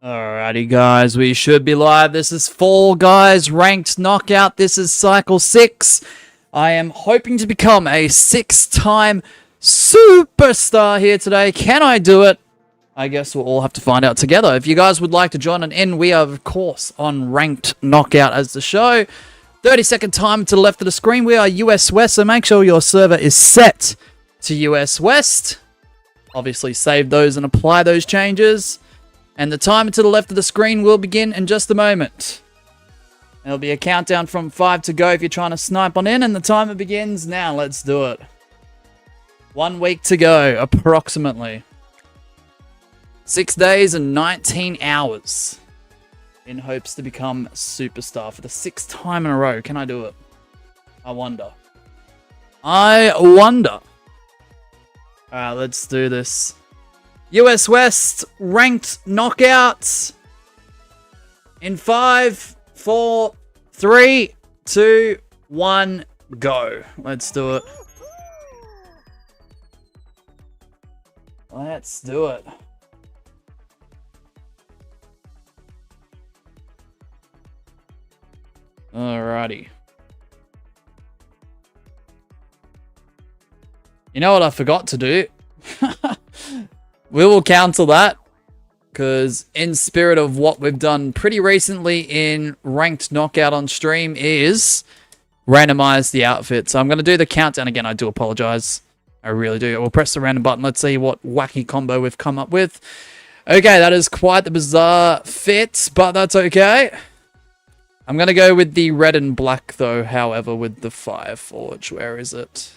Alrighty guys, we should be live. This is Fall Guys Ranked Knockout. This is Cycle 6. I am hoping to become a 6-time superstar here today. Can I do it? I guess we'll all have to find out together. If you guys would like to join in, we are of course on Ranked Knockout as the show. 30-second time to the left of the screen. We are US West, so make sure your server is set to US West. Obviously save those and apply those changes. And the timer to the left of the screen will begin in just a moment. There'll be a countdown from 5 to go if you're trying to snipe on in, and the timer begins now. Let's do it. 1 week to go, approximately. 6 days and 19 hours. In hopes to become superstar for the 6th time in a row. Can I do it? I wonder. Alright, let's do this. US West Ranked Knockouts in 5, 4, 3, 2, 1, go. Let's do it. Let's do it. Alrighty. You know what I forgot to do? We will cancel that, because in spirit of what we've done pretty recently in Ranked Knockout on stream is randomize the outfit. So I'm going to do the countdown again. I do apologize. I really do. We'll press the random button. Let's see what wacky combo we've come up with. Okay, that is quite the bizarre fit, but that's okay. I'm going to go with the red and black though, however, with the Fire Forge. Where is it?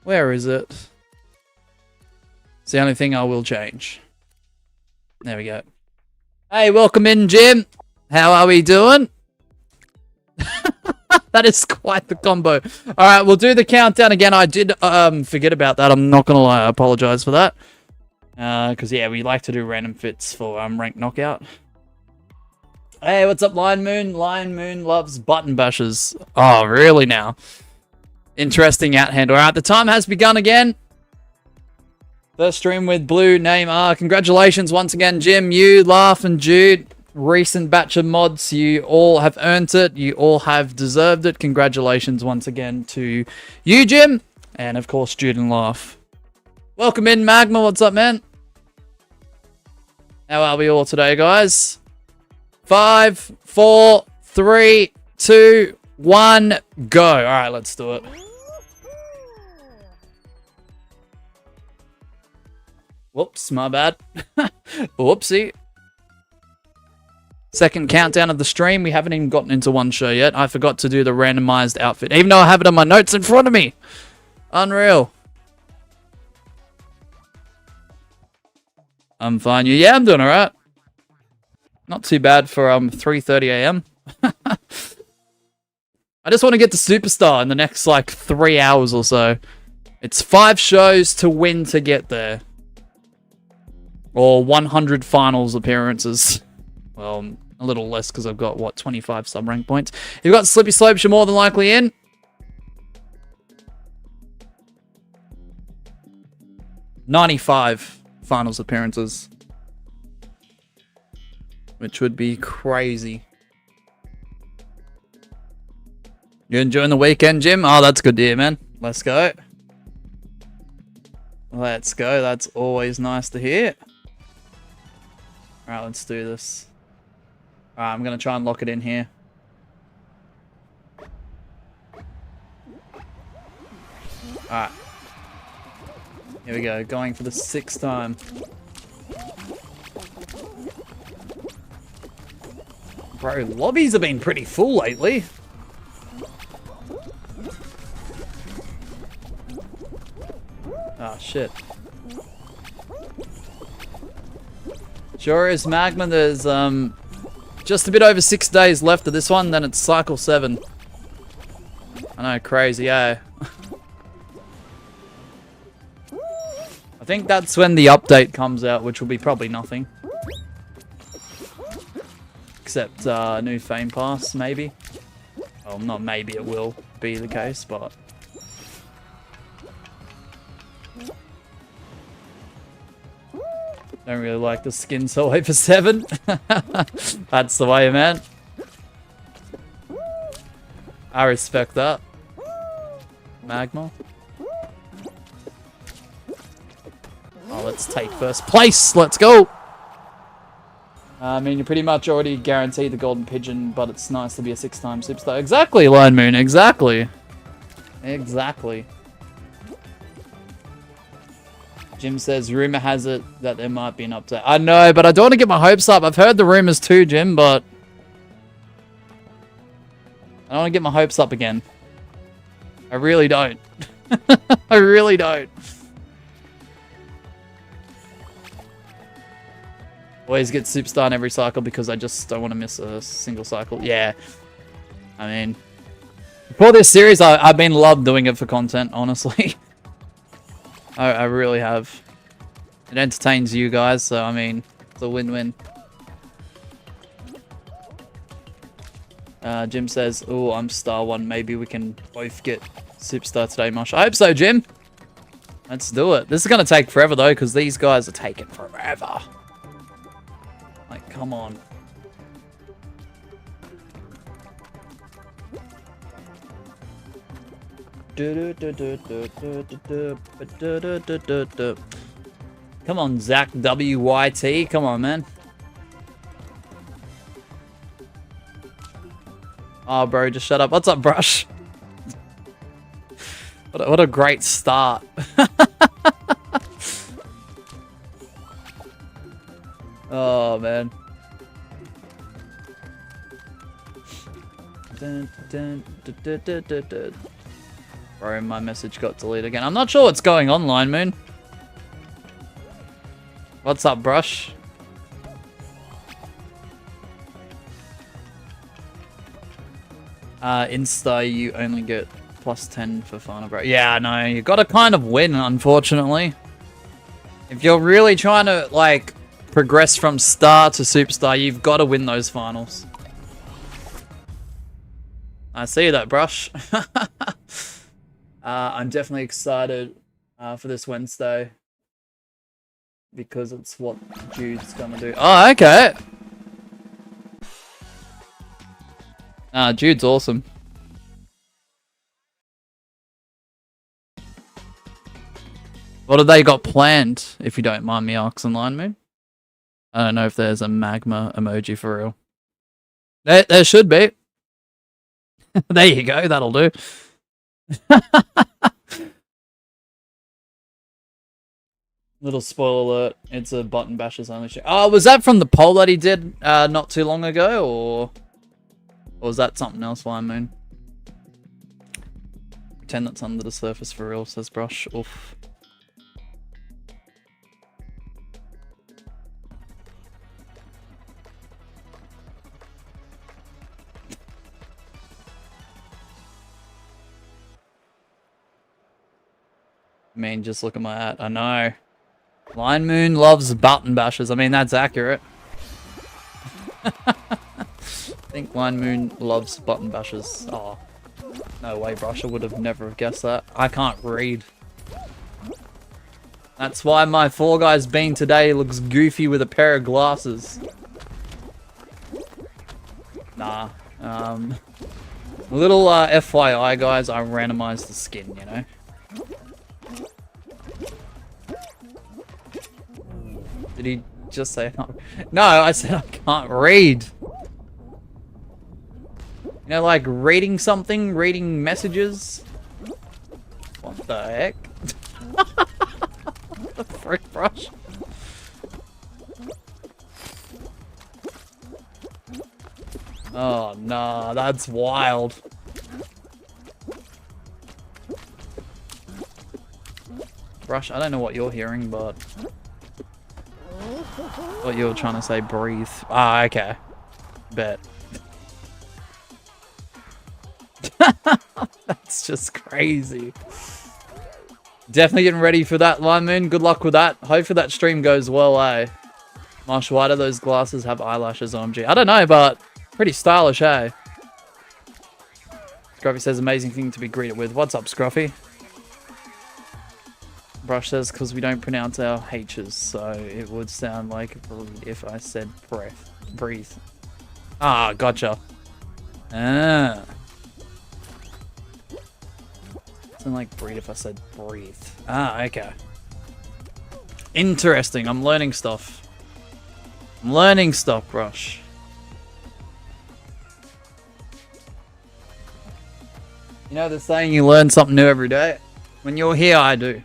Where is it? It's the only thing I will change. There we go. Hey, welcome in, Jim. How are we doing? That is quite the combo. All right, we'll do the countdown again. I did forget about that. I'm not going to lie. I apologize for that. Because, yeah, we like to do random fits for Ranked Knockout. Hey, what's up, Lion Moon? Lion Moon loves button bashes. Oh, really now? Interesting out handle. All right, the time has begun again. First stream with Blue, name R. Congratulations once again, Jim. You, Laugh, and Jude. Recent batch of mods. You all have earned it. You all have deserved it. Congratulations once again to you, Jim. And, of course, Jude and Laugh. Welcome in, Magma. What's up, man? How are we all today, guys? 5, 4, 3, 2, 1, go. All right, let's do it. Whoops, my bad. Whoopsie. Second countdown of the stream. We haven't even gotten into one show yet. I forgot to do the randomized outfit, even though I have it on my notes in front of me. Unreal. I'm fine. Yeah, I'm doing all right. Not too bad for 3:30 a.m. I just want to get to Superstar in the next, like, 3 hours or so. It's 5 shows to win to get there. Or 100 finals appearances. Well, a little less because I've got, what, 25 sub-rank points. If you've got Slippy Slopes, you're more than likely in. $95 finals appearances. Which would be crazy. You enjoying the weekend, Jim? Oh, that's good to hear, man. Let's go. Let's go. That's always nice to hear. Alright, let's do this. Alright, I'm going to try and lock it in here. Alright. Here we go. Going for the 6th time. Bro, lobbies have been pretty full lately. Oh, shit. Sure is, Magma. There's just a bit over 6 days left of this one, then it's Cycle 7. I know, crazy, eh? I think that's when the update comes out, which will be probably nothing. Except new Fame Pass, maybe. Well, not maybe, it will be the case, but... Don't really like the skin, so wait for 7. That's the way, man. I respect that. Magma. Oh, let's take first place. Let's go. I mean, you're pretty much already guaranteed the golden pigeon, but it's nice to be a 6-time superstar. Exactly, Line Moon. Exactly. Exactly. Jim says, rumor has it that there might be an update. I know, but I don't want to get my hopes up. I've heard the rumors too, Jim, but I don't want to get my hopes up again. I really don't. I really don't. Always get superstar in every cycle because I just don't want to miss a single cycle. Yeah. I mean, for this series, I've been loved doing it for content, honestly. I really have. It entertains you guys, so I mean, it's a win-win. Jim says, oh, I'm star 1. Maybe we can both get superstar today, Mosh. I hope so, Jim. Let's do it. This is going to take forever, though, because these guys are taking forever. Like, come on. Come on, Zach WYT. Come on, man. Oh, bro, just shut up. What's up, Brush? What a great start. Oh, man. Bro, my message got deleted again. I'm not sure what's going on, Line Moon. What's up, Brush? Insta, you only get +10 for final, bro. Yeah, I know. You gotta kind of win, unfortunately. If you're really trying to, like, progress from star to superstar, you've got to win those finals. I see that, Brush. I'm definitely excited for this Wednesday because it's what Jude's gonna do. Oh, okay. Jude's awesome. What have they got planned, if you don't mind me asking, Line Moon? I don't know if there's a magma emoji for real. There should be. There you go, that'll do. Little spoiler alert, it's a button bashers only show. Oh, was that from the poll that he did not too long ago, or was that something else, Line Moon? Pretend that's under the surface for real, says Brush. Oof. I mean, just look at my hat. I know. Line Moon loves button bashers. I mean, that's accurate. I think Line Moon loves button bashers. Oh, no way, Brush. I would have never guessed that. I can't read. That's why my Fall Guys bean today looks goofy with a pair of glasses. Nah. Little FYI, guys, I randomized the skin, you know? Did he just say I can't? No, I said I can't read. You know, like reading something, reading messages. What the heck? What the frick, Brush? Oh, nah, that's wild. Brush, I don't know what you're hearing, but what you're trying to say, breathe. Ah, okay. Bet. That's just crazy. Definitely getting ready for that, Line Moon. Good luck with that. Hopefully that stream goes well, eh? Marsh, why do those glasses have eyelashes, OMG? I don't know, but pretty stylish, eh? Scruffy says, amazing thing to be greeted with. What's up, Scruffy? Brush says because we don't pronounce our H's, so it would sound like if I said breath. Breathe. Ah, gotcha. Ah. Sound like breathe if I said breathe. Ah, okay. Interesting. I'm learning stuff. I'm learning stuff, Brush. You know the saying, you learn something new every day? When you're here, I do.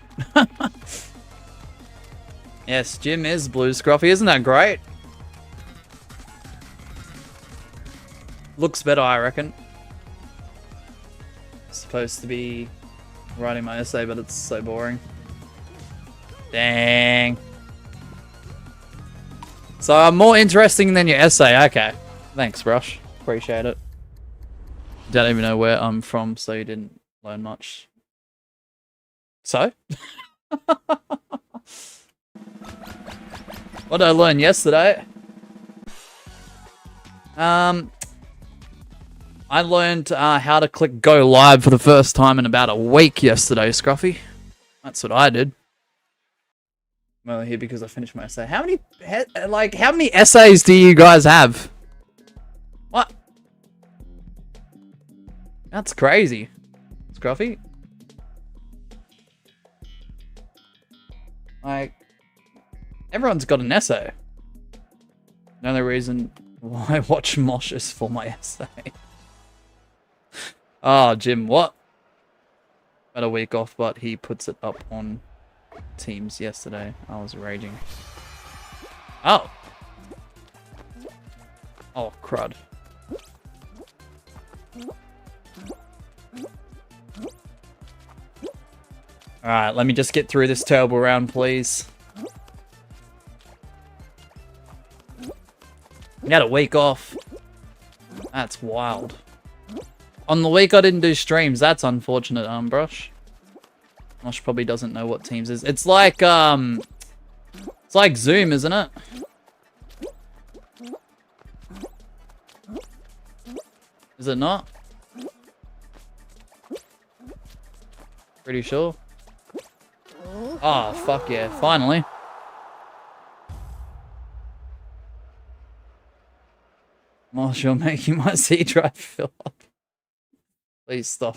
Yes, Jim is blue, Scruffy. Isn't that great? Looks better, I reckon. Supposed to be writing my essay, but it's so boring. Dang. So I'm more interesting than your essay. Okay. Thanks, Brush. Appreciate it. Don't even know where I'm from, so you didn't learn much. So? What did I learn yesterday? I learned how to click go live for the first time in about a week yesterday, Scruffy. That's what I did. Well, here because I finished my essay. How many essays do you guys have? What? That's crazy. Scruffy? Like, everyone's got an essay. The only reason why I watch Mosh is for my essay. Oh, Jim, what? Had a week off, but he puts it up on Teams yesterday. I was raging. Oh. Oh, crud. Alright, let me just get through this terrible round, please. I got a week off. That's wild. On the week I didn't do streams. That's unfortunate, Brush. Mosh probably doesn't know what Teams is. It's like Zoom, isn't it? Is it not? Pretty sure. Oh, fuck yeah. Finally. Mosh, you're making my C drive fill up. Please stop.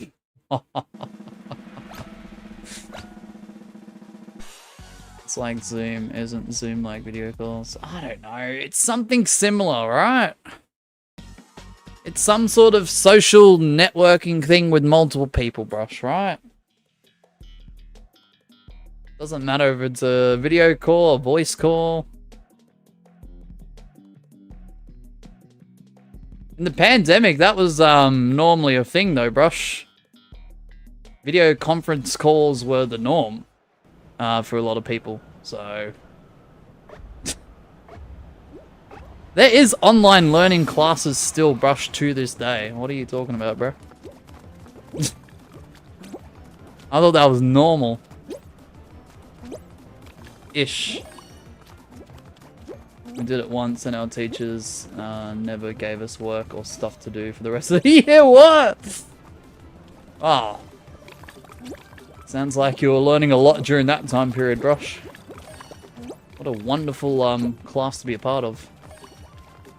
It's like Zoom. Isn't Zoom like video calls? I don't know. It's something similar, right? It's some sort of social networking thing with multiple people, Brush, right? Doesn't matter if it's a video call or voice call. In the pandemic, that was normally a thing though, Brush. Video conference calls were the norm for a lot of people, so... There is online learning classes still, Brush, to this day. What are you talking about, bro? I thought that was normal. Ish. We did it once and our teachers never gave us work or stuff to do for the rest of the year. What? Oh. Sounds like you were learning a lot during that time period, Brush. What a wonderful class to be a part of.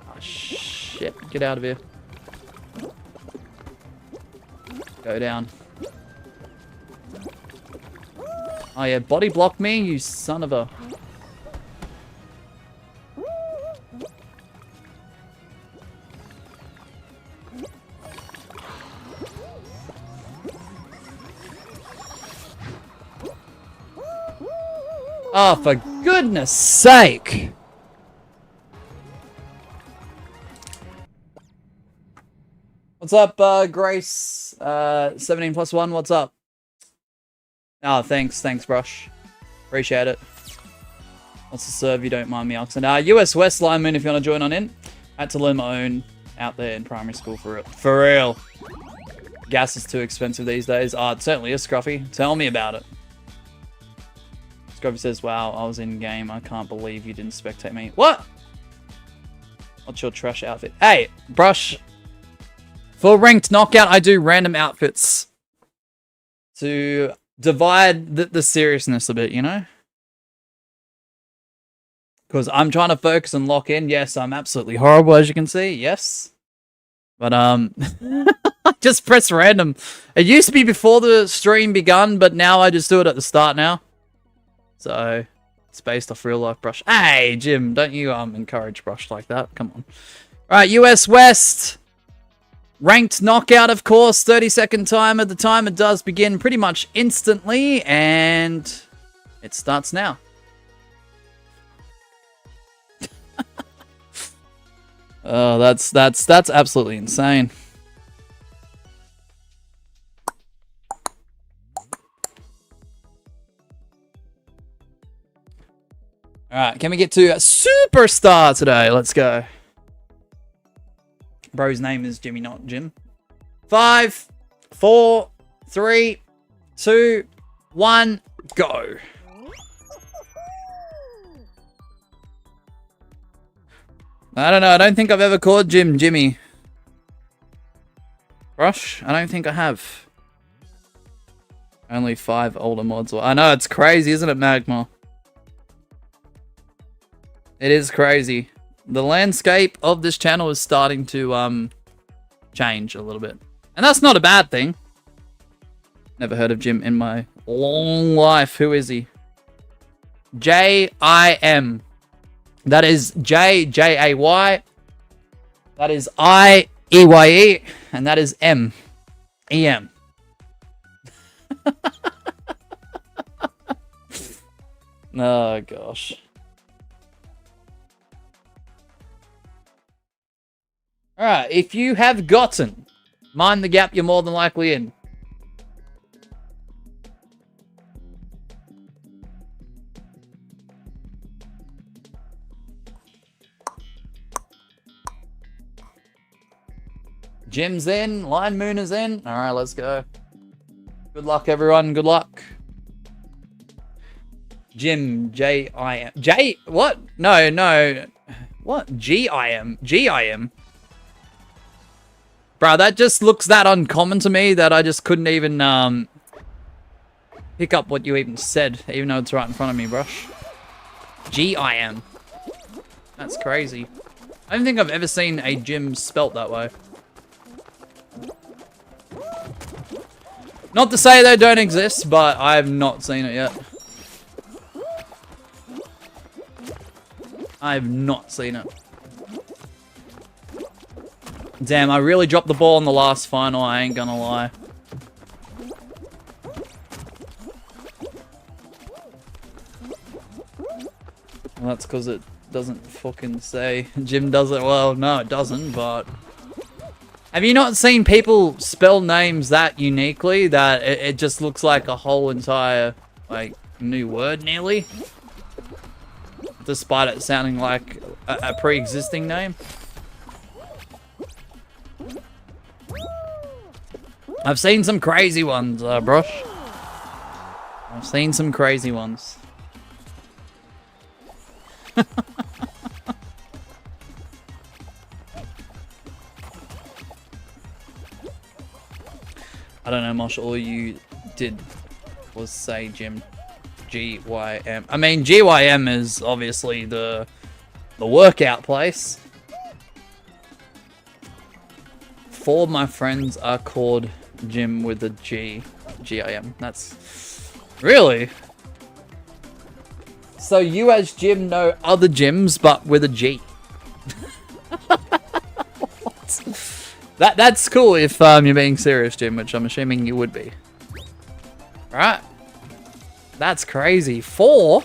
Oh, shit. Get out of here. Go down. Oh yeah, body block me, you son of a... Oh, for goodness sake! What's up, Grace? 17+1, what's up? Oh, thanks, Brush. Appreciate it. What's the serve, you don't mind me asking? US West Lineman, if you want to join on in. I had to learn my own out there in primary school for it. For real. Gas is too expensive these days. Oh, it certainly is, Scruffy. Tell me about it. Scruffy says, wow, I was in game. I can't believe you didn't spectate me. What? What's your trash outfit? Hey, Brush. For ranked knockout, I do random outfits to divide the seriousness a bit, you know? Because I'm trying to focus and lock in. Yes, I'm absolutely horrible, as you can see. Yes. But, just press random. It used to be before the stream begun, but now I just do it at the start now. So, it's based off real life Brush. Hey, Jim, don't you encourage Brush like that? Come on. Alright, US West. Ranked knockout, of course. 30-second timer. The timer does begin pretty much instantly, and it starts now. Oh, that's absolutely insane. Alright, can we get to a superstar today? Let's go. Bro's name is Jimmy, not Jim. 5, 4, 3, 2, 1, go. I don't know. I don't think I've ever called Jim Jimmy. Brush? I don't think I have. Only 5 older mods. I know, it's crazy, isn't it, Magma? It is crazy. The landscape of this channel is starting to change a little bit. And that's not a bad thing. Never heard of Jim in my long life. Who is he? J-I-M. That is J-J-A-Y. That is I-E-Y-E. And that is M-E-M. Oh, gosh. Alright, if you have gotten Mind the Gap, you're more than likely in. Jim's in. Line Moon is in. Alright, let's go. Good luck, everyone. Good luck. Jim, J-I-M. J? What? No, no. What? G-I-M. G-I-M. Bro, that just looks that uncommon to me that I just couldn't even pick up what you even said, even though it's right in front of me, Brush. G-I-M. That's crazy. I don't think I've ever seen a Jim spelt that way. Not to say they don't exist, but I have not seen it yet. I have not seen it. Damn, I really dropped the ball in the last final, I ain't gonna lie. Well, that's because it doesn't fucking say. Jim does it well. No, it doesn't, but... Have you not seen people spell names that uniquely that it just looks like a whole entire, like, new word, nearly? Despite it sounding like a pre-existing name? I've seen some crazy ones, Brush. I've seen some crazy ones. I don't know, Mosh, all you did was say Jim. G-Y-M. I mean, G-Y-M is obviously the workout place. 4 of my friends are called Jim with a G. G-I-M. That's... Really? So you as Jim know other Jims, but with a G. That's cool if you're being serious, Jim, which I'm assuming you would be. Alright. That's crazy. 4?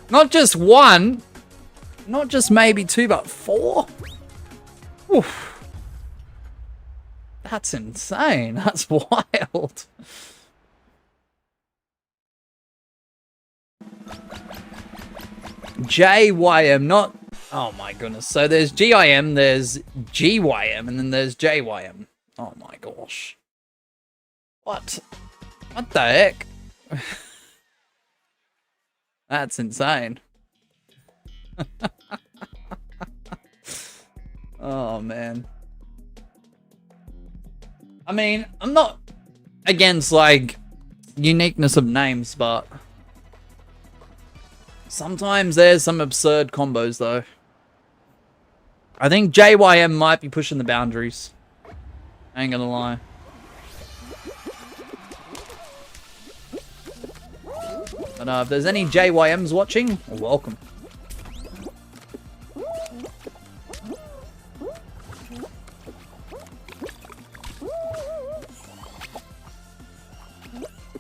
Not just 1. Not just maybe 2, but 4? Oof. That's insane. That's wild. J-Y-M, not... Oh my goodness. So there's G-I-M, there's G-Y-M, and then there's J-Y-M. Oh my gosh. What? What the heck? That's insane. Oh man. I mean, I'm not against like uniqueness of names, but sometimes there's some absurd combos, though. I think JYM might be pushing the boundaries. I ain't gonna lie. But if there's any JYMs watching, welcome.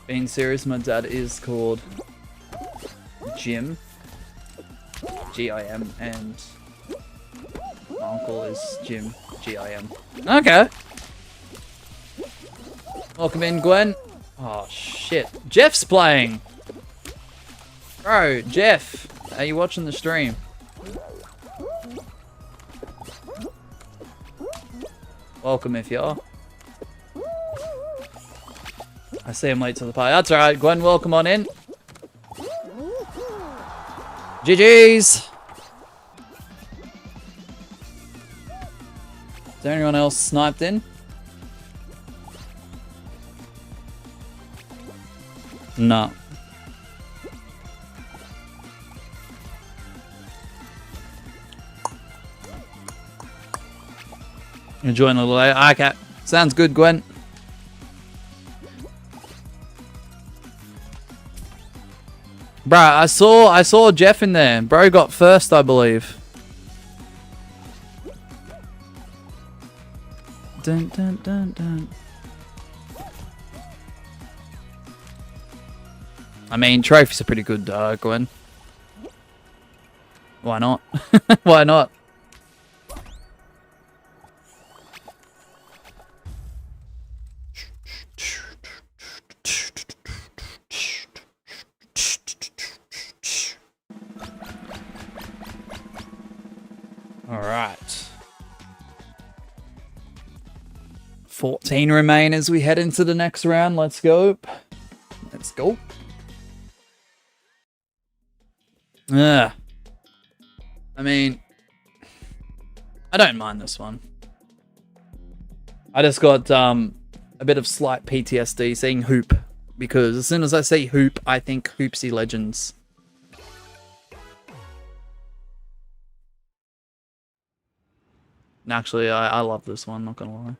Being serious, my dad is called Jim. G-I-M, and my uncle is Jim. G-I-M. Okay. Welcome in, Gwen. Oh, shit. Jeff's playing. Bro, Jeff, are you watching the stream? Welcome if you are. I see him late to the party. That's alright, Gwen, welcome on in. GG's! Is there anyone else sniped in? No. Enjoying a little late. Okay. Sounds good, Gwen. Bruh, I saw Jeff in there. Bro got first, I believe. Dun, dun, dun, dun. I mean, trophies are pretty good, Gwen. Why not? Why not? Alright. 14 remain as we head into the next round. Let's go. Let's go. I mean, I don't mind this one. I just got a bit of slight PTSD seeing Hoop, because as soon as I see Hoop, I think Hoopsy Legends. And actually, I love this one, not gonna lie.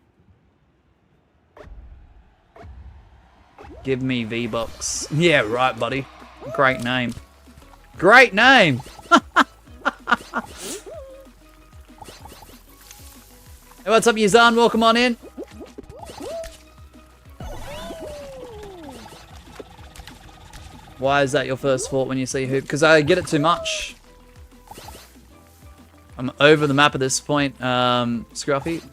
Give me V-Bucks. Yeah, right, buddy. Great name. Great name! Hey, what's up, Yazan? Welcome on in. Why is that your first thought when you see Hoop? Because I get it too much. I'm over the map at this point, Scruffy.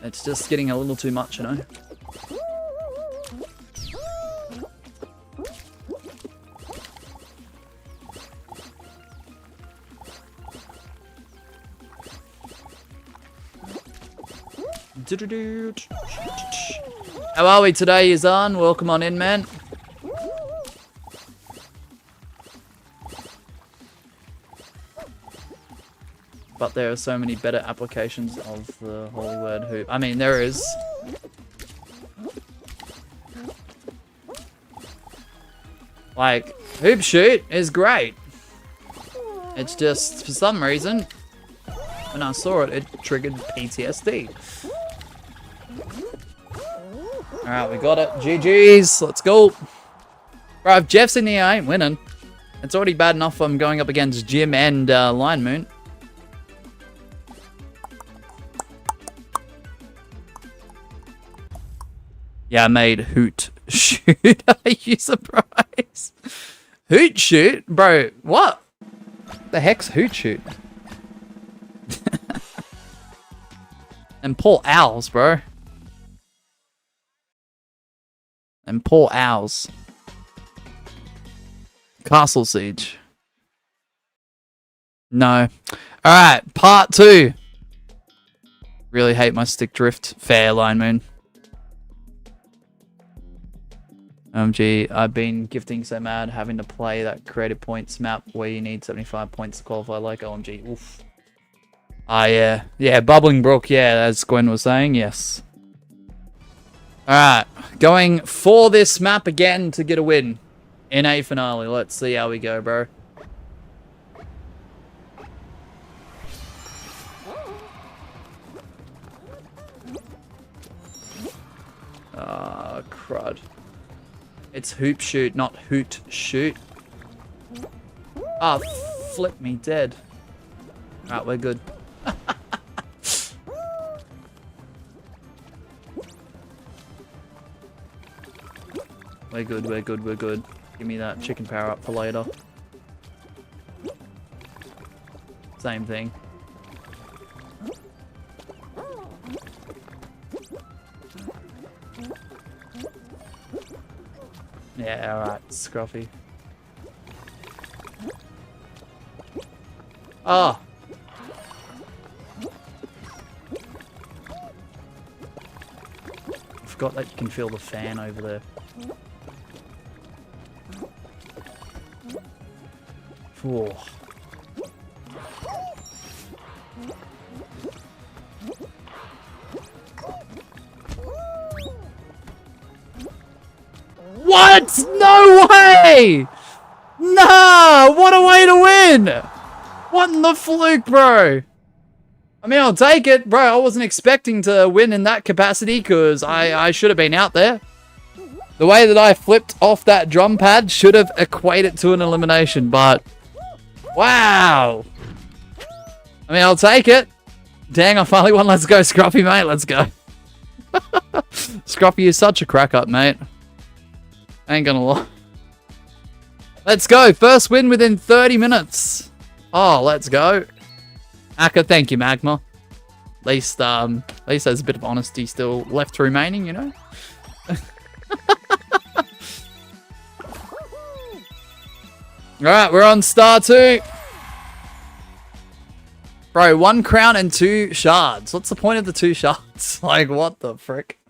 It's just getting a little too much, you know? How are we today, Yazan? Welcome on in, man. But there are so many better applications of the holy word Hoop. I mean, there is. Like, Hoop Shoot is great. It's just, for some reason, when I saw it, it triggered PTSD. Alright, we got it. GG's. Let's go. Bro, if Jeff's in here, I ain't winning. It's already bad enough I'm going up against Jim and Lion Moon. Yeah, I made Hoot Shoot. Are you surprised? Hoot Shoot? Bro, what? The heck's Hoot Shoot? And poor owls, bro. And poor owls. Castle Siege. No. Alright, part 2. Really hate my stick drift. Fair, Lion Moon. OMG, I've been gifting so mad having to play that creative points map where you need 75 points to qualify, like OMG. Oof. Ah, yeah. Yeah, Bubbling Brook, yeah, as Gwen was saying, yes. Alright, going for this map again to get a win in a finale. Let's see how we go, bro. Ah, crud. It's hoop shoot, not hoot shoot. Ah, flip me dead. Alright, we're good. We're good, we're good, we're good. Give me that chicken power up for later. Same thing. Yeah, alright, Scruffy. Ah! I forgot that you can feel the fan over there. Whoa. What? No way! Nah! What a way to win! What in the fluke, bro? I mean, I'll take it. Bro, I wasn't expecting to win in that capacity because I should have been out there. The way that I flipped off that drum pad should have equated to an elimination, but... Wow! I mean, I'll take it. Dang, I finally won. Let's go, Scruffy, mate. Let's go. Scruffy is such a crack up, mate. Ain't gonna lie. Let's go. First win within 30 minutes. Oh, let's go. Akka, thank you, Magma. At least there's a bit of honesty still left remaining, you know? Alright, we're on star 2. Bro, 1 crown and 2 shards. What's the point of the 2 shards? Like, what the frick?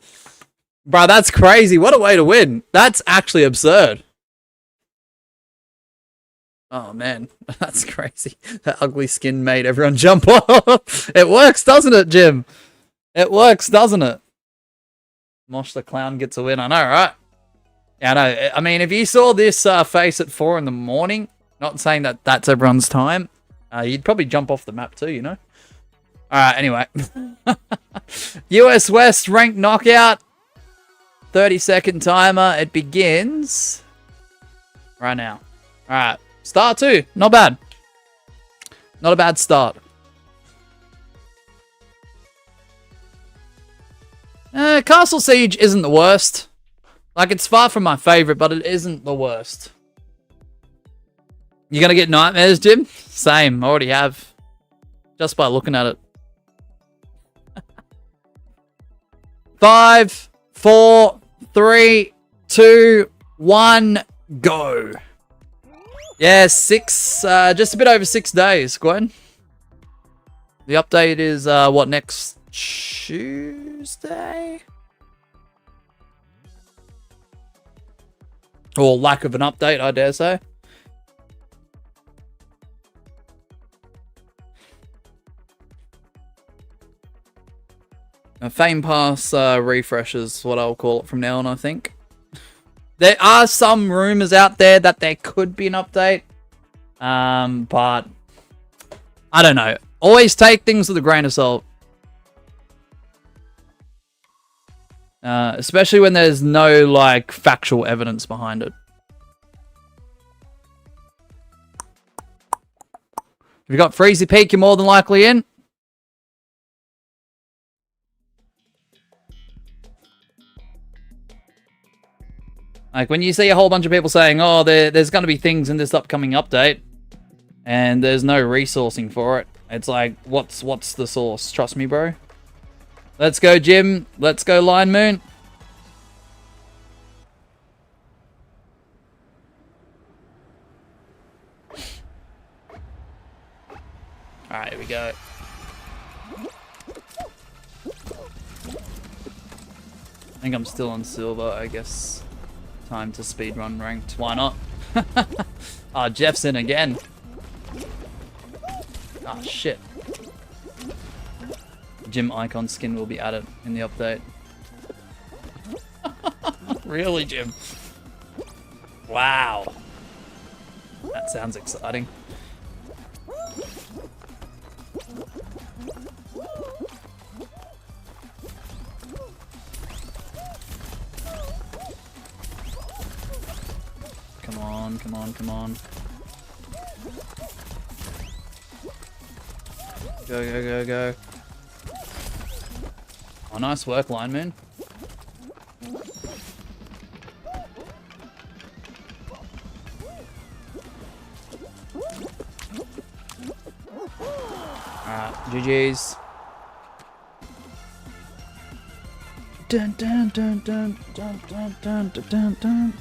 Bro, that's crazy. What a way to win. That's actually absurd. Oh, man. That's crazy. That ugly skin made everyone jump off. It works, doesn't it, Jim? It works, doesn't it? Mosh the Clown gets a win. I know, right? Yeah, I know. I mean, if you saw this face at 4 in the morning, not saying that that's everyone's time, you'd probably jump off the map too, you know? Alright, anyway. US West ranked knockout. 30-second timer. It begins right now. Alright. Start 2. Not bad. Not a bad start. Castle Siege isn't the worst. Like, it's far from my favorite, but it isn't the worst. You gonna get nightmares, Jim? Same. I already have. Just by looking at it. 5, 4, 3, 2, 1, go. Yeah, just a bit over 6 days, Gwen. The update is, what, next Tuesday? Or lack of an update, I dare say. A Fame Pass refresh is what I'll call it from now on, I think. There are some rumors out there that there could be an update. But I don't know. Always take things with a grain of salt. Especially when there's no, like, factual evidence behind it. If you got Freezy Peak, you're more than likely in. Like, when you see a whole bunch of people saying, oh, there's going to be things in this upcoming update, and there's no resourcing for it, it's like, what's the source? Trust me, bro. Let's go, Jim. Let's go, Lion Moon. Alright, here we go. I think I'm still on silver, I guess. Time to speedrun ranked. Why not? Ah, Jeff's in again. Ah, shit. Gym icon skin will be added in the update. Really, Jim? Wow. That sounds exciting. Come on, come on, come on. Go, go, go, go. Oh, nice work, lineman. Alright, GG's. Dun dun dun dun dun dun dun dun dun dun.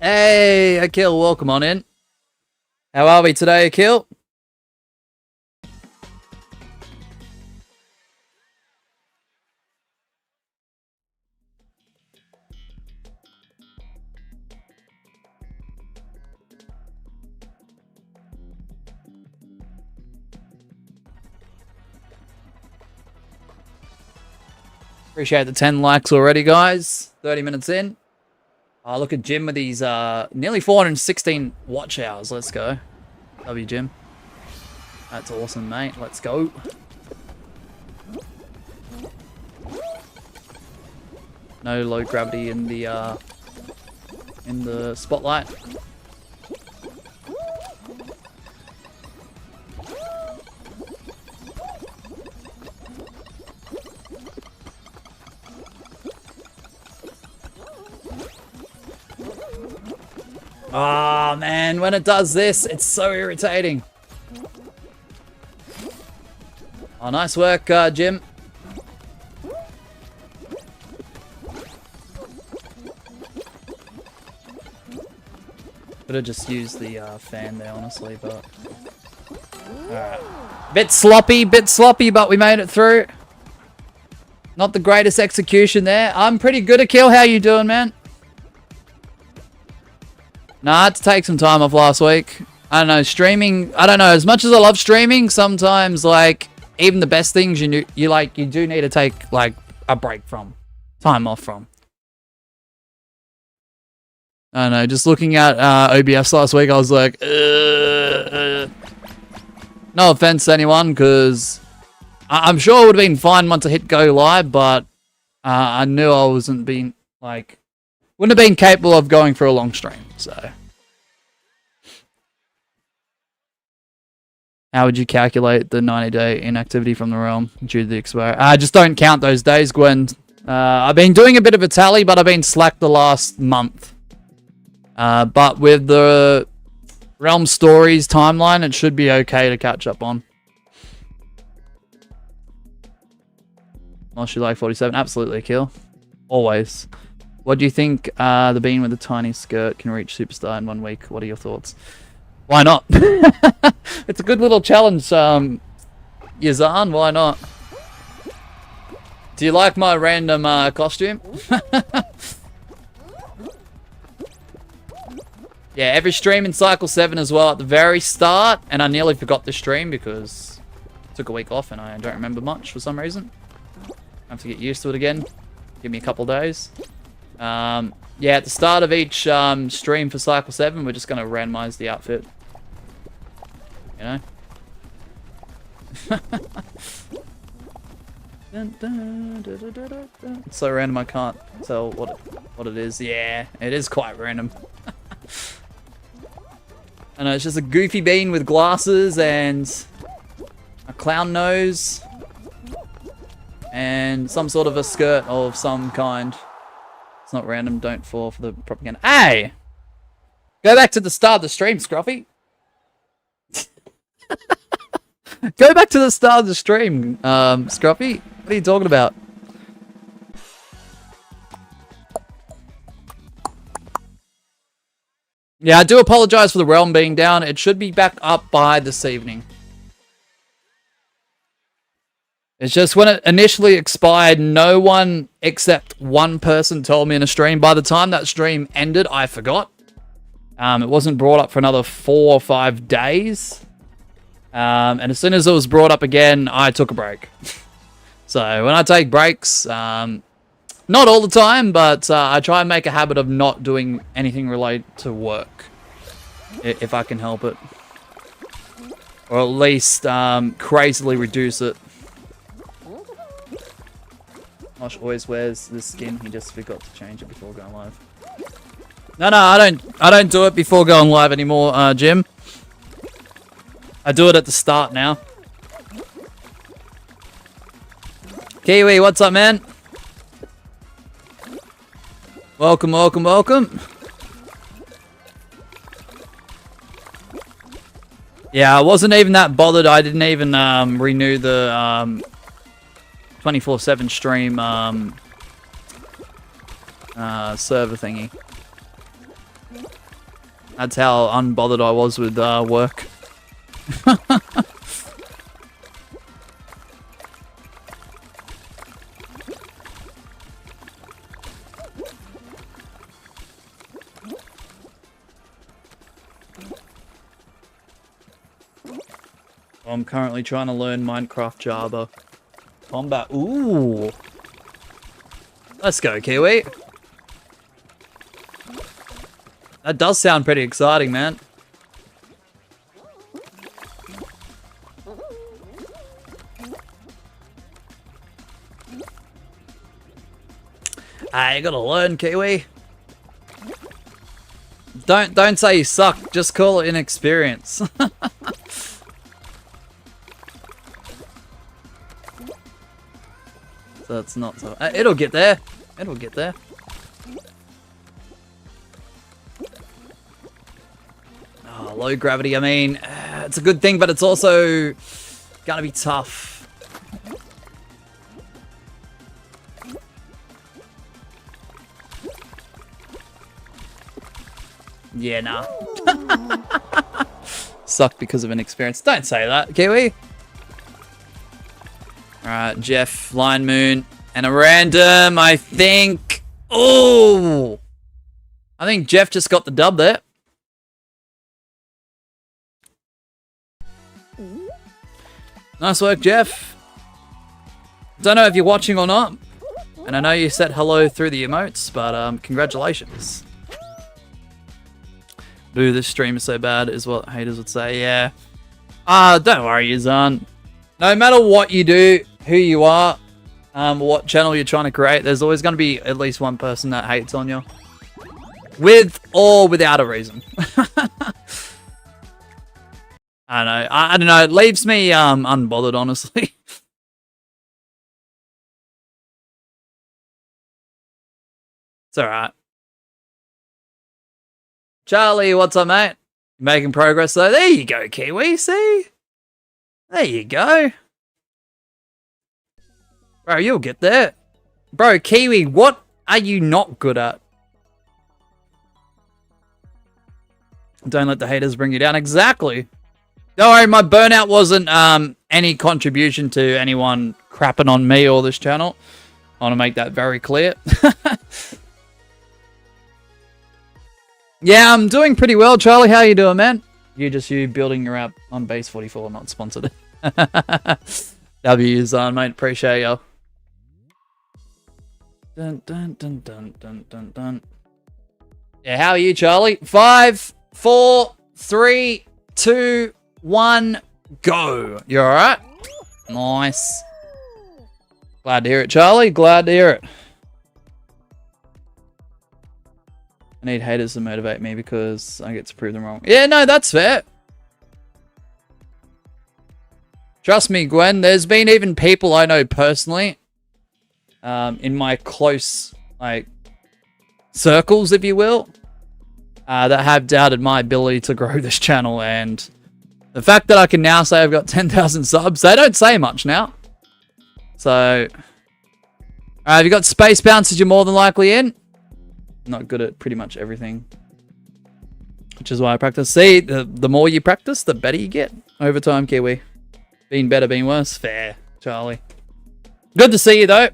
Hey, Akil, welcome on in. How are we today, Akil? Appreciate the 10 likes already, guys. 30 minutes in. Oh, look at Jim with these nearly 416 watch hours. Let's go. W, Jim. That's awesome, mate. Let's go. No low gravity in the spotlight. Oh man, when it does this, it's so irritating. Oh, nice work, Jim. Could have just used the fan there, honestly, but... Alright. Bit sloppy, but we made it through. Not the greatest execution there. I'm pretty good at kill. How you doing, man? Nah, I had to take some time off last week. I don't know, streaming... I don't know, as much as I love streaming, sometimes, like, even the best things you do need to take, like, a break from. Time off from. I don't know, just looking at OBS last week, I was like, No offense to anyone, because I'm sure it would have been fine once I hit go live, but I knew I wasn't being, like... Wouldn't have been capable of going for a long stream, so... How would you calculate the 90-day inactivity from the realm due to the expiry? I just don't count those days, Gwen. I've been doing a bit of a tally, but I've been slack the last month. But with the Realm Stories timeline, it should be okay to catch up on. Must you like 47? Absolutely, kill. Always. What do you think the bean with the tiny skirt can reach Superstar in 1 week? What are your thoughts? Why not? It's a good little challenge, Yazan. Why not? Do you like my random costume? Yeah, every stream in Cycle 7 as well at the very start. And I nearly forgot the stream because I took a week off and I don't remember much for some reason. I have to get used to it again. Give me a couple days. Yeah, at the start of each stream for Cycle 7, we're just going to randomize the outfit. You know? It's so random I can't tell what it is. Yeah, it is quite random. I know, it's just a goofy bean with glasses and a clown nose and some sort of a skirt of some kind. It's not random, don't fall for the propaganda. Hey! Go back to the start of the stream, Scruffy. Go back to the start of the stream, Scruffy. What are you talking about? Yeah, I do apologize for the realm being down. It should be back up by this evening. It's just when it initially expired, no one except one person told me in a stream. By the time that stream ended, I forgot. It wasn't brought up for another 4 or 5 days. And as soon as it was brought up again, I took a break. So when I take breaks, not all the time, but I try and make a habit of not doing anything related to work. If I can help it. Or at least crazily reduce it. Mosh always wears this skin. He just forgot to change it before going live. No, I don't do it before going live anymore, Jim. I do it at the start now. Kiwi, what's up, man? Welcome, welcome, welcome. Yeah, I wasn't even that bothered. I didn't even renew the 24/7 stream server thingy. That's how unbothered I was with work. I'm currently trying to learn Minecraft Java. Combat. Ooh. Let's go, Kiwi. That does sound pretty exciting, man. You gotta learn, Kiwi. Don't say you suck. Just call it inexperience. So it's not so... it'll get there. It'll get there. Oh, low gravity, I mean, it's a good thing, but it's also gonna be tough. Yeah, nah. Suck because of inexperience. Don't say that, Kiwi. Alright, Jeff, Line Moon, and a random, I think. Oh! I think Jeff just got the dub there. Nice work, Jeff. Don't know if you're watching or not. And I know you said hello through the emotes, but congratulations. Boo, this stream is so bad, is what haters would say. Yeah. Don't worry, Yazan. No matter what you do, who you are, what channel you're trying to create, there's always going to be at least one person that hates on you. With or without a reason. I don't know. I don't know. It leaves me unbothered, honestly. It's alright. Charlie, what's up, mate? Making progress, though. There you go, Kiwi. See? There you go. Bro, you'll get there. Bro, Kiwi, what are you not good at? Don't let the haters bring you down. Exactly. Don't worry, my burnout wasn't any contribution to anyone crapping on me or this channel. I want to make that very clear. Yeah, I'm doing pretty well, Charlie. How you doing, man? You building your app on Base 44, not sponsored. W's on, mate. Appreciate you. Dun, dun, dun, dun, dun, dun, dun. Yeah, how are you, Charlie? 5, 4, 3, 2, 1, go. You alright? Nice. Glad to hear it, Charlie. Glad to hear it. I need haters to motivate me because I get to prove them wrong. Yeah, no, that's fair. Trust me, Gwen, there's been even people I know personally, in my close, like, circles, if you will, that have doubted my ability to grow this channel, and the fact that I can now say I've got 10,000 subs, they don't say much now. So, have you got space bounces you're more than likely in? Not good at pretty much everything. Which is why I practice. See, the more you practice, the better you get over time, Kiwi. Being better, being worse. Fair, Charlie. Good to see you, though.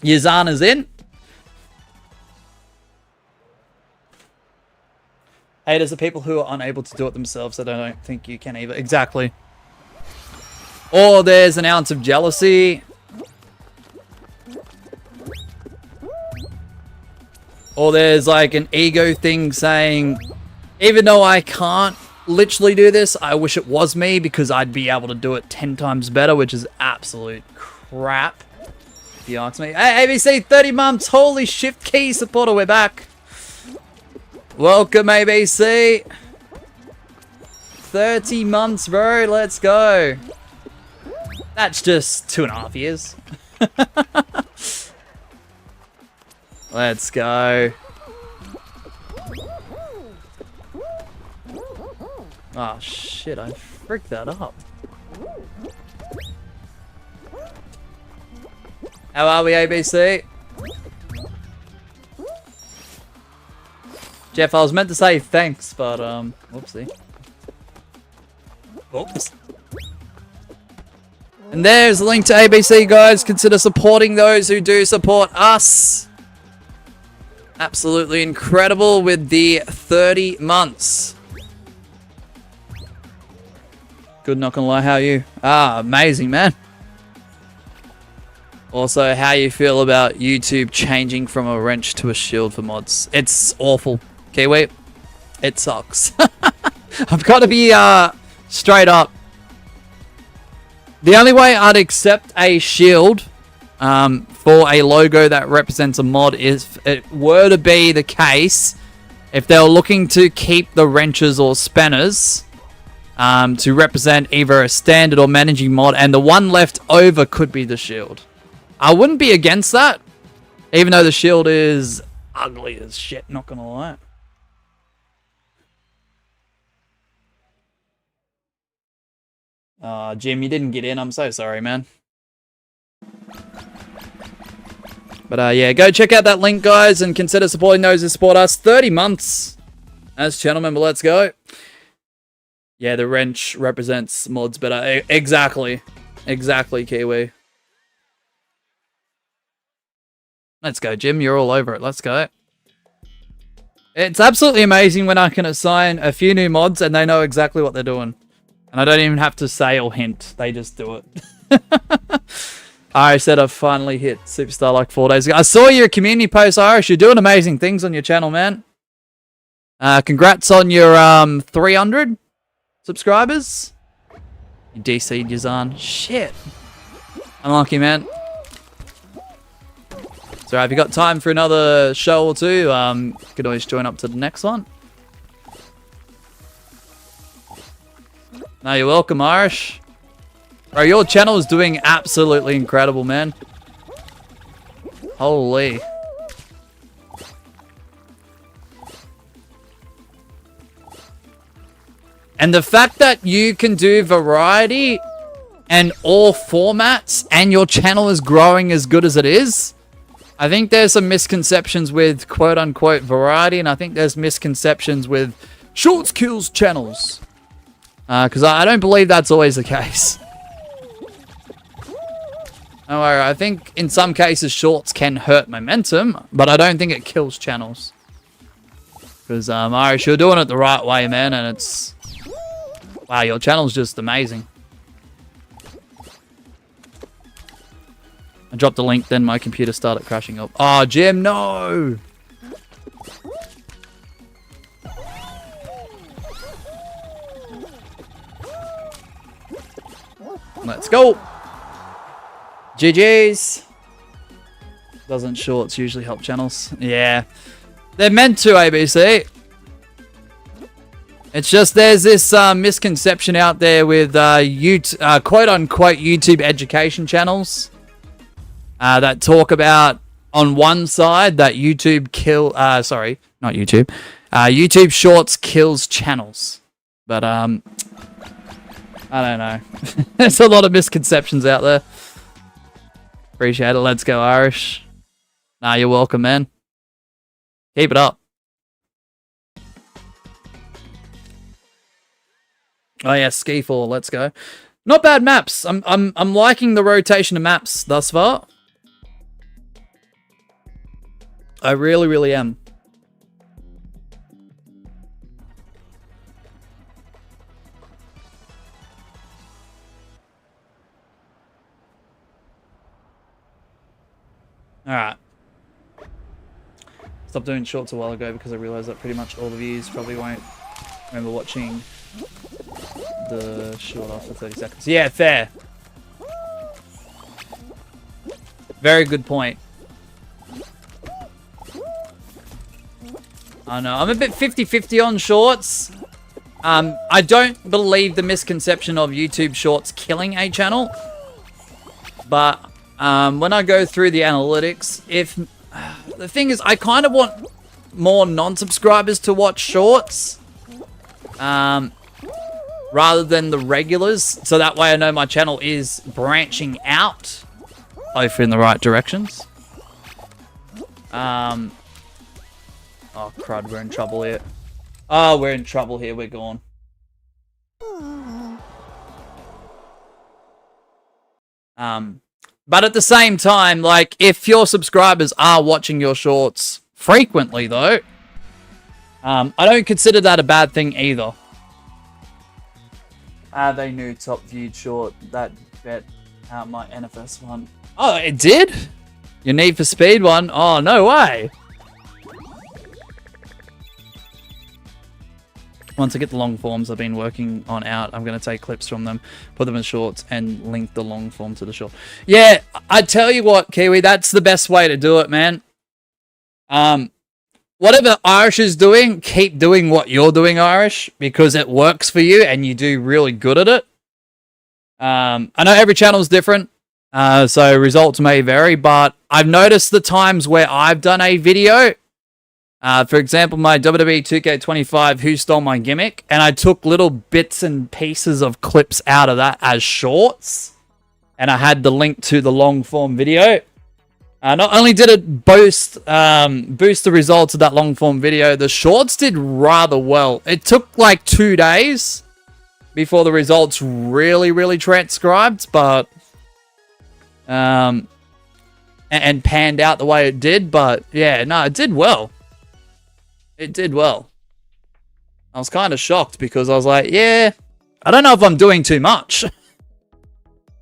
Yazana's in. Haters are people who are unable to do it themselves. I don't think you can either. Exactly. Or there's an ounce of jealousy. Or there's like an ego thing saying, even though I can't literally do this, I wish it was me because I'd be able to do it 10 times better, which is absolute crap. If you ask me. Hey, ABC, 30 months. Holy shift key supporter, we're back. Welcome, ABC. 30 months, bro. Let's go. That's just 2.5 years. Let's go. Oh, shit. I fricked that up. How are we, ABC? Jeff, I was meant to say thanks, but, whoopsie. Oops. And there's a link to ABC, guys. Consider supporting those who do support us. Absolutely incredible with the 30 months. Good, not gonna lie, how are you? Ah, amazing, man. Also, how you feel about YouTube changing from a wrench to a shield for mods? It's awful. Kiwi, it sucks. I've got to be straight up. The only way I'd accept a shield for a logo that represents a mod is if it were to be the case if they were looking to keep the wrenches or spanners to represent either a standard or managing mod, and the one left over could be the shield. I wouldn't be against that, even though the shield is ugly as shit, not gonna lie. Jim, you didn't get in. I'm so sorry, man. But yeah, go check out that link, guys, and consider supporting those who support us. 30 months as channel member. Let's go. Yeah, the wrench represents mods better. Exactly. Exactly, Kiwi. Let's go, Jim. You're all over it. Let's go. It's absolutely amazing when I can assign a few new mods and they know exactly what they're doing. And I don't even have to say or hint. They just do it. I said I finally hit Superstar like 4 days ago. I saw your community post, Irish. You're doing amazing things on your channel, man. Congrats on your 300 subscribers. You DC'd Yazan. Shit. Unlucky, man. So if you got time for another show or two, you could always join up to the next one. No, you're welcome, Irish. Bro, your channel is doing absolutely incredible, man. Holy. And the fact that you can do variety and all formats and your channel is growing as good as it is, I think there's some misconceptions with quote-unquote variety, and I think there's misconceptions with shorts kills channels. Because I don't believe that's always the case. However, I think in some cases shorts can hurt momentum, but I don't think it kills channels. Because Irish, you're doing it the right way, man, and it's... Wow, your channel's just amazing. I dropped the link, then my computer started crashing up. Oh, Jim, no! Let's go! GG's! Doesn't shorts usually help channels? Yeah. They're meant to, ABC. It's just there's this misconception out there with quote-unquote YouTube education channels that talk about, on one side, that YouTube sorry, not YouTube. YouTube Shorts kills channels. But, I don't know. There's a lot of misconceptions out there. Appreciate it. Let's go, Irish. Nah, you're welcome, man. Keep it up. Oh yeah, Skiffle, let's go. Not bad maps. I'm liking the rotation of maps thus far. I really, really am. Alright. Stopped doing shorts a while ago because I realized that pretty much all the views probably won't remember watching the short after 30 seconds. Yeah, fair. Very good point. I know. I'm a bit 50-50 on shorts. I don't believe the misconception of YouTube shorts killing a channel. But when I go through the analytics, the thing is, I kind of want more non-subscribers to watch shorts. Rather than the regulars. So that way I know my channel is branching out. Hopefully in the right directions. Oh, crud, we're in trouble here. Oh, we're in trouble here, we're gone. But at the same time, like, if your subscribers are watching your shorts frequently, though, I don't consider that a bad thing either. They knew top viewed short. That bet out my NFS one. Oh, it did? Your Need for Speed one? Oh, no way. Once I get the long forms I've been working on out, I'm going to take clips from them, put them in shorts, and link the long form to the short. Yeah, I tell you what, Kiwi, that's the best way to do it, man. Whatever Irish is doing, keep doing what you're doing, Irish, because it works for you and you do really good at it. I know every channel is different, so results may vary, but I've noticed the times where I've done a video. For example, my WWE 2K25 Who Stole My Gimmick, and I took little bits and pieces of clips out of that as shorts, and I had the link to the long form video. Not only did it boost the results of that long form video, the shorts did rather well. It took like 2 days before the results really transcribed, but and panned out the way it did. But yeah, no, it did well. It did well. I was kind of shocked because I was like, yeah, I don't know if I'm doing too much. And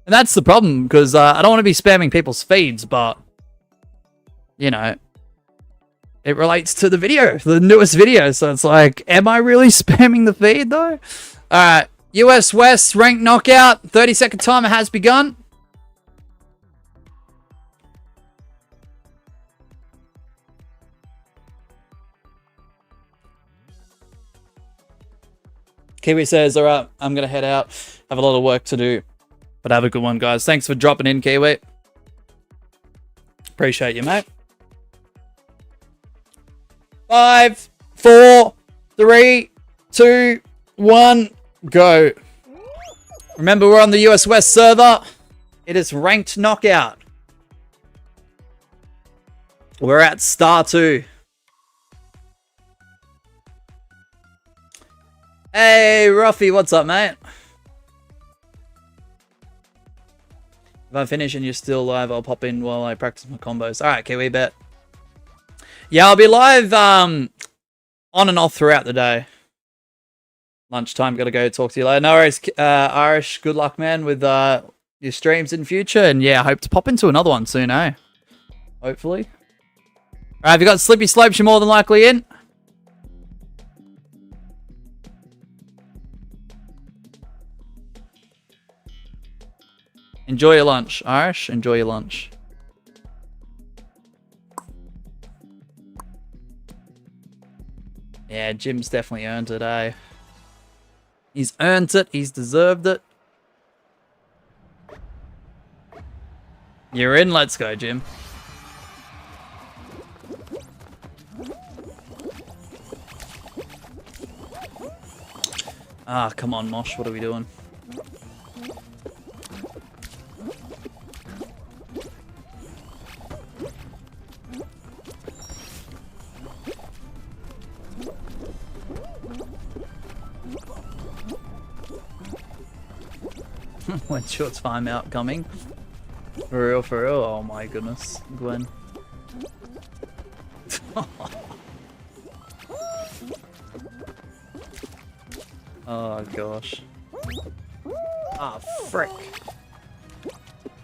that's the problem, because I don't want to be spamming people's feeds, but, you know, it relates to the video, the newest video. So it's like, am I really spamming the feed, though? All right, US West ranked knockout. 30-second timer has begun. Kiwi says, all right, I'm going to head out. Have a lot of work to do. But have a good one, guys. Thanks for dropping in, Kiwi. Appreciate you, mate. 5, 4, 3, 2, 1, go. Remember, we're on the US West server. It is ranked knockout. We're at star 2. Hey, Ruffy, what's up, mate? If I finish and you're still live, I'll pop in while I practice my combos. All right, Kiwi, bet. Yeah, I'll be live on and off throughout the day. Lunchtime, gotta go talk to you later. No worries, Irish, good luck, man, with your streams in future. And yeah, I hope to pop into another one soon, eh? Hopefully. All right, if you got Slippy Slopes, you're more than likely in. Enjoy your lunch, Irish. Enjoy your lunch. Yeah, Jim's definitely earned it, eh? He's earned it. He's deserved it. You're in. Let's go, Jim. Ah, come on, Mosh. What are we doing? When's your timeout coming? For real, for real? Oh my goodness, Gwen. Oh gosh. Ah, frick.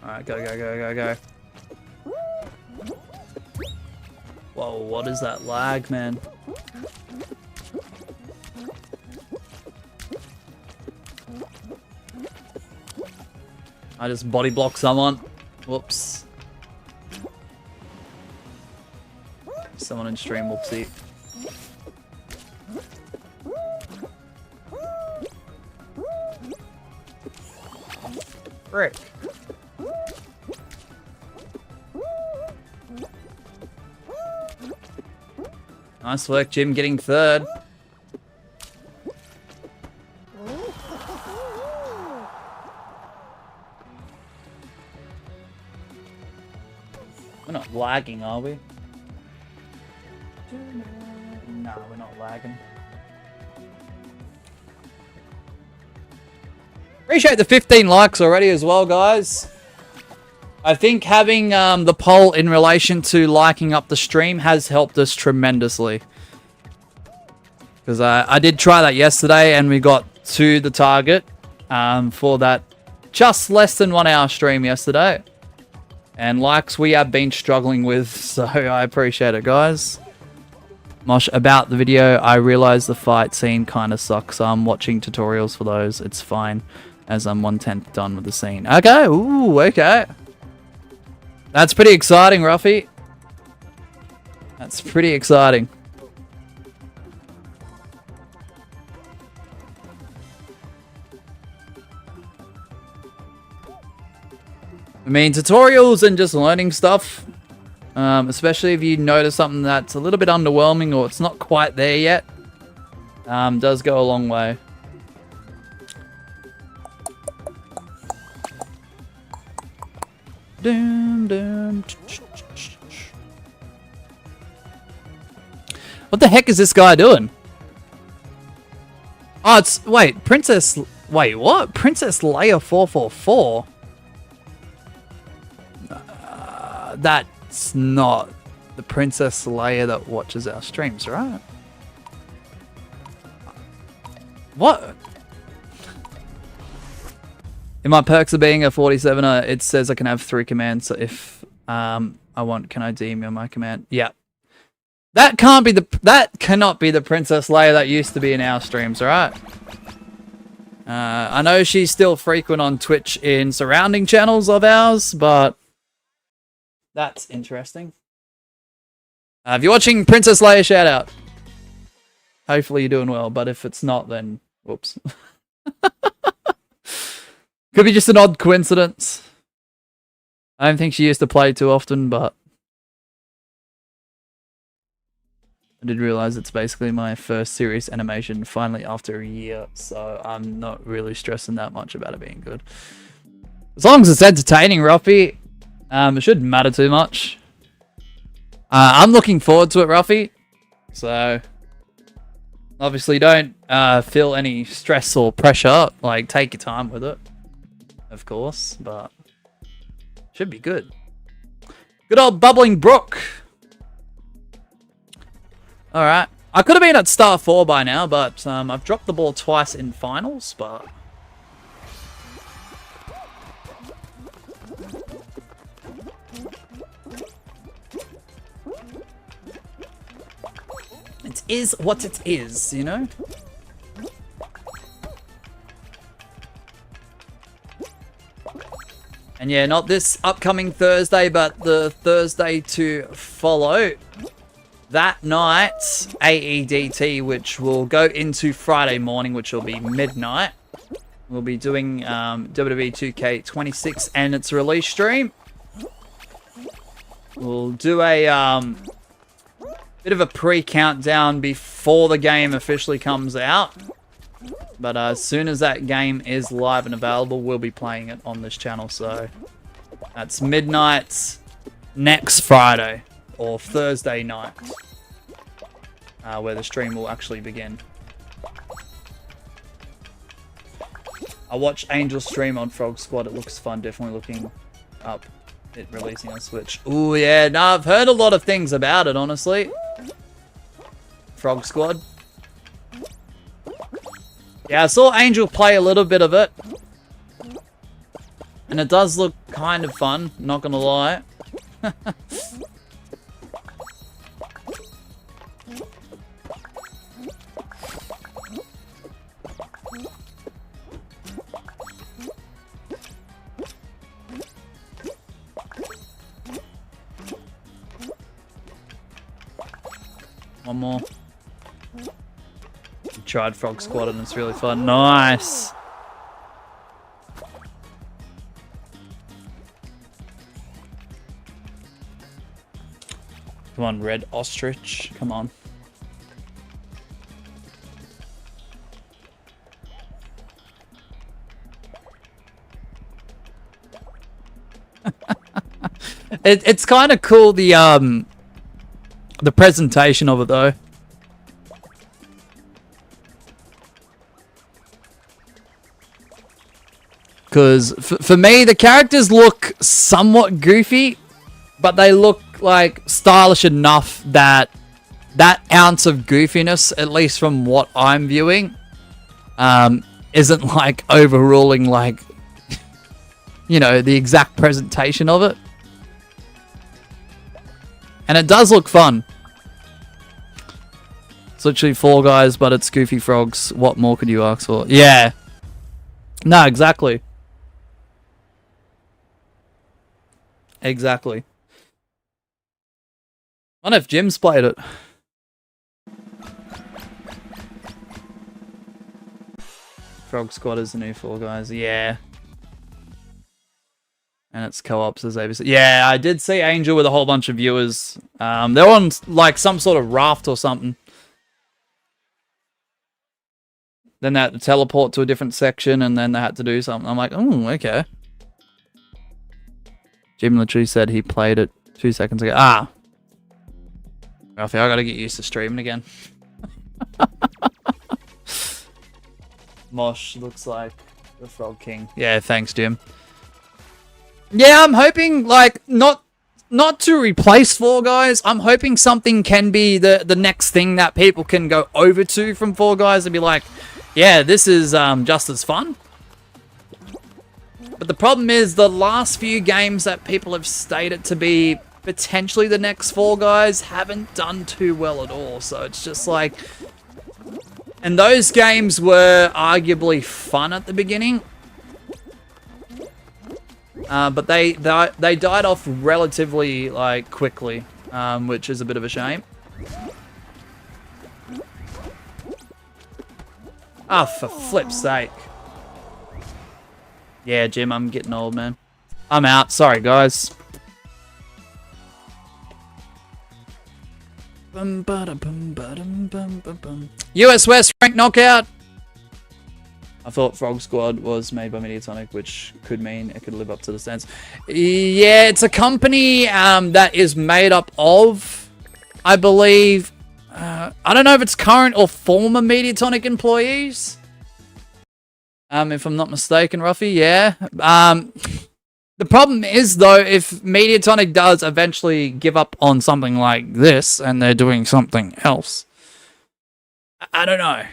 Alright, go, go, go, go, go. Whoa, what is that lag, man? I just body blocked someone. Whoops. Someone in stream, whoopsie. Frick. Nice work, Jim, getting third. We're not lagging, are we? No, we're not lagging. Appreciate the 15 likes already as well, guys. I think having the poll in relation to liking up the stream has helped us tremendously. Because I did try that yesterday and we got to the target for that just less than 1 hour stream yesterday. And likes we have been struggling with, so I appreciate it, guys. Mosh, about the video, I realize the fight scene kind of sucks. I'm watching tutorials for those. It's fine, as I'm 1/10 done with the scene. Okay, ooh, okay. That's pretty exciting, Ruffy. That's pretty exciting. I mean, tutorials and just learning stuff, especially if you notice something that's a little bit underwhelming or it's not quite there yet, does go a long way. Dum, dum. What the heck is this guy doing? Oh, it's... Wait, Princess... Wait, what? Princess Leia 444? That's not the Princess Leia that watches our streams, right? What? In my perks of being a 47er, it says I can have 3 commands. So if I want, can I DM you my command? Yeah. That cannot be the Princess Leia that used to be in our streams, alright? I know she's still frequent on Twitch in surrounding channels of ours, but that's interesting. If you're watching Princess Leia, shout out. Hopefully you're doing well, but if it's not, then whoops. Could be just an odd coincidence. I don't think she used to play too often, but I did realize it's basically my first serious animation finally after a year, so I'm not really stressing that much about it being good. As long as it's entertaining, Ruffy, it shouldn't matter too much. I'm looking forward to it, Ruffy, so obviously don't feel any stress or pressure. Like, take your time with it, of course, but should be good. Good old Bubbling Brook. Alright. I could have been at Star 4 by now, but I've dropped the ball twice in finals, but it is what it is, you know? And yeah, not this upcoming Thursday, but the Thursday to follow. That night, AEDT, which will go into Friday morning, which will be midnight. We'll be doing WWE 2K26 and its release stream. We'll do a bit of a pre-countdown before the game officially comes out. But as soon as that game is live and available, we'll be playing it on this channel. So that's midnight next Friday. Or Thursday night, where the stream will actually begin. I watched Angel stream on Frog Squad. It looks fun. Definitely looking up it releasing on Switch. Ooh, yeah. No, I've heard a lot of things about it, honestly. Frog Squad. Yeah, I saw Angel play a little bit of it. And it does look kind of fun, not gonna lie. One more. Tried Frog Squad and it's really fun. Nice. Come on, Red Ostrich. Come on. It's kind of cool, the presentation of it though. Because for me, the characters look somewhat goofy, but they look like stylish enough that that ounce of goofiness, at least from what I'm viewing, isn't like overruling like, you know, the exact presentation of it. And it does look fun. It's literally Fall Guys, but it's goofy frogs. What more could you ask for? Yeah. No, exactly. Exactly. I don't know if Jim's played it. Frog Squad is the new Fall Guys. Yeah. And it's co-ops as ABC. Yeah, I did see Angel with a whole bunch of viewers. They're on like some sort of raft or something. Then they had to teleport to a different section and then they had to do something. I'm like, oh, okay. Jim literally said he played it 2 seconds ago. Ah. Ralphie, I gotta get used to streaming again. Mosh looks like the Frog King. Yeah, thanks, Jim. Yeah, I'm hoping, like, not to replace Fall Guys. I'm hoping something can be the next thing that people can go over to from Fall Guys and be like, yeah, this is just as fun. But the problem is the last few games that people have stated to be potentially the next Fall Guys haven't done too well at all. So it's just like... And those games were arguably fun at the beginning. But they died off relatively like quickly, which is a bit of a shame. Ah, for flip's sake. Yeah, Jim, I'm getting old, man. I'm out. Sorry, guys. US West rank knockout. I thought Frog Squad was made by Mediatonic, which could mean it could live up to the standards. Yeah, it's a company that is made up of, I believe, I don't know if it's current or former Mediatonic employees. If I'm not mistaken, Ruffy, yeah. The problem is, though, if Mediatonic does eventually give up on something like this and they're doing something else, I don't know.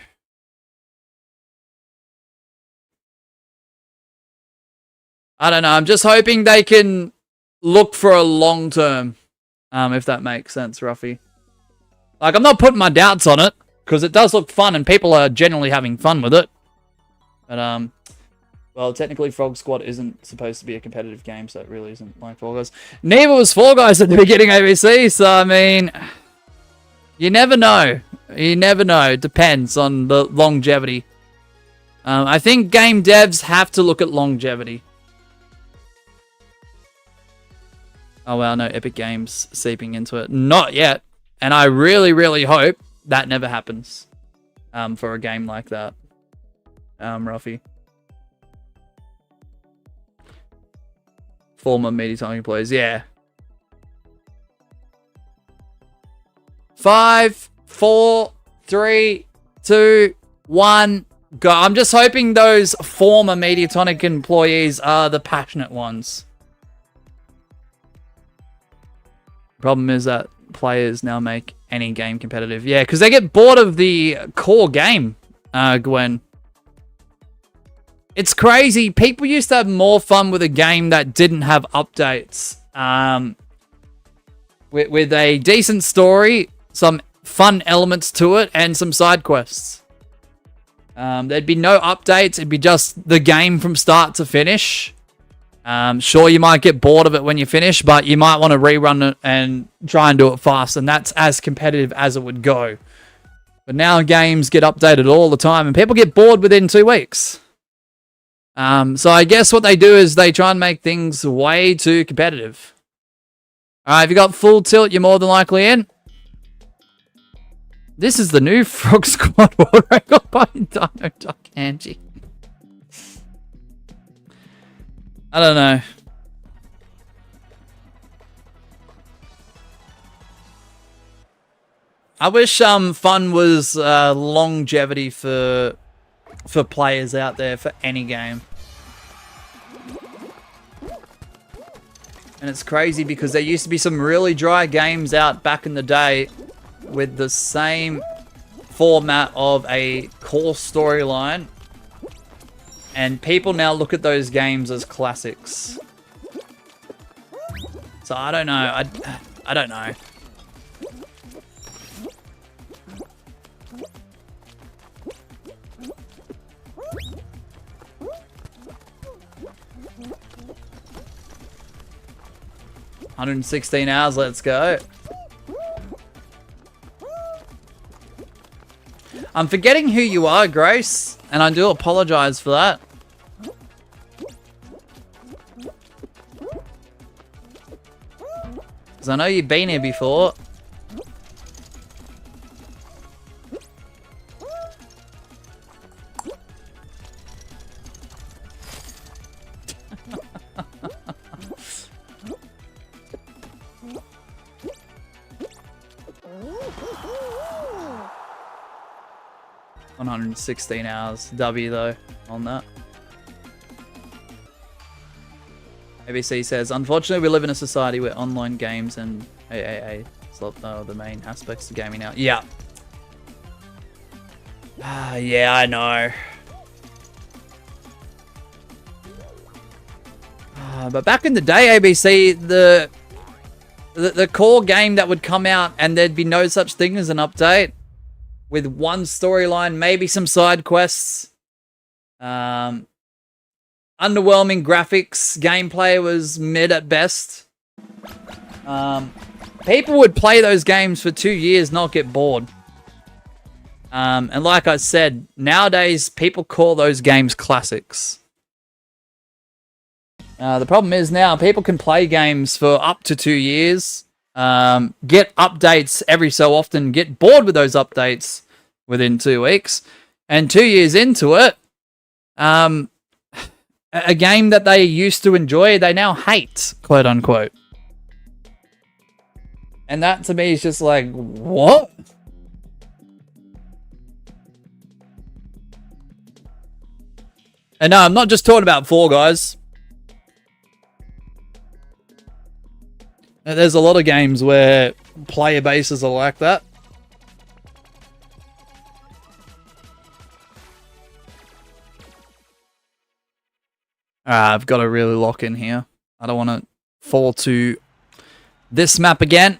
I don't know. I'm just hoping they can look for a long term, if that makes sense, Ruffy. Like, I'm not putting my doubts on it, because it does look fun and people are genuinely having fun with it. But, well, technically Frog Squad isn't supposed to be a competitive game, so it really isn't like Fall Guys. Neither was Fall Guys at the beginning, ABC, so, I mean, you never know. You never know. It depends on the longevity. I think game devs have to look at longevity. Oh, well, no, Epic Games seeping into it. Not yet. And I really, really hope that never happens for a game like that. Ruffy. Former Mediatonic players, yeah. 5, 4, 3, 2, 1. I'm just hoping those former Mediatonic employees are the passionate ones. Problem is that players now make any game competitive. Yeah, because they get bored of the core game, Gwen. It's crazy. People used to have more fun with a game that didn't have updates. With a decent story, some fun elements to it, and some side quests. There'd be no updates. It'd be just the game from start to finish. Sure, you might get bored of it when you finish, but you might want to rerun it and try and do it fast, and that's as competitive as it would go. But now games get updated all the time, and people get bored within 2 weeks. So I guess what they do is they try and make things way too competitive. Alright, if you got full tilt, you're more than likely in. This is the new Frog Squad world record by Dino Duck Angie. I don't know. I wish fun was longevity for players out there for any game. And it's crazy because there used to be some really dry games out back in the day with the same format of a core storyline. And people now look at those games as classics. So I don't know. I don't know. $116 let's go. I'm forgetting who you are, Grace, and I do apologize for that. Because I know you've been here before. $116 W though on that. ABC says, unfortunately, we live in a society where online games and AAA are the main aspects of gaming now. Yeah. Yeah, I know. But back in the day, ABC, the core game that would come out and there'd be no such thing as an update with one storyline, maybe some side quests. Underwhelming graphics, gameplay was mid at best. People would play those games for 2 years, not get bored. And like I said, nowadays people call those games classics. The problem is now people can play games for up to 2 years, get updates every so often, get bored with those updates within 2 weeks, and 2 years into it, a game that they used to enjoy, they now hate, quote unquote. And that to me is just like, what? And no, I'm not just talking about Fall Guys. There's a lot of games where player bases are like that. I've got to really lock in here. I don't want to fall to this map again.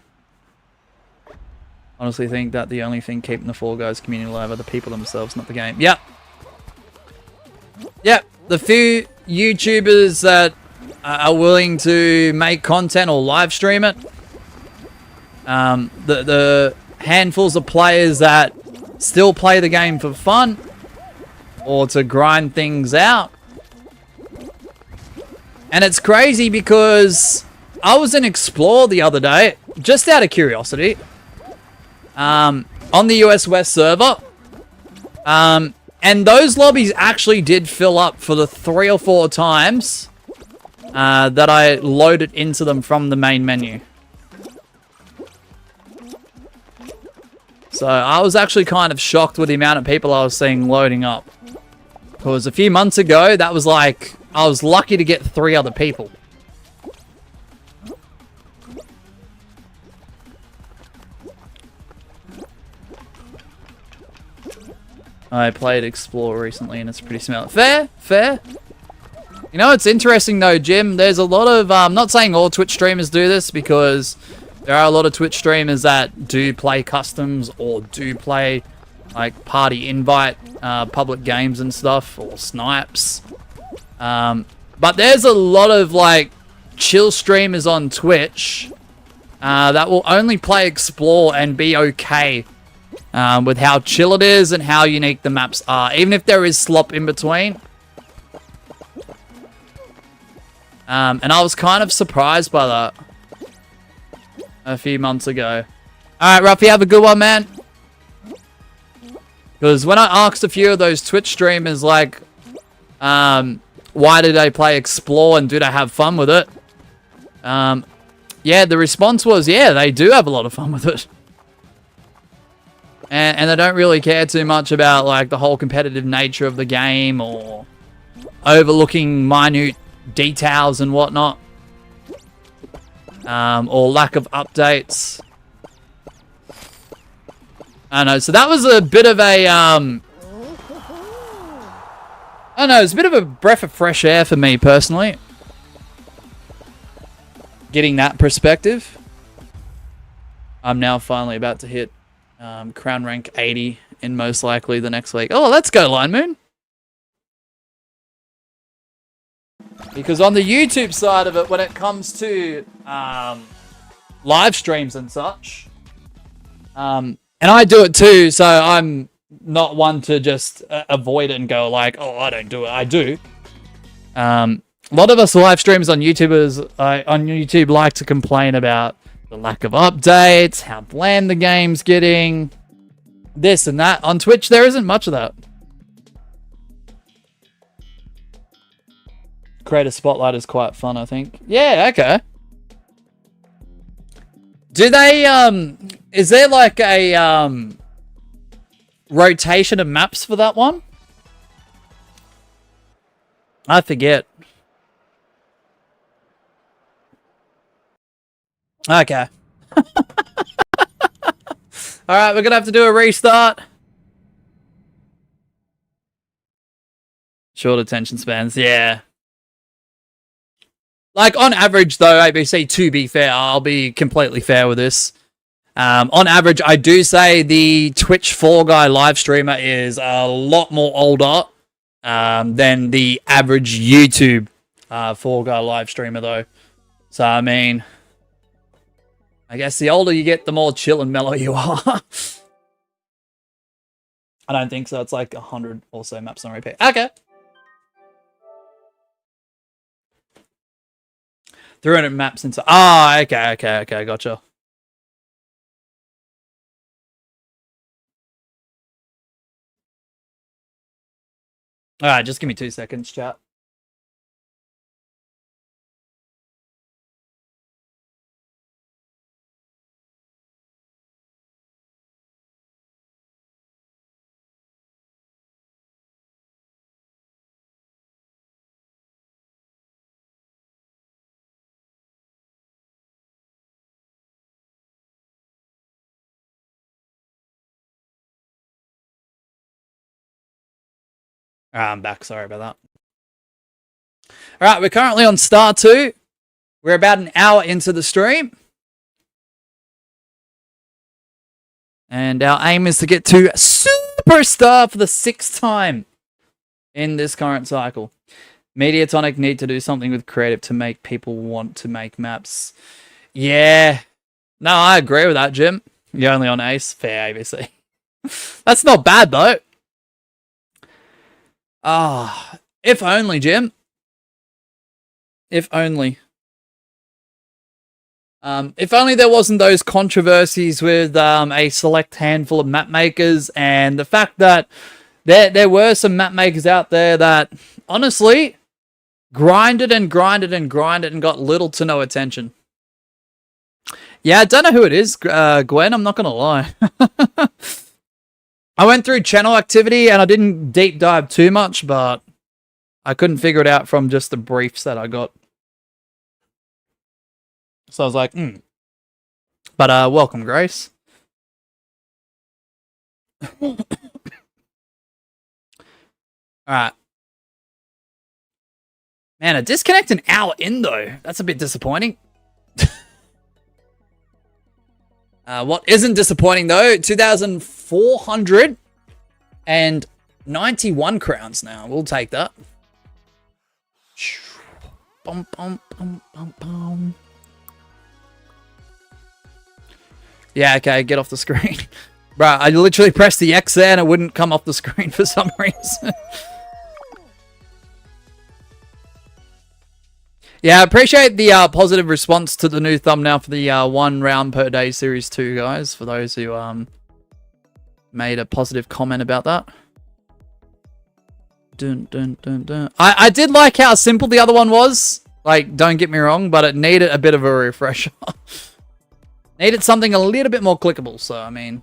Honestly think that the only thing keeping the Fall Guys community alive are the people themselves, not the game. Yep. Yep. The few YouTubers that are willing to make content or live stream it. The handfuls of players that still play the game for fun or to grind things out. And it's crazy because I was in Explore the other day, just out of curiosity, on the US West server. And those lobbies actually did fill up for the 3 or 4 times that I loaded into them from the main menu. So I was actually kind of shocked with the amount of people I was seeing loading up. Because a few months ago, that was like, I was lucky to get 3 other people. I played Explore recently and it's pretty smelly. Fair, fair. You know, it's interesting though, Jim. There's a lot of, I'm not saying all Twitch streamers do this, because there are a lot of Twitch streamers that do play customs or do play like party invite, public games and stuff, or snipes. But there's a lot of like chill streamers on Twitch that will only play Explore and be okay with how chill it is and how unique the maps are, even if there is slop in between. And I was kind of surprised by that a few months ago. Alright, Ruffy, have a good one, man. Because when I asked a few of those Twitch streamers, like, why do they play Explore and do they have fun with it? Yeah, the response was, yeah, they do have a lot of fun with it. And they don't really care too much about, like, the whole competitive nature of the game or overlooking minute details and whatnot. Or lack of updates. I don't know, so that was a bit of a, I don't know, it's a bit of a breath of fresh air for me, personally. Getting that perspective. I'm now finally about to hit crown rank 80 in most likely the next week. Oh, let's go, Line Moon. Because on the YouTube side of it, when it comes to live streams and such, and I do it too, so I'm not one to just avoid it and go like, oh, I don't do it. I do. A lot of us live streamers on YouTubers on YouTube like to complain about the lack of updates, how bland the game's getting, this and that. On Twitch, there isn't much of that. Creator Spotlight is quite fun, I think. Yeah, okay. Do they, is there like a, rotation of maps for that one? I forget. Okay. Alright, we're gonna have to do a restart. Short attention spans, yeah. Like, on average, though, ABC, to be fair, I'll be completely fair with this. On average, I do say the Twitch Fall Guy live streamer is a lot more older than the average YouTube Fall Guy live streamer, though. So, I mean, I guess the older you get, the more chill and mellow you are. I don't think so. It's like 100 or so maps on repeat. Okay. 300 maps into... Ah, okay, gotcha. Alright, just give me 2 seconds, chat. I'm back, sorry about that. Alright, we're currently on Star 2. We're about an hour into the stream. And our aim is to get to Superstar for the 6th time in this current cycle. Mediatonic need to do something with creative to make people want to make maps. Yeah. No, I agree with that, Jim. You're only on Ace. Fair, ABC. That's not bad, though. Ah, if only, Jim. If only. If only there wasn't those controversies with a select handful of map makers, and the fact that there were some map makers out there that honestly grinded and got little to no attention. Yeah, I don't know who it is, Gwen. I'm not gonna lie. I went through channel activity and I didn't deep dive too much, but I couldn't figure it out from just the briefs that I got. So I was like, But welcome, Grace. Alright. Man, it disconnected an hour in, though. That's a bit disappointing. What isn't disappointing, though, 2,491 crowns now. We'll take that. Bum, bum, bum, bum, bum. Yeah, okay, get off the screen. Bruh, I literally pressed the X there and it wouldn't come off the screen for some reason. Yeah, I appreciate the positive response to the new thumbnail for the 1 round per day series 2, guys. For those who made a positive comment about that. Dun, dun, dun, dun. I did like how simple the other one was. Like, don't get me wrong, but it needed a bit of a refresher. Needed something a little bit more clickable, so I mean.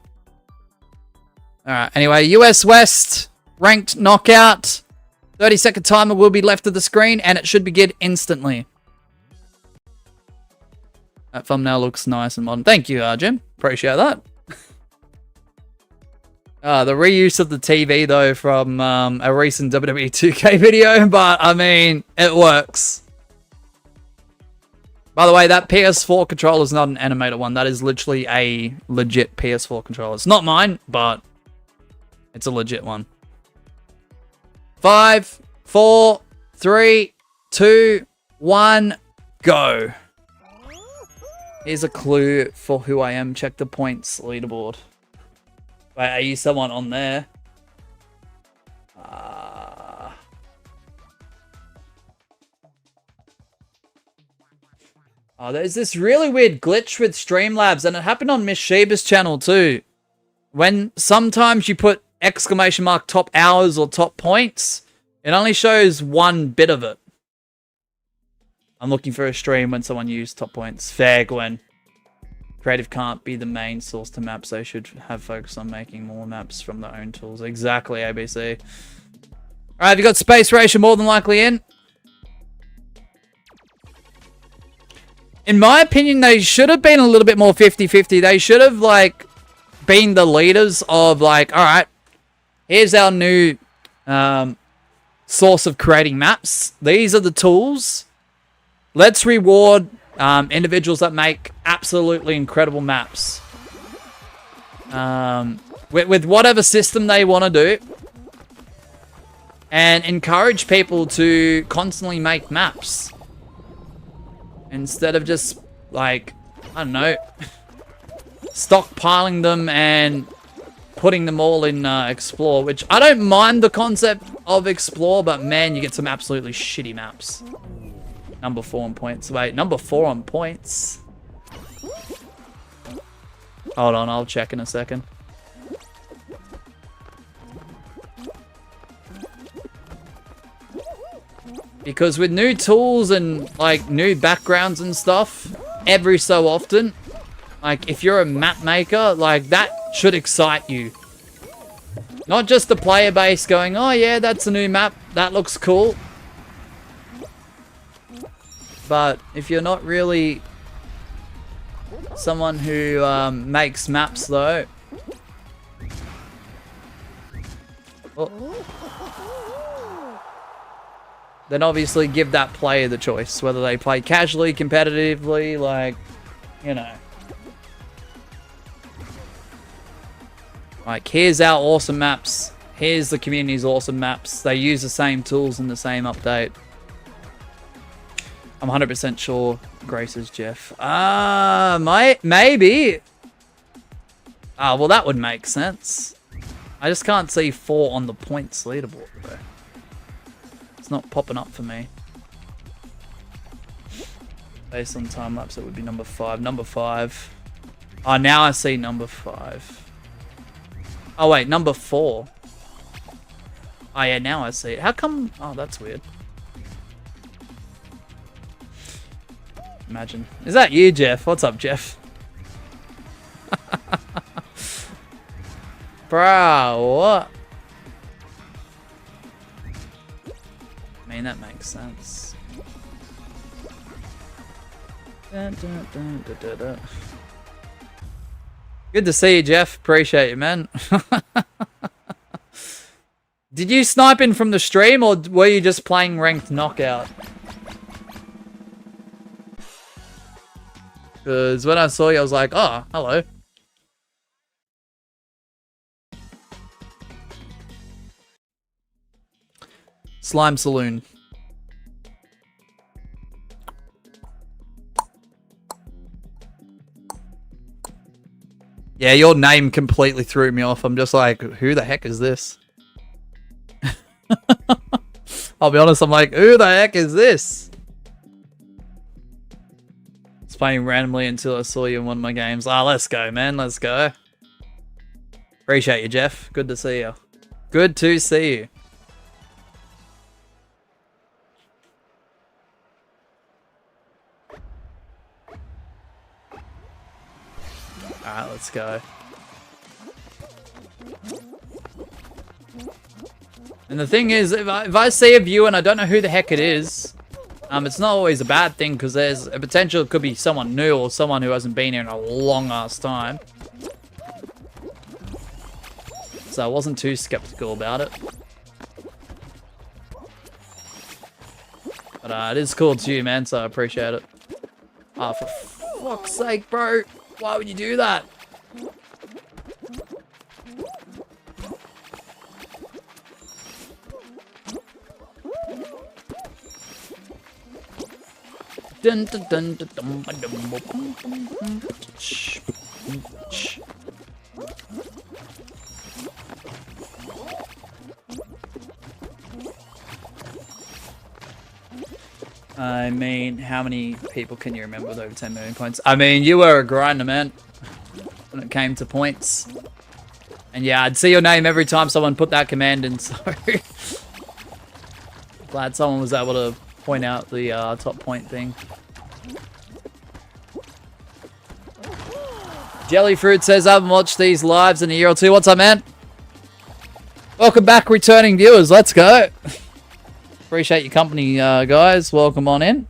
Alright, anyway, US West, ranked knockout. 30-second timer will be left of the screen, and it should begin instantly. That thumbnail looks nice and modern. Thank you, Jim. Appreciate that. The reuse of the TV, though, from a recent WWE 2K video, but, I mean, it works. By the way, that PS4 controller is not an animated one. That is literally a legit PS4 controller. It's not mine, but it's a legit one. 5, 4, 3, 2, 1, go. Here's a clue for who I am. Check the points leaderboard. Wait, are you someone on there? Oh, there's this really weird glitch with Streamlabs, and it happened on Miss Sheba's channel too. When sometimes you put exclamation mark top hours or top points, it only shows one bit of it. I'm looking for a stream when someone used top points. Fair, Gwen. Creative can't be the main source to maps. They should have focus on making more maps from their own tools. Exactly, ABC. Alright, have you got space ratio more than likely in? In my opinion, they should have been a little bit more 50-50. They should have, like, been the leaders of, like, alright, here's our new source of creating maps. These are the tools. Let's reward individuals that make absolutely incredible maps. With whatever system they want to do. And encourage people to constantly make maps. Instead of just, like, I don't know, stockpiling them and putting them all in Explore, which I don't mind the concept of Explore, but man, you get some absolutely shitty maps. Number 4 on points. Wait, number 4 on points? Hold on, I'll check in a second. Because with new tools and, like, new backgrounds and stuff, every so often, like, if you're a map maker, like, that should excite you. Not just the player base going, oh yeah, that's a new map, that looks cool. But if you're not really someone who makes maps, though... Oh. Then obviously give that player the choice, whether they play casually, competitively, like, you know. Like, here's our awesome maps. Here's the community's awesome maps. They use the same tools in the same update. I'm 100% sure Grace is Jeff. Maybe. Well, that would make sense. I just can't see 4 on the points leaderboard, though. It's not popping up for me. Based on time lapse, it would be number 5. Number 5. Oh, now I see number 5. Oh, wait, number 4. Oh, yeah, now I see it. How come? Oh, that's weird. Imagine. Is that you, Jeff? What's up, Jeff? Bro, what? I mean, that makes sense. Good to see you, Jeff. Appreciate you, man. Did you snipe in from the stream, or were you just playing ranked knockout? Because when I saw you, I was like, oh, hello. Slime Saloon. Yeah, your name completely threw me off. I'm just like, who the heck is this? I'll be honest, I'm like, who the heck is this? It's playing randomly until I saw you in one of my games. Ah, let's go, man. Let's go. Appreciate you, Jeff. Good to see you. Good to see you. Alright, let's go. And the thing is, if I see a view and I don't know who the heck it is, it's not always a bad thing, because there's a potential it could be someone new or someone who hasn't been here in a long ass time. So I wasn't too skeptical about it. But it is cool to you, man, so I appreciate it. Oh, for fuck's sake, bro. Why would you do that? Dun, dun, dun, dun, dun, dun, dun, dun. I mean, how many people can you remember with over 10 million points? I mean, you were a grinder, man, when it came to points. And yeah, I'd see your name every time someone put that command in, so... Glad someone was able to point out the top point thing. Jellyfruit says, I haven't watched these lives in a year or two. What's up, man? Welcome back, returning viewers. Let's go. Appreciate your company, guys. Welcome on in.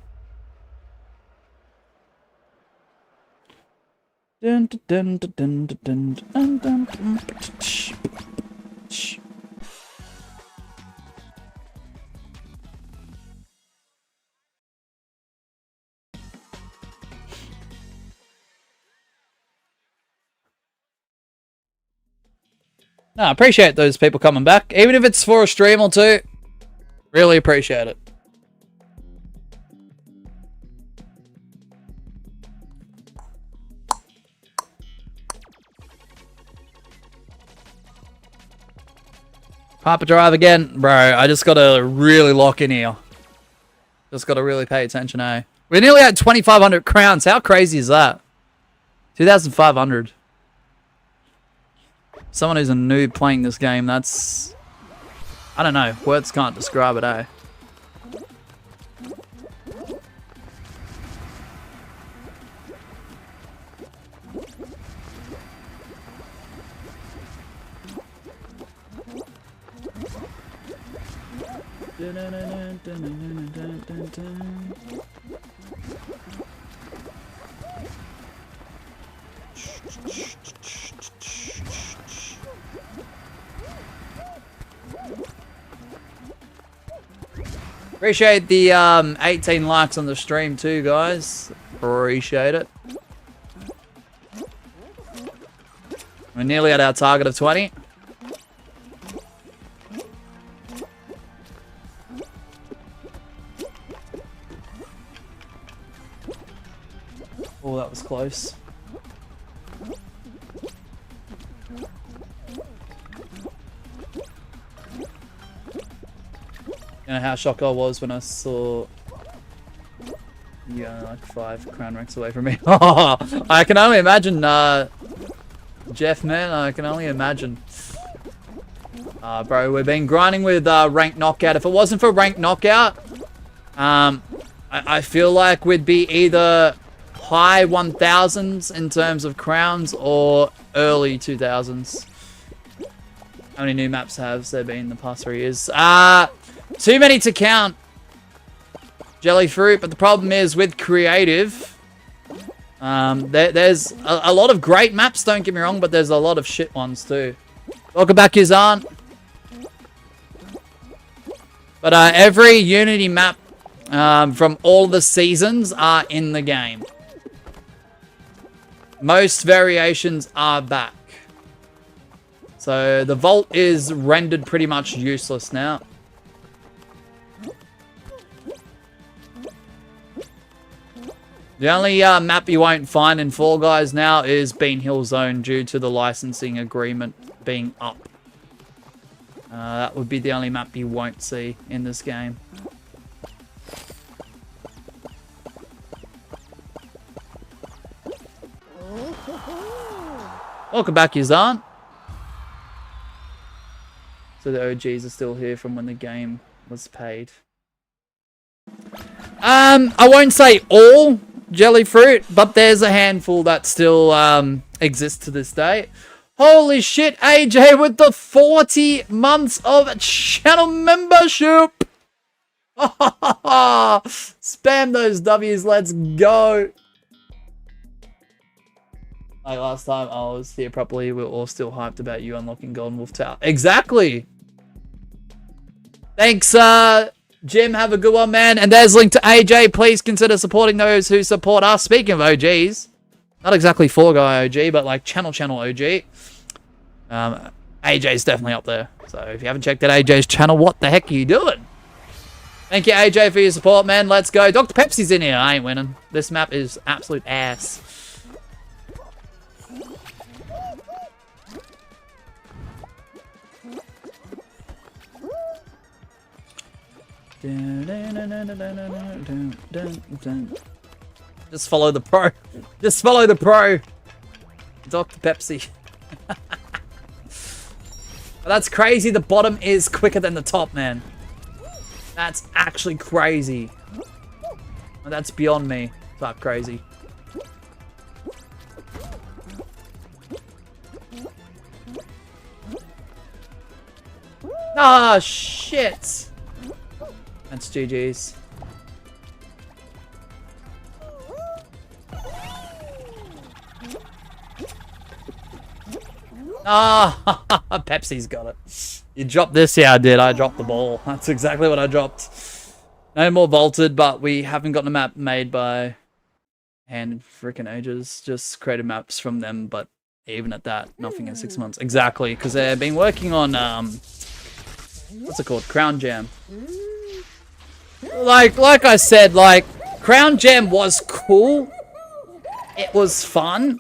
Dun, dun, dun, dun, dun, dun, dun, dun. No, I appreciate those people coming back. Even if it's for a stream or two. Really appreciate it. Hyperdrive again. Bro, I just gotta really lock in here. Just gotta really pay attention, eh? We're nearly at 2,500 crowns. How crazy is that? 2,500. Someone who's a noob playing this game, that's... I don't know. Words can't describe it, eh? Appreciate the 18 likes on the stream too, guys. Appreciate it. We're nearly at our target of 20. Oh, that was close. You know how shocked I was when I saw you like 5 crown ranks away from me. I can only imagine, Jeff, man. I can only imagine. Bro, we've been grinding with ranked knockout. If it wasn't for ranked knockout, I feel like we'd be either high 1000s in terms of crowns or early 2000s. How many new maps have there been in the past 3 years? Too many to count. Jelly fruit, but the problem is with creative, there's a lot of great maps, don't get me wrong, but there's a lot of shit ones too. Welcome back, Yazan. But every Unity map from all the seasons are in the game. Most variations are back. So the vault is rendered pretty much useless now. The only map you won't find in Fall Guys now is Bean Hill Zone due to the licensing agreement being up. That would be the only map you won't see in this game. Welcome back, Yazan. So the OGs are still here from when the game was paid. I won't say all jelly fruit, but there's a handful that still exist to this day. Holy shit, AJ with the 40 months of channel membership. Spam those W's, let's go. Like last time I was here properly, we were all still hyped about you unlocking Golden Wolf Tower. Exactly. Thanks, Jim. Have a good one, man. And there's a link to AJ. Please consider supporting those who support us. Speaking of OGs, not exactly 4Guy OG, but like channel OG. AJ's definitely up there. So if you haven't checked out AJ's channel, what the heck are you doing? Thank you, AJ, for your support, man. Let's go. Dr. Pepsi's in here. I ain't winning. This map is absolute ass. Just follow the pro. Just follow the pro. Dr. Pepsi. But that's crazy. The bottom is quicker than the top, man. That's actually crazy. That's beyond me. It's crazy. Ah, shit. That's GG's. Ah, Pepsi's got it. You dropped this? Yeah, I did. I dropped the ball. That's exactly what I dropped. No more vaulted, but we haven't gotten a map made by hand in freaking ages. Just created maps from them, but even at that, nothing in 6 months. Exactly, because they've been working on, what's it called? Crown Jam. Like I said, like, Crown Jam was cool. It was fun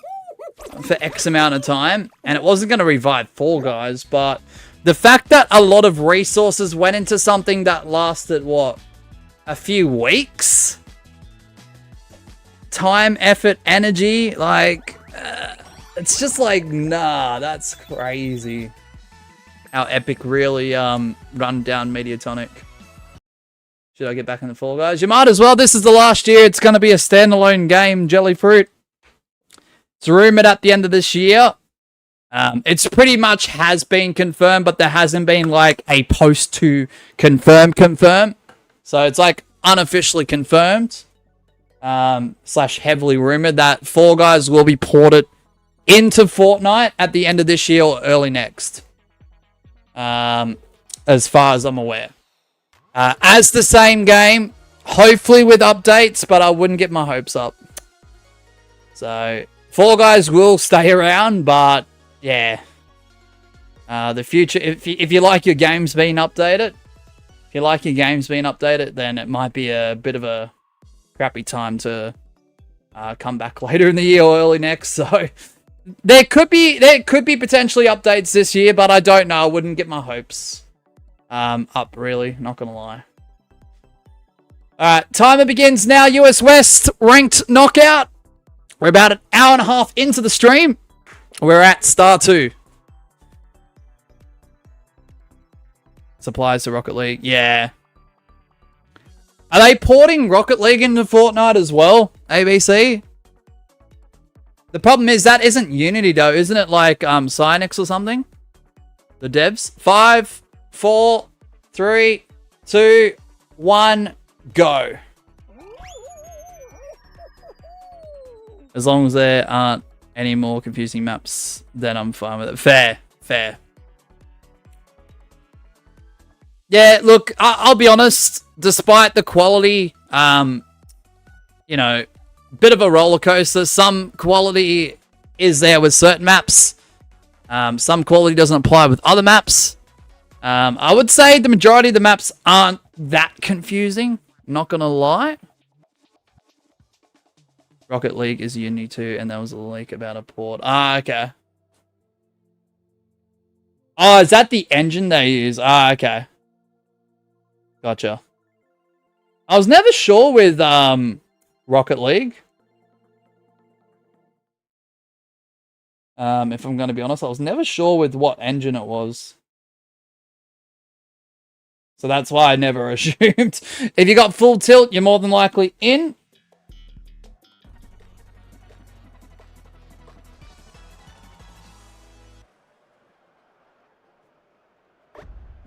for X amount of time, and it wasn't going to revive Fall Guys, but the fact that a lot of resources went into something that lasted, what, a few weeks? Time, effort, energy, like, it's just like, nah, that's crazy. How Epic really run down Mediatonic. Should I get back in the Fall Guys? You might as well. This is the last year. It's going to be a standalone game, Jelly Fruit. It's rumored at the end of this year. It's pretty much has been confirmed, but there hasn't been like a post to confirm. So it's like unofficially confirmed, / heavily rumored that Fall Guys will be ported into Fortnite at the end of this year or early next. As far as I'm aware. As the same game, hopefully with updates, but I wouldn't get my hopes up. So, Fall Guys will stay around, but yeah. The future, if you like your games being updated, then it might be a bit of a crappy time to come back later in the year or early next. So, there could be potentially updates this year, but I don't know. I wouldn't get my hopes up, really. Not gonna lie. Alright, timer begins now. US West ranked knockout. We're about an hour and a half into the stream. We're at Star 2. Supplies to Rocket League. Yeah. Are they porting Rocket League into Fortnite as well? ABC? The problem is that isn't Unity though, isn't it like Cynix or something? the devs. 5, 4, 3, 2, 1, go. As long as there aren't any more confusing maps, then I'm fine with it. Fair, fair. Yeah, look, I'll be honest. Despite the quality, you know, bit of a roller coaster. Some quality is there with certain maps. Some quality doesn't apply with other maps. I would say the majority of the maps aren't that confusing. Not gonna lie. Rocket League is Uni 2, and there was a leak about a port. Ah, okay. Oh, is that the engine they use? Ah, okay. Gotcha. I was never sure with Rocket League. If I'm going to be honest, I was never sure with what engine it was. So that's why I never assumed. If you got full tilt, you're more than likely in.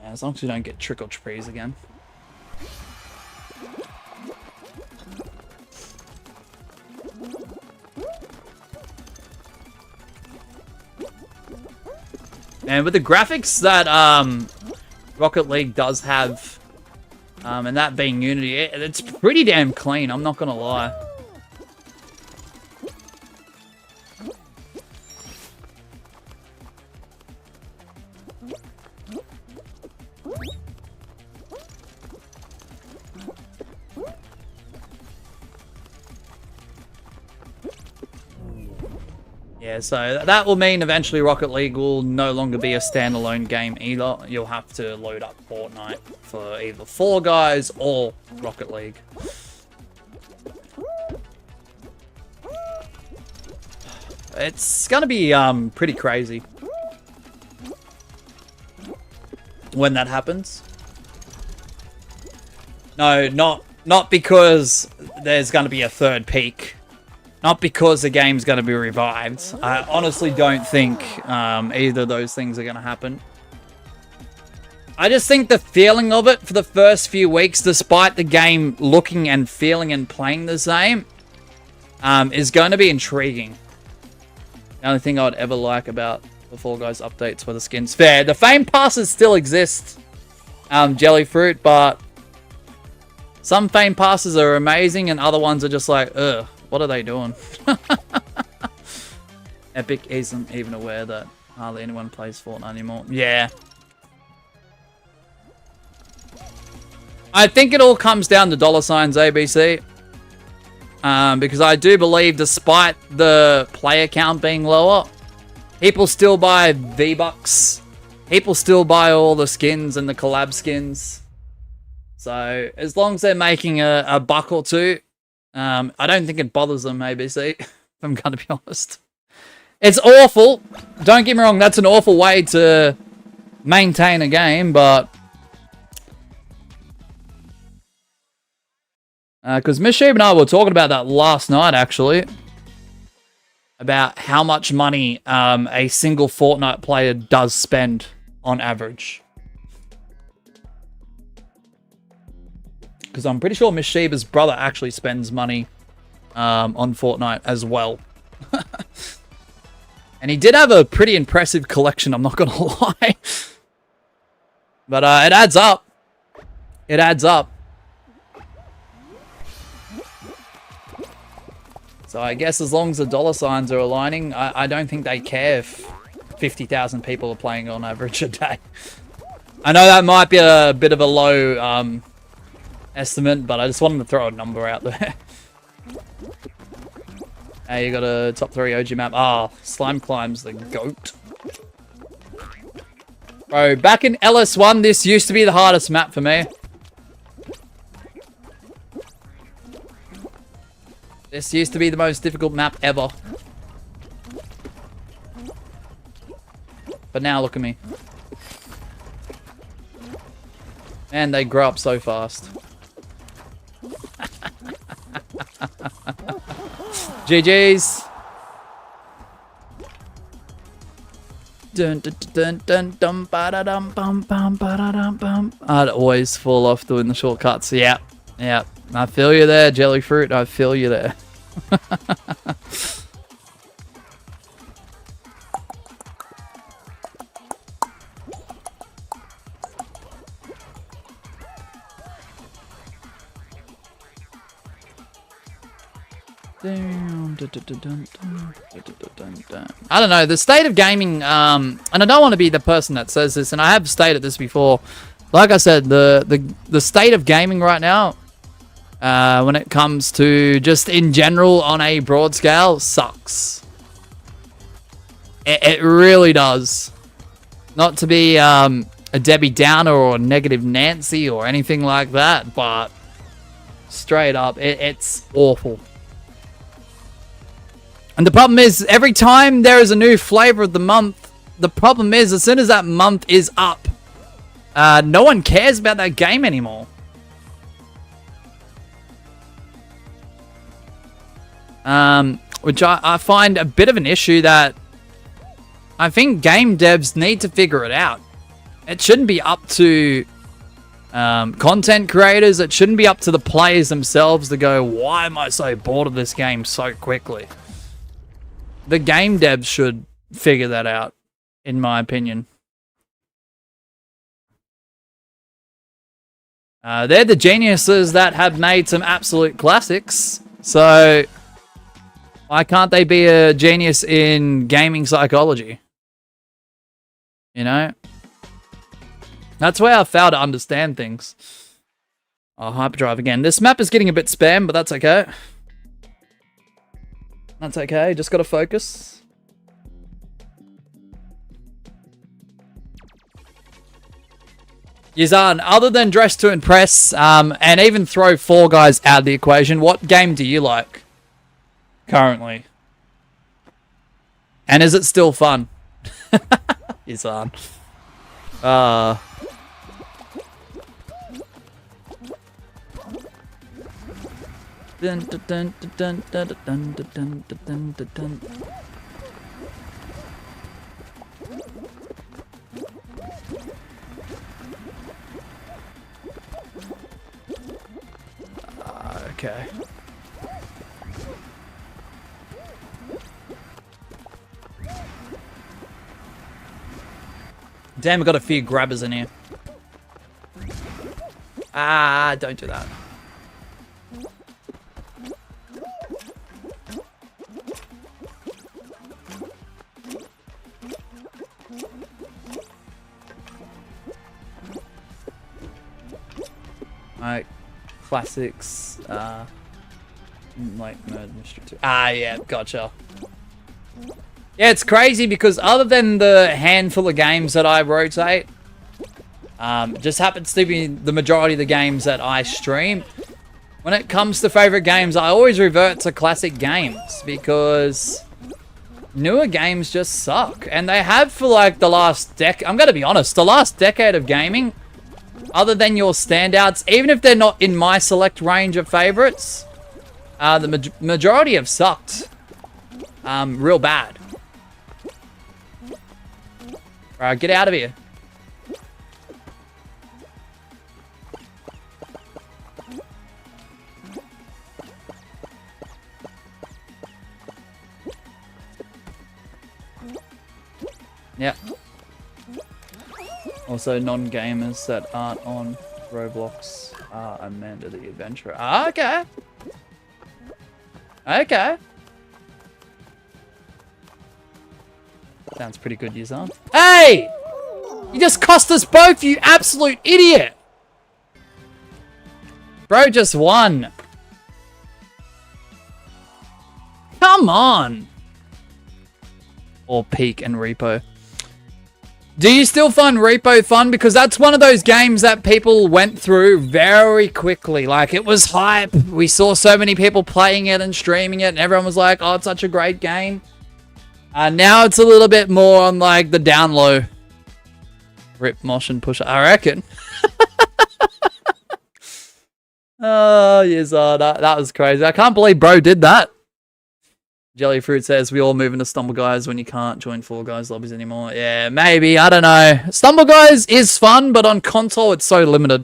Yeah, as long as you don't get trick or trees again. And with the graphics that Rocket League does have, and that being Unity, it's pretty damn clean, I'm not gonna lie. Yeah, so that will mean eventually Rocket League will no longer be a standalone game either. You'll have to load up Fortnite for either Fall Guys or Rocket League. It's gonna be pretty crazy when that happens. No, not because there's gonna be a third peak. Not because the game's going to be revived. I honestly don't think either of those things are going to happen. I just think the feeling of it for the first few weeks, despite the game looking and feeling and playing the same, is going to be intriguing. The only thing I would ever like about the Fall Guys updates were the skins. Fair. The Fame Passes still exist, Jellyfruit, but some Fame Passes are amazing and other ones are just like, ugh. What are they doing? Epic isn't even aware that hardly anyone plays Fortnite anymore. Yeah. I think it all comes down to $ ABC. Because I do believe despite the player count being lower, people still buy V-Bucks. People still buy all the skins and the collab skins. So as long as they're making a buck or two, I don't think it bothers them, ABC, if I'm going to be honest. It's awful. Don't get me wrong, that's an awful way to maintain a game, but... Because Miss Sheep and I were talking about that last night, actually. About how much money a single Fortnite player does spend on average. Because I'm pretty sure Miss Sheba's brother actually spends money on Fortnite as well. And he did have a pretty impressive collection, I'm not going to lie. But it adds up. It adds up. So I guess as long as the $ are aligning, I don't think they care if 50,000 people are playing on average a day. I know that might be a bit of a low... estimate, but I just wanted to throw a number out there. Hey, you got a top 3 OG map. Ah, Slime Climb's the GOAT. Bro, back in LS1, this used to be the hardest map for me. This used to be the most difficult map ever. But now look at me. Man, they grow up so fast. GG's. Dun, dun, dun, dun, dun, ba-da-dum, bum, bum, ba-da-dum, bum. I'd always fall off doing the shortcuts. Yeah, yeah. I feel you there, Jellyfruit. I feel you there. I don't know, the state of gaming, and I don't want to be the person that says this, and I have stated this before. Like I said, the state of gaming right now, when it comes to just in general on a broad scale, sucks. It really does. Not to be a Debbie Downer or a negative Nancy or anything like that, but straight up, it's awful. And the problem is, every time there is a new flavor of the month, the problem is, as soon as that month is up, no one cares about that game anymore. Which I find a bit of an issue that I think game devs need to figure it out. It shouldn't be up to content creators. It shouldn't be up to the players themselves to go, why am I so bored of this game so quickly? The game devs should figure that out, in my opinion. They're the geniuses that have made some absolute classics. So, why can't they be a genius in gaming psychology? You know? That's where I fail to understand things. Oh, hyperdrive again. This map is getting a bit spam, but that's okay. That's okay, just gotta focus. Yazan, other than Dress to Impress, and even throw Fall Guys out of the equation, what game do you like currently? And is it still fun? Yazan. Dun, dun, dun, dun, dun, dun, dun, dun, dun, dun, dun. Okay. Damn, we got a few grabbers in here. Ah, don't do that. Alright, classics, like Murder Mystery 2. Ah, yeah, gotcha. Yeah, it's crazy because other than the handful of games that I rotate, it just happens to be the majority of the games that I stream. When it comes to favorite games, I always revert to classic games because newer games just suck. And they have for like the last decade. I'm going to be honest, the last decade of gaming, other than your standouts, even if they're not in my select range of favorites, the majority have sucked. Real bad. Alright, get out of here. Yep. Also, non-gamers that aren't on Roblox are Amanda the Adventurer. Ah, okay. Okay. Sounds pretty good, Yuzan. Hey! You just cost us both, you absolute idiot! Bro just won. Come on! Or Peak and Repo. Do you still find Repo fun? Because that's one of those games that people went through very quickly. Like, it was hype. We saw so many people playing it and streaming it, and everyone was like, oh, it's such a great game. Now it's a little bit more on, like, the down low. Rip motion pusher, I reckon. Oh, yes, that was crazy. I can't believe bro did that. Jellyfruit says, we all move into Stumble Guys when you can't join Fall Guys lobbies anymore. Yeah, maybe. I don't know. Stumble Guys is fun, but on console, it's so limited.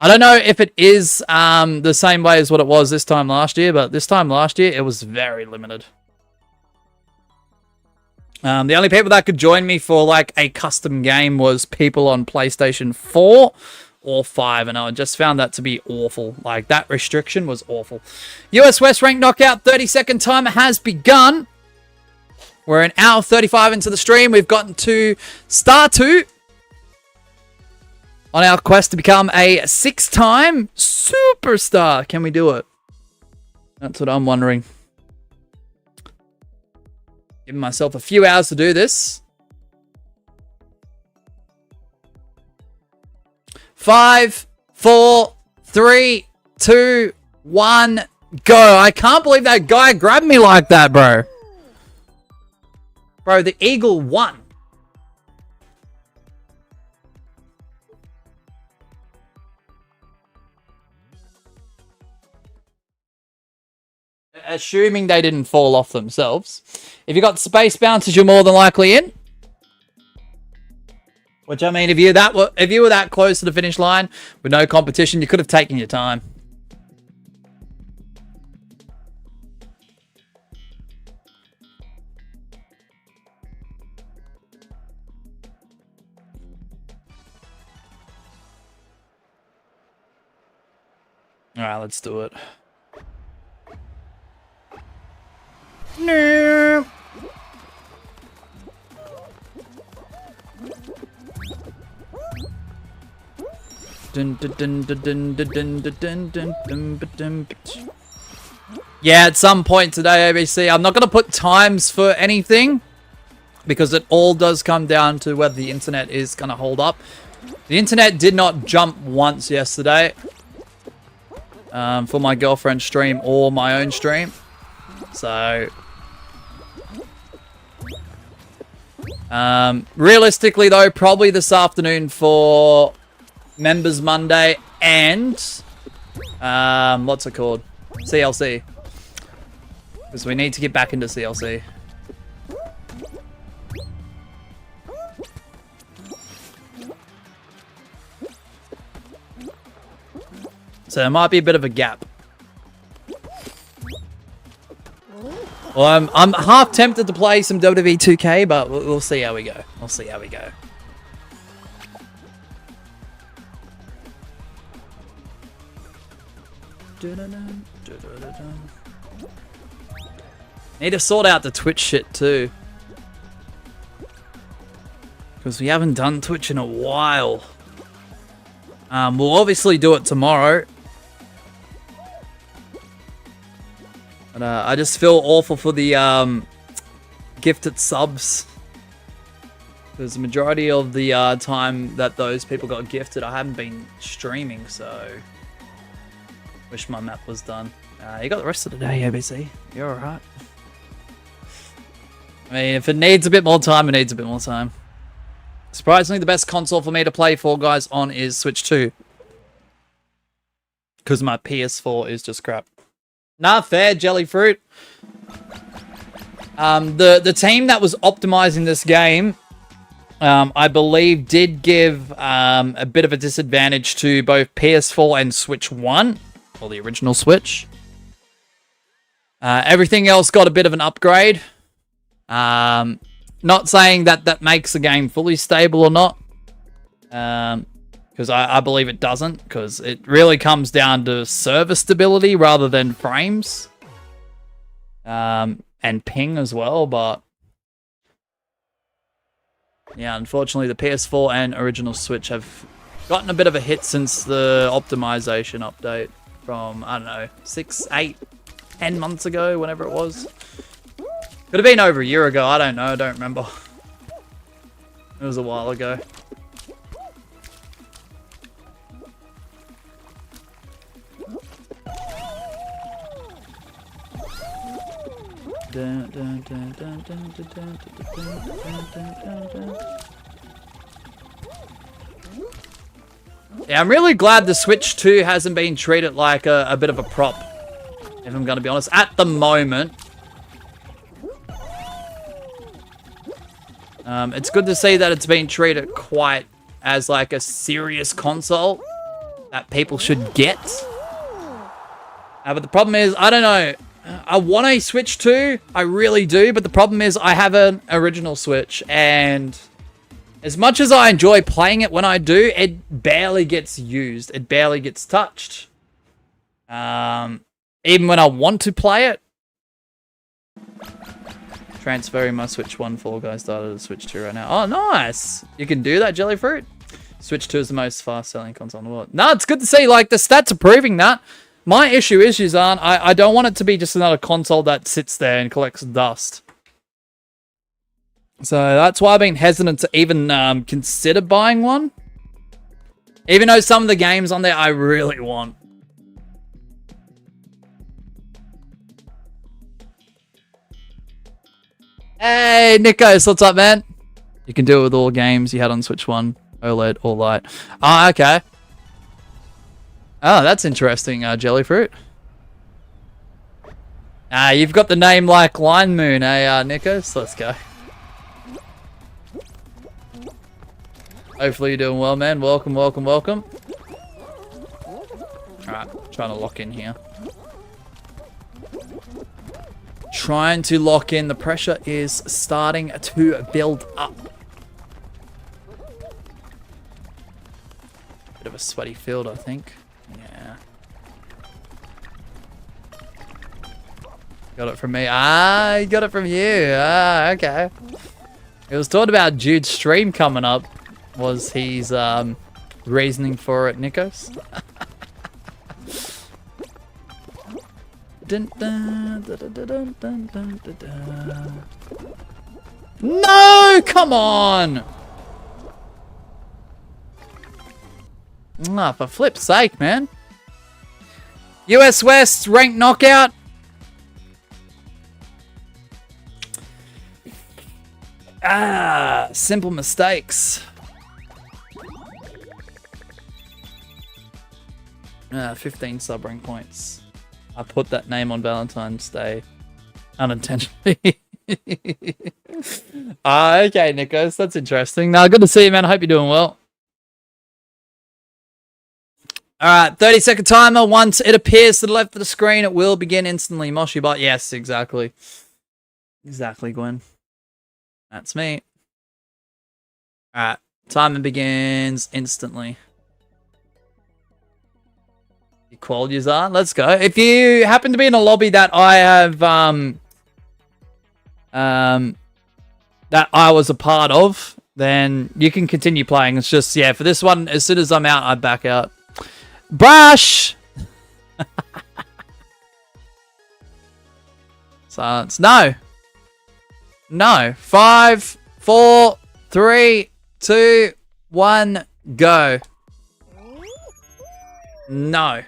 I don't know if it is the same way as what it was this time last year, but this time last year, it was very limited. The only people that could join me for, like, a custom game was people on PlayStation 4 or 5, and I just found that to be awful. Like, that restriction was awful. US West Rank Knockout, 30-second timer has begun. We're an hour 35 into the stream. We've gotten to Star 2 on our quest to become a 6-time superstar. Can we do it? That's what I'm wondering. Giving myself a few hours to do this. 5, 4, 3, 2, 1, go. I can't believe that guy grabbed me like that, bro. Bro, the eagle won. Assuming they didn't fall off themselves. If you got space bounces, you're more than likely in. Which, I mean, if you were that close to the finish line with no competition, you could have taken your time. All right, let's do it. No. Yeah, at some point today, ABC, I'm not going to put times for anything because it all does come down to whether the internet is going to hold up. The internet did not jump once yesterday for my girlfriend's stream or my own stream. So, realistically though, probably this afternoon for Members Monday and, what's it called? CLC. Because we need to get back into CLC. So there might be a bit of a gap. Well, I'm half tempted to play some WWE 2K, but we'll see how we go. We'll see how we go. Need to sort out the Twitch shit too. Because we haven't done Twitch in a while. We'll obviously do it tomorrow. But I just feel awful for the gifted subs. Because the majority of the time that those people got gifted, I haven't been streaming, so... Wish my map was done. You got the rest of the day, ABC. You're alright. I mean, if it needs a bit more time, it needs a bit more time. Surprisingly, the best console for me to play Fall Guys on is Switch 2. Because my PS4 is just crap. Nah, fair, Jellyfruit. The team that was optimizing this game, I believe, did give a bit of a disadvantage to both PS4 and Switch 1. Or the original Switch. Everything else got a bit of an upgrade. Not saying that that makes the game fully stable or not. Because I believe it doesn't. Because it really comes down to server stability rather than frames. And ping as well, but... Yeah, unfortunately the PS4 and original Switch have gotten a bit of a hit since the optimization update. From, I don't know, 6, 8, 10 months ago, whenever it was. Could have been over a year ago, I don't know, I don't remember. It was a while ago. Yeah, I'm really glad the Switch 2 hasn't been treated like a bit of a prop, if I'm going to be honest. At the moment, It's good to see that it's been treated quite as like a serious console that people should get. But the problem is, I don't know. I want a Switch 2. I really do. But the problem is I have an original Switch. And as much as I enjoy playing it when I do, it barely gets used. It barely gets touched. Even when I want to play it. Transferring my Switch 1 Fall Guys data to Switch 2 right now. Oh, nice. You can do that, Jellyfruit. Switch 2 is the most fast-selling console in the world. No, it's good to see. Like, the stats are proving that. My issue is, Yuzan, I don't want it to be just another console that sits there and collects dust. So that's why I've been hesitant to even consider buying one. Even though some of the games on there I really want. Hey, Nikos, what's up, man? You can do it with all games you had on Switch 1. OLED or light. Oh, okay. Oh, that's interesting, Jellyfruit. You've got the name like Line Moon, Nikos? Let's go. Hopefully you're doing well, man. Welcome, welcome, welcome. Alright, trying to lock in here. Trying to lock in. The pressure is starting to build up. Bit of a sweaty field, I think. Yeah. Got it from me. You got it from you. Okay. It was talking about Jude's stream coming up. Was his reasoning for it, Nikos? No! Come on! For flip's sake, man. US West ranked knockout. Simple mistakes. 15 sub rank points. I put that name on Valentine's Day unintentionally. Okay, Nikos, that's interesting. Now, good to see you, man. I hope you're doing well. Alright, 30-second timer. Once it appears to the left of the screen, it will begin instantly. Moshi bot. Yes, exactly. Exactly, Gwen. That's me. Alright, timer begins instantly. Qualities are. Let's go. If you happen to be in a lobby that I have that I was a part of, then you can continue playing. It's just, yeah, for this one, as soon as I'm out, I back out. Brush! Silence. No. No. 5, 4, 3, 2, 1, go. No.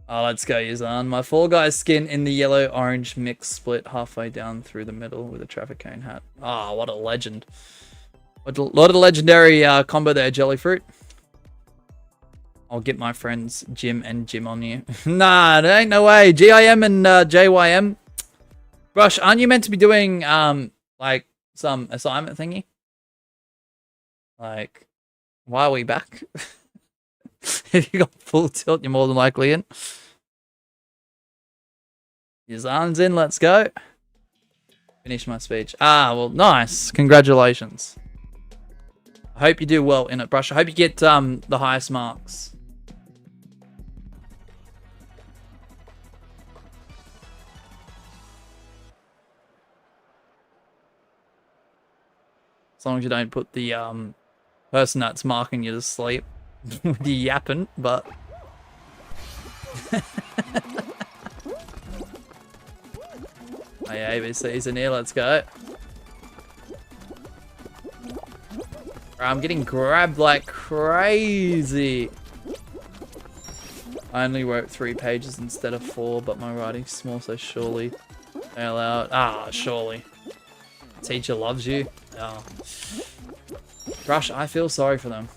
Oh, let's go, Yuzan. My Fall Guys skin in the yellow-orange mix split halfway down through the middle with a traffic cone hat. Oh, what a legend. What a lot of legendary combo there, Jellyfruit. I'll get my friends Jim and Jim on you. Nah, there ain't no way. GIM and JYM. Brush, aren't you meant to be doing, like, some assignment thingy? Like, why are we back? If you got full tilt, you're more than likely in. Yuzan's in, let's go. Finish my speech. Well, nice. Congratulations. I hope you do well in it, Brush. I hope you get the highest marks. As long as you don't put the person that's marking you to sleep. With you yapping, but oh yeah, ABC's in here, let's go. I'm getting grabbed like crazy. I only wrote 3 pages instead of 4, but my writing's small, so surely they allow it. Surely. Teacher loves you. Oh. Rush, I feel sorry for them.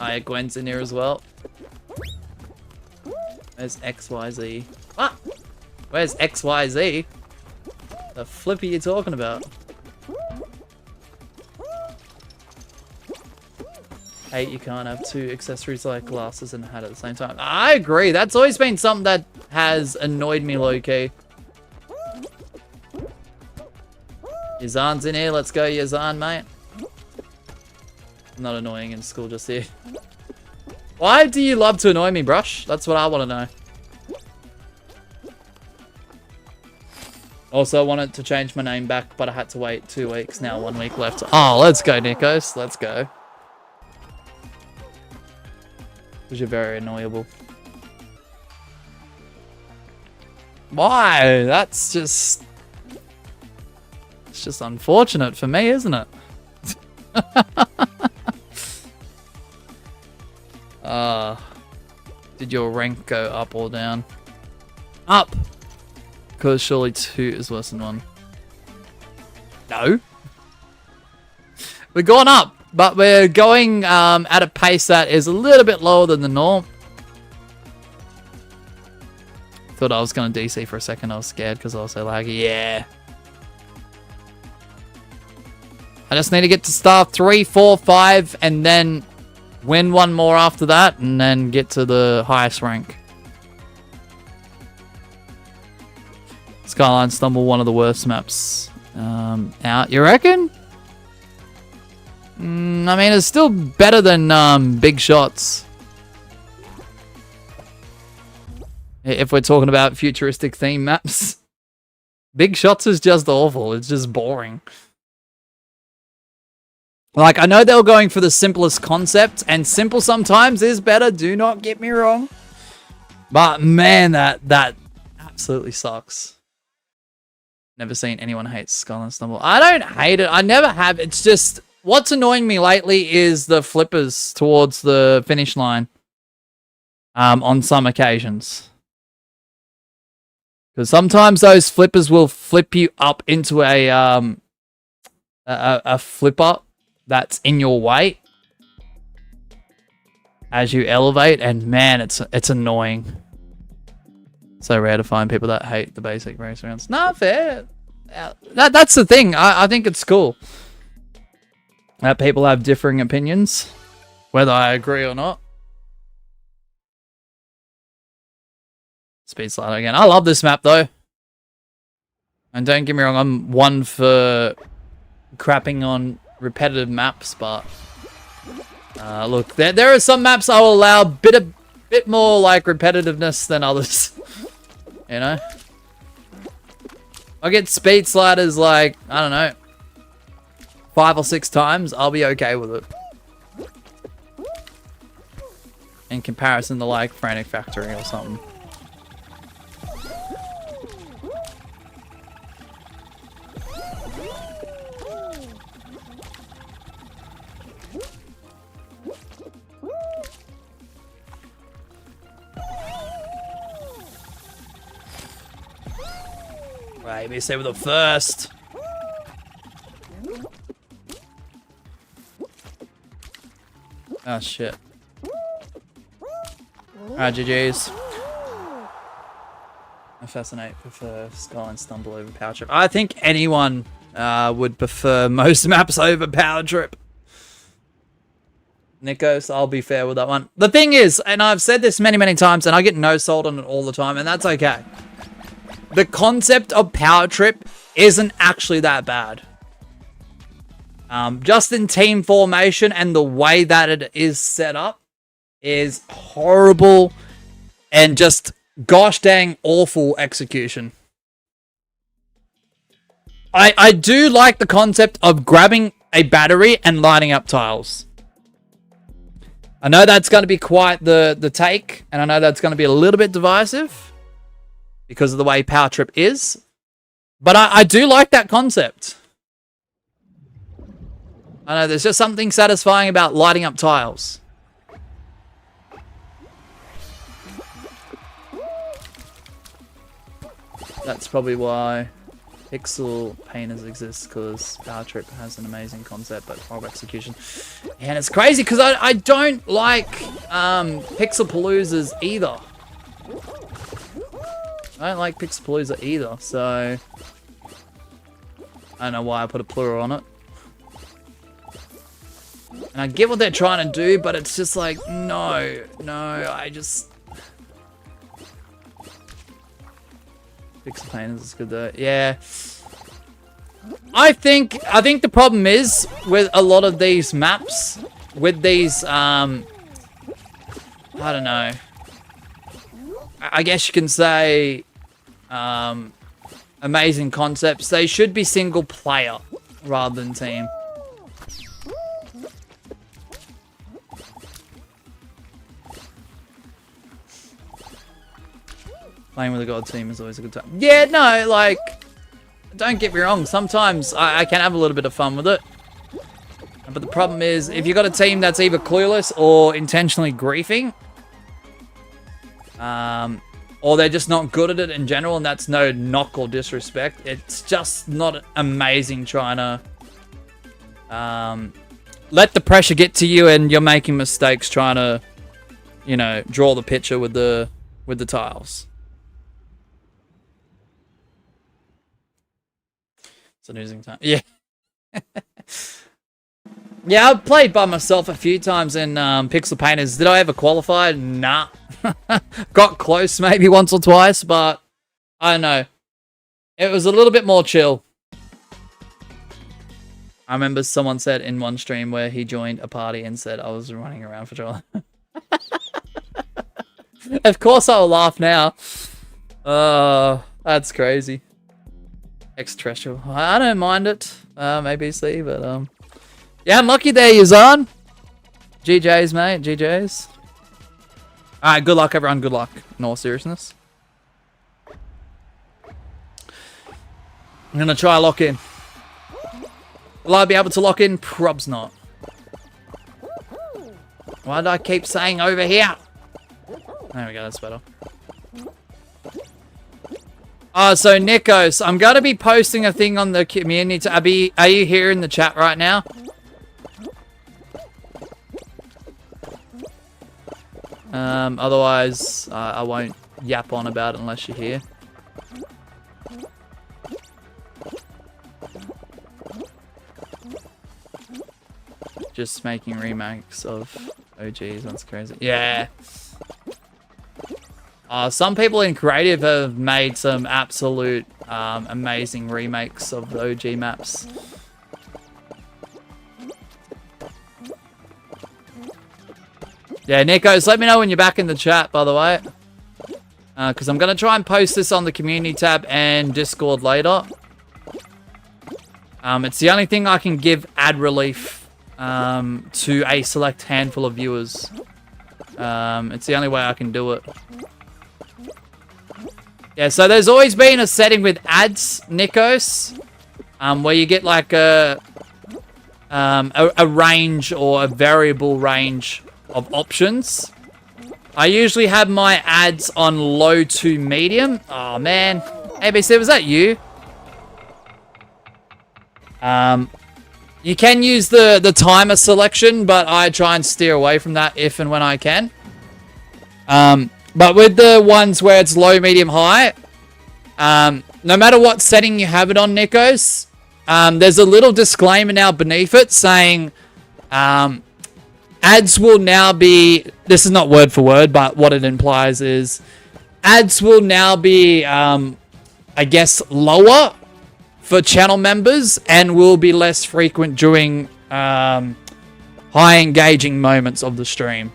Yeah, Gwen's in here as well. Where's XYZ? What? Where's XYZ? The flip are you talking about? Hey, you can't have two accessories like glasses and a hat at the same time. I agree. That's always been something that has annoyed me low-key. Yazan's in here. Let's go, Yazan, mate. Not annoying in school just here. Why do you love to annoy me, Brush? That's what I want to know. Also, I wanted to change my name back, but I had to wait 2 weeks. Now 1 week left. Oh, let's go, Nikos. Let's go. Because you're very annoyable. Why? That's just... It's just unfortunate for me, isn't it? Did your rank go up or down? Up! Because surely 2 is worse than 1. No. We're going up, but we're going at a pace that is a little bit lower than the norm. Thought I was going to DC for a second. I was scared because I was so laggy. Yeah. I just need to get to star 3, 4, 5, and then win 1 more after that, and then get to the highest rank. Skyline Stumble, one of the worst maps out, you reckon? I mean, it's still better than Big Shots. If we're talking about futuristic theme maps. Big Shots is just awful. It's just boring. Like, I know they were going for the simplest concept, and simple sometimes is better, do not get me wrong. But, man, that absolutely sucks. Never seen anyone hate Skull and Stumble. I don't hate it. I never have. It's just, what's annoying me lately is the flippers towards the finish line. On some occasions. Because sometimes those flippers will flip you up into a flipper that's in your way as you elevate, and man, it's annoying. So rare to find people that hate the basic race rounds. Nah, fair. That's the thing. I think it's cool that people have differing opinions, whether I agree or not. Speed slider again. I love this map though. And don't get me wrong, I'm one for crapping on repetitive maps, but look, there are some maps I will allow a bit more like repetitiveness than others. You know? I get speed sliders like, I don't know, 5 or 6 times, I'll be okay with it. In comparison to like Frantic Factory or something. Right, me say with the first. Oh shit. Alright, GG's. I fascinate prefer Skull and Stumble over Power Trip. I think anyone would prefer most maps over Power Trip. Nikos, I'll be fair with that one. The thing is, and I've said this many times, and I get no sold on it all the time, and that's okay. The concept of Power Trip isn't actually that bad. Just in team formation and the way that it is set up is horrible and just gosh dang awful execution. I do like the concept of grabbing a battery and lighting up tiles. I know that's going to be quite the take, and I know that's going to be a little bit divisive because of the way Power Trip is. But I do like that concept. I know there's just something satisfying about lighting up tiles. That's probably why Pixel Painters exists, because Power Trip has an amazing concept but horrible execution. And it's crazy because I don't like Pixel Paloozas either. I don't like Pixelpalooza either, so I don't know why I put a plural on it. And I get what they're trying to do, but it's just like, no, I just... Pixel Painters is good though. Yeah. I think the problem is with a lot of these maps, with these, I don't know. I guess you can say, amazing concepts. They should be single player rather than team. Playing with a god team is always a good time. Yeah, no, like, don't get me wrong. Sometimes I can have a little bit of fun with it. But the problem is, if you've got a team that's either clueless or intentionally griefing, or they're just not good at it in general, and that's no knock or disrespect, it's just not amazing trying to let the pressure get to you and you're making mistakes trying to, you know, draw the picture with the tiles. It's an losing time. Yeah. Yeah, I've played by myself a few times in Pixel Painters. Did I ever qualify? Nah. Got close maybe once or twice, but I don't know. It was a little bit more chill. I remember someone said in one stream where he joined a party and said I was running around for trolling. Of course I'll laugh now. That's crazy. Extraterrestrial. I don't mind it. Maybe see, but yeah, I'm lucky there, Yazan. GJs, mate. GJs. Alright, good luck, everyone. Good luck. In all seriousness. I'm gonna try lock in. Will I be able to lock in? Probs not. Why do I keep saying over here? There we go, that's better. So Nikos, I'm gonna be posting a thing on the community. Are you here in the chat right now? Otherwise, I won't yap on about it unless you're here. Just making remakes of OGs, that's crazy. Yeah. Some people in creative have made some absolute amazing remakes of the OG maps. Yeah, Nikos, let me know when you're back in the chat, by the way. Because I'm going to try and post this on the community tab and Discord later. It's the only thing I can give ad relief to a select handful of viewers. It's the only way I can do it. Yeah, so there's always been a setting with ads, Nikos, where you get like a range or a variable range of options. I usually have my ads on low to medium. Oh man, ABC, was that you? You can use the timer selection, but I try and steer away from that if and when I can. But with the ones where it's low, medium, high, no matter what setting you have it on, Nikos, there's a little disclaimer now beneath it saying ads will now be, this is not word for word, but what it implies is ads will now be, I guess, lower for channel members and will be less frequent during high engaging moments of the stream.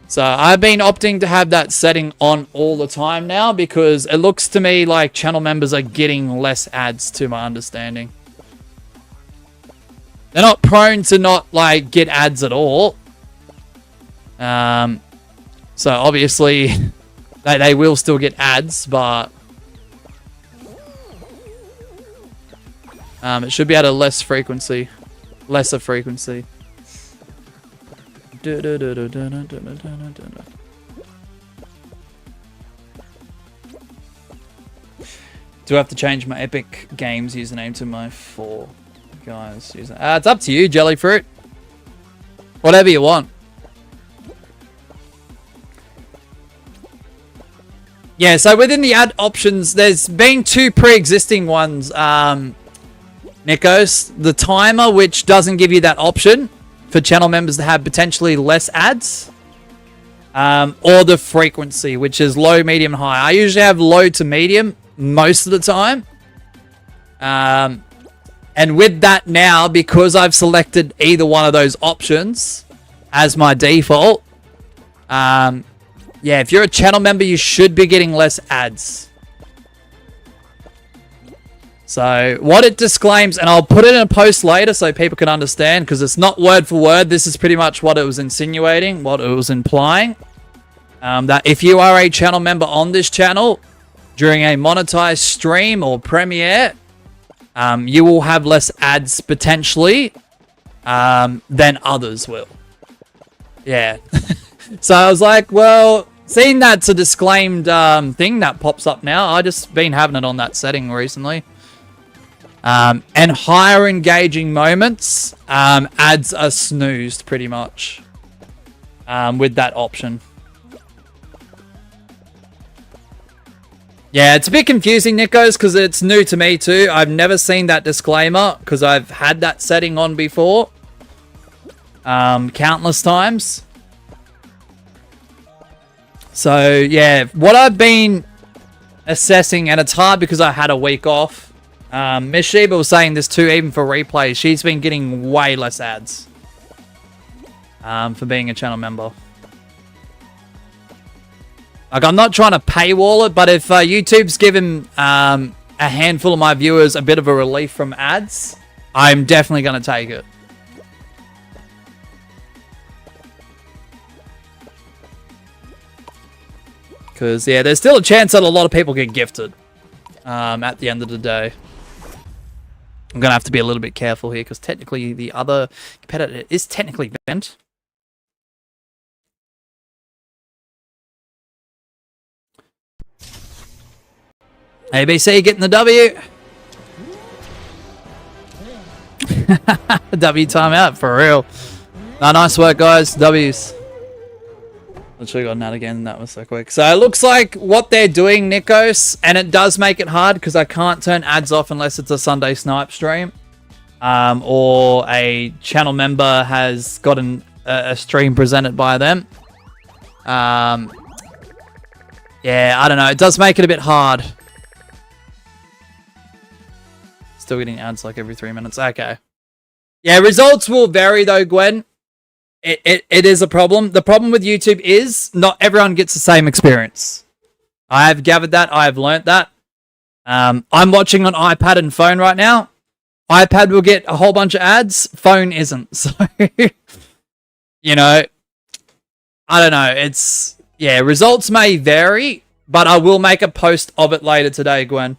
So I've been opting to have that setting on all the time now because it looks to me like channel members are getting less ads, to my understanding. They're not prone to not like get ads at all. So obviously they will still get ads, but it should be at a lesser frequency. Do I have to change my Epic Games username to my 4 guys username? It's up to you, Jellyfruit. Whatever you want. Yeah, so within the ad options, there's been 2 pre-existing ones Nikos, the timer, which doesn't give you that option for channel members to have potentially less ads, or the frequency, which is low, medium, high. I usually have low to medium most of the time. And with that now, because I've selected either one of those options as my default, yeah, if you're a channel member, you should be getting less ads. So what it disclaims, and I'll put it in a post later so people can understand, because it's not word for word. This is pretty much what it was insinuating, what it was implying. That if you are a channel member on this channel during a monetized stream or premiere, you will have less ads potentially than others will. Yeah. So I was like, well, seeing that's a disclaimed thing that pops up now, I just been having it on that setting recently. And higher engaging moments, ads are snoozed pretty much with that option. Yeah, it's a bit confusing, Nikos, because it's new to me too. I've never seen that disclaimer because I've had that setting on before. Countless times. So, yeah, what I've been assessing, and it's hard because I had a week off. Miss Sheba was saying this too, even for replays. She's been getting way less ads for being a channel member. Like, I'm not trying to paywall it, but if YouTube's given a handful of my viewers a bit of a relief from ads, I'm definitely going to take it. Because, yeah, there's still a chance that a lot of people get gifted at the end of the day. I'm going to have to be a little bit careful here, because technically the other competitor is technically bent. ABC getting the W. W timeout, for real. No, nice work, guys. W's. I should have gotten that again. That was so quick. So it looks like what they're doing, Nikos, and it does make it hard because I can't turn ads off unless it's a Sunday snipe stream, or a channel member has gotten a stream presented by them. Yeah, I don't know. It does make it a bit hard. Still getting ads like every 3 minutes. Okay. Yeah, results will vary though, Gwen. It is a problem. The problem with YouTube is not everyone gets the same experience. I have gathered that. I have learnt that. I'm watching on iPad and phone right now. iPad will get a whole bunch of ads. Phone isn't. So, you know, I don't know. It's, yeah, results may vary, but I will make a post of it later today, Gwen.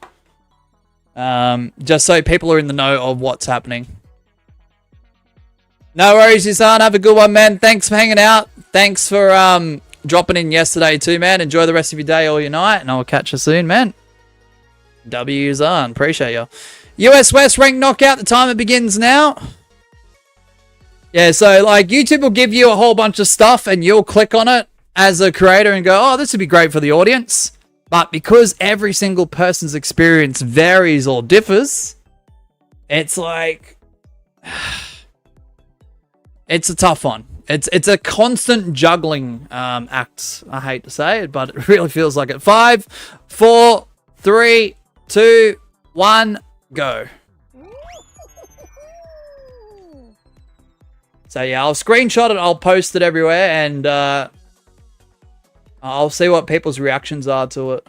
Just so people are in the know of what's happening. No worries, Yusan. Have a good one, man. Thanks for hanging out. Thanks for dropping in yesterday too, man. Enjoy the rest of your day or your night, and I'll catch you soon, man. W Yusan. Appreciate you. US West ranked knockout. The timer begins now. Yeah, so like YouTube will give you a whole bunch of stuff and you'll click on it as a creator and go, oh, this would be great for the audience. But because every single person's experience varies or differs, it's like... It's a tough one. It's a constant juggling act. I hate to say it, but it really feels like it. 5, 4, 3, 2, 1, go. So yeah, I'll screenshot it. I'll post it everywhere, and I'll see what people's reactions are to it.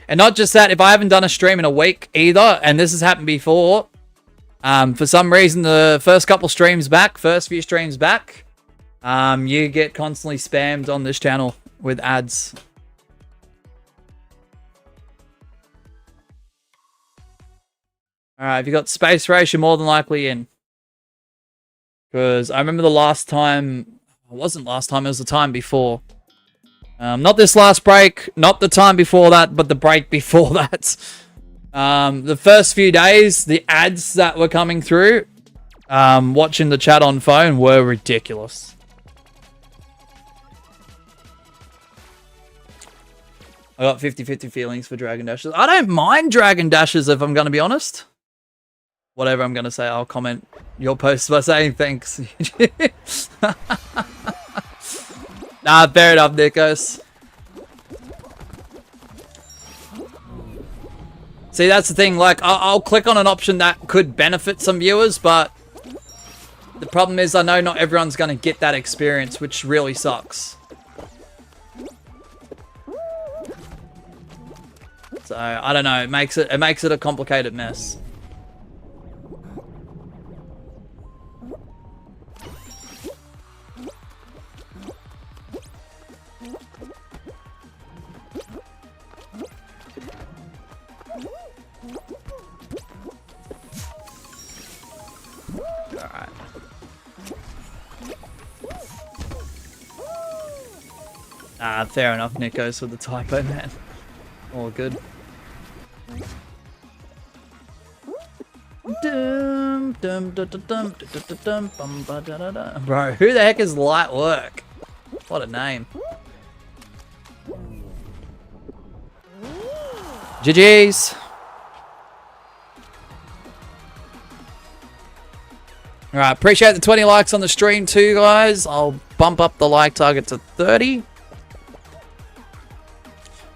And not just that, if I haven't done a stream in a week either, and this has happened before, for some reason the first few streams back, you get constantly spammed on this channel with ads. Alright, if you got space race, you're more than likely in. Because I remember the last time, it wasn't last time, it was the time before. Not this last break, not the time before that, but the break before that. The first few days, the ads that were coming through, watching the chat on phone, were ridiculous. I got 50-50 feelings for Dragon Dashes. I don't mind Dragon Dashes if I'm going to be honest. Whatever I'm going to say, I'll comment your post by saying thanks. Nah, fair enough, Nikos. See, that's the thing. Like, I'll click on an option that could benefit some viewers, but the problem is I know not everyone's going to get that experience, which really sucks. So, I don't know. It makes it a complicated mess. Alright. Fair enough, Nikos, with the typo, man. All good. Bro, who the heck is Light Work? What a name. GG's. Alright, appreciate the 20 likes on the stream too, guys. I'll bump up the like target to 30.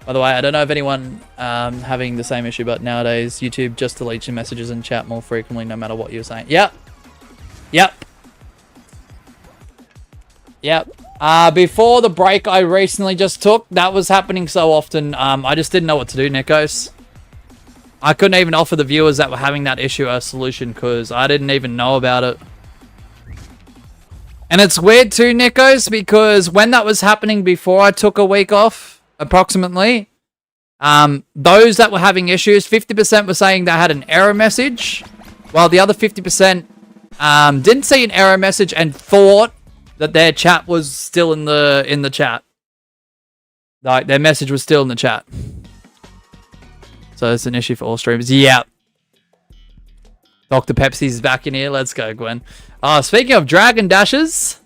By the way, I don't know if anyone having the same issue, but nowadays YouTube just deletes your messages and chat more frequently no matter what you're saying. Yep. Yep. Yep. Before the break I recently just took, that was happening so often, I just didn't know what to do, Nikos. I couldn't even offer the viewers that were having that issue a solution because I didn't even know about it. And it's weird too, Nikos, because when that was happening before I took a week off, approximately, those that were having issues, 50% were saying they had an error message, while the other 50% didn't see an error message and thought that their chat was still in the chat. Like, their message was still in the chat. So it's an issue for all streamers. Yeah. Dr. Pepsi's back in here. Let's go, Gwen. Speaking of Dragon Dashes.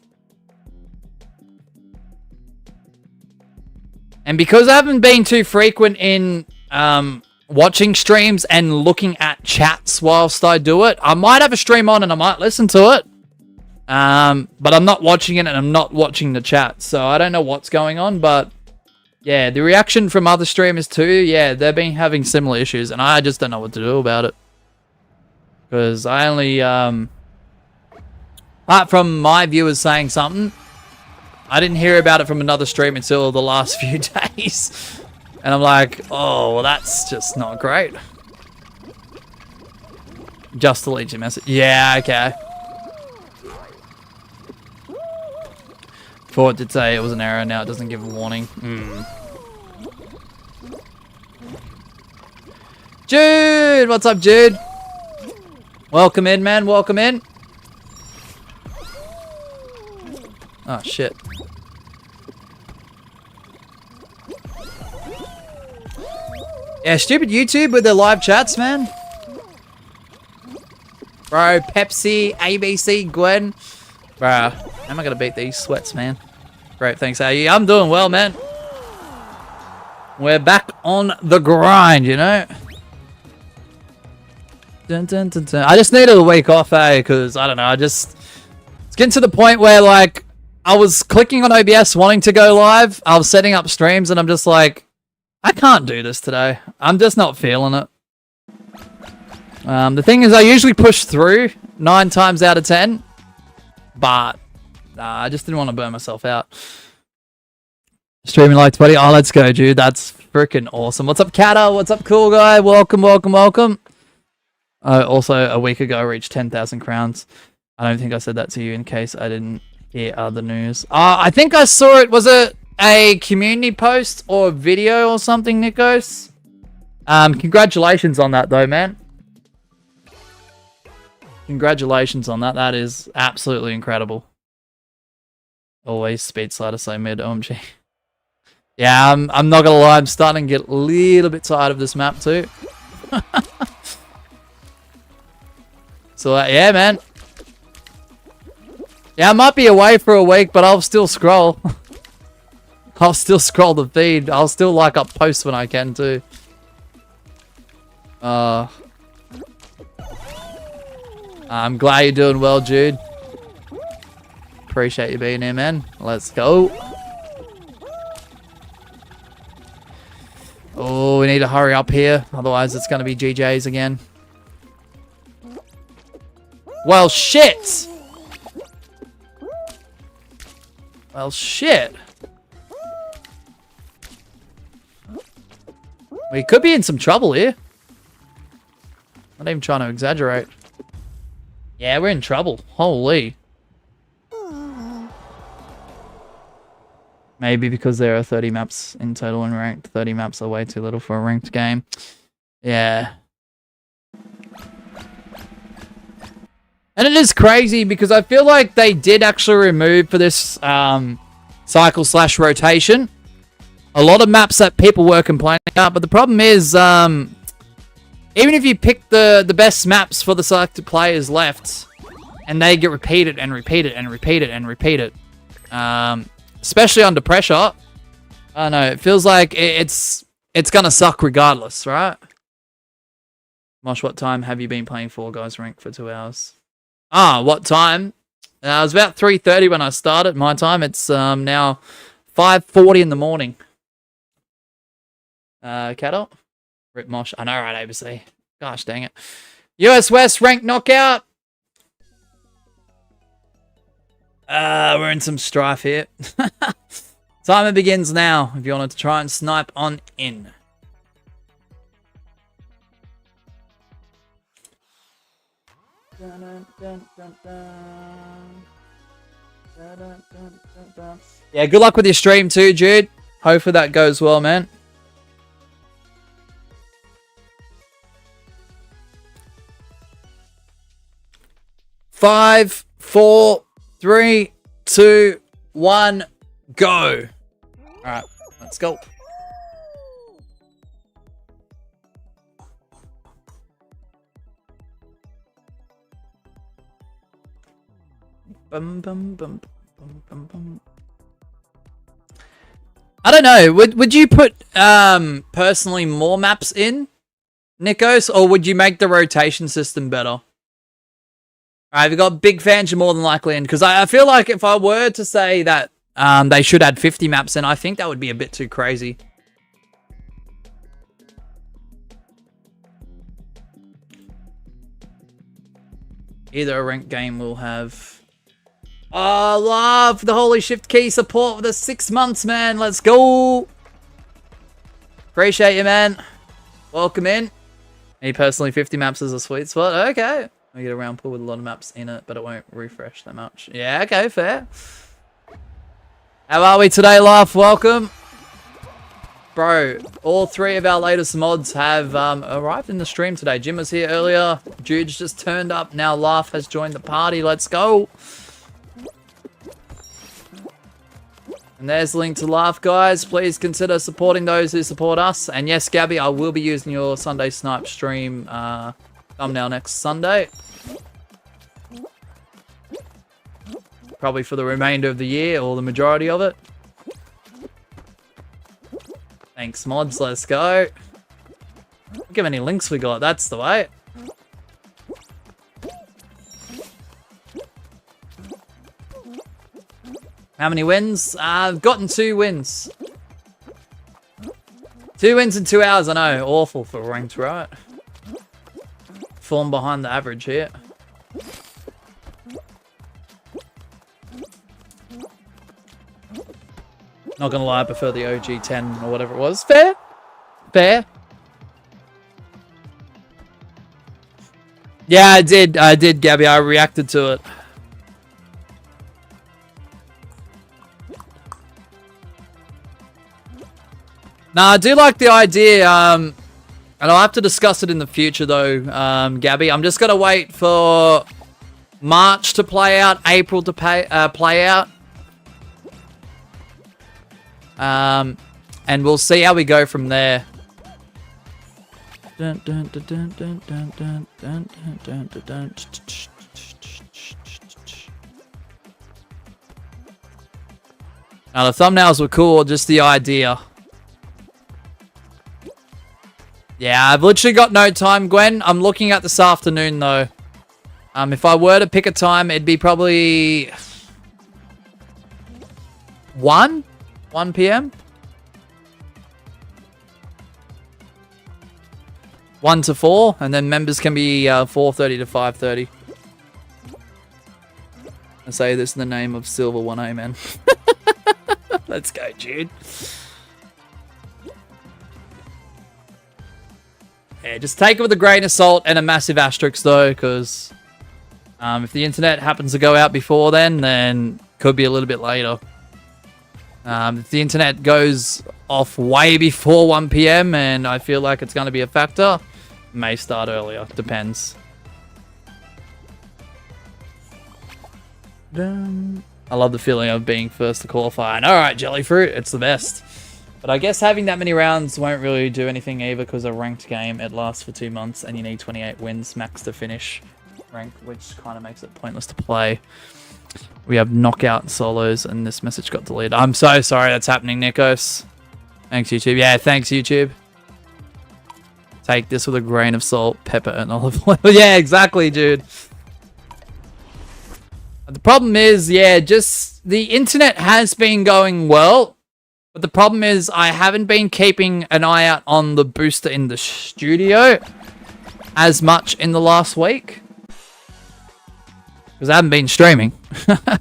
And because I haven't been too frequent in watching streams and looking at chats whilst I do it, I might have a stream on and I might listen to it. But I'm not watching it and I'm not watching the chat. So I don't know what's going on, but yeah, the reaction from other streamers too, yeah, they've been having similar issues and I just don't know what to do about it. Because I only, apart from my viewers saying something, I didn't hear about it from another stream until the last few days. And I'm like, oh, well, that's just not great. Just delete your message. Yeah, okay. Fort did say it was an error. Now it doesn't give a warning. Jude! What's up, Jude? Welcome in, man. Welcome in. Oh, shit. Yeah, stupid YouTube with their live chats, man. Bro, Pepsi, ABC, Gwen. Bro, how am I going to beat these sweats, man? Great, thanks, AU. I'm doing well, man. We're back on the grind, you know? Dun, dun, dun, dun. I just needed a week off, because, I don't know, it's getting to the point where, like, I was clicking on OBS wanting to go live. I was setting up streams and I'm just like, I can't do this today. I'm just not feeling it. The thing is, I usually push through 9 times out of 10. But, I just didn't want to burn myself out. Streaming likes, buddy. Oh, let's go, dude. That's freaking awesome. What's up, Kata? What's up, cool guy? Welcome, welcome, welcome. Also, a week ago, I reached 10,000 crowns. I don't think I said that to you in case I didn't hear other news. I think I saw it. Was it a community post or a video or something, Nikos? Congratulations on that, though, man. Congratulations on that. That is absolutely incredible. Always speed slider so mid, OMG. Yeah, I'm not gonna lie, I'm starting to get a little bit tired of this map too. So yeah, man. Yeah, I might be away for a week, but I'll still scroll. I'll still scroll the feed. I'll still like up posts when I can too. I'm glad you're doing well, Jude. Appreciate you being here, man. Let's go. Oh, we need to hurry up here. Otherwise, it's going to be GJ's again. Well, shit. Well, shit. We could be in some trouble here. Not even trying to exaggerate. Yeah, we're in trouble. Holy. Maybe because there are 30 maps in total and ranked. 30 maps are way too little for a ranked game. Yeah. And it is crazy because I feel like they did actually remove for this cycle/rotation a lot of maps that people were complaining about. But the problem is, even if you pick the best maps for the selected players left, and they get repeated and repeated and repeated and repeated, especially under pressure, I don't know, it feels like it's gonna suck regardless, right? Mosh, what time have you been playing Fall Guys Rank for 2 hours? Ah, what time? It was about 3:30 when I started my time. It's now 5:40 in the morning. Cattle? Rip Mosh. I know, right, ABC. Gosh dang it. US West Rank Knockout. We're in some strife here. Timer begins now if you wanted to try and snipe on in. Yeah, good luck with your stream too, Jude. Hopefully that goes well, man. Five, 4, 3, 2, 1, go. Alright, let's go. Bum, bum, bum, bum, bum, bum. I don't know. Would you put personally more maps in, Nikos, or would you make the rotation system better? Alright, if you've got big fans, you're more than likely in. Because I feel like if I were to say that they should add 50 maps in, I think that would be a bit too crazy. Either a ranked game will have... Oh, love the Holy Shift Key support for the 6 months, man. Let's go. Appreciate you, man. Welcome in. Me personally, 50 maps is a sweet spot. Okay. I get a round pool with a lot of maps in it, but it won't refresh that much. Yeah, okay, fair. How are we today, Laugh? Welcome. Bro, all 3 of our latest mods have arrived in the stream today. Jim was here earlier. Jude's just turned up. Now Laugh has joined the party. Let's go. And there's the link to Laugh, guys. Please consider supporting those who support us. And yes, Gabby, I will be using your Sunday Snipe stream thumbnail next Sunday. Probably for the remainder of the year, or the majority of it. Thanks, mods. Let's go. Look how many links we got. That's the way. How many wins? I've gotten 2 wins. 2 wins in 2 hours. I know. Awful for ranked, right? Falling behind the average here. Not gonna lie, I prefer the OG 10 or whatever it was. Fair. Fair. Yeah, I did, Gabby. I reacted to it. Nah, I do like the idea, and I'll have to discuss it in the future though, Gabby. I'm just gonna wait for March to play out, April to play out. And we'll see how we go from there. Now, the thumbnails were cool, just the idea. Yeah, I've literally got no time, Gwen. I'm looking at this afternoon, though. If I were to pick a time, it'd be probably 1 p.m. 1 to 4, and then members can be 4:30 to 5:30. I say this in the name of Silver 1A, man. Let's go, Jude. Yeah, just take it with a grain of salt and a massive asterisk, though, because if the internet happens to go out before then could be a little bit later. If the internet goes off way before 1 p.m. and I feel like it's going to be a factor, may start earlier. Depends. I love the feeling of being first to qualify. And alright, Jellyfruit, it's the best. But I guess having that many rounds won't really do anything either, because a ranked game, it lasts for 2 months and you need 28 wins max to finish ranked, which kind of makes it pointless to play. We have knockout solos, and this message got deleted. I'm so sorry that's happening, Nikos. Thanks, YouTube. Yeah, thanks, YouTube. Take this with a grain of salt, pepper, and olive oil. Yeah, exactly, dude. The problem is, yeah, just the internet has been going well, but the problem is I haven't been keeping an eye out on the booster in the studio as much in the last week. Because I haven't been streaming. A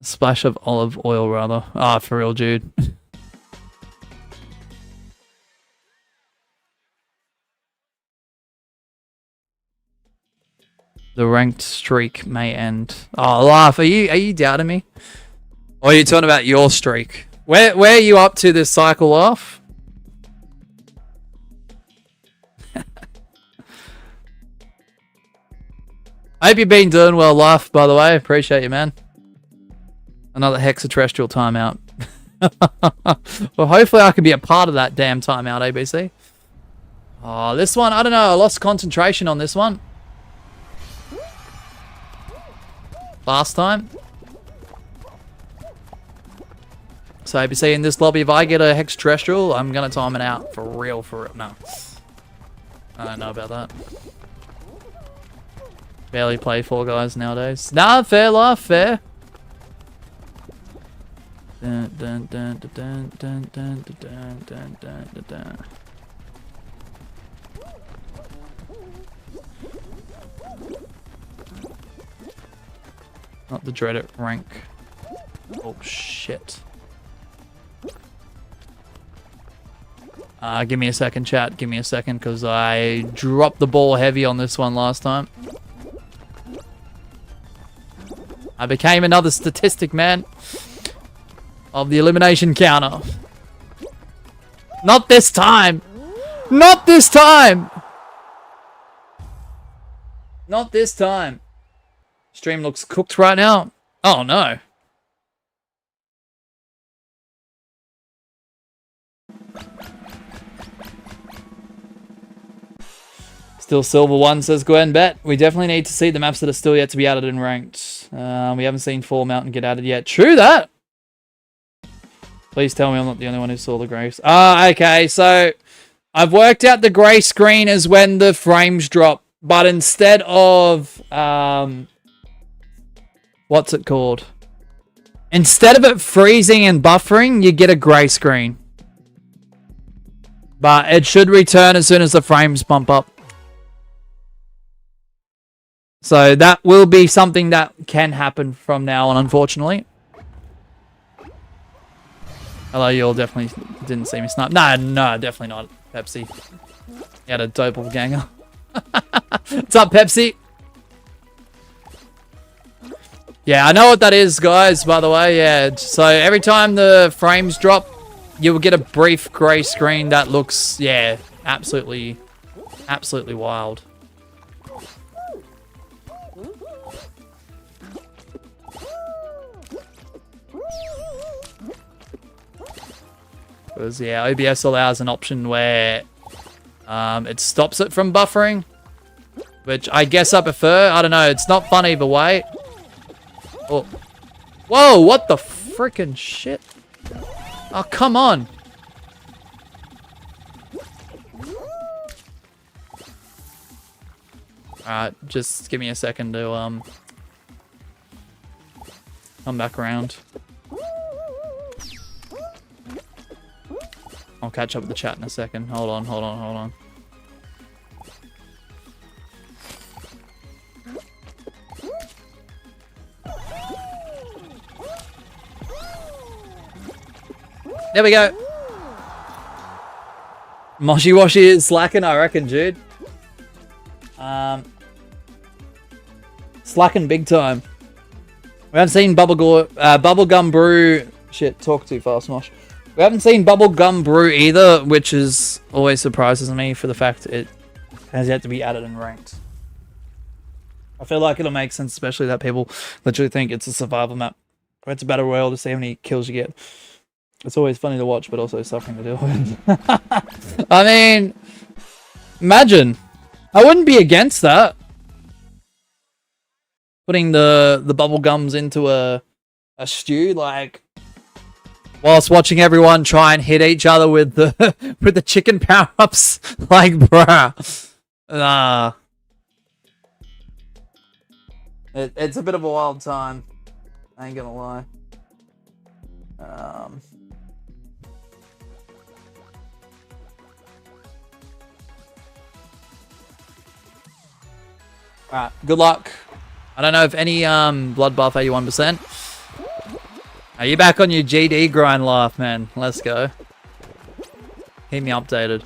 splash of olive oil, rather. Ah, for real, dude. The ranked streak may end. Oh, Laugh, are you doubting me? Or are you talking about your streak? Where are you up to this cycle, Laugh? I hope you've been doing well, Laugh, by the way. Appreciate you, man. Another hexaterrestrial timeout. Well, hopefully I can be a part of that damn timeout, ABC. Oh, this one, I don't know. I lost concentration on this one. Last time. So ABC, in this lobby, if I get a hexaterrestrial, I'm going to time it out. For real, for real. No. I don't know about that. Barely play Fall Guys nowadays. Nah, fair, Laugh, fair. Dun, dun, dun, dun, dun, dun, dun, dun, dun, dun. Not the dreaded rank. Oh, shit. Give me a second, chat. Give me a second, because I dropped the ball heavy on this one last time. I became another statistic, man, of the elimination counter. Not this time! Not this time! Not this time. Stream looks cooked right now. Oh, no. Still silver 1, says Gwen. Bet. We definitely need to see the maps that are still yet to be added and ranked. We haven't seen Fall Mountain get added yet. True that. Please tell me I'm not the only one who saw the grey. Okay. So I've worked out the grey screen is when the frames drop. But instead of... what's it called? Instead of it freezing and buffering, you get a grey screen. But it should return as soon as the frames bump up. So that will be something that can happen from now on, unfortunately. Hello, you all definitely didn't see me snipe. No, definitely not. Pepsi. You had a doppelganger. What's up, Pepsi? Yeah, I know what that is, guys, by the way. Yeah, so every time the frames drop, you will get a brief grey screen that looks, yeah, absolutely wild. Because, yeah, OBS allows an option where it stops it from buffering, which I guess I prefer. I don't know. It's not fun either way. Oh. Whoa, what the freaking shit? Oh, come on. Alright, just give me a second to, come back around. I'll catch up with the chat in a second. Hold on, hold on, hold on. There we go. Moshi Washi is slacking, I reckon, dude. Slacking big time. We haven't seen Bubblegum Brew. Shit, talk too fast, Mosh. We haven't seen Bubblegum Brew either, which is always surprises me for the fact it has yet to be added and ranked. I feel like it'll make sense, especially that people literally think it's a survival map. Or it's a battle royale to see how many kills you get. It's always funny to watch, but also suffering to deal with. I mean, imagine. I wouldn't be against that. Putting the bubble gums into a stew, like, whilst watching everyone try and hit each other with the with the chicken power-ups. Like, bruh. Nah. It's a bit of a wild time. I ain't gonna lie. Alright, good luck. I don't know if any bloodbath 81%. Are you back on your GD grind life, man? Let's go. Keep me updated.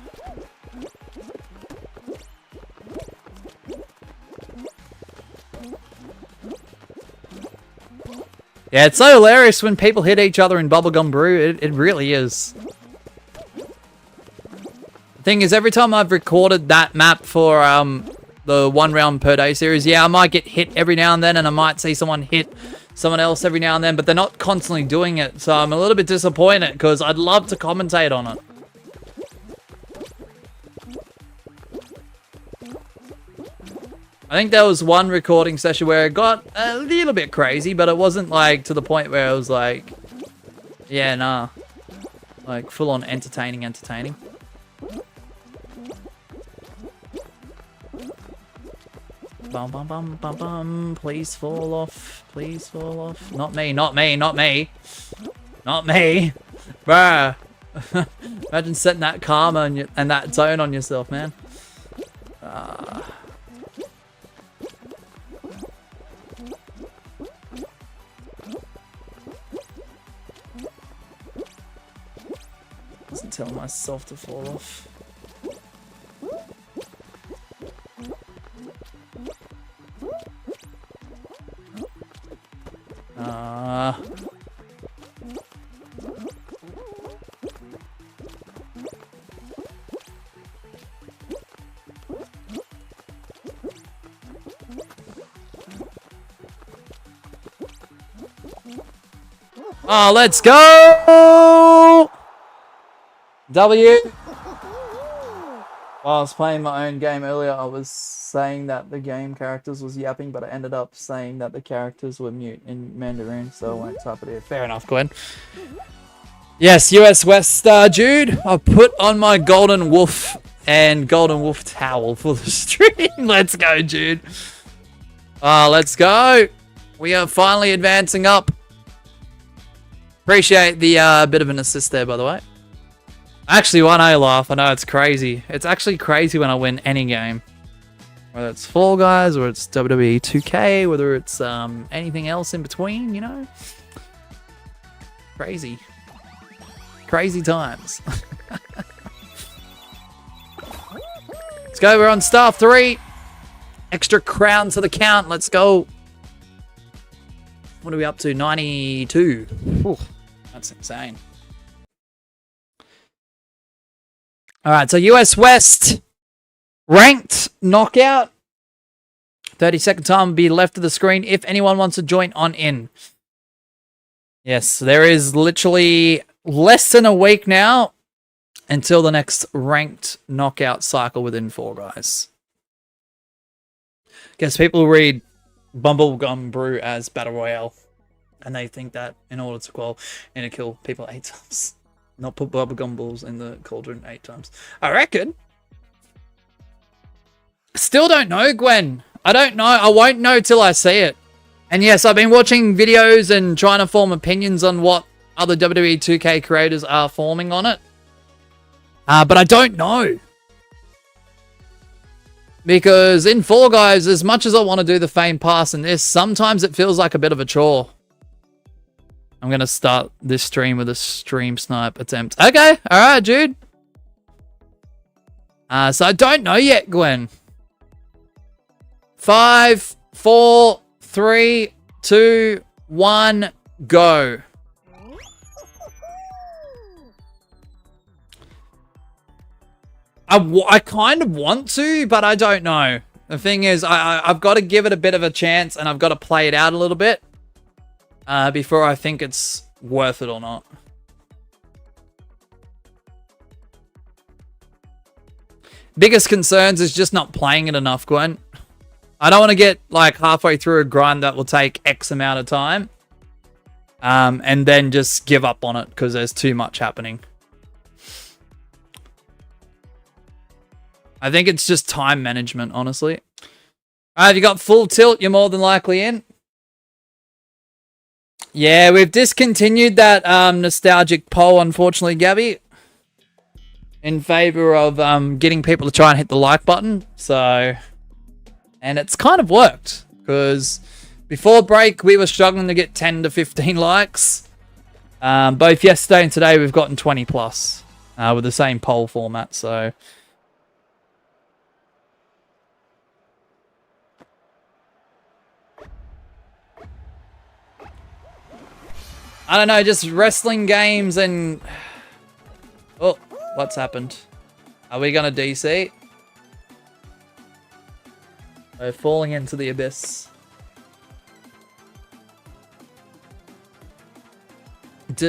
Yeah, it's so hilarious when people hit each other in Bubblegum Brew. It really is. The thing is, every time I've recorded that map for the 1 round per day series, yeah, I might get hit every now and then, and I might see someone hit someone else every now and then, but they're not constantly doing it, so I'm a little bit disappointed because I'd love to commentate on it. I think there was one recording session where it got a little bit crazy, but it wasn't like to the point where it was like, yeah, nah, like full on entertaining. Bum bum bum bum bum. Please fall off. Please fall off. Not me. Not me. Not me. Not me. Bruh. Imagine setting that karma and that zone on yourself, man. Wasn't telling myself to fall off. Oh, let's go! W! While I was playing my own game earlier, I was saying that the game characters was yapping, but I ended up saying that the characters were mute in Mandarin, so I won't type it here. Fair enough, Gwen. Yes, US West, Jude. I put on my Golden Wolf and Golden Wolf towel for the stream. Let's go, Jude. Let's go. We are finally advancing up. Appreciate the bit of an assist there, by the way. I actually won a laugh. I know it's crazy. It's actually crazy when I win any game. Whether it's Fall Guys, or it's WWE 2K, whether it's anything else in between, you know? Crazy. Crazy times. Let's go, we're on star 3. Extra crown to the count, let's go. What are we up to? 92. Ooh, that's insane. Alright, so US West ranked knockout. 30-second time will be left of the screen if anyone wants to join on in. Yes, there is literally less than a week now until the next ranked knockout cycle within Fall Guys. Guess people read Bubblegum Brew as Battle Royale. And they think that in order to qual, you need to kill people 8 times. Not put bubblegum balls in the cauldron 8 times. I reckon. Still don't know, Gwen. I don't know. I won't know till I see it. And yes, I've been watching videos and trying to form opinions on what other WWE 2K creators are forming on it. But I don't know. Because in Fall Guys, as much as I want to do the fame pass in this, sometimes it feels like a bit of a chore. I'm going to start this stream with a stream snipe attempt. Okay. All right, dude. So I don't know yet, Gwen. 5, 4, 3, 2, 1, go. I kind of want to, but I don't know. The thing is, I've got to give it a bit of a chance, and I've got to play it out a little bit before I think it's worth it or not. Biggest concerns is just not playing it enough, Gwen. I don't want to get like halfway through a grind that will take X amount of time and then just give up on it because there's too much happening. I think it's just time management, honestly. If you got full tilt, you're more than likely in. Yeah, we've discontinued that nostalgic poll, unfortunately, Gabby, in favor of getting people to try and hit the like button. So, and it's kind of worked because before break, we were struggling to get 10 to 15 likes. Both yesterday and today, we've gotten 20 plus with the same poll format. So, I don't know, just wrestling games and... Oh, what's happened? Are we going to DC? We're falling into the abyss. Mass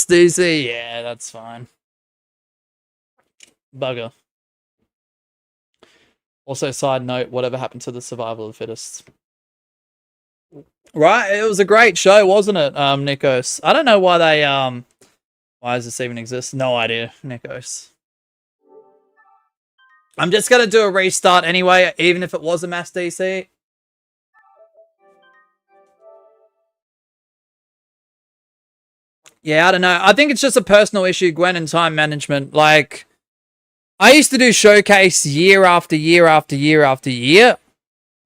DC, yeah, that's fine. Bugger. Also, side note, whatever happened to the survival of the fittest? Right, it was a great show, wasn't it, Nikos? I don't know why they, why does this even exist? No idea, Nikos. I'm just going to do a restart anyway, even if it was a mass DC. Yeah, I don't know. I think it's just a personal issue, Gwen, and time management. Like, I used to do Showcase year after year after year after year,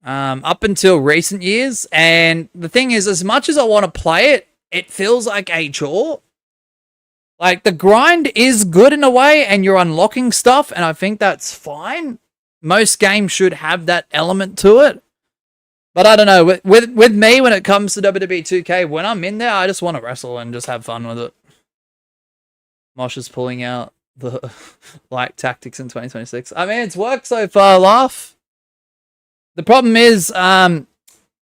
up until recent years. And the thing is, as much as I want to play it, it feels like a chore. Like, the grind is good in a way, and you're unlocking stuff, and I think that's fine. Most games should have that element to it. But I don't know, with me, when it comes to WWE 2K, when I'm in there, I just want to wrestle and just have fun with it. Mosh is pulling out the like tactics in 2026. I mean, it's worked so far, laugh. The problem is, the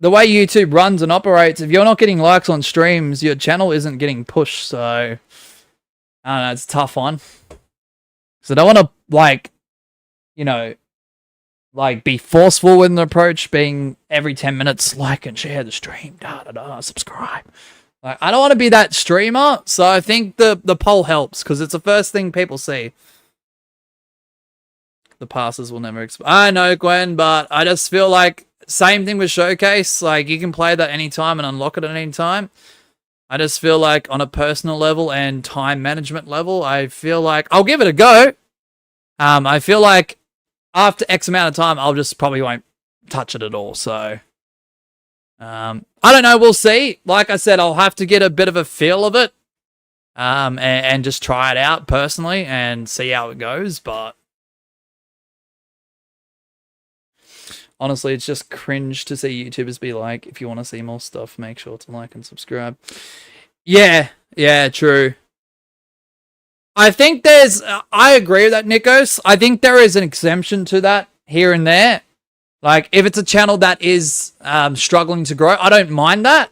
way YouTube runs and operates, if you're not getting likes on streams, your channel isn't getting pushed, so I don't know, it's a tough one. So I don't want to, like, you know, like, be forceful with an approach, being every 10 minutes, like and share the stream, subscribe. Like, I don't want to be that streamer, so I think the poll helps, because it's the first thing people see. The passes will never expire. I know, Gwen, but I just feel like, same thing with Showcase, like, you can play that anytime and unlock it at any time. I just feel like, on a personal level and time management level, I feel like, I'll give it a go. I feel like, after X amount of time, I'll just probably won't touch it at all, so... I don't know, we'll see. Like I said, I'll have to get a bit of a feel of it. And just try it out personally and see how it goes, but... Honestly, it's just cringe to see YouTubers be like, if you want to see more stuff, make sure to like and subscribe. Yeah, true. I think there's... I agree with that, Nikos. I think there is an exemption to that here and there. Like, if it's a channel that is struggling to grow, I don't mind that.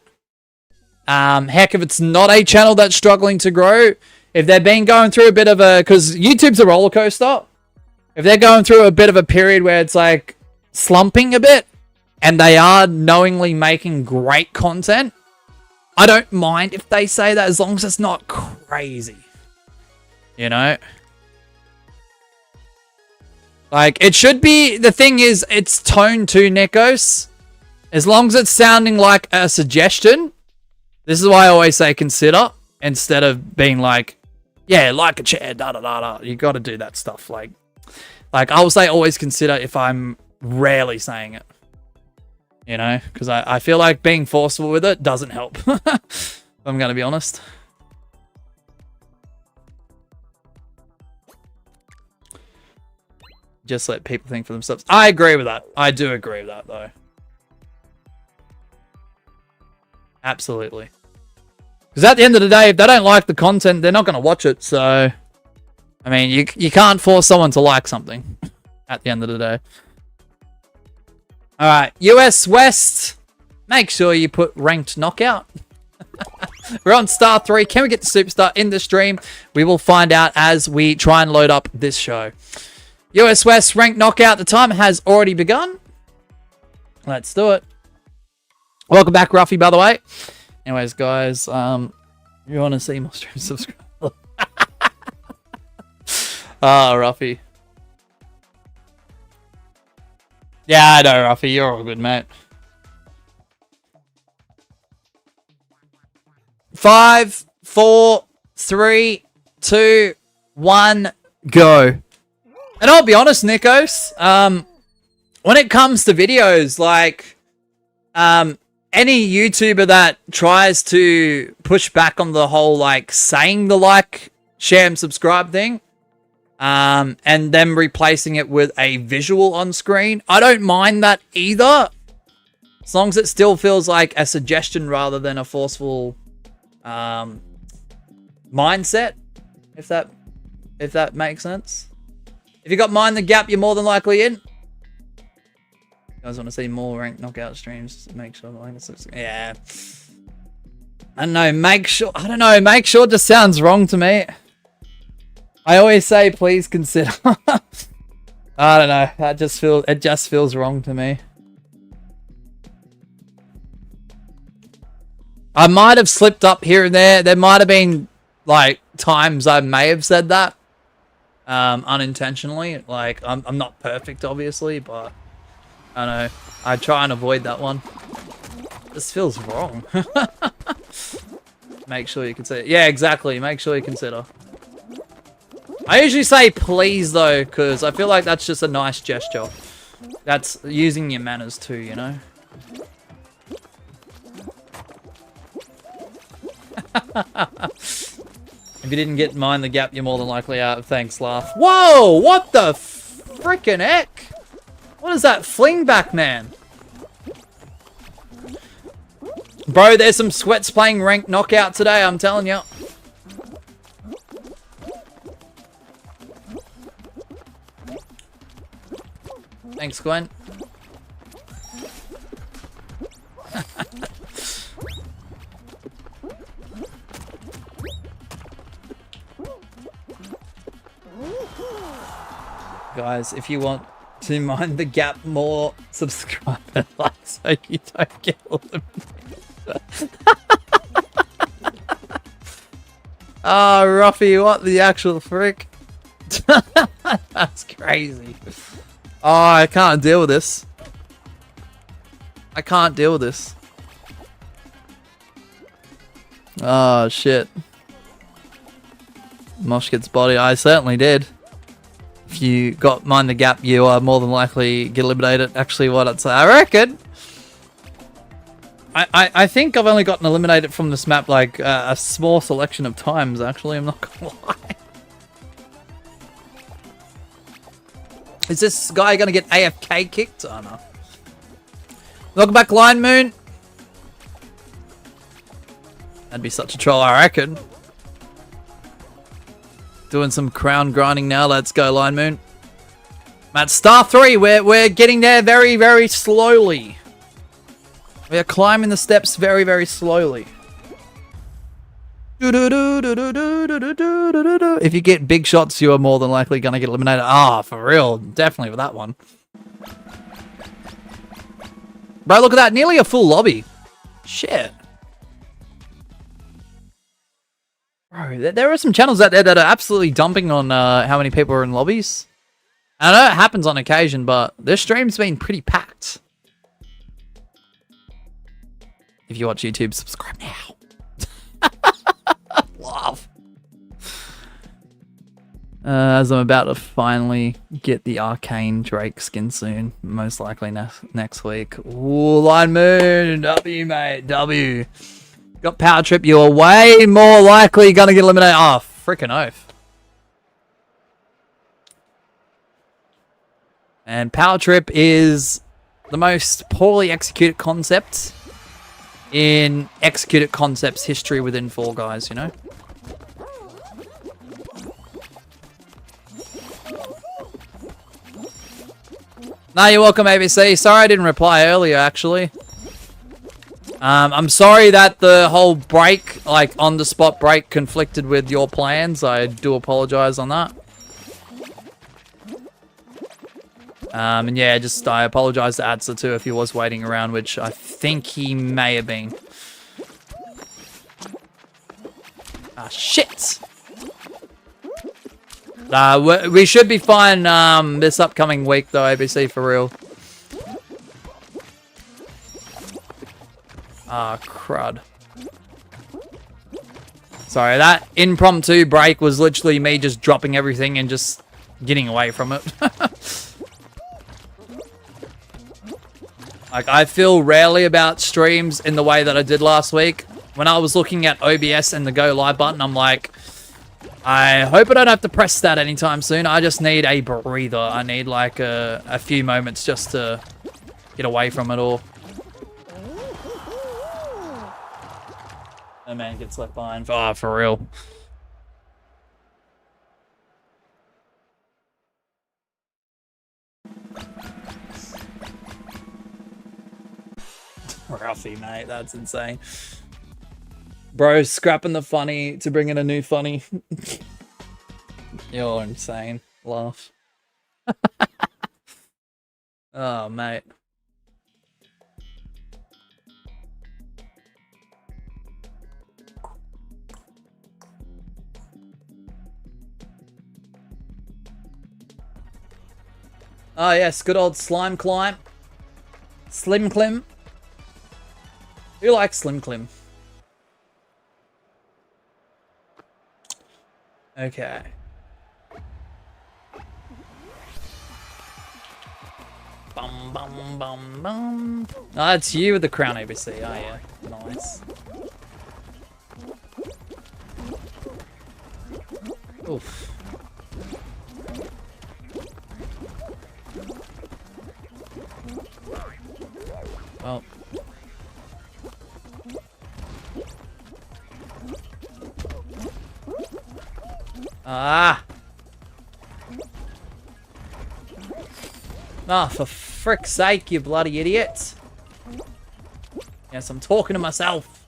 Heck, if it's not a channel that's struggling to grow, if they've been going through a bit of a... Because YouTube's a roller coaster. if they're going through a bit of a period where it's like slumping a bit and they are knowingly making great content, I don't mind if they say that as long as it's not crazy. You know? Like, it should be... The thing is, it's tone too, Nikos. As long as it's sounding like a suggestion. This is why I always say consider. Instead of being like, yeah, like a chair, da-da-da-da. You got to do that stuff. Like, I will say always consider if I'm rarely saying it. You know? Because I feel like being forceful with it doesn't help. If I'm going to be honest. Just let people think for themselves. I agree with that. I do agree with that, though. Absolutely. Because at the end of the day, if they don't like the content, they're not going to watch it. So, I mean, you can't force someone to like something at the end of the day. All right, US West. Make sure you put ranked knockout. We're on star 3. Can we get the superstar in the stream? We will find out as we try and load up this show. US West ranked knockout. The time has already begun. Let's do it. Welcome back, Ruffy, by the way. Anyways, guys, if you want to see more streams, subscribe. Ruffy. Yeah, I know, Ruffy. You're all good, mate. 5, 4, 3, 2, 1, go. And I'll be honest, Nikos, when it comes to videos, like, any YouTuber that tries to push back on the whole, like, saying the like, share, and subscribe thing, and then replacing it with a visual on screen, I don't mind that either. As long as it still feels like a suggestion rather than a forceful mindset, if that makes sense. If you got Mind the Gap, you're more than likely in. You guys want to see more ranked knockout streams? Make sure. Yeah. I don't know. Make sure. I don't know. Make sure just sounds wrong to me. I always say, please consider. I don't know. It just feels wrong to me. I might have slipped up here and there. There might have been like times I may have said that. Unintentionally. Like, I'm not perfect, obviously, but I know I try and avoid that one. This feels wrong. Make sure you consider. Yeah, exactly. Make sure you consider. I usually say please, though, because I feel like that's just a nice gesture. That's using your manners too, you know? If you didn't get Mind the Gap, you're more than likely out. Thanks, laugh. Whoa! What the frickin' heck? What is that fling back, man? Bro, there's some sweats playing ranked knockout today, I'm telling you. Thanks, Gwen. Guys, if you want to Mind the Gap more, subscribe and like so you don't get all the... Oh, Ruffy, what the actual frick? That's crazy. Oh, I can't deal with this. I can't deal with this. Oh, shit. Mosh gets body. I certainly did. If you got Mind the Gap, you are more than likely get eliminated. Actually, what I'd say, I reckon. I think I've only gotten eliminated from this map like a small selection of times. Actually, I'm not gonna lie. Is this guy gonna get AFK kicked? Oh no. Welcome back, Line Moon. That'd be such a troll, I reckon. Doing some crown grinding now. Let's go, Line Moon. At star 3, we're getting there very, very slowly. We are climbing the steps very, very slowly. If you get big shots, you are more than likely going to get eliminated. Ah, for real. Definitely with that one. Bro, look at that. Nearly a full lobby. Shit. Bro, there are some channels out there that are absolutely dumping on how many people are in lobbies. I know it happens on occasion, but this stream's been pretty packed. If you watch YouTube, subscribe now. Love. As I'm about to finally get the Arcane Drake skin soon. Most likely next week. Ooh, Line Moon. W, mate. W. Got Power Trip. You're way more likely going to get eliminated. Oh, freaking oath. And Power Trip is the most poorly executed concept in executed concepts history within Fall Guys, you know? No, you're welcome, ABC. Sorry I didn't reply earlier, actually. I'm sorry that the whole break, like on-the-spot break, conflicted with your plans. I do apologize on that. And yeah, just I apologize to Adsa too if he was waiting around, which I think he may have been. Ah, shit! We should be fine this upcoming week though, ABC, for real. Ah, crud. Sorry, that impromptu break was literally me just dropping everything and just getting away from it. Like, I feel rarely about streams in the way that I did last week. When I was looking at OBS and the go live button, I'm like, I hope I don't have to press that anytime soon. I just need a breather. I need like a few moments just to get away from it all. Oh man, gets left behind. Oh, for real. Ralphie, mate, that's insane. Bro, scrapping the funny to bring in a new funny. You're insane. Laugh. Oh, mate. Oh, yes, good old Slime Climb. Slim Clim. Who likes Slim Clim? Okay. Bum, bum, bum, bum. Oh, that's you with the crown, ABC. Oh, yeah. Nice. Oof. Well. Ah! Ah, for frick's sake, you bloody idiot. Yes, I'm talking to myself.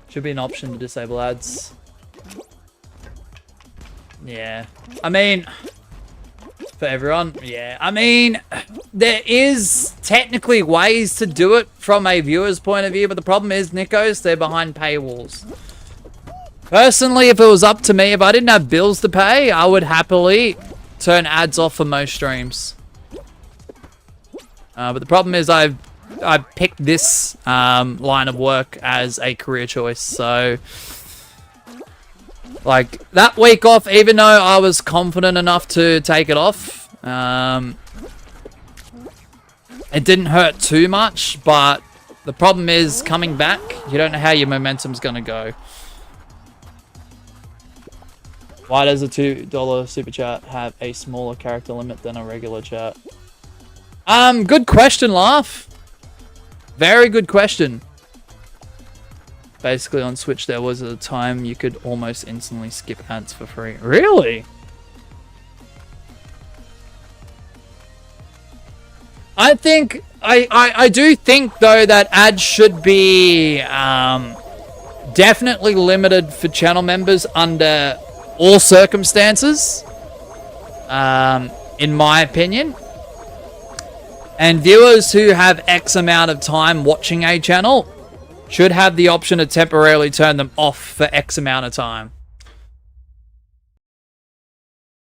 Should be an option to disable ads. Yeah. I mean, for everyone, yeah. I mean, there is technically ways to do it from a viewer's point of view, but the problem is, Nikos, they're behind paywalls. Personally, if it was up to me, if I didn't have bills to pay, I would happily turn ads off for most streams. But the problem is I picked this line of work as a career choice. So, like, that week off, even though I was confident enough to take it off, it didn't hurt too much. But the problem is, coming back, you don't know how your momentum's going to go. Why does a $2 super chat have a smaller character limit than a regular chat? Good question, Laugh. Very good question. Basically, on Switch, there was a time you could almost instantly skip ads for free. Really? I think I do think though that ads should be definitely limited for channel members under all circumstances. In my opinion. And viewers who have X amount of time watching a channel should have the option to temporarily turn them off for X amount of time.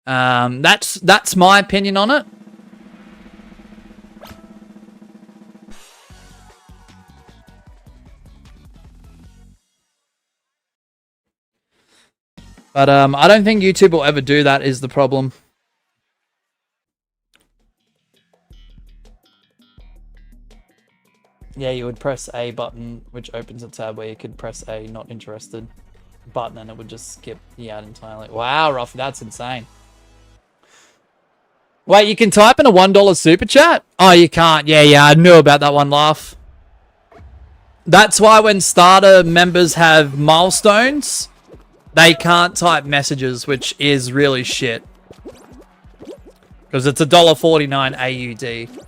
That's my opinion on it. But I don't think YouTube will ever do that is the problem. Yeah, you would press A button, which opens a tab where you could press A not interested button, and it would just skip the ad entirely. Wow, Ruff, that's insane. Wait, you can type in a $1 super chat? Oh, you can't. Yeah, I knew about that one, Laugh. That's why when starter members have milestones, they can't type messages, which is really shit. Because it's $1.49 AUD.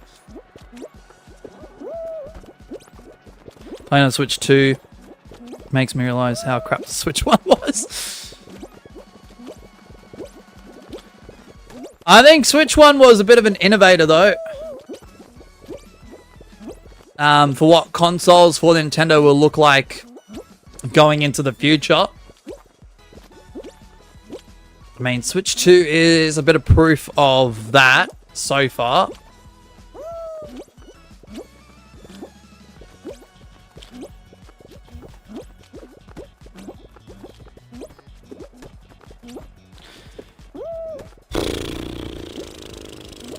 Playing on Switch 2 makes me realize how crap the Switch 1 was. I think Switch 1 was a bit of an innovator though. For what consoles for Nintendo will look like going into the future. I mean, Switch 2 is a bit of proof of that so far.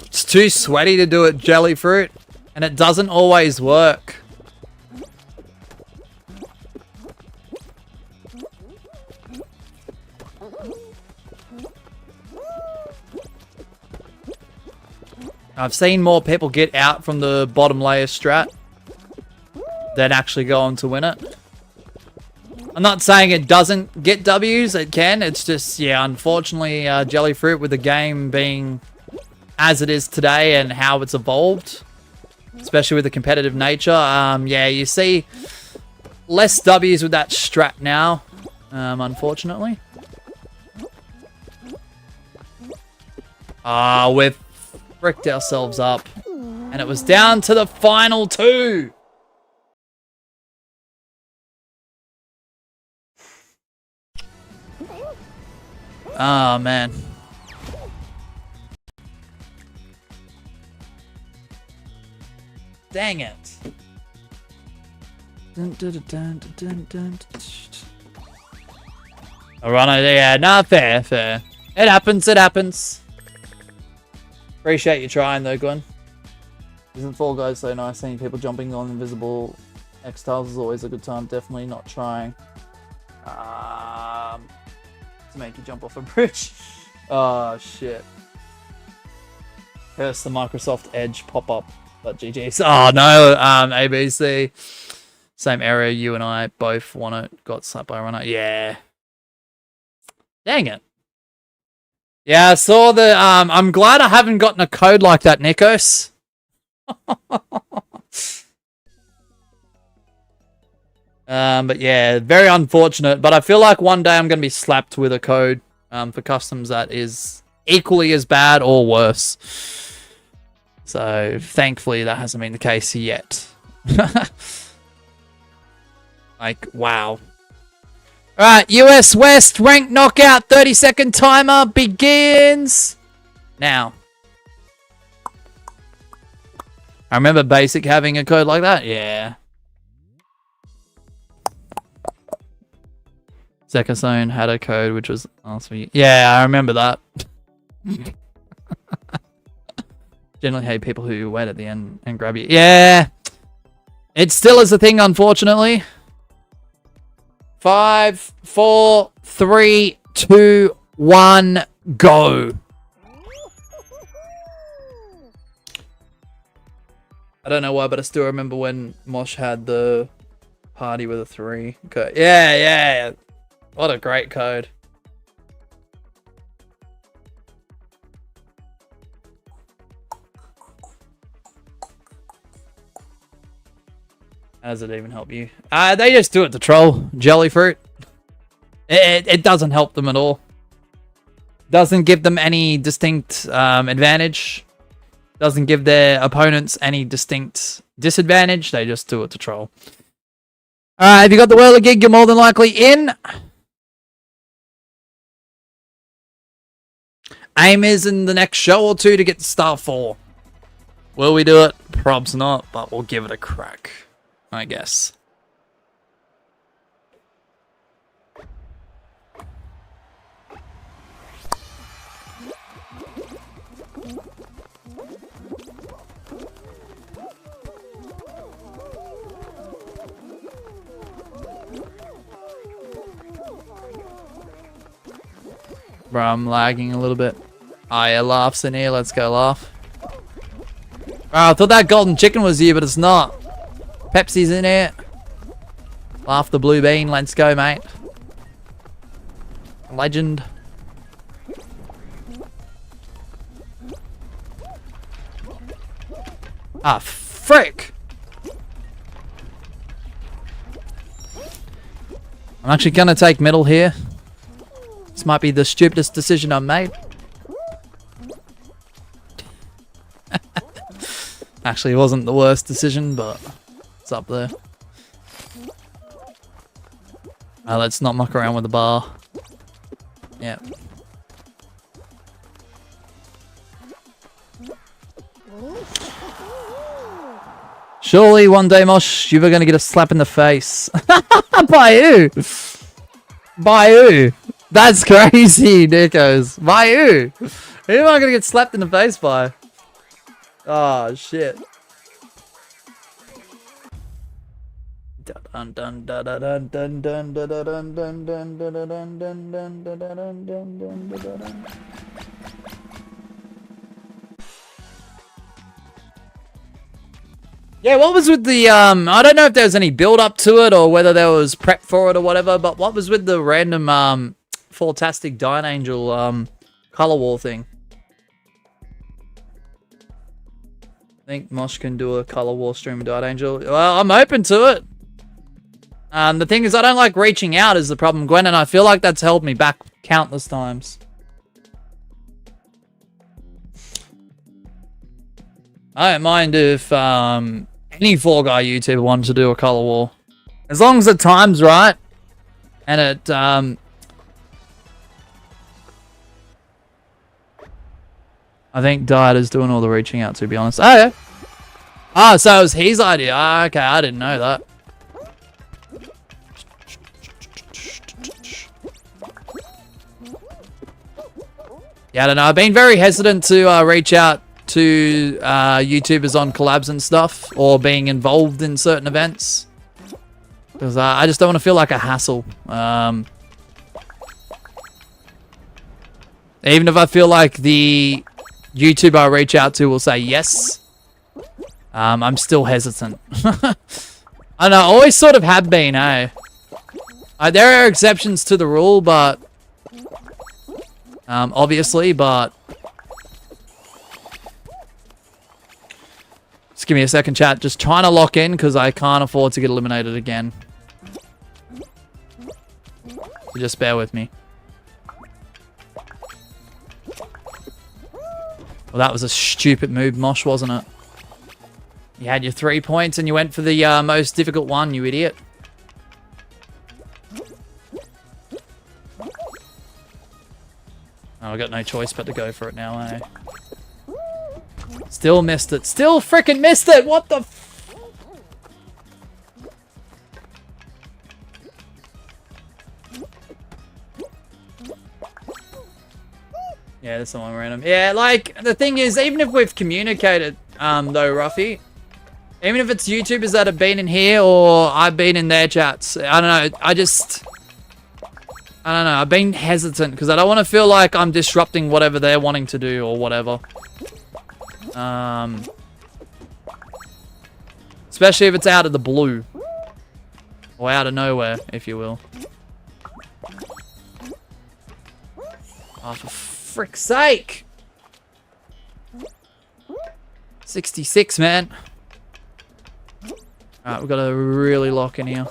It's too sweaty to do it, jelly fruit, and it doesn't always work. I've seen more people get out from the bottom layer strat than actually go on to win it. I'm not saying it doesn't get W's, it can. It's just, yeah, unfortunately, Jellyfruit with the game being as it is today and how it's evolved, especially with the competitive nature, yeah, you see less W's with that strat now, unfortunately. We've bricked ourselves up. And it was down to the final two. Oh, man. Dang it. Alright, yeah, nah, fair. It happens. Appreciate you trying though, Glenn. Isn't Fall Guys so nice? Seeing people jumping on invisible X-Tiles is always a good time. Definitely not trying to make you jump off a bridge. Oh, shit. Curse the Microsoft Edge pop-up. But GG's. Oh, no. ABC. Same area. You and I both want it. Got slapped by a runner. Yeah. Dang it. Yeah, I saw the... I'm glad I haven't gotten a code like that, Nikos. But yeah, very unfortunate. But I feel like one day I'm going to be slapped with a code for customs that is equally as bad or worse. So, thankfully, that hasn't been the case yet. Like, wow. Alright, US West ranked knockout 30-second timer begins now. I remember Basic having a code like that. Yeah. Zekazone had a code which was awesome. Yeah, I remember that. Generally hate people who wait at the end and grab you. Yeah. It still is a thing, unfortunately. 5, 4, 3, 2, 1, go. I don't know why, but I still remember when Mosh had the party with a 3 code. Yeah. What a great code. How does it even help you? They just do it to troll. Jelly fruit. It doesn't help them at all. Doesn't give them any distinct advantage. Doesn't give their opponents any distinct disadvantage. They just do it to troll. Alright, if you got the Whirler gig, you're more than likely in. Aim is in the next show or two to get to Star 4. Will we do it? Probs not, but we'll give it a crack, I guess. Bro, I'm lagging a little bit. Oh yeah, laughs in here. Let's go laugh. Bro, I thought that golden chicken was here, but it's not. Pepsi's in here. Laugh the blue bean. Let's go, mate. Legend. Ah, frick. I'm actually gonna take middle here. This might be the stupidest decision I've made. Actually, it wasn't the worst decision, but it's up there. Let's not muck around with the bar. Yep. Surely one day, Mosh, you were going to get a slap in the face. By who? By who? That's crazy, Nickos. By who? Who am I going to get slapped in the face by? Oh, shit. Yeah, what was with the, I don't know if there was any build up to it or whether there was prep for it or whatever, but what was with the random, Fantastic Dine Angel, color wall thing? I think Mosh can do a color war stream with Dine Angel. Well, I'm open to it. The thing is, I don't like reaching out is the problem, Gwen, and I feel like that's held me back countless times. I don't mind if any Fall Guy YouTuber wanted to do a color war. As long as the time's right and it I think Diet is doing all the reaching out, to be honest. Oh, yeah. Oh, so it was his idea. Oh, okay, I didn't know that. Yeah, I don't know. I've been very hesitant to reach out to YouTubers on collabs and stuff, or being involved in certain events. Because I just don't want to feel like a hassle. Even if I feel like the YouTuber I reach out to will say yes, I'm still hesitant. I don't know, I always sort of have been, eh? There are exceptions to the rule, but obviously, but just give me a second, chat. Just trying to lock in because I can't afford to get eliminated again. So just bear with me. Well, that was a stupid move, Mosh, wasn't it? You had your 3 points and you went for the most difficult one, you idiot. Oh, I got no choice but to go for it now, eh? Still missed it. Still freaking missed it! What the f... Yeah, there's someone random. Yeah, like, the thing is, even if we've communicated, though, Ruffy, even if it's YouTubers that have been in here or I've been in their chats, I don't know, I don't know, I've been hesitant because I don't want to feel like I'm disrupting whatever they're wanting to do or whatever. Especially if it's out of the blue. Or out of nowhere, if you will. Oh, for frick's sake! 66, man. Alright, we've got to really lock in here.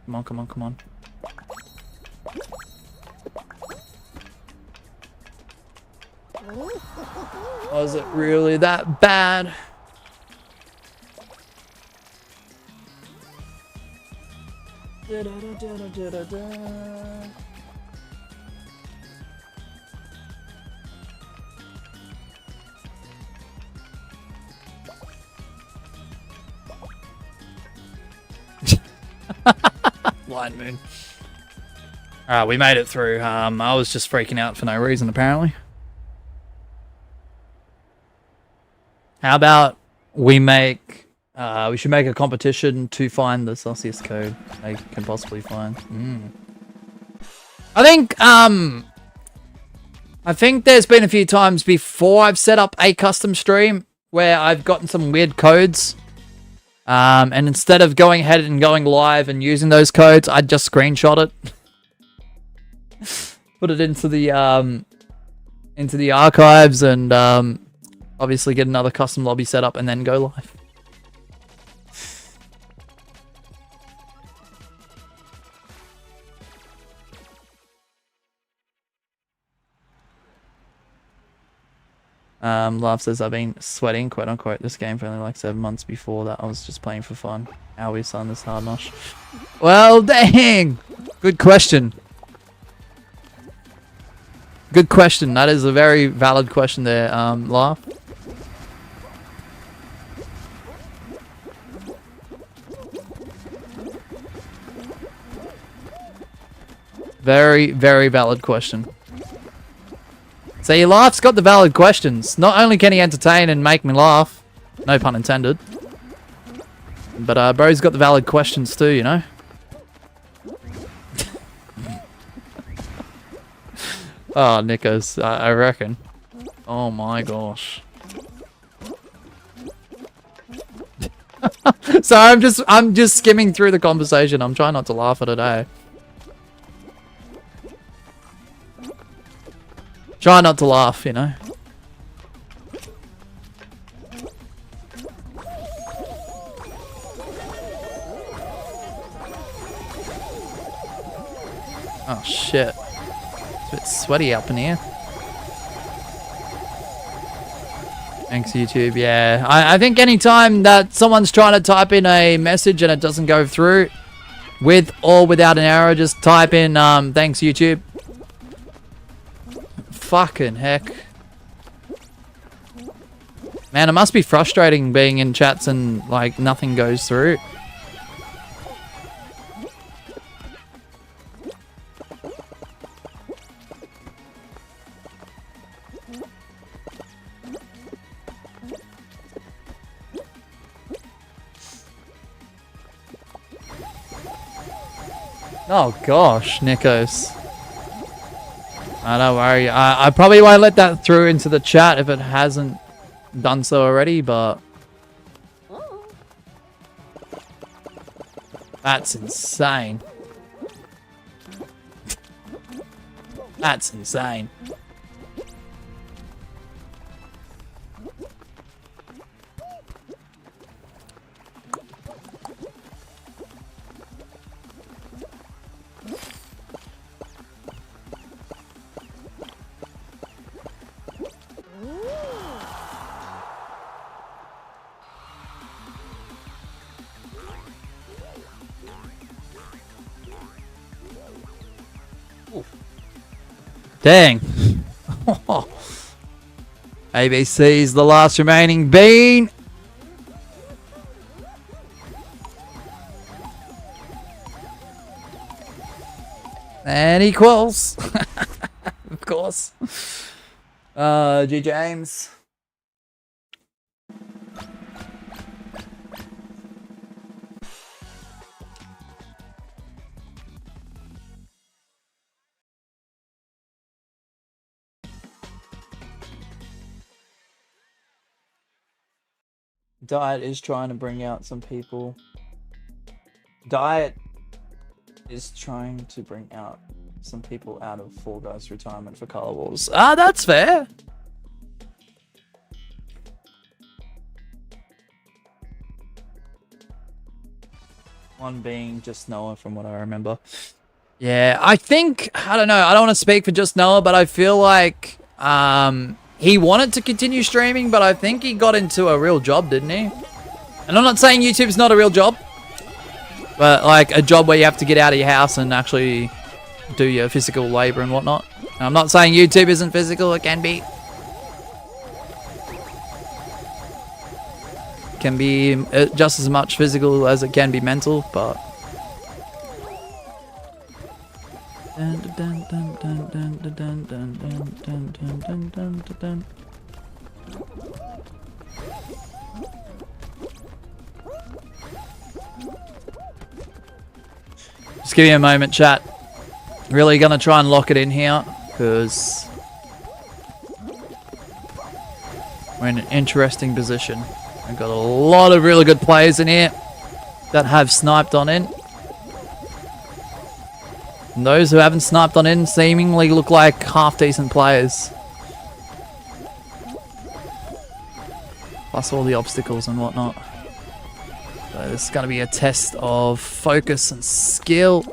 Come on, come on, come on. Was it really that bad? Blind moon. Alright, we made it through. I was just freaking out for no reason, apparently. How about we make... we should make a competition to find the Celsius code they can possibly find. I think there's been a few times before I've set up a custom stream where I've gotten some weird codes. And instead of going ahead and going live and using those codes, I'd just screenshot it. Put it into the archives and obviously get another custom lobby set up and then go live. Laugh says, I've been sweating, quote unquote, this game for only like 7 months. Before that, I was just playing for fun. How are we selling this hard nosh? Well, dang! Good question. Good question. That is a very valid question there, Laugh. Very, very valid question. See, Laugh's got the valid questions. Not only can he entertain and make me laugh, no pun intended, but bro's got the valid questions too, you know? Oh, Nikos, I reckon. Oh my gosh. So I'm just skimming through the conversation. I'm trying not to laugh at it, eh? Try not to laugh, you know. Oh shit. It's a bit sweaty up in here. Thanks, YouTube. Yeah, I think anytime that someone's trying to type in a message and it doesn't go through, with or without an error, just type in thanks, YouTube. Fucking heck. Man, it must be frustrating being in chats and like nothing goes through. Oh gosh, Nikos. Don't worry. I probably won't let that through into the chat if it hasn't done so already, but... That's insane. That's insane. Dang. ABC's the last remaining bean. And equals. Of course. G. James. Diet is trying to bring out some people. Diet is trying to bring out some people out of Fall Guys retirement for Color Wars. Ah, that's fair. One being Just Noah, from what I remember. Yeah, I think, I don't know, I don't want to speak for Just Noah, but I feel like he wanted to continue streaming, but I think he got into a real job, didn't he? And I'm not saying YouTube's not a real job, but like a job where you have to get out of your house and actually do your physical labor and whatnot. And I'm not saying YouTube isn't physical, it can be. Can be just as much physical as it can be mental, but just give me a moment, chat. Really gonna try and lock it in here because we're in an interesting position. I've got a lot of really good players in here that have sniped on in. And those who haven't sniped on in seemingly look like half-decent players. Plus all the obstacles and whatnot. So this is going to be a test of focus and skill.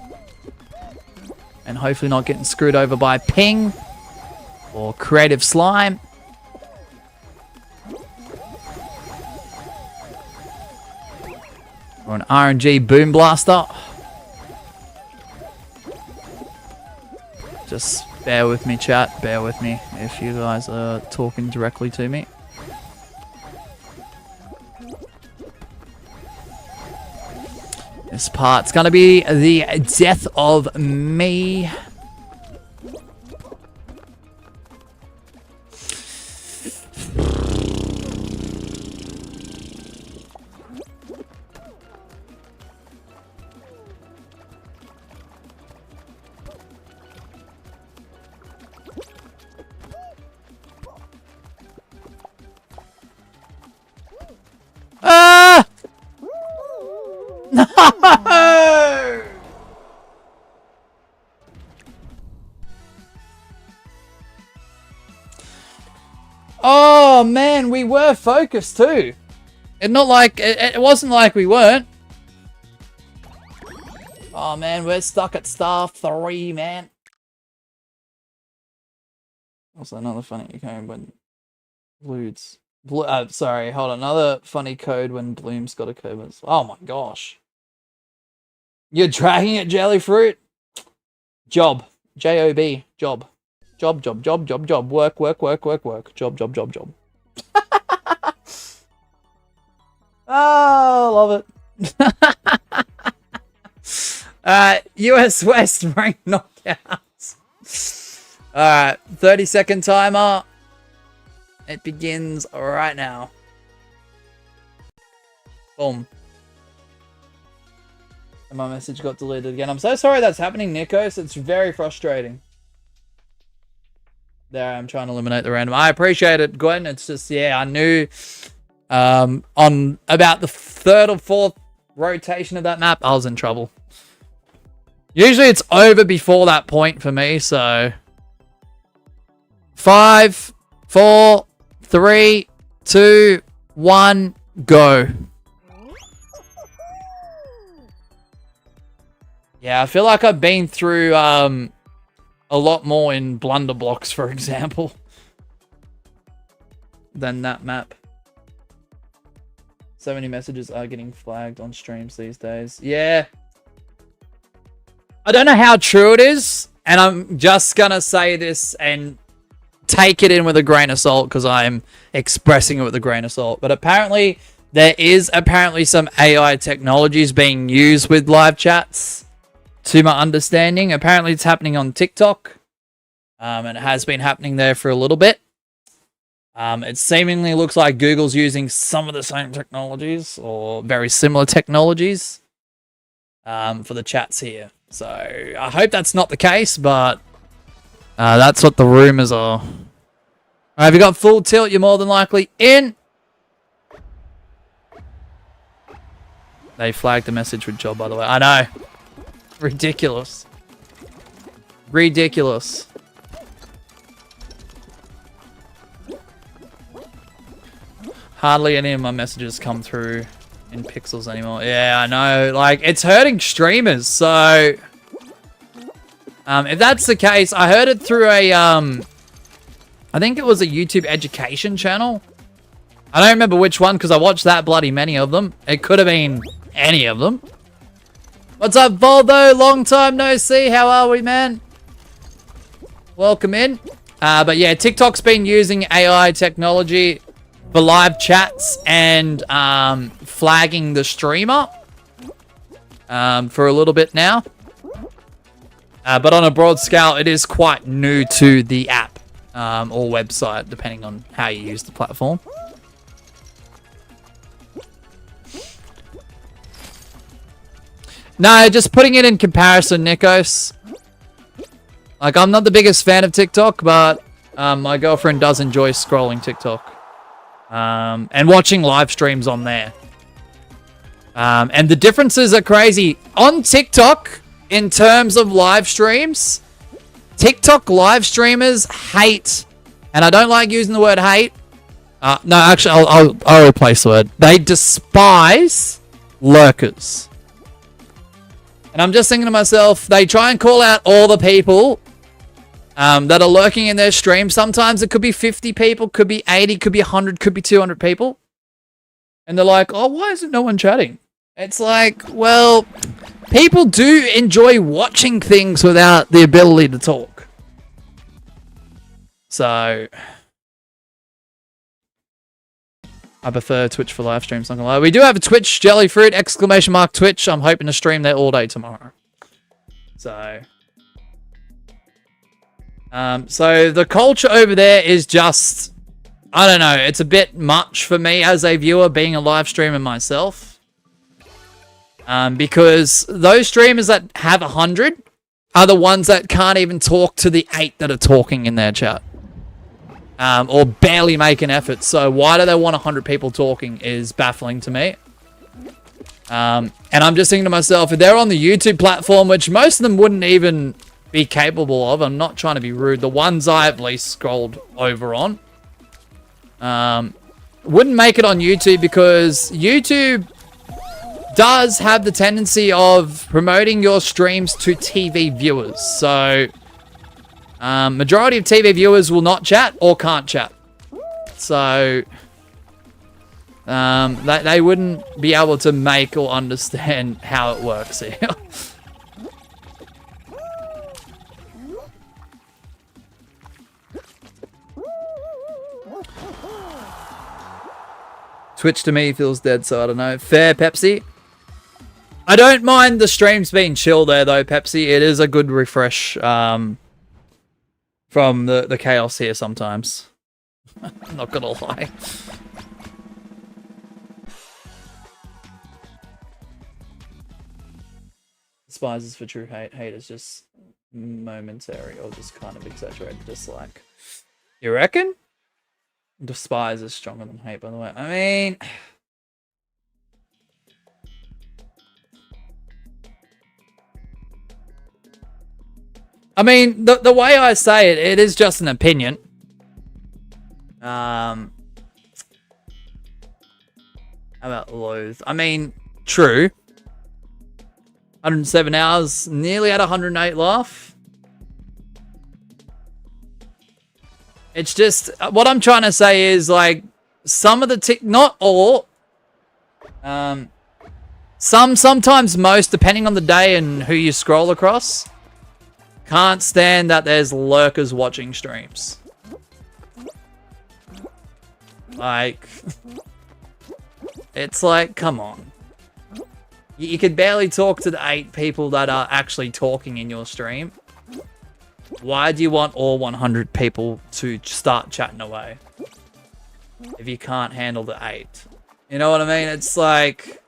And hopefully not getting screwed over by ping or creative slime. Or an RNG boom blaster. Just bear with me, chat. Bear with me if you guys are talking directly to me. This part's gonna be the death of me. Ah! No! Oh man, we were focused too. It wasn't like we weren't. Oh man, we're stuck at star 3, man. Also another funny code when Blues. Sorry, hold on. Another funny code when Bloom's got a code. Oh my gosh. You're dragging it, Jellyfruit? Job. J-O-B. Job. Job, job, job, job, job. Work, work, work, work, work. Job, job, job, job. Oh, love it. US West rank knockouts. Alright, 30-second timer. It begins right now. Boom. And my message got deleted again. I'm so sorry that's happening, Nikos. It's very frustrating. There, I'm trying to eliminate the random. I appreciate it, Gwen. It's just, yeah, I knew on about the 3rd or 4th rotation of that map, I was in trouble. Usually it's over before that point for me, so 5, 4, 3, 2, 1, go. Yeah, I feel like I've been through a lot more in Blunder Blocks, for example, than that map. So many messages are getting flagged on streams these days. Yeah. I don't know how true it is, and I'm just gonna say this and take it in with a grain of salt because I'm expressing it with a grain of salt. But apparently, there is some AI technologies being used with live chats, to my understanding. Apparently, it's happening on TikTok, and it has been happening there for a little bit. It seemingly looks like Google's using some of the same technologies or very similar technologies for the chats here. So I hope that's not the case, but that's what the rumors are. Alright, if you got full tilt, you're more than likely in. They flagged the message with job, by the way. I know. Ridiculous. Ridiculous. Hardly any of my messages come through in pixels anymore. Yeah, I know. Like, it's hurting streamers. So, if that's the case, I heard it through a, I think it was a YouTube education channel. I don't remember which one because I watched that bloody many of them. It could have been any of them. What's up, Voldo? Long time no see. How are we, man? Welcome in. But yeah, TikTok's been using AI technology for live chats and flagging the streamer for a little bit now. But on a broad scale, it is quite new to the app or website, depending on how you use the platform. No, just putting it in comparison, Nikos. Like, I'm not the biggest fan of TikTok, but my girlfriend does enjoy scrolling TikTok. And watching live streams on there. And the differences are crazy. On TikTok, in terms of live streams, TikTok live streamers hate, and I don't like using the word hate. No, actually, I'll replace the word. They despise lurkers. And I'm just thinking to myself, they try and call out all the people that are lurking in their stream. Sometimes it could be 50 people, could be 80, could be 100, could be 200 people. And they're like, oh, why isn't no one chatting? It's like, well, people do enjoy watching things without the ability to talk. So, I prefer Twitch for live streams, not gonna lie. We do have a Twitch, Jellyfruit, exclamation mark Twitch. I'm hoping to stream there all day tomorrow. So, so the culture over there is just, I don't know, it's a bit much for me as a viewer being a live streamer myself. Because those streamers that have 100 are the ones that can't even talk to the 8 that are talking in their chat. Or barely make an effort. So why do they want 100 people talking is baffling to me. And I'm just thinking to myself, if they're on the YouTube platform, which most of them wouldn't even be capable of, I'm not trying to be rude, the ones I've at least scrolled over on, wouldn't make it on YouTube because YouTube does have the tendency of promoting your streams to TV viewers. So majority of TV viewers will not chat or can't chat. So they wouldn't be able to make or understand how it works here. Twitch to me feels dead, so I don't know. Fair, Pepsi. I don't mind the streams being chill there, though, Pepsi. It is a good refresh from the chaos here sometimes. I'm not gonna lie. Despises for true hate. Hate is just momentary or just kind of exaggerated dislike. You reckon? Despise is stronger than hate, by the way. I mean, the way I say it, it is just an opinion. How about loathe? I mean, true. 107 hours, nearly at 108 laugh. It's just, what I'm trying to say is, like, some of the not all. Sometimes most, depending on the day and who you scroll across, can't stand that there's lurkers watching streams. Like, it's like, come on. You could barely talk to the 8 people that are actually talking in your stream. Why do you want all 100 people to start chatting away if you can't handle the 8? You know what I mean? It's like,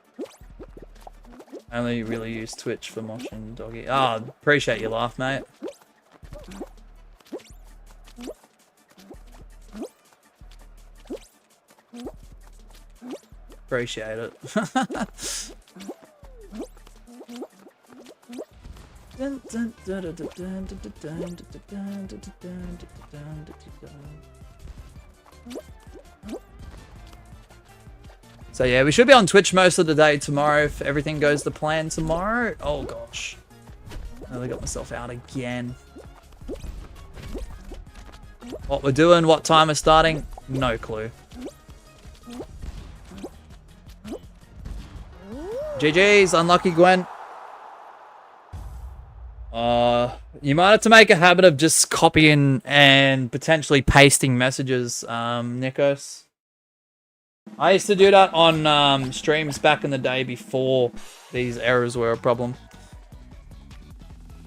I only really use Twitch for motion doggy. Oh, appreciate your laugh, mate. Appreciate it. So yeah, we should be on Twitch most of the day tomorrow if everything goes to plan tomorrow. Oh gosh. I nearly got myself out again. What we're doing, what time we're starting, no clue. GG's, unlucky Gwen. You might have to make a habit of just copying and potentially pasting messages, Nikos. I used to do that on streams back in the day before these errors were a problem.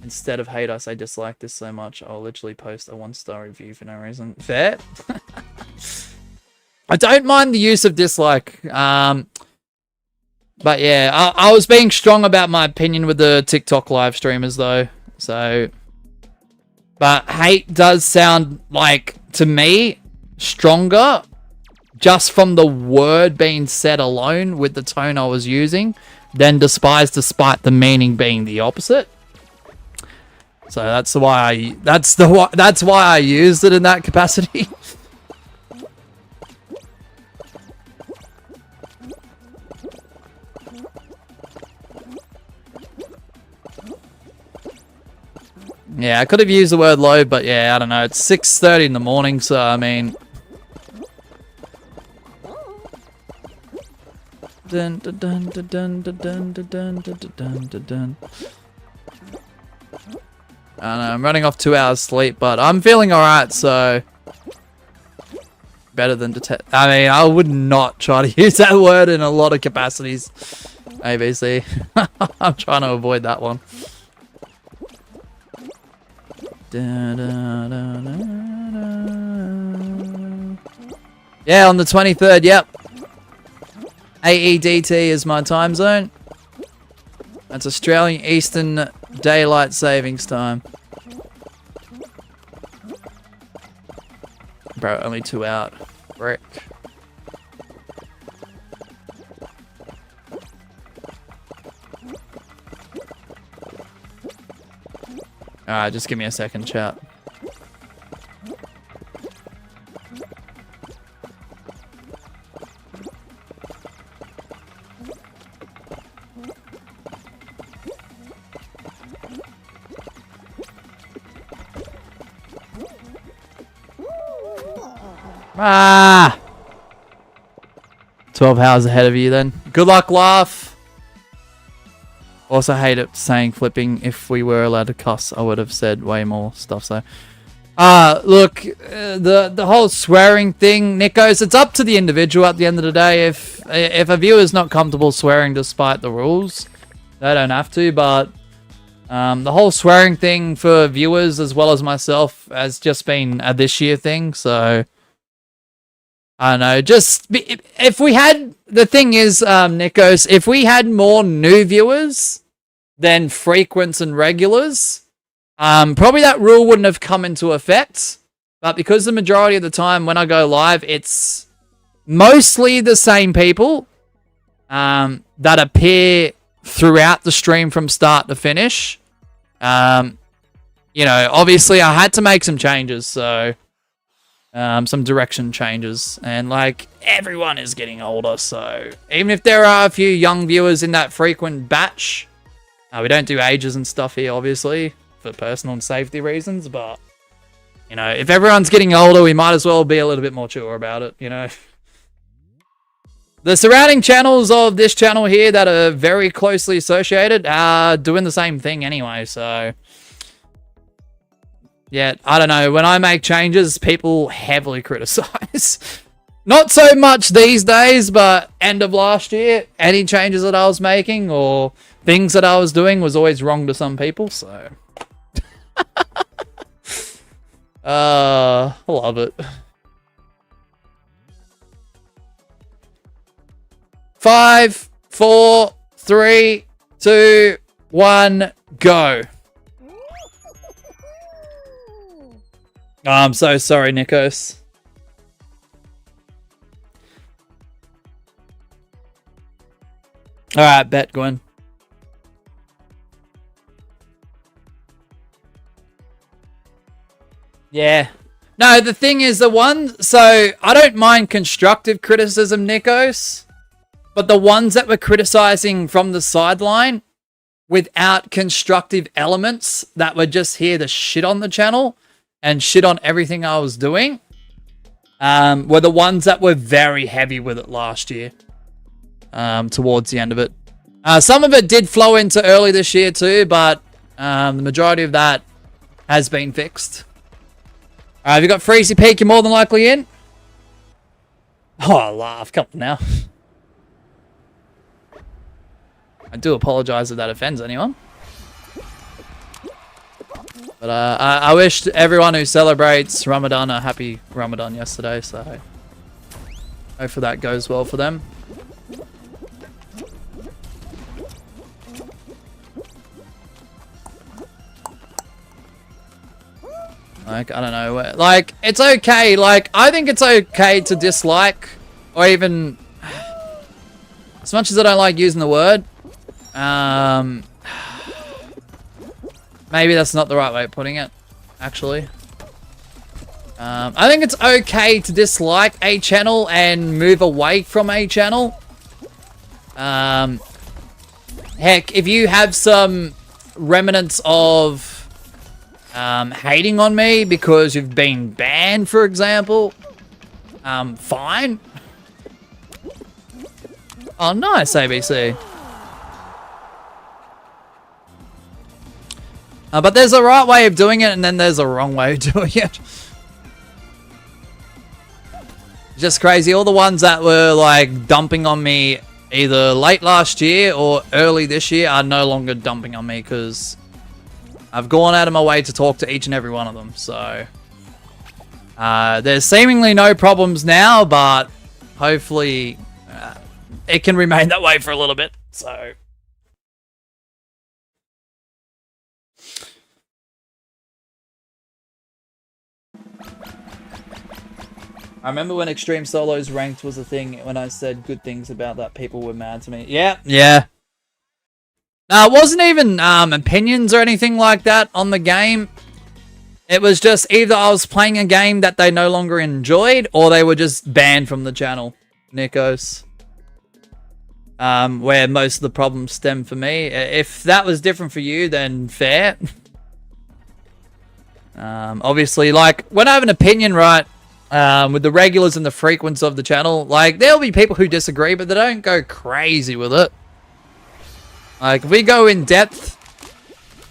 Instead of hate us, I dislike this so much, I'll literally post a 1-star review for no reason. Fair? I don't mind the use of dislike. But yeah, I was being strong about my opinion with the TikTok live streamers though. So, but hate does sound like, to me, stronger just from the word being said alone with the tone I was using than despise despite the meaning being the opposite. So that's why I used it in that capacity. Yeah, I could have used the word load, but yeah, I don't know. It's 6:30 in the morning, so I mean, dun dun dun dun dun dun dun dun dun dun. I don't know, I'm running off 2 hours sleep, but I'm feeling alright, so better than I mean, I would not try to use that word in a lot of capacities. ABC. I'm trying to avoid that one. Yeah, on the 23rd, yep. AEDT is my time zone. That's Australian Eastern Daylight Savings Time. Bro, only 2 out. Frick. Alright, just give me a second, chat. Ah! 12 hours ahead of you then. Good luck, laugh. Also hate it saying flipping. If we were allowed to cuss, I would have said way more stuff. So, look, the whole swearing thing, Nikos, it's up to the individual at the end of the day. If a viewer's not comfortable swearing despite the rules, they don't have to. But the whole swearing thing for viewers as well as myself has just been a this year thing. So, I don't know. Just if we had, the thing is, Nikos, if we had more new viewers than frequents and regulars, probably that rule wouldn't have come into effect. But because the majority of the time when I go live, it's mostly the same people that appear throughout the stream from start to finish. You know, obviously I had to make some changes, so some direction changes, and like everyone is getting older, so even if there are a few young viewers in that frequent batch, we don't do ages and stuff here, obviously, for personal and safety reasons, but you know, if everyone's getting older, we might as well be a little bit more chill about it, you know. The surrounding channels of this channel here that are very closely associated are doing the same thing anyway, so yeah, I don't know. When I make changes, people heavily criticize. Not so much these days, but end of last year, any changes that I was making or things that I was doing was always wrong to some people, so I love it. 5, 4, 3, 2, 1, go. Oh, I'm so sorry, Nikos. Alright, bet, Gwen. Yeah. No, the thing is, so I don't mind constructive criticism, Nikos. But the ones that were criticizing from the sideline without constructive elements that were just here to shit on the channel and shit on everything I was doing were the ones that were very heavy with it last year towards the end of it. Some of it did flow into early this year too, but the majority of that has been fixed. Have you got Freezy Peak? You're more than likely in. Oh, I laugh. Come on now. I do apologize if that offends anyone. But I wish everyone who celebrates Ramadan a happy Ramadan yesterday, so hopefully that goes well for them. Like, I don't know. Like, it's okay. Like, I think it's okay to dislike, or even, as much as I don't like using the word, maybe that's not the right way of putting it, actually. I think it's okay to dislike a channel and move away from a channel. Heck, if you have some remnants of hating on me because you've been banned, for example, fine. Oh, nice, ABC. But there's a right way of doing it, and then there's a wrong way of doing it. Just crazy. All the ones that were, like, dumping on me either late last year or early this year are no longer dumping on me, because I've gone out of my way to talk to each and every one of them. So there's seemingly no problems now, but hopefully it can remain that way for a little bit. So I remember when Extreme Solos ranked was a thing, when I said good things about that, people were mad to me. Yeah. No, it wasn't even opinions or anything like that on the game. It was just either I was playing a game that they no longer enjoyed, or they were just banned from the channel. Nikos. Where most of the problems stem for me. If that was different for you, then fair. Obviously, like, when I have an opinion, right, with the regulars and the frequents of the channel, like, there'll be people who disagree, but they don't go crazy with it. Like, if we go in depth,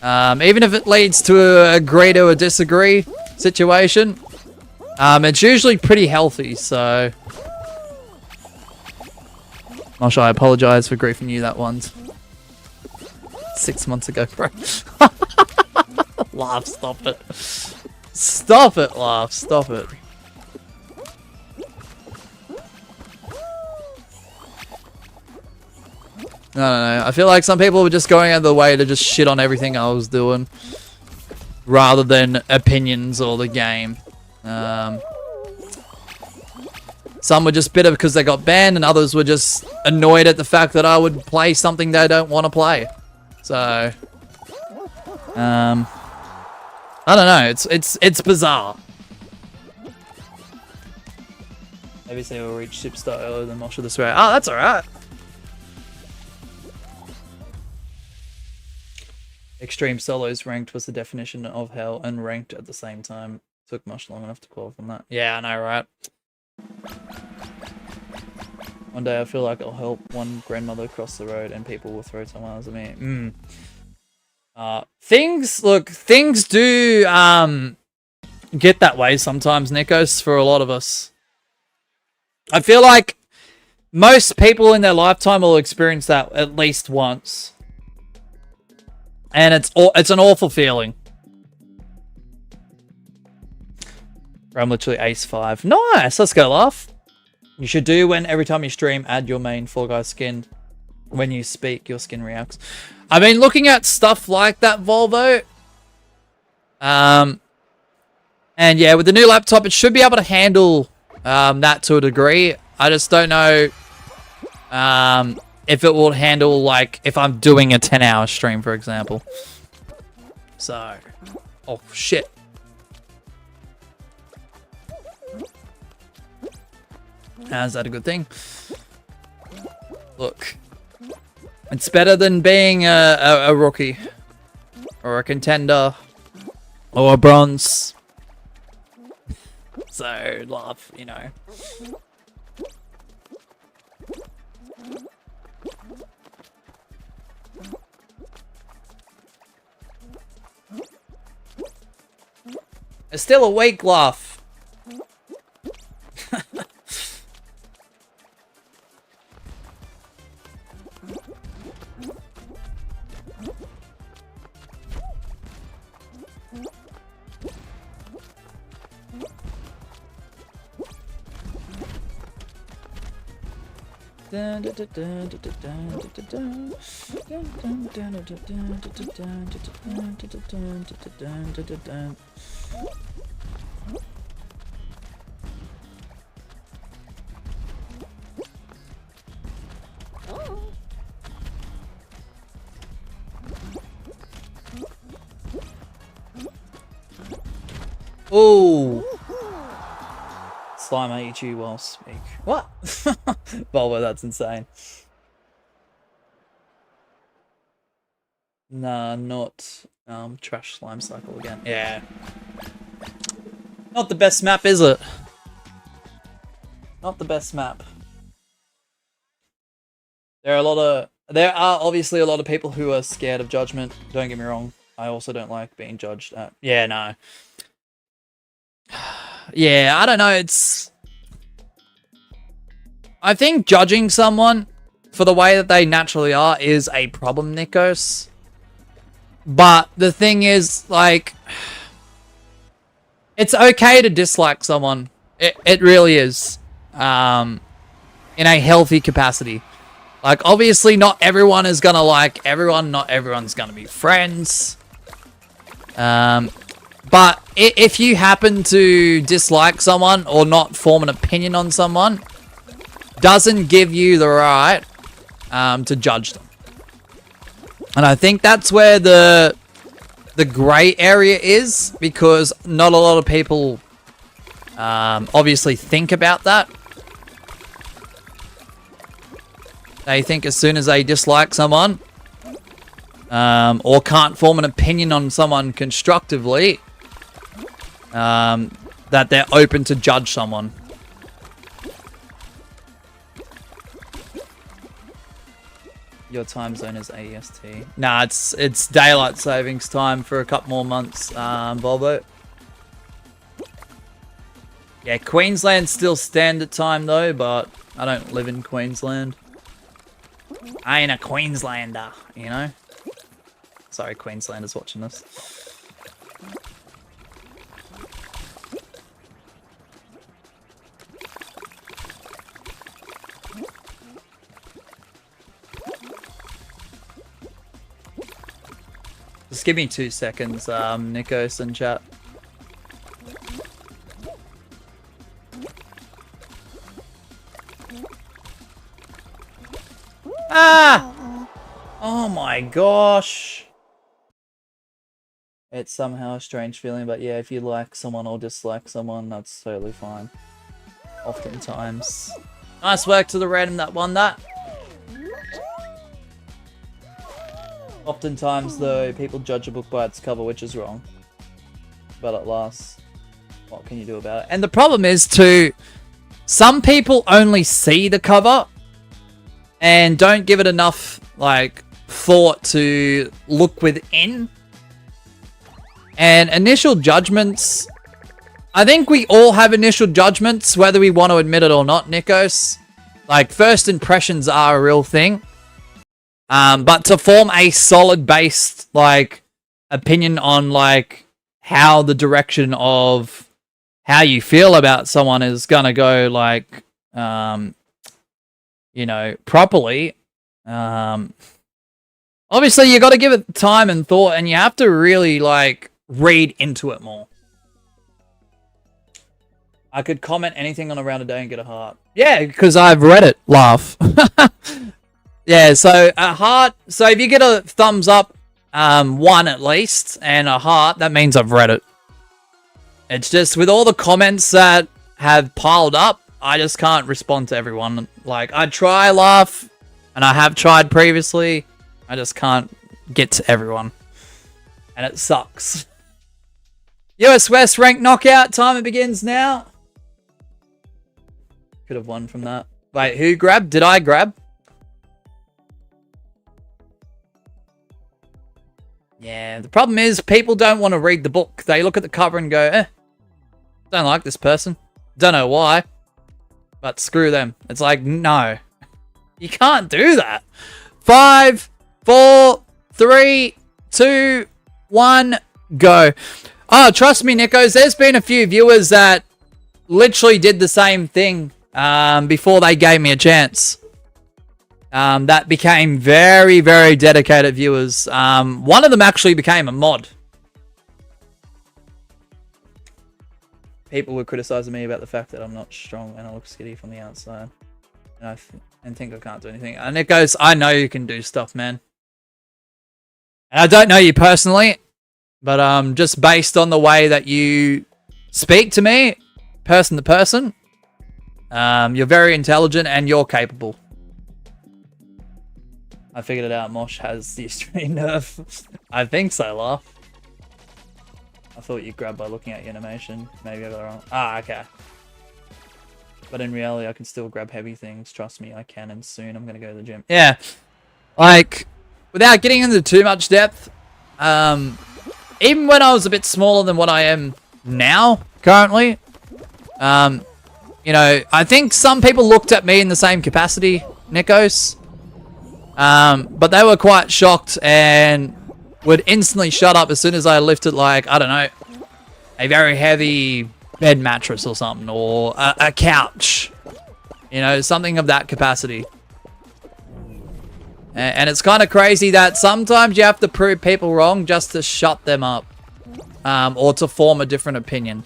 even if it leads to a agree to a disagree situation, it's usually pretty healthy, so Mosh, I apologize for griefing you that once. 6 months ago, bro. Laugh, stop it. Stop it, laugh, stop it. No. I feel like some people were just going out of the way to just shit on everything I was doing, rather than opinions or the game. Some were just bitter because they got banned, and others were just annoyed at the fact that I would play something they don't want to play. So, I don't know. It's bizarre. Maybe say we'll reach Superstar earlier than Mosha this way. Oh, that's alright. Extreme Solos ranked was the definition of hell, and ranked at the same time. Took much long enough to qualify from that. Yeah, I know, right? One day I feel like I'll help one grandmother cross the road and people will throw tomatoes at me. Things do get that way sometimes, Nikos, for a lot of us. I feel like most people in their lifetime will experience that at least once. And it's an awful feeling. I'm literally ace 5. Nice, let's go, laugh. You should do when every time you stream, add your main Fall Guy skin. When you speak, your skin reacts. I mean, looking at stuff like that, Volvo. And yeah, with the new laptop, it should be able to handle that to a degree. I just don't know if it will handle, like, if I'm doing a 10-hour stream, for example. So, oh, shit. Is that a good thing? Look. It's better than being a rookie. Or a contender. Or a bronze. So, laugh, you know. It's still a weak laugh. Oh, slime, I eat you while speak. What? Volvo, that's insane. Nah, not trash slime cycle again. Yeah. Not the best map, is it? Not the best map. There are obviously a lot of people who are scared of judgment. Don't get me wrong. I also don't like being judged at. Yeah, no. Yeah, I don't know. I think judging someone for the way that they naturally are is a problem, Nikos. But the thing is, like, it's okay to dislike someone. It really is. In a healthy capacity. Like, obviously not everyone is gonna like everyone. Not everyone's gonna be friends. But if you happen to dislike someone or not form an opinion on someone, doesn't give you the right to judge them. And I think that's where the grey area is, because not a lot of people obviously think about that. They think as soon as they dislike someone or can't form an opinion on someone constructively, that they're open to judge someone. Your time zone is AEST. Nah, it's daylight savings time for a couple more months, Volvo. Yeah, Queensland's still standard time though, but I don't live in Queensland. I ain't a Queenslander, you know? Sorry, Queenslanders watching this. Just give me 2 seconds, Nikos and chat. Ah! Oh my gosh. It's somehow a strange feeling, but yeah, if you like someone or dislike someone, that's totally fine. Oftentimes. Nice work to the random that won that. Oftentimes, though, people judge a book by its cover, which is wrong. But at last, what can you do about it? And the problem is, too, some people only see the cover and don't give it enough, like, thought to look within. And initial judgments, I think we all have initial judgments, whether we want to admit it or not, Nikos. Like, first impressions are a real thing. But to form a solid based, like, opinion on, like, how the direction of how you feel about someone is gonna go, like, you know, properly, obviously you got to give it time and thought, and you have to really, like, read into it more. I could comment anything on Around a Day and get a heart. Yeah, because I've read it. Laugh. Yeah, so a heart. So if you get a thumbs up, 1 at least, and a heart, that means I've read it. It's just with all the comments that have piled up, I just can't respond to everyone. Like, I try, laugh. And I have tried previously. I just can't get to everyone. And it sucks. US West ranked knockout. Timer begins now. Could have won from that. Wait, who grabbed? Did I grab? Yeah, the problem is people don't want to read the book. They look at the cover and go, don't like this person. Don't know why. But screw them. It's like, no. You can't do that. 5, 4, 3, 2, 1, go. Oh, trust me, Nickos, there's been a few viewers that literally did the same thing before they gave me a chance. That became very, very dedicated viewers. One of them actually became a mod. People were criticizing me about the fact that I'm not strong and I look skinny from the outside. And think I can't do anything. And it goes, I know you can do stuff, man. And I don't know you personally, but just based on the way that you speak to me, person to person, you're very intelligent and you're capable. I figured it out. Mosh has the extreme nerve. I think so, laugh. I thought you grabbed by looking at your animation. Maybe I got it wrong. Ah, okay. But in reality, I can still grab heavy things. Trust me, I can, and soon I'm going to go to the gym. Yeah. Like, without getting into too much depth, even when I was a bit smaller than what I am now, currently, you know, I think some people looked at me in the same capacity, Nickos. But they were quite shocked and would instantly shut up as soon as I lifted, like, I don't know, a very heavy bed mattress or something, or a couch. You know, something of that capacity. And it's kind of crazy that sometimes you have to prove people wrong just to shut them up. Or to form a different opinion.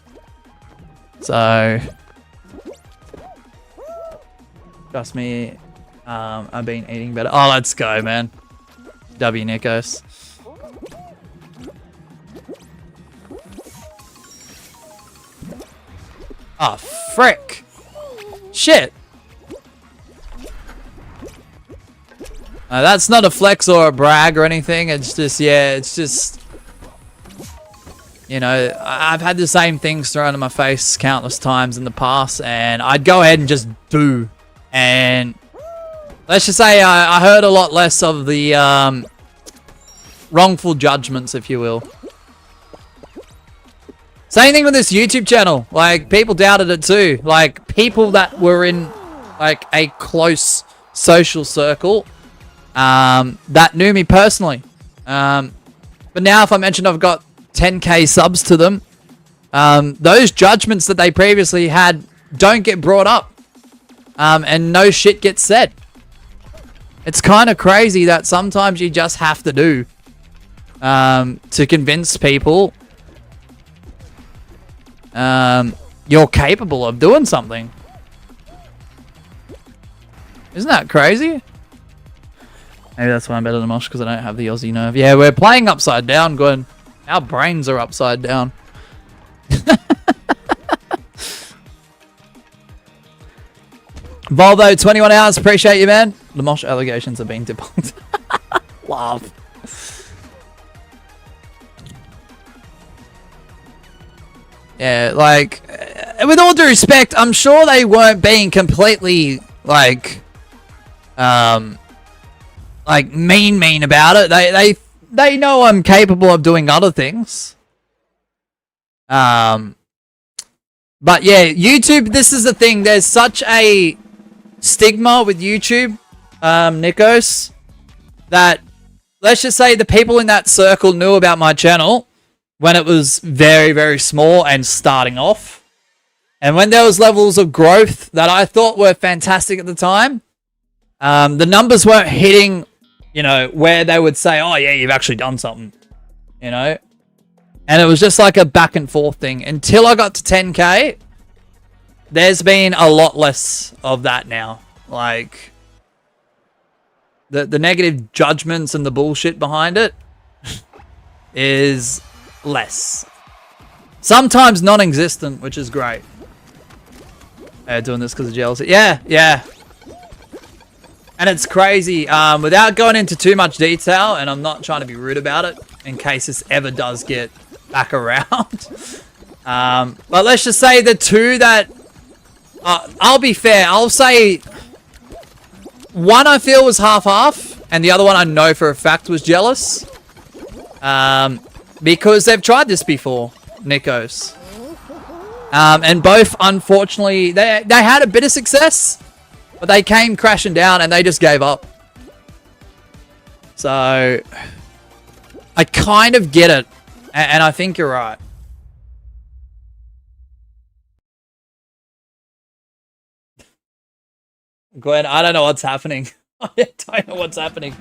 So, trust me, I've been eating better. Oh, let's go, man. W, Nikos. Oh, frick. Shit. That's not a flex or a brag or anything. It's just, yeah, it's just... You know, I've had the same things thrown in my face countless times in the past, and I'd go ahead and just do. And let's just say I heard a lot less of the wrongful judgments, if you will. Same thing with this YouTube channel. Like, people doubted it too. Like, people that were in, like, a close social circle that knew me personally. But now if I mention I've got 10k subs to them, those judgments that they previously had don't get brought up. And no shit gets said. It's kind of crazy that sometimes you just have to do to convince people you're capable of doing something. Isn't that crazy? Maybe that's why I'm better than Mosh, because I don't have the Aussie nerve. Yeah, we're playing upside down, going, our brains are upside down. Volvo, 21 hours. Appreciate you, man. The Mosh allegations are being debunked. Love. Yeah, like, with all due respect, I'm sure they weren't being completely, like mean about it. They know I'm capable of doing other things. But yeah, YouTube, this is the thing. There's such a stigma with YouTube, Nikos, that let's just say the people in that circle knew about my channel when it was very, very small and starting off. And when there was levels of growth that I thought were fantastic at the time, the numbers weren't hitting, you know, where they would say, oh yeah, you've actually done something, you know? And it was just like a back and forth thing. Until I got to 10k, there's been a lot less of that now. Like, the negative judgments and the bullshit behind it is less. Sometimes non-existent, which is great. Doing this because of jealousy. Yeah, yeah. And it's crazy, without going into too much detail, and I'm not trying to be rude about it, in case this ever does get back around. But let's just say the two that... I'll be fair, I'll say... One I feel was half-half, and the other one I know for a fact was jealous. Because they've tried this before, Nikos. And both, unfortunately, they had a bit of success. But they came crashing down and they just gave up. So, I kind of get it. And I think you're right. Glenn, I don't know what's happening. I don't know what's happening.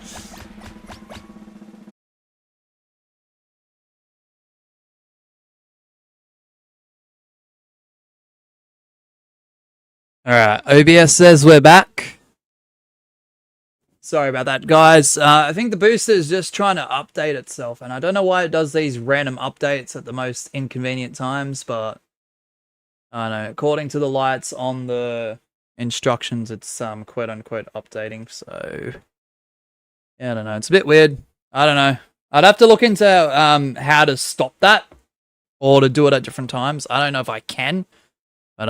Alright, OBS says we're back. Sorry about that, guys. I think the booster is just trying to update itself, and I don't know why it does these random updates at the most inconvenient times, but I don't know. According to the lights on the instructions, it's quote-unquote updating, so yeah, I don't know. It's a bit weird. I don't know. I'd have to look into how to stop that or to do it at different times. I don't know if I can, but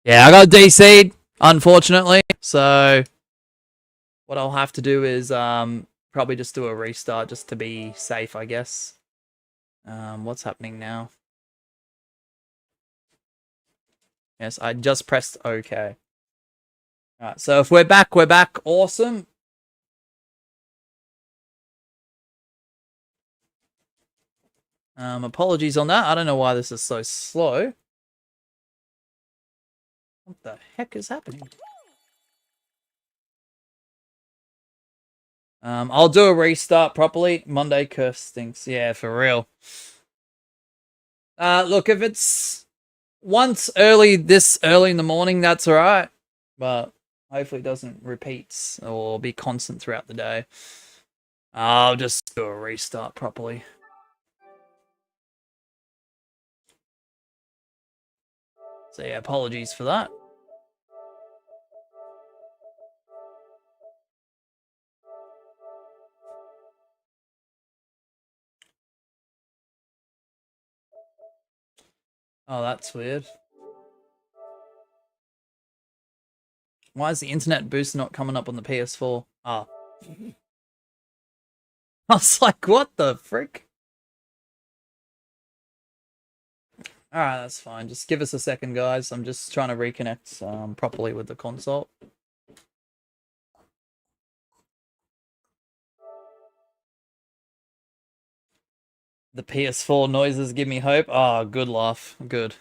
yeah, I got DC'd, unfortunately, so what I'll have to do is probably just do a restart just to be safe, I guess. What's happening now? Yes, I just pressed OK. Alright, so if we're back, we're back. Awesome. Apologies on that. I don't know why this is so slow. What the heck is happening? I'll do a restart properly. Monday curse stinks. Yeah, for real. Look, if it's once this early in the morning, that's alright. But hopefully it doesn't repeat or be constant throughout the day. I'll just do a restart properly. So yeah, apologies for that. Oh, that's weird. Why is the internet boost not coming up on the PS4? Ah. I was like, what the frick? Alright, that's fine. Just give us a second, guys. I'm just trying to reconnect properly with the console. The PS4 noises give me hope. Oh, good laugh. Good.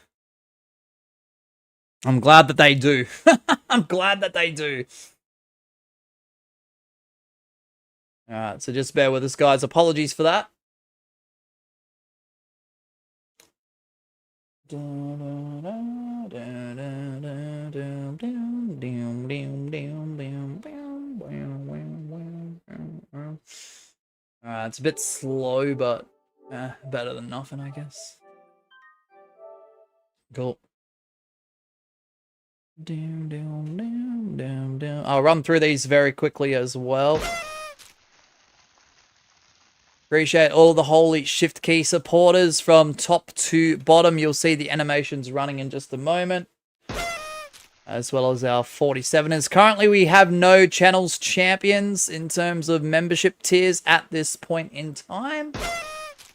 I'm glad that they do. I'm glad that they do. Alright, so just bear with us, guys. Apologies for that. Alright, it's a bit slow, but better than nothing, I guess. Cool. I'll run through these very quickly as well. Appreciate all the holy shift key supporters from top to bottom. You'll see the animations running in just a moment. As well as our 47ers. Currently, we have no channels champions in terms of membership tiers at this point in time.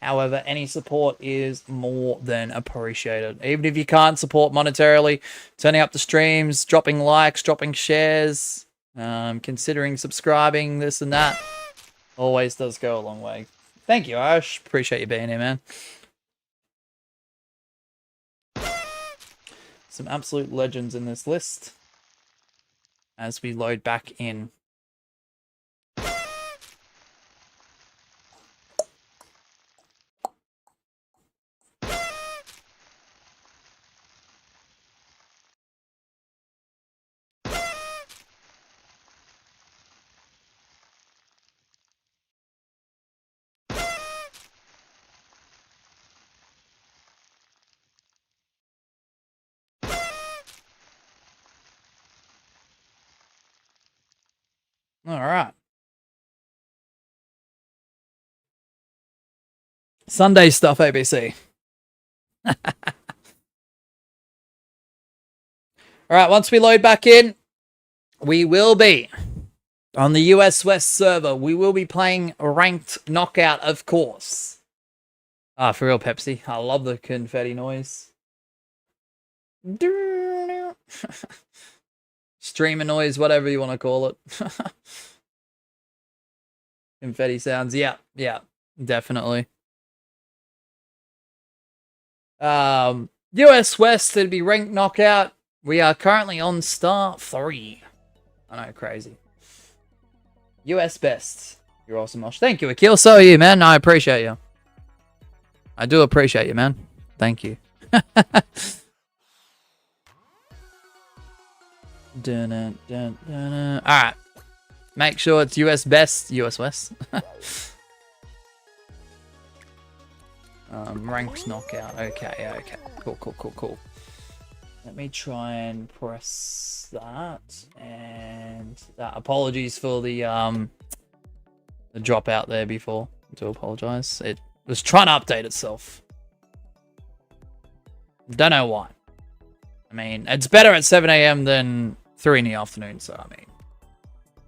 However, any support is more than appreciated. Even if you can't support monetarily, turning up the streams, dropping likes, dropping shares, considering subscribing, this and that, always does go a long way. Thank you, Ash. Appreciate you being here, man. Some absolute legends in this list as we load back in. All right. Sunday stuff, ABC. All right, once we load back in, we will be on the US West server. We will be playing Ranked Knockout, of course. Ah, for real, Pepsi. I love the confetti noise. Streamer noise, whatever you want to call it. Confetti sounds. Yeah, definitely. US West, it'd be Ranked Knockout. We are currently on star 3. I know, crazy. US Best. You're awesome, Mosh. Thank you, Akil. So are you, man. I appreciate you. I do appreciate you, man. Thank you. Alright. Make sure it's US Best, US West. Ranked Knockout. Okay. Cool. Let me try and press that. And apologies for the dropout there before. I do apologize. It was trying to update itself. Don't know why. I mean, it's better at 7 a.m. than 3 in the afternoon, so I mean.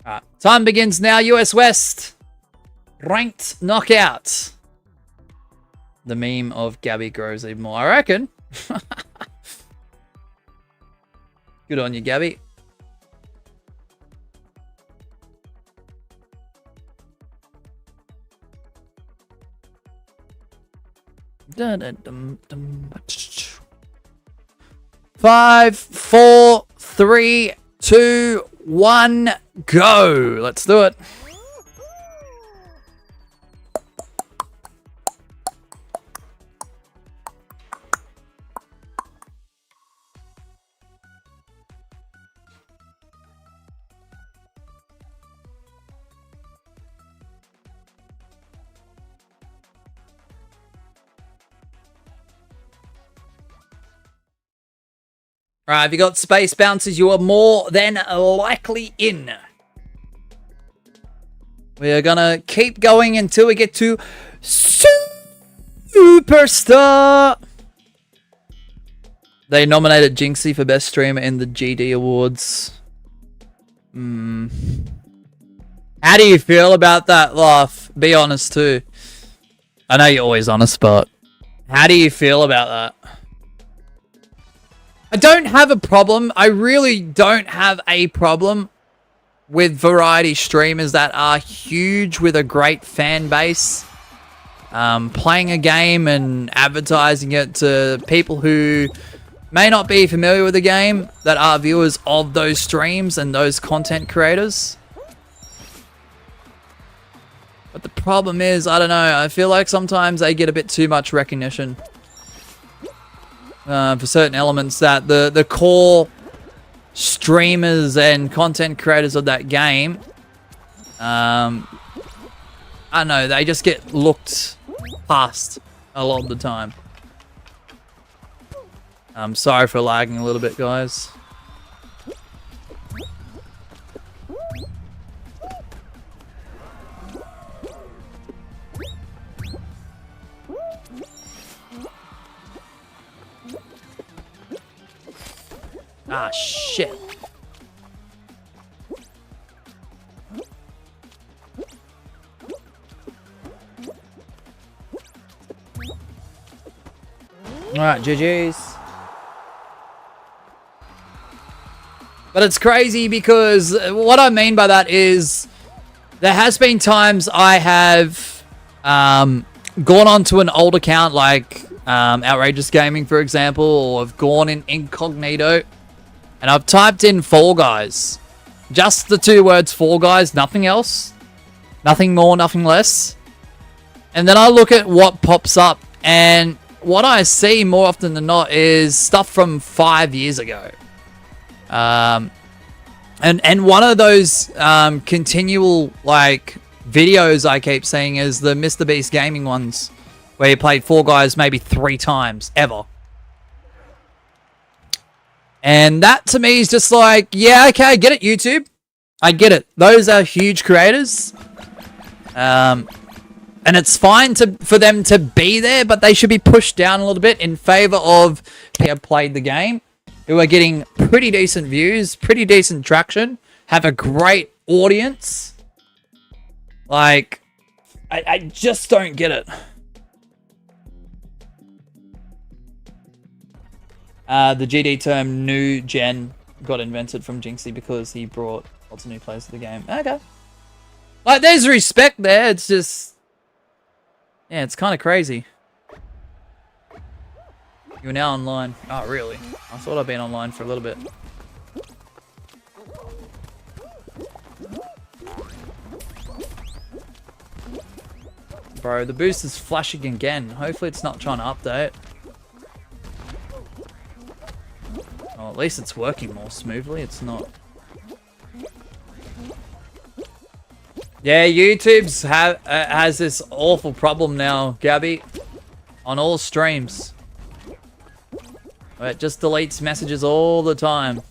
Alright, time begins now, US West. Ranked Knockout. The meme of Gabby grows even more, I reckon. Good on you, Gabby. Five, 4, 3, 2, 1, go. Let's do it. Alright, if you got space bounces, you are more than likely in. We are gonna keep going until we get to Superstar. They nominated Jinxie for Best Streamer in the GD Awards. How do you feel about that, Laugh? Be honest too. I know you're always honest, but how do you feel about that? I don't have a problem. I really don't have a problem with variety streamers that are huge with a great fan base. Playing a game and advertising it to people who may not be familiar with the game that are viewers of those streams and those content creators. But the problem is, I don't know, I feel like sometimes they get a bit too much recognition. For certain elements that the core streamers and content creators of that game, I don't know, they just get looked past a lot of the time. I'm sorry for lagging a little bit, guys. Ah, shit. Alright, GG's. But it's crazy because what I mean by that is there has been times I have gone onto an old account like Outrageous Gaming, for example, or I've gone in incognito and I've typed in Fall Guys. Just the 2 words Fall Guys, nothing else. Nothing more, nothing less. And then I look at what pops up, and what I see more often than not is stuff from 5 years ago. And one of those continual like videos I keep seeing is the Mr. Beast Gaming ones, where he played Fall Guys maybe 3 times ever. And that to me is just like, yeah, okay, I get it, YouTube. I get it. Those are huge creators. And it's fine for them to be there, but they should be pushed down a little bit in favor of who have played the game, who are getting pretty decent views, pretty decent traction, have a great audience. Like, I just don't get it. The GD term new gen got invented from Jinxie because he brought lots of new players to the game. Okay. Like, there's respect there. It's just... yeah, it's kind of crazy. You're now online. Oh, really? I thought I'd been online for a little bit. Bro, the boost is flashing again. Hopefully it's not trying to update. Well, at least it's working more smoothly. It's not... yeah, YouTube's has this awful problem now, Gabby, on all streams. It just deletes messages all the time.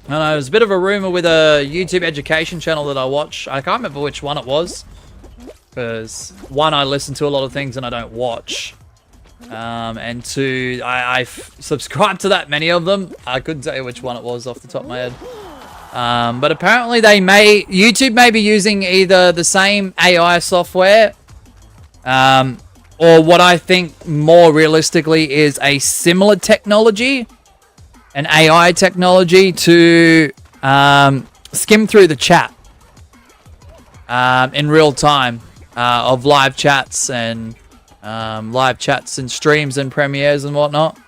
I know, there's a bit of a rumor with a YouTube education channel that I watch. I can't remember which one it was. Because, one, I listen to a lot of things and I don't watch. And two, I subscribe to that many of them. I couldn't tell you which one it was off the top of my head. But apparently YouTube may be using either the same AI software, or what I think more realistically is a similar technology, an AI technology to skim through the chat in real time of live chats and streams and premieres and whatnot.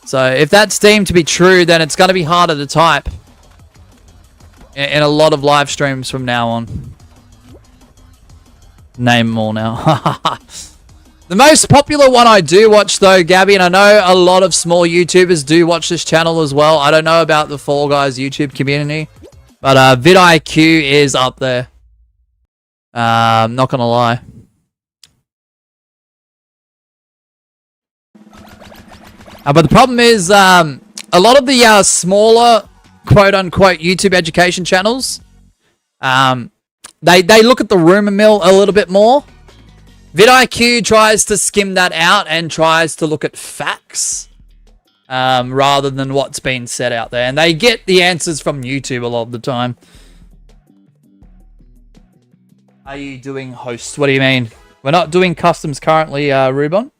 So if that's deemed to be true, then it's going to be harder to type in a lot of live streams from now on. Name them all now. The most popular one I do watch though, Gabby, and I know a lot of small YouTubers do watch this channel as well. I don't know about the Fall Guys YouTube community, but vidIQ is up there. I'm not gonna lie. But the problem is, a lot of the smaller, quote-unquote, YouTube education channels, they look at the rumor mill a little bit more. vidIQ tries to skim that out and tries to look at facts rather than what's been said out there. And they get the answers from YouTube a lot of the time. Are you doing hosts? What do you mean? We're not doing customs currently, Rubon.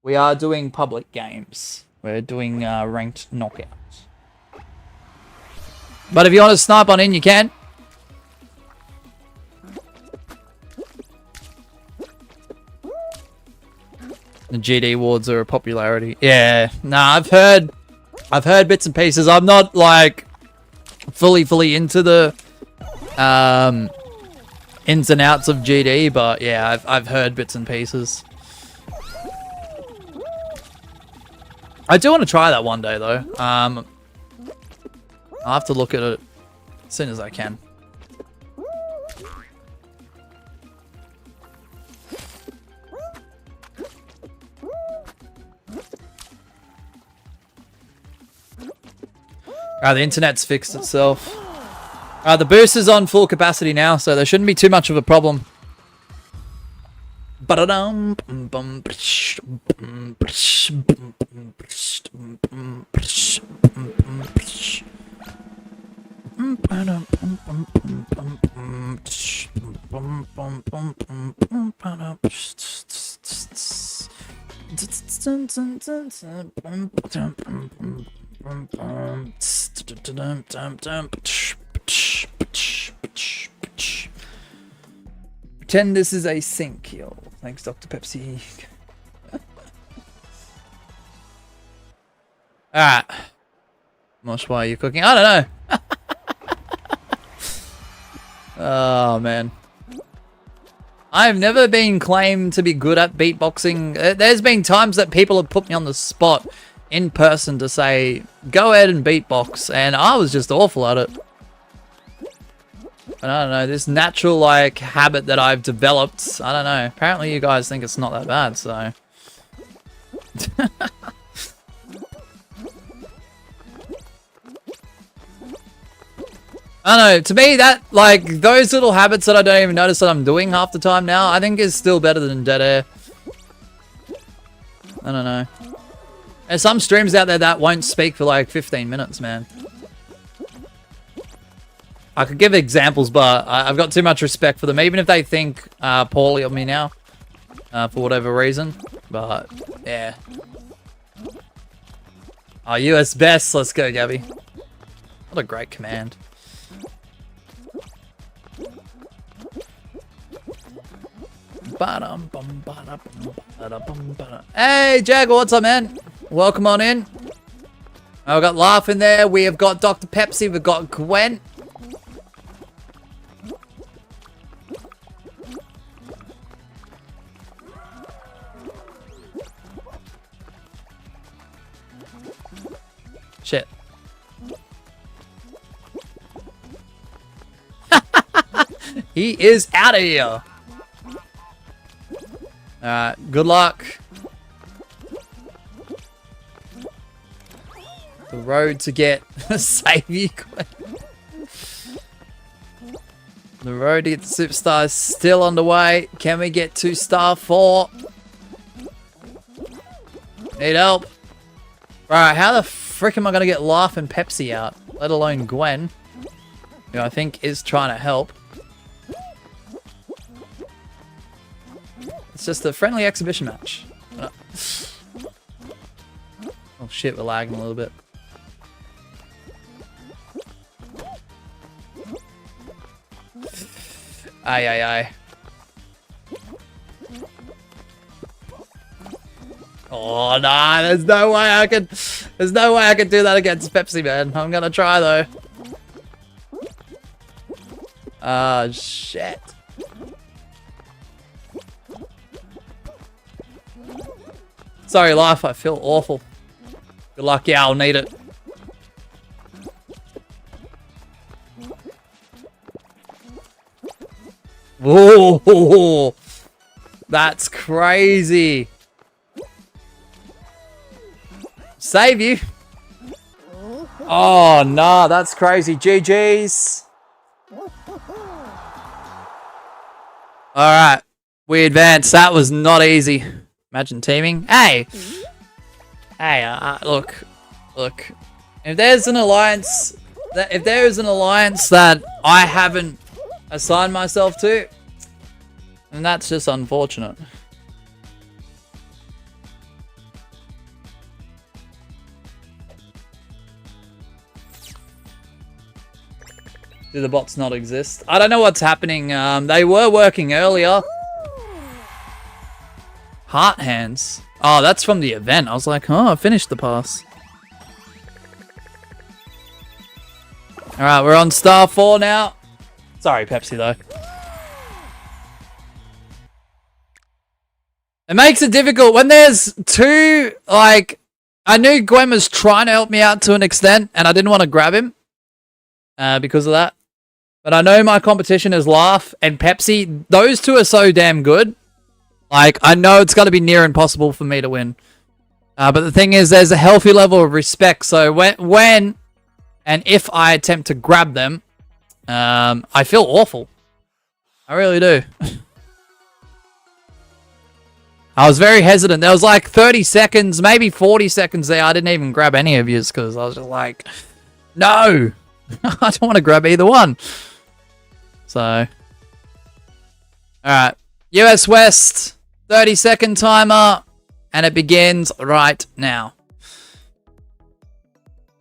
We are doing public games. We're doing ranked knockouts. But if you want to snipe on in, you can. The GD awards are a popularity. Yeah, nah, I've heard bits and pieces. I'm not like fully into the ins and outs of GD, but yeah, I've heard bits and pieces. I do want to try that one day though. I'll have to look at it as soon as I can. The internet's fixed itself. The boost is on full capacity now, so there shouldn't be too much of a problem. Pretend this is a sink, yo. Thanks, Dr. Pepsi. Alright. Mosh, why are you cooking? I don't know. Oh, man. I've never been claimed to be good at beatboxing. There's been times that people have put me on the spot in person to say, go ahead and beatbox, and I was just awful at it. And I don't know, this natural, like, habit that I've developed, I don't know. Apparently you guys think it's not that bad, so... I don't know, to me that, like, those little habits that I don't even notice that I'm doing half the time now, I think is still better than dead air. I don't know. There's some streams out there that won't speak for like 15 minutes, man. I could give examples, but I've got too much respect for them, even if they think poorly of me now, for whatever reason. But, yeah. Oh, US best. Let's go, Gabby. What a great command. Hey, Jagger, what's up, man? Welcome on in. I've got Laugh in there. We have got Dr. Pepsi. We've got Gwen. Shit. He is out of here. Alright, good luck. The road to get save you. The road to get the superstar is still underway. Can we get to star 4? Need help. Right, how the frick am I gonna get Laugh and Pepsi out? Let alone Gwen, who I think is trying to help. It's just a friendly exhibition match. Oh shit, we're lagging a little bit. Aye, aye, aye. Oh, nah, there's no way I could do that against Pepsi, man. I'm gonna try, though. Ah, shit. Sorry, Life, I feel awful. Good luck, yeah, I'll need it. Whoa, that's crazy. Save you. Oh, nah, that's crazy. GG's. Alright, we advanced. That was not easy. Imagine teaming. Hey! Hey, look. If there's an alliance... If there is an alliance that I haven't assigned myself to, then that's just unfortunate. Do the bots not exist? I don't know what's happening. They were working earlier. Heart hands. Oh, that's from the event. I was like, oh, I finished the pass. Alright, we're on star 4 now. Sorry, Pepsi, though. It makes it difficult when there's two, like... I knew Gwen was trying to help me out to an extent, and I didn't want to grab him. Because of that. But I know my competition is Laugh and Pepsi. Those two are so damn good. Like, I know it's going to be near impossible for me to win. But the thing is, there's a healthy level of respect. So when and if I attempt to grab them, I feel awful. I really do. I was very hesitant. There was like 30 seconds, maybe 40 seconds there. I didn't even grab any of yous because I was just like, no. I don't want to grab either one. So. Alright. US West. 30-second timer. And it begins right now.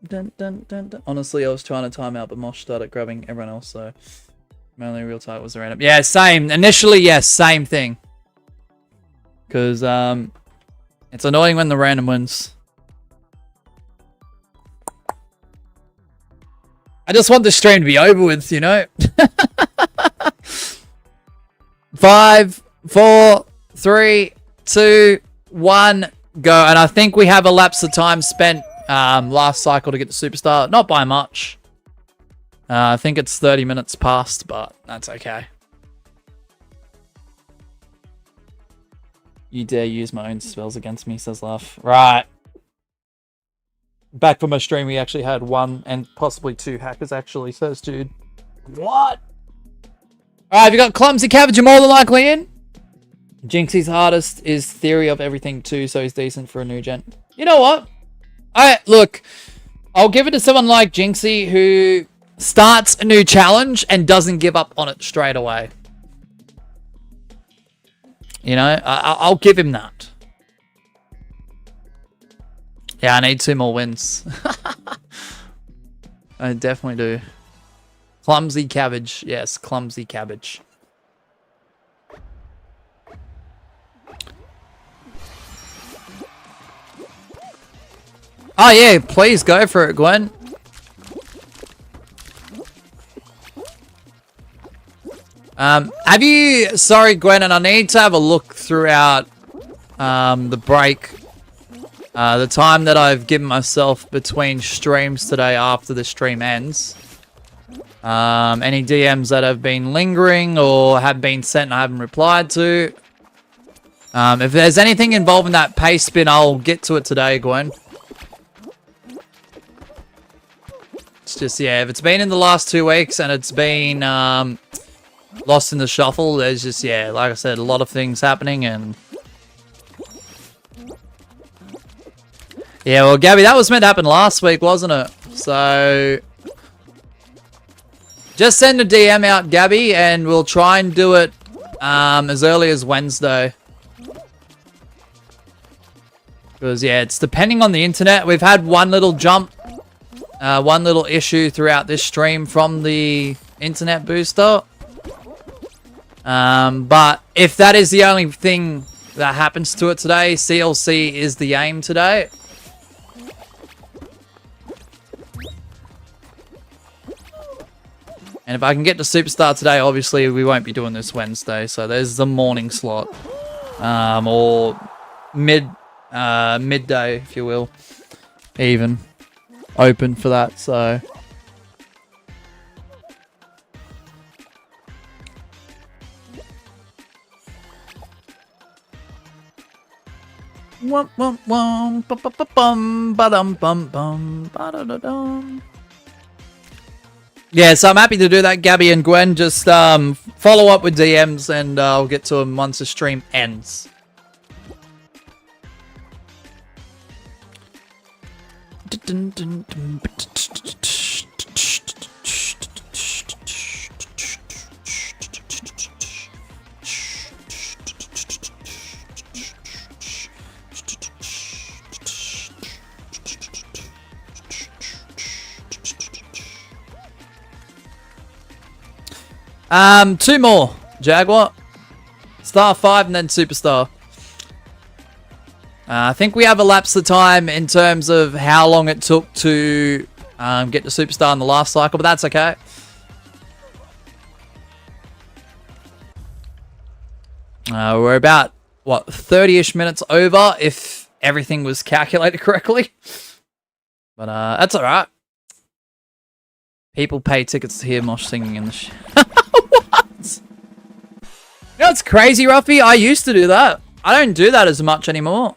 Dun, dun, dun, dun. Honestly, I was trying to time out, but Mosh started grabbing everyone else, so my only real target was the random. Yeah, same. Initially, yes, same thing. Because it's annoying when the random wins. I just want the stream to be over with, you know? 5, 4, 3, 2, 1, go. And I think we have elapsed the time spent last cycle to get the superstar. Not by much. I think it's 30 minutes past, but that's okay. You dare use my own spells against me, says Laugh. Right. Back from my stream, we actually had 1 and possibly 2 hackers, actually, says Jude. What? Alright, have you got Clumsy Cabbage? You're more than likely in. Jinxie's hardest is Theory of Everything too, so he's decent for a new gen. You know what? Look, I'll give it to someone like Jinxie who starts a new challenge and doesn't give up on it straight away. You know, I'll give him that. Yeah, I need 2 more wins. I definitely do. Clumsy Cabbage. Yes, Clumsy Cabbage. Oh yeah, please go for it, Gwen. Have you... Sorry, Gwen, and I need to have a look throughout the break. The time that I've given myself between streams today after the stream ends. Any DMs that have been lingering or have been sent and I haven't replied to. If there's anything involving that pace spin, I'll get to it today, Gwen. It's just, yeah, if it's been in the last 2 weeks and it's been lost in the shuffle, there's just, yeah, like I said, a lot of things happening and... Yeah, well, Gabby, that was meant to happen last week, wasn't it? So... Just send a DM out, Gabby, and we'll try and do it as early as Wednesday. Because, yeah, it's depending on the internet. We've had one little jump, one little issue throughout this stream from the internet booster. But if that is the only thing that happens to it today, CLC is the aim today. And if I can get to Superstar today, obviously we won't be doing this Wednesday. So there's the morning slot. Or midday, if you will. Even. Open for that, so... Wum wum wum bum bum bum bum bum bum ba-da-da-dum. Yeah, so I'm happy to do that, Gabby and Gwen. Just follow up with DMs and I'll get to them once the stream ends. Two more, Jaguar. Star 5 and then Superstar. I think we have elapsed the time in terms of how long it took to get to Superstar in the last cycle, but that's okay. We're about, what, 30-ish minutes over if everything was calculated correctly. But that's alright. People pay tickets to hear Mosh singing in the What? You know, it's crazy, Ruffy. I used to do that. I don't do that as much anymore.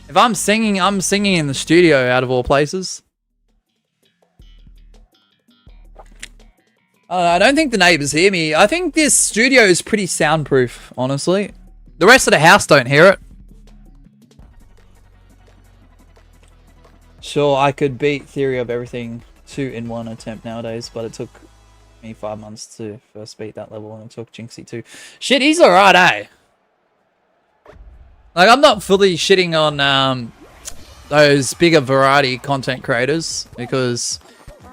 If I'm singing in the studio out of all places. I don't think the neighbors hear me. I think this studio is pretty soundproof, honestly. The rest of the house don't hear it. Sure, I could beat Theory of Everything 2 in 1 attempt nowadays, but it took me 5 months to first beat that level, and it took Jinxie 2. Shit, he's alright, eh? Like, I'm not fully shitting on those bigger variety content creators, because,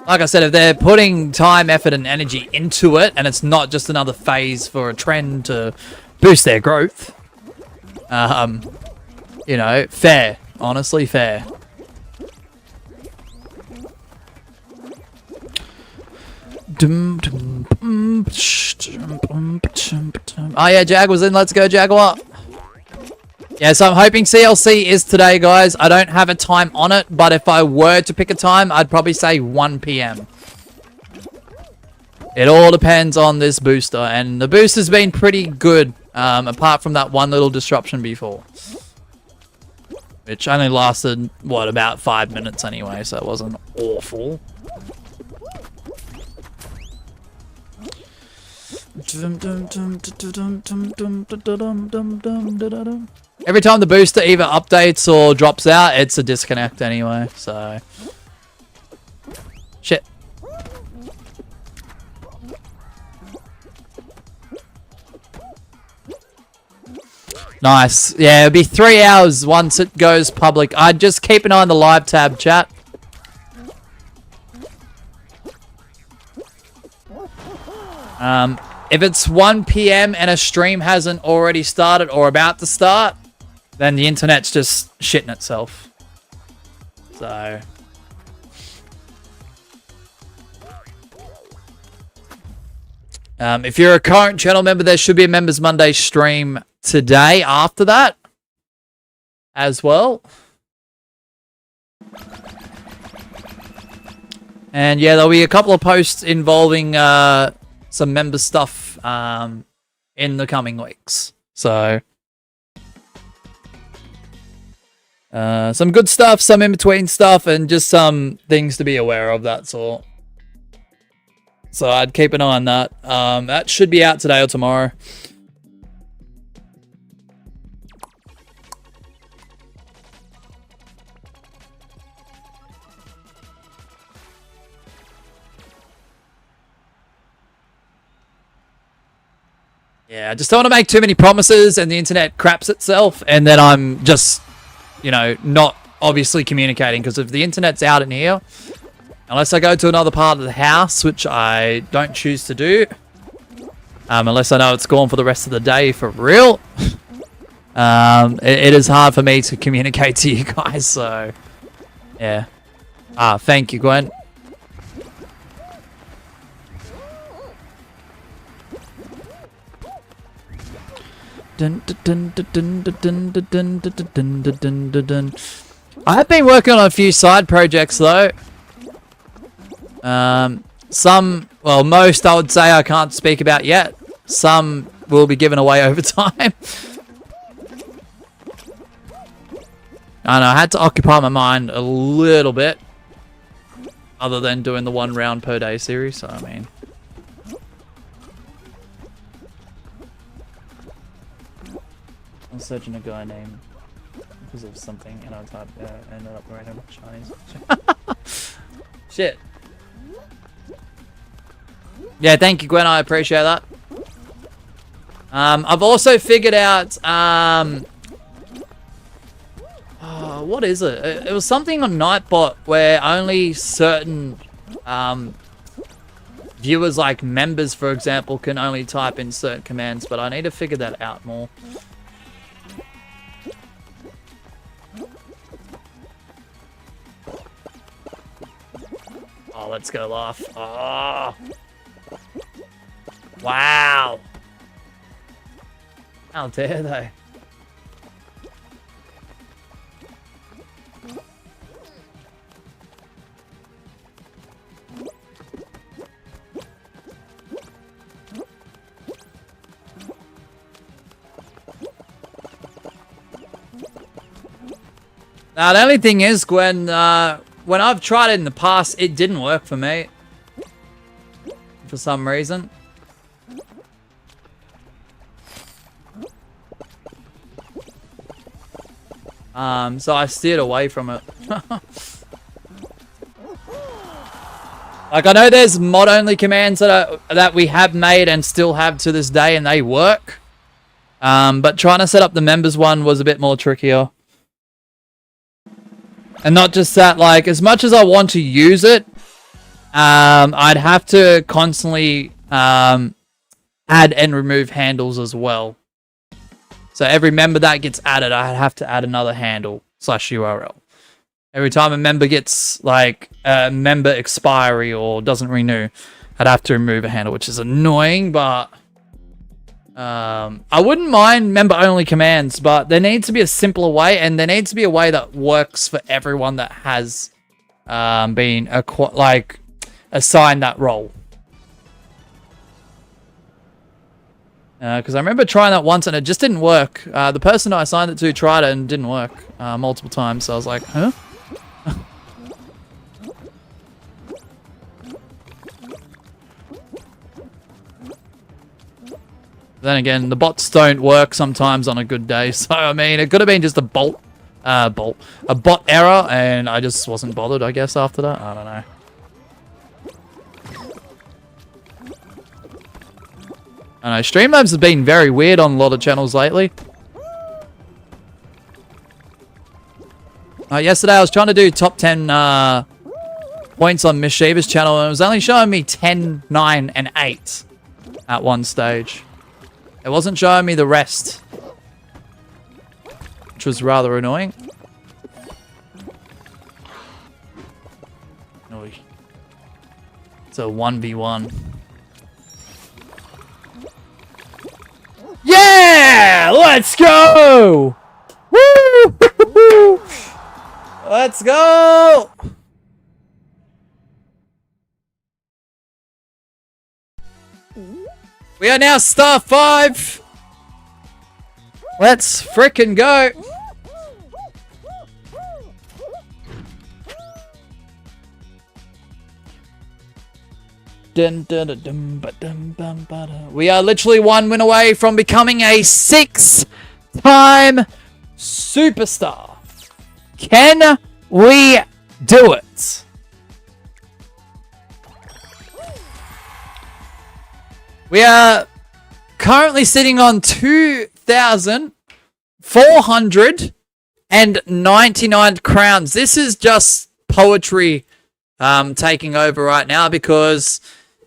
like I said, if they're putting time, effort, and energy into it, and it's not just another phase for a trend to boost their growth, you know, fair. Honestly, fair. Oh yeah, Jag was in. Let's go, Jaguar. Yeah, so I'm hoping CLC is today, guys. I don't have a time on it, but if I were to pick a time, I'd probably say 1 PM. It all depends on this booster, and the booster's been pretty good, apart from that one little disruption before. Which only lasted, what, about 5 minutes anyway, so it wasn't awful. Every time the booster either updates or drops out, it's a disconnect anyway, so... Shit. Nice. Yeah, it'll be 3 hours once it goes public. I'd just keep an eye on the live tab, chat. If it's 1 PM and a stream hasn't already started or about to start, then the internet's just shitting itself. So... if you're a current channel member, there should be a Members Monday stream today after that as well. And yeah, there'll be a couple of posts involving some member stuff in the coming weeks. So some good stuff, some in-between stuff, and just some things to be aware of, that's all. So I'd keep an eye on that. That should be out today or tomorrow. Yeah, I just don't want to make too many promises and the internet craps itself, and then I'm just, you know, not obviously communicating, because if the internet's out in here, unless I go to another part of the house, which I don't choose to do, unless I know it's gone for the rest of the day for real, it is hard for me to communicate to you guys, so, yeah. Thank you, Gwen. I have been working on a few side projects, though. Some, well, most I would say I can't speak about yet. Some will be given away over time. I know, I had to occupy my mind a little bit, other than doing the 1 round per day series, so I mean. I'm searching a guy named because of something, and I typed ended up random Chinese. Shit. Yeah, thank you, Gwen. I appreciate that. I've also figured out what is it? It was something on Nightbot where only certain viewers, like members, for example, can only type in certain commands, but I need to figure that out more. Oh, let's go laugh. Oh. Wow. How dare they? Now, the only thing is, Gwen, when I've tried it in the past, it didn't work for me. For some reason. So I steered away from it. Like, I know there's mod-only commands that we have made and still have to this day, and they work. But trying to set up the members one was a bit more trickier. And not just that, like, as much as I want to use it, I'd have to constantly add and remove handles as well. So every member that gets added, I'd have to add another handle / URL. Every time a member gets, like, a member expiry or doesn't renew, I'd have to remove a handle, which is annoying, but I wouldn't mind member-only commands, but there needs to be a simpler way, and there needs to be a way that works for everyone that has been, assigned that role. Because I remember trying that once and it just didn't work. The person I assigned it to tried it and it didn't work multiple times, so I was like, huh? Then again, the bots don't work sometimes on a good day. So, I mean, it could have been just a bot error, and I just wasn't bothered, I guess, after that. I don't know. I know, Streamlabs have been very weird on a lot of channels lately. Yesterday, I was trying to do top 10 points on Miss Sheba's channel, and it was only showing me 10, 9, and 8 at one stage. It wasn't showing me the rest, which was rather annoying. It's a 1v1. Yeah! Let's go! Woo! Let's go! We are now star 5. Let's frickin' go. We are literally 1 win away from becoming a 6-time superstar. Can we do it? We are currently sitting on 2,499 crowns. This is just poetry taking over right now, because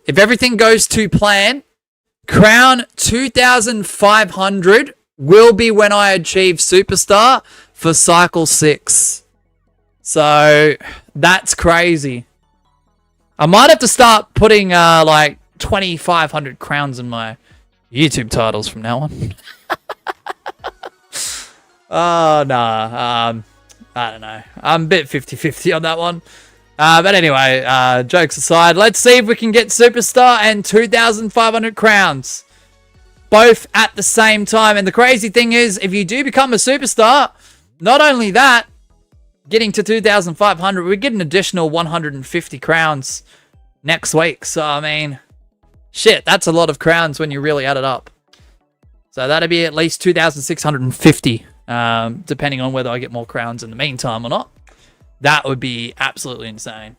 if everything goes to plan, crown 2,500 will be when I achieve superstar for cycle 6. So that's crazy. I might have to start putting like 2,500 crowns in my YouTube titles from now on. Oh, nah. I don't know. I'm a bit 50-50 on that one. But anyway, jokes aside, let's see if we can get superstar and 2,500 crowns both at the same time. And the crazy thing is, if you do become a superstar, not only that, getting to 2,500, we get an additional 150 crowns next week. So, I mean, shit, that's a lot of crowns when you really add it up. So that'd be at least 2,650, depending on whether I get more crowns in the meantime or not. That would be absolutely insane.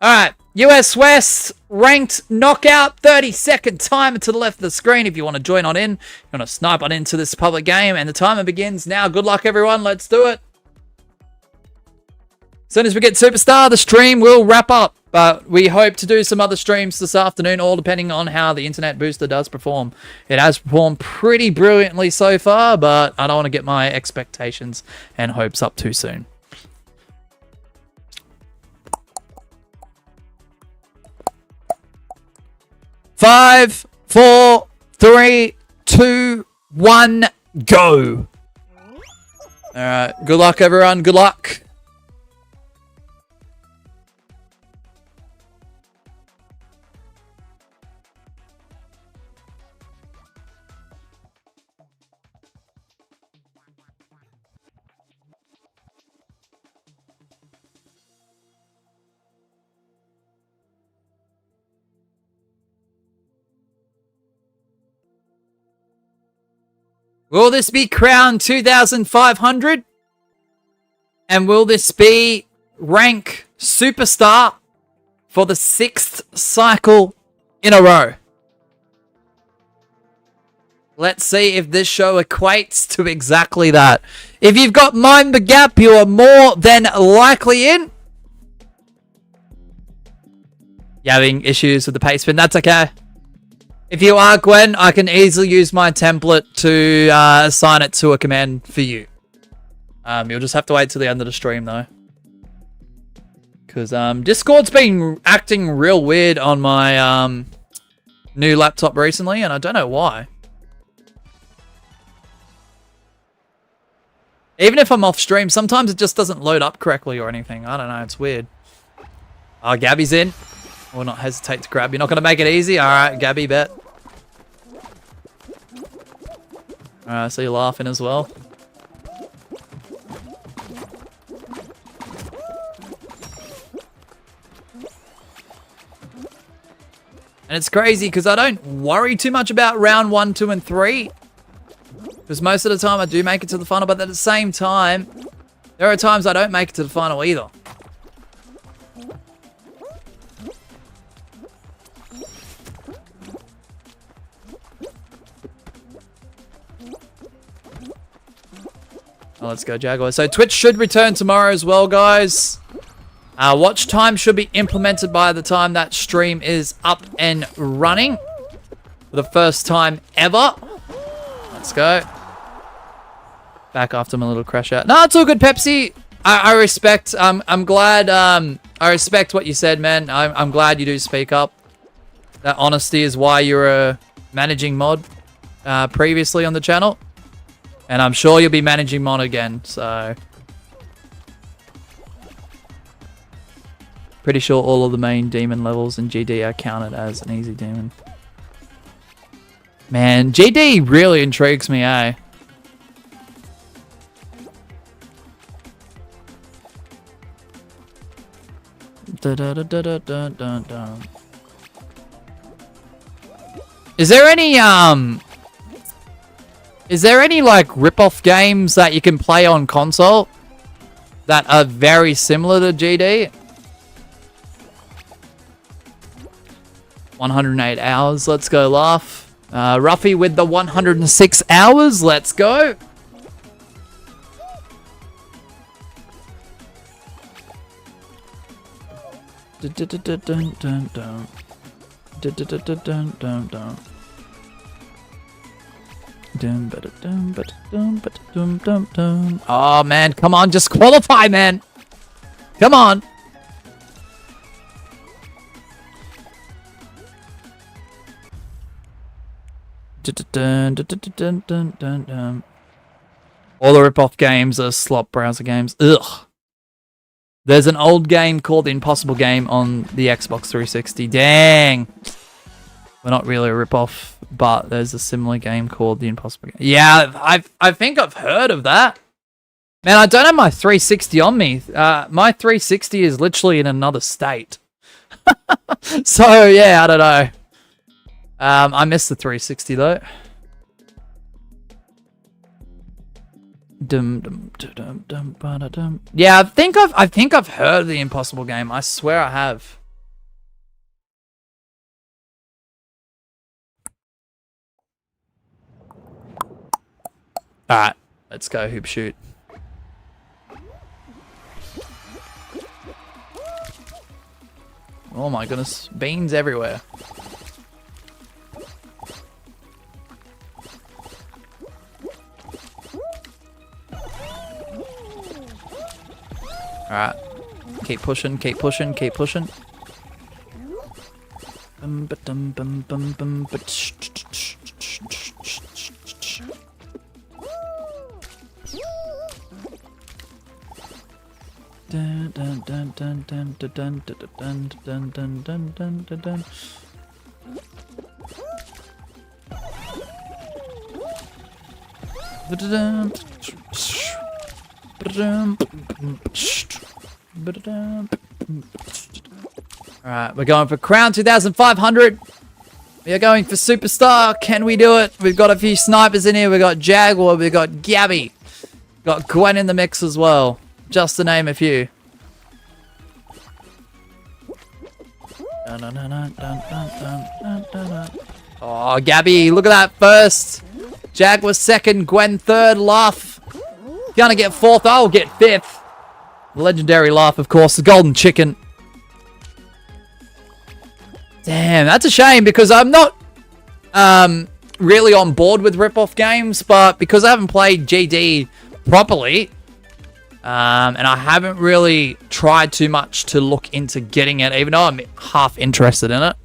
Alright, US West, ranked knockout, 30-second timer to the left of the screen if you want to join on in. You want to snipe on into this public game, and the timer begins now. Good luck, everyone. Let's do it. As soon as we get superstar, the stream will wrap up. But we hope to do some other streams this afternoon, all depending on how the internet booster does perform. It has performed pretty brilliantly so far, but I don't want to get my expectations and hopes up too soon. Five, 4, 3, 2, 1, go. Alright, good luck, everyone. Good luck. Will this be crown 2,500? And will this be rank superstar for the 6th cycle in a row? Let's see if this show equates to exactly that. If you've got Mind the Gap, you are more than likely in. You're having issues with the pace spin, that's okay. If you are Gwen, I can easily use my template to assign it to a command for you. You'll just have to wait till the end of the stream though. Because Discord's been acting real weird on my new laptop recently, and I don't know why. Even if I'm off stream, sometimes it just doesn't load up correctly or anything. I don't know, it's weird. Oh, Gabby's in. Will not hesitate to grab. You're not going to make it easy? Alright, Gabby, bet. Alright, so you're laughing as well. And it's crazy because I don't worry too much about round 1, 2, and 3. Because most of the time I do make it to the final, but at the same time, there are times I don't make it to the final either. Oh, let's go, Jaguar. So Twitch should return tomorrow as well, guys. Watch time should be implemented by the time that stream is up and running. For the first time ever. Let's go. Back after my little crash out. No, it's all good, Pepsi. I respect. I'm glad. I respect what you said, man. I'm glad you do speak up. That honesty is why you're a managing mod previously on the channel. And I'm sure you'll be managing mod again, so... Pretty sure all of the main demon levels in GD are counted as an easy demon. Man, GD really intrigues me, eh? Is there any like rip-off games that you can play on console that are very similar to GD? 108 hours, let's go, laugh. Ruffy with the 106 hours, let's go. Oh man, come on, just qualify, man. Come on. All the rip-off games are slop browser games. Ugh. There's an old game called The Impossible Game on the Xbox 360. Dang. We're not really a rip-off, but there's a similar game called The Impossible Game. Yeah, I think I've heard of that. Man, I don't have my 360 on me. My 360 is literally in another state. So, yeah, I don't know. I missed the 360 though. Yeah, I think I've heard of The Impossible Game. I swear I have. Alright, let's go hoop shoot. Oh my goodness, beans everywhere. Alright. Keep pushing, keep pushing, keep pushing. Alright, we're going for Crown 2,500. We are going for Superstar. Can we do it? We've got a few snipers in here. We've got Jaguar. We've got Gabby. We've got Gwen in the mix as well. Just to name a few. Oh, Gabby, look at that first. Jaguar second, Gwen third, Laugh. Gonna get fourth, I'll get fifth. Legendary Laugh, of course, the golden chicken. Damn, that's a shame because I'm not really on board with rip-off games, but because I haven't played GD properly, and I haven't really tried too much to look into getting it, even though I'm half interested in it.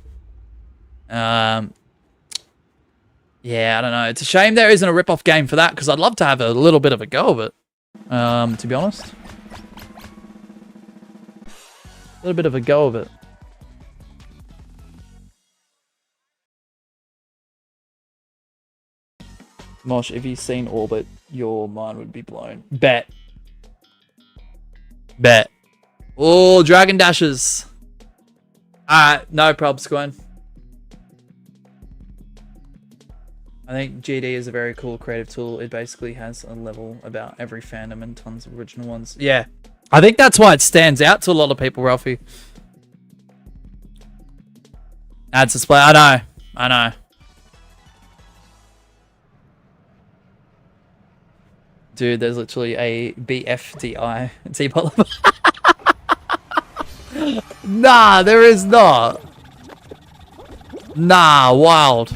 Yeah, I don't know. It's a shame there isn't a rip-off game for that, because I'd love to have a little bit of a go of it, to be honest. A little bit of a go of it. Mosh, if you've seen Orbit, your mind would be blown. Bet. Bet. Oh, Dragon Dashes. Alright, no probs, Gwen. I think GD is a very cool creative tool. It basically has a level about every fandom and tons of original ones. Yeah. I think that's why it stands out to a lot of people, Ralphie. Ads display. I know. Dude, there's literally a BFDI teapot level. Nah, there is not. Nah, wild.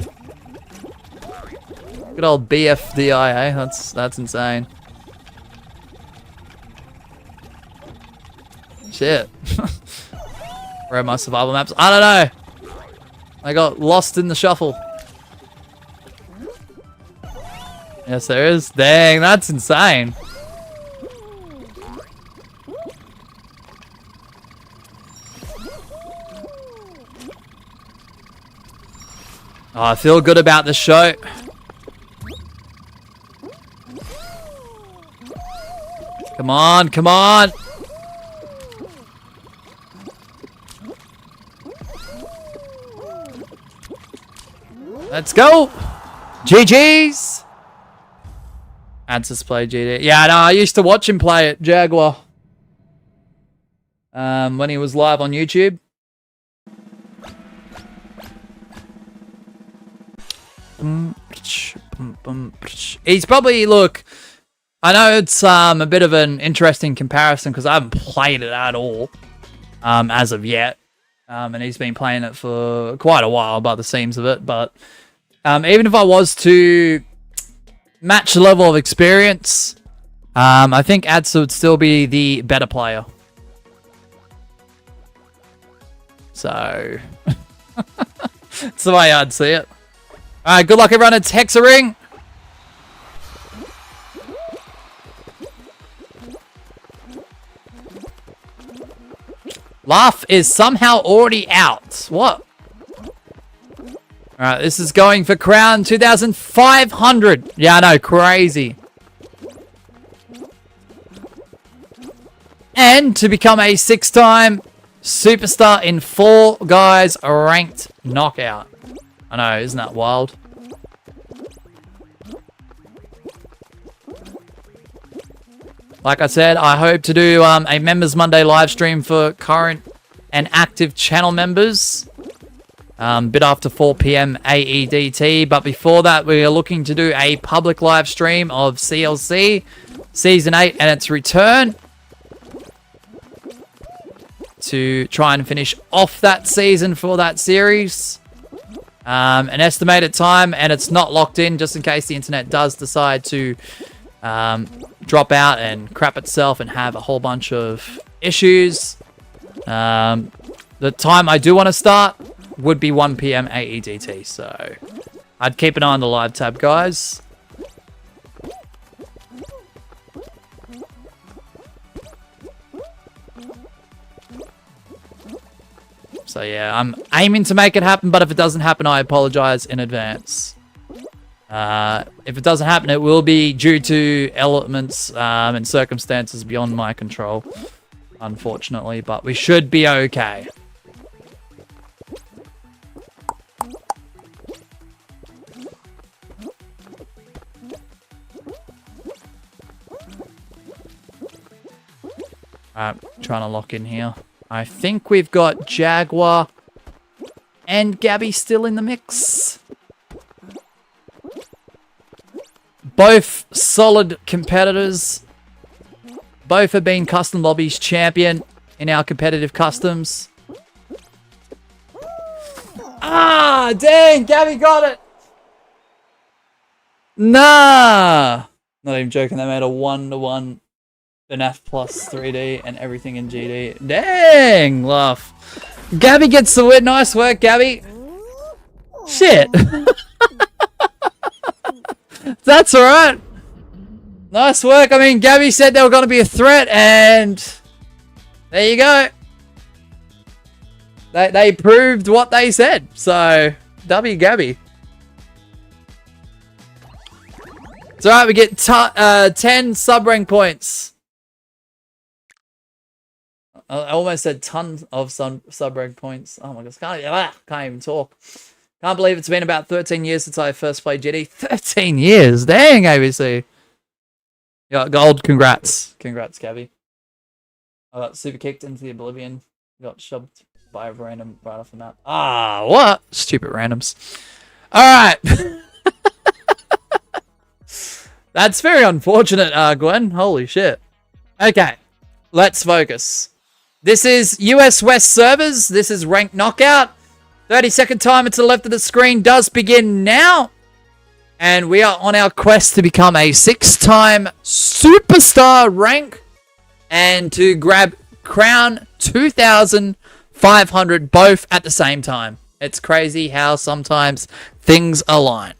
Good old BFDI, eh? That's insane. Shit. Where are my survival maps? I don't know. I got lost in the shuffle. Yes, there is. Dang, that's insane. Oh, I feel good about the show. Come on, come on. Let's go. GG's. Ads play GD. Yeah, no, I used to watch him play it, Jaguar. When he was live on YouTube. He's probably, look, I know it's a bit of an interesting comparison because I haven't played it at all as of yet. And he's been playing it for quite a while by the seams of it. But even if I was to match the level of experience, I think Adsa would still be the better player. So, that's the way I'd see it. Alright, good luck everyone. It's Hexaring. Laugh is somehow already out. What? Alright, this is going for crown 2,500. Yeah, I know, crazy. And to become a 6-time superstar in Fall Guys ranked knockout. I know, isn't that wild? Like I said, I hope to do a Members Monday live stream for current and active channel members. Bit after 4 PM AEDT. But before that, we are looking to do a public live stream of CLC Season 8 and its return. To try and finish off that season for that series. An estimated time, and it's not locked in just in case the internet does decide to drop out and crap itself and have a whole bunch of issues. The time I do want to start would be 1 PM AEDT, so I'd keep an eye on the live tab, guys. So yeah, I'm aiming to make it happen, but if it doesn't happen, I apologize in advance. If it doesn't happen, it will be due to elements and circumstances beyond my control, unfortunately, but we should be okay. Alright, trying to lock in here. I think we've got Jaguar and Gabby still in the mix. Both solid competitors. Both have been Custom Lobbies champion in our competitive customs. Ah, dang, Gabby got it. Nah. Not even joking, they made a 1-to-1 FNAF plus 3D and everything in GD. Dang, laugh. Gabby gets the win. Nice work, Gabby. Shit. That's alright. Nice work. I mean, Gabby said they were going to be a threat, and there you go. They proved what they said. So, W Gabby. It's alright, we get 10 sub-rank points. I almost said tons of sub-rank points. Oh my gosh, can't even talk. Can't believe it's been about 13 years since I first played GD. 13 years? Dang, ABC. Yeah, gold. Congrats. Congrats, Gabby. I got super kicked into the oblivion. Got shoved by a random right off the map. Ah, what? Stupid randoms. Alright. That's very unfortunate, Gwen. Holy shit. Okay. Let's focus. This is US West servers. This is ranked knockout. 30-second timer to the left of the screen does begin now. And we are on our quest to become a 6-time superstar rank. And to grab crown 2,500 both at the same time. It's crazy how sometimes things align.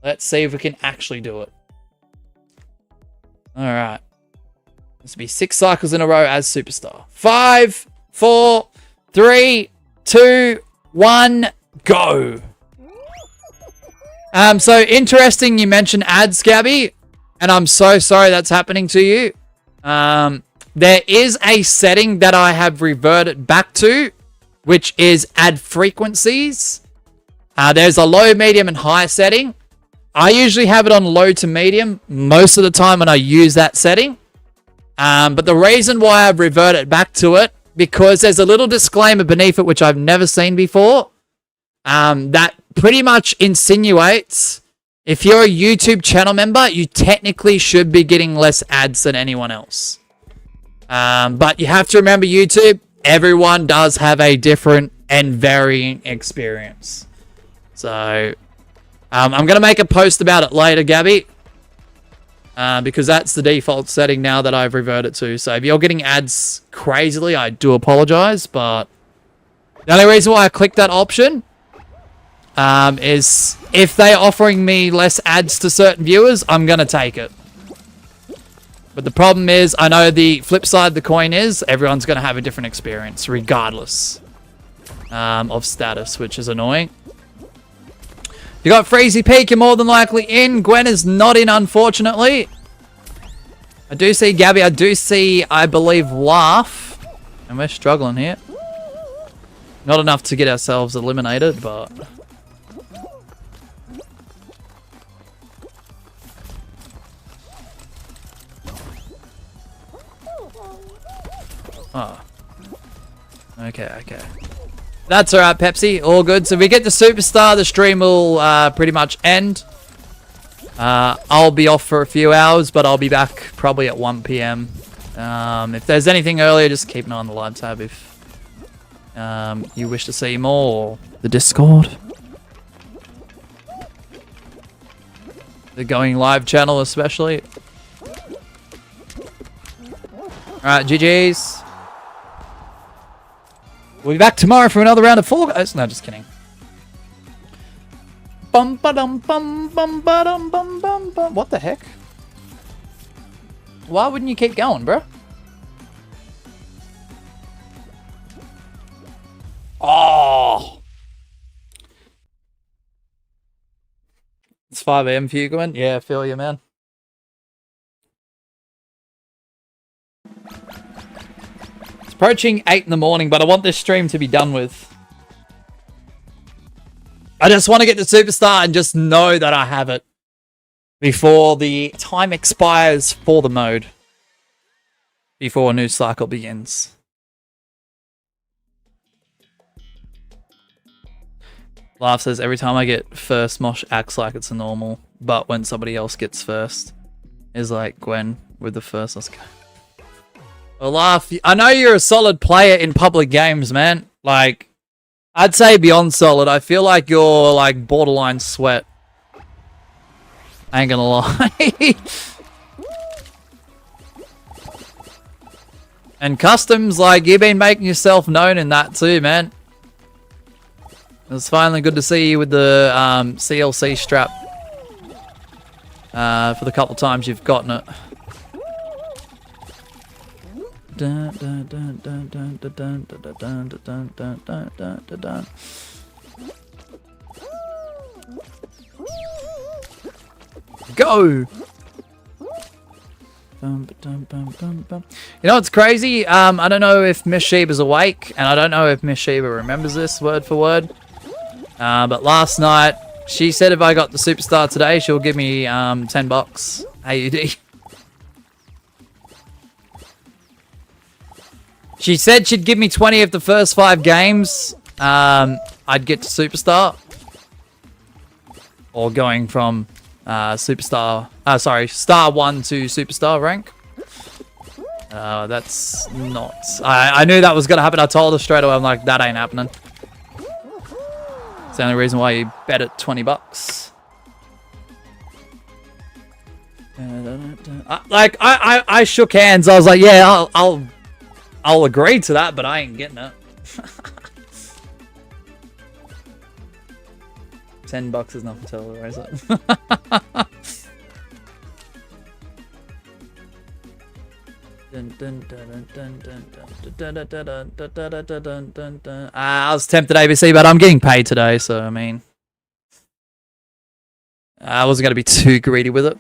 Let's see if we can actually do it. Alright. This will be 6 cycles in a row as superstar. 5, 4, 3, 2, 1, go. So interesting you mentioned ads, Gabby. And I'm so sorry that's happening to you. There is a setting that I have reverted back to, which is ad frequencies. There's a low, medium, and high setting. I usually have it on low to medium most of the time when I use that setting. But the reason why I've reverted back to it, because there's a little disclaimer beneath it, which I've never seen before, that pretty much insinuates if you're a YouTube channel member, you technically should be getting less ads than anyone else. But you have to remember YouTube, everyone does have a different and varying experience. So, I'm going to make a post about it later, Gabby. Because that's the default setting now that I've reverted to. So if you're getting ads crazily, I do apologize. But the only reason why I clicked that option is if they're offering me less ads to certain viewers, I'm going to take it. But the problem is, I know the flip side of the coin is everyone's going to have a different experience regardless of status, which is annoying. You got Freezy Peak, you're more than likely in. Gwen is not in, unfortunately. I do see Gabby. I do see, I believe, Laugh. And we're struggling here. Not enough to get ourselves eliminated, but... Oh. Okay. That's alright, Pepsi. All good. So if we get the superstar, the stream will pretty much end. I'll be off for a few hours, but I'll be back probably at 1 PM. If there's anything earlier, just keep an eye on the live tab if you wish to see more. Or the Discord. The Going Live channel especially. Alright, GG's. We'll be back tomorrow for another round of Fall Guys. No, just kidding. Bum ba dum bum bum ba dum bum bum bum. What the heck? Why wouldn't you keep going, bro? Oh, it's 5 AM for you, Gwen. Yeah, I feel you, man. Approaching 8 in the morning, but I want this stream to be done with. I just want to get the superstar and just know that I have it before the time expires for the mode. Before a new cycle begins. Laugh says, every time I get first, Mosh acts like it's a normal, but when somebody else gets first, is like Gwen with the first, let's go. Well, Laugh, I know you're a solid player in public games, man. Like, I'd say beyond solid. I feel like you're, like, borderline sweat. I ain't gonna lie. And customs, like, you've been making yourself known in that too, man. It's finally good to see you with the CLC strap. For the couple times you've gotten it. Go! You know what's crazy? I don't know if Miss Sheba's awake, and I don't know if Miss Sheba remembers this word for word. But last night, she said if I got the superstar today, she'll give me $10 AUD. She said she'd give me 20 of the first 5 games. I'd get to superstar. Or going from star 1 to superstar rank. That's not... I knew that was going to happen. I told her straight away. I'm like, that ain't happening. It's the only reason why you bet at $20. I shook hands. I was like, yeah, I'll agree to that, but I ain't getting it. $10 is nothing to tell her, is it? I was tempted ABC, but I'm getting paid today, so I mean, I wasn't going to be too greedy with it.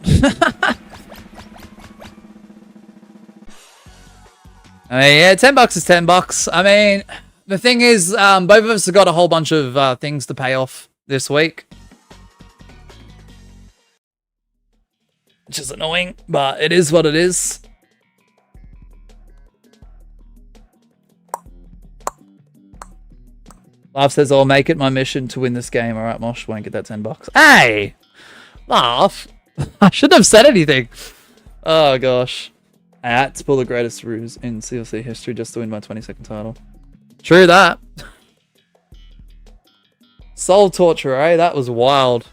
I mean, yeah, $10 is $10. I mean, the thing is, both of us have got a whole bunch of things to pay off this week, which is annoying, but it is what it is. Laugh says, I'll make it my mission to win this game. All right, Mosh, won't get that $10. Hey! Laugh! I shouldn't have said anything. Oh, gosh. I had to pull the greatest ruse in CLC history just to win my 22nd title. True that. Soul Torture, eh? That was wild.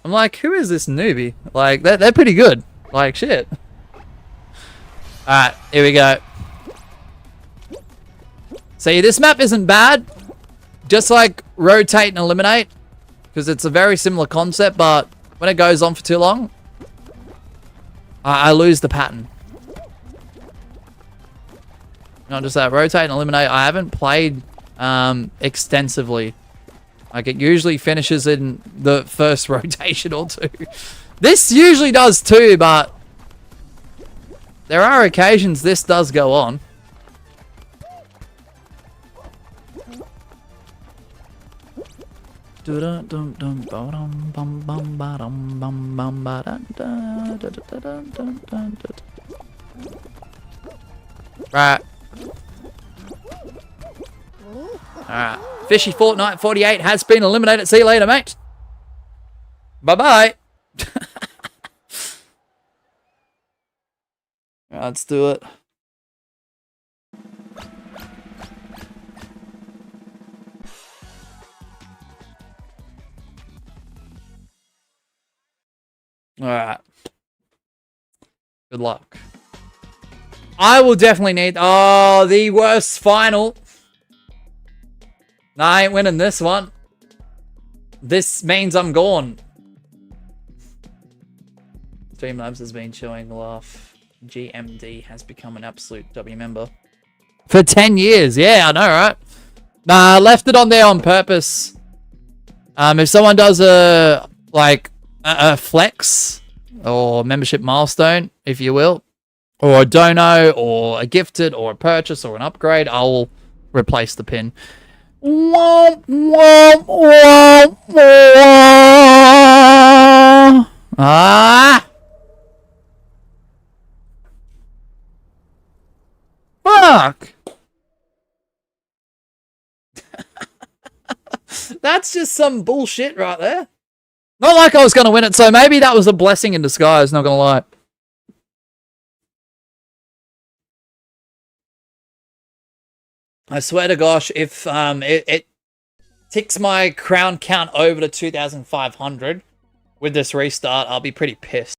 I'm like, who is this newbie? Like, they're pretty good. Like, shit. Alright, here we go. See, this map isn't bad. Just like rotate and eliminate. Because it's a very similar concept, but when it goes on for too long, I lose the pattern. Not just that, rotate and eliminate. I haven't played extensively. Like, it usually finishes in the first rotation or two. This usually does too, but there are occasions this does go on. Right. Alright. Fishy Fortnite 48 has been eliminated. See you later, mate. Bye-bye. Let's do it. Alright. Good luck. I will definitely need... Oh, the worst final. No, I ain't winning this one. This means I'm gone. Streamlabs has been showing laugh. GMD has become an absolute W member. For 10 years. Yeah, I know, right? Nah, I left it on there on purpose. If someone does a flex or membership milestone, if you will, or a dono or a gifted or a purchase or an upgrade, I'll replace the pin. Ah! Fuck! That's just some bullshit right there. Not like I was going to win it, so maybe that was a blessing in disguise, not going to lie. I swear to gosh, if it ticks my crown count over to 2,500 with this restart, I'll be pretty pissed.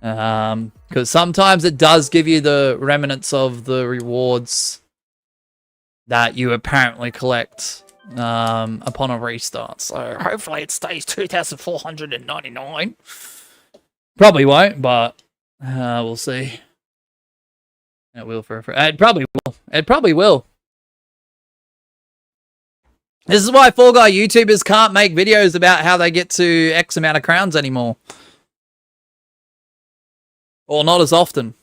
Because sometimes it does give you the remnants of the rewards that you apparently collect upon a restart. So hopefully it stays 2,499. Probably won't, but we'll see. It will for it probably will. It probably will. This is why Fall Guy YouTubers can't make videos about how they get to X amount of crowns anymore. Or not as often.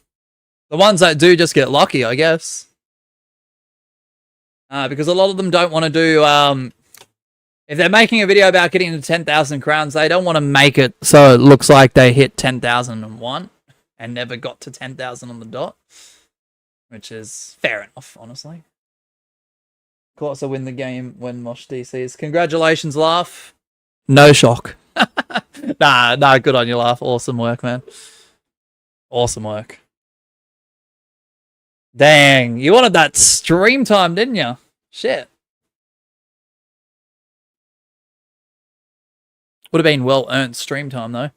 The ones that do just get lucky, I guess. Because a lot of them don't want to do If they're making a video about getting to 10,000 crowns, they don't want to make it so it looks like they hit 10,001 and never got to 10,000 on the dot, which is fair enough, honestly. Of course, I win the game when Mosh DCs. Congratulations, Laugh. No shock. Nah, good on you, Laugh. Awesome work, man. Awesome work. Dang, you wanted that stream time, didn't you? Shit. Would have been well-earned stream time, though.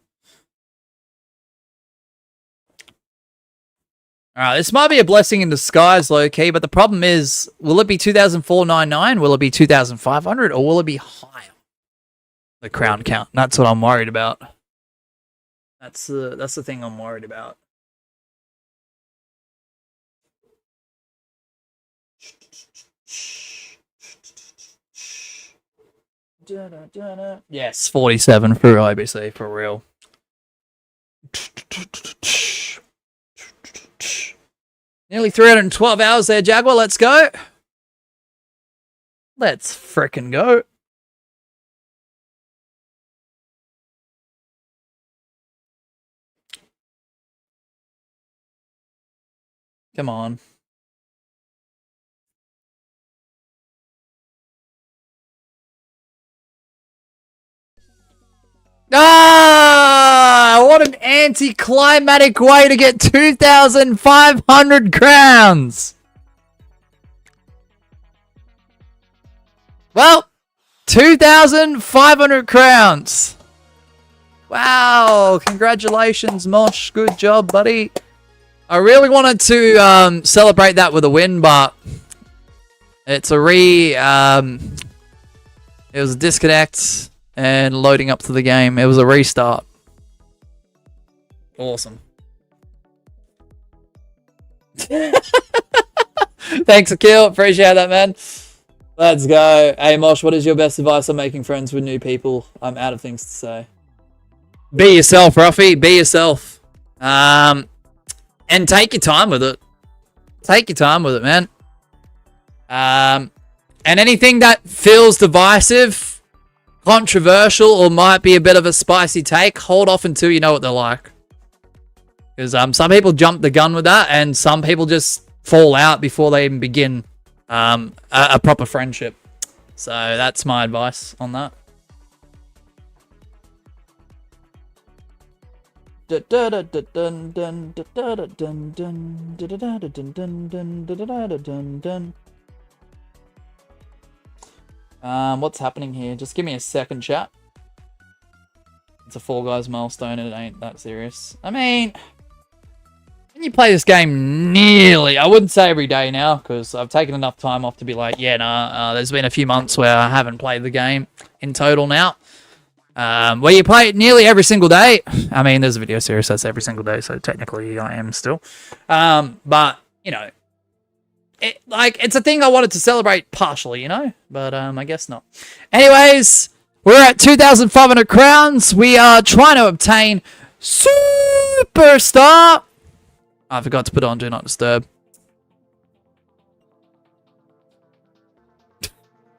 Alright, this might be a blessing in disguise, low-key, but the problem is, will it be 2,499? Will it be 2,500? Or will it be higher? The crown count. That's what I'm worried about. That's the thing I'm worried about. Yes, 47 through IBC, for real. Nearly 312 hours there, Jaguar. Let's go. Let's frickin' go. Come on. Ah! What an anticlimactic way to get 2,500 crowns! Well, 2,500 crowns. Wow, congratulations, Mosh. Good job, buddy. I really wanted to celebrate that with a win, but it's a it was a disconnect and loading up to the game. It was a restart. Awesome. Thanks, Akil. Appreciate that, man. Let's go. Hey, Mosh, what is your best advice on making friends with new people? I'm out of things to say. Be yourself, Ruffy. Be yourself. And take your time with it. Take your time with it, man. And anything that feels divisive, controversial, or might be a bit of a spicy take, hold off until you know what they're like. Because some people jump the gun with that, and some people just fall out before they even begin a proper friendship. So that's my advice on that. What's happening here? Just give me a second, chat. It's a Fall Guys milestone and it ain't that serious. I mean, when you play this game nearly, I wouldn't say every day now, because I've taken enough time off to be like, yeah, nah, there's been a few months where I haven't played the game in total now. Where you play it nearly every single day. I mean, there's a video series that's every single day, so technically I am still. But, you know, it's a thing I wanted to celebrate partially, you know? But I guess not. Anyways, we're at 2,500 crowns. We are trying to obtain Superstar. I forgot to put on Do Not Disturb.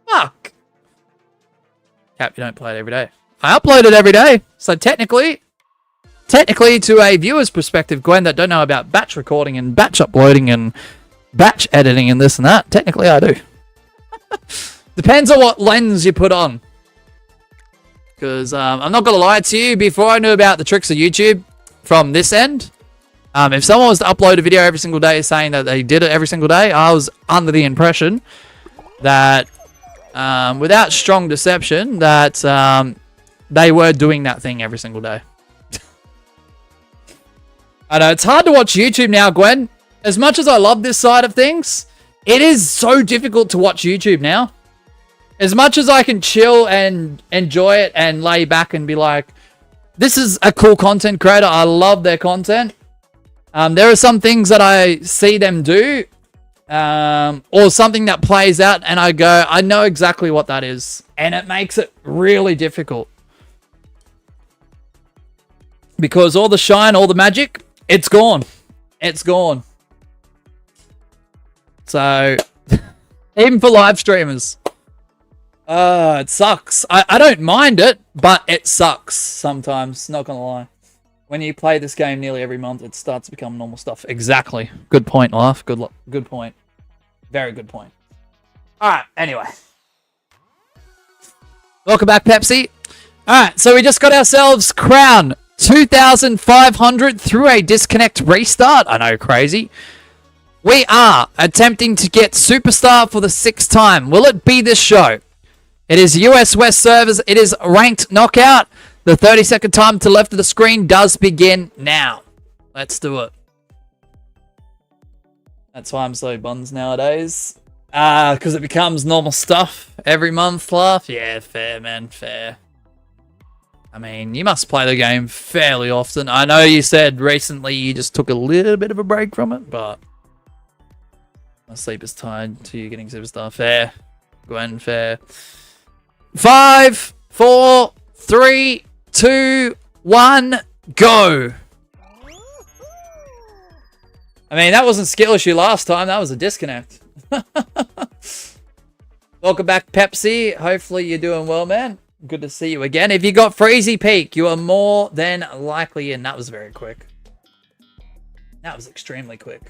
Fuck. Cap, you don't play it every day. I upload it every day. So technically, to a viewer's perspective, Gwen, that don't know about batch recording and batch uploading and batch editing and this and that, technically I do. Depends on what lens you put on. Because I'm not going to lie to you, before I knew about the tricks of YouTube from this end, if someone was to upload a video every single day saying that they did it every single day, I was under the impression that, without strong deception, that they were doing that thing every single day. I know, it's hard to watch YouTube now, Gwen. As much as I love this side of things, it is so difficult to watch YouTube now. As much as I can chill and enjoy it and lay back and be like, this is a cool content creator, I love their content. There are some things that I see them do, or something that plays out and I go, I know exactly what that is. And it makes it really difficult. Because all the shine, all the magic, it's gone. It's gone. So, even for live streamers. It sucks. I don't mind it, but it sucks sometimes, not gonna lie. When you play this game nearly every month, it starts to become normal stuff. Exactly. Good point, Life. Good point. Very good point. Alright, anyway. Welcome back, Pepsi. Alright, so we just got ourselves Crown 2,500 through a disconnect restart. I know, crazy. We are attempting to get Superstar for the 6th time. Will it be this show? It is US West servers. It is ranked knockout. The 30-second time to the left of the screen does begin now. Let's do it. That's why I'm so buns nowadays. Because it becomes normal stuff every month, Laugh. Yeah, fair, man, fair. I mean, you must play the game fairly often. I know you said recently you just took a little bit of a break from it, but my sleep is tied to you getting Superstar. Fair. Gwen, fair. 5, 4, 3, 2, 1, go! I mean, that wasn't skill issue last time. That was a disconnect. Welcome back, Pepsi. Hopefully you're doing well, man. Good to see you again. If you got Freezy Peak, you are more than likely in. That was very quick. That was extremely quick.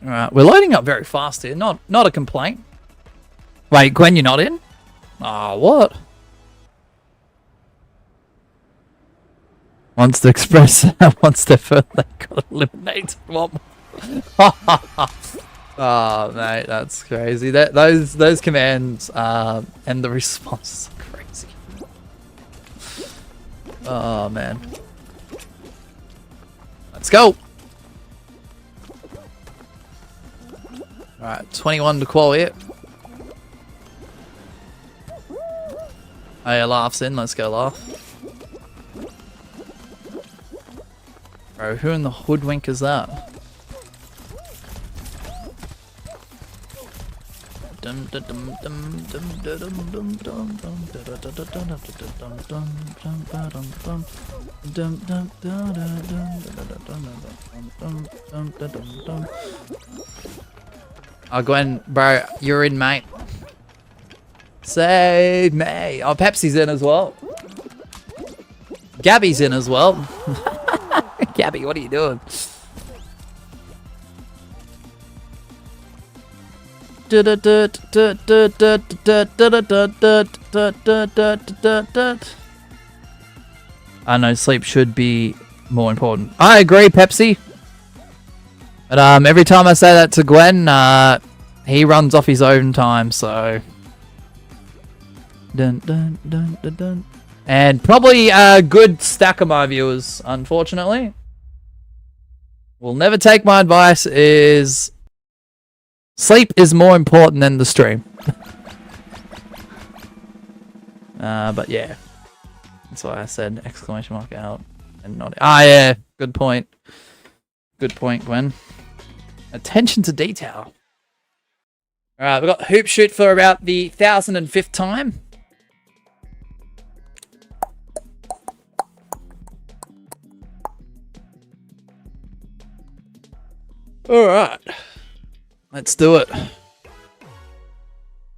Alright, we're loading up very fast here. Not a complaint. Wait, Gwen, you're not in? Ah, what? Once the Express, once the further they got eliminated. What? Oh, mate, that's crazy. Those commands and the responses are crazy. Oh, man. Let's go. Alright, 21 to qual here. Oh yeah, Laugh's in. Let's go, Laugh. Bro, who in the hoodwink is that? Oh, Gwen, bro, you're in, mate. Save me. Oh, Pepsi's in as well. Gabby's in as well. Gabby, what are you doing? I know sleep should be more important. I agree, Pepsi. But every time I say that to Gwen, he runs off his own time, so dun dun dun dun dun. And probably a good stack of my viewers, unfortunately. Will never take my advice is sleep is more important than the stream. But yeah. That's why I said exclamation mark out and not. Ah yeah, good point. Good point, Gwen. Attention to detail. Alright, we've got Hoop Shoot for about the 1005th time. Alright. Let's do it.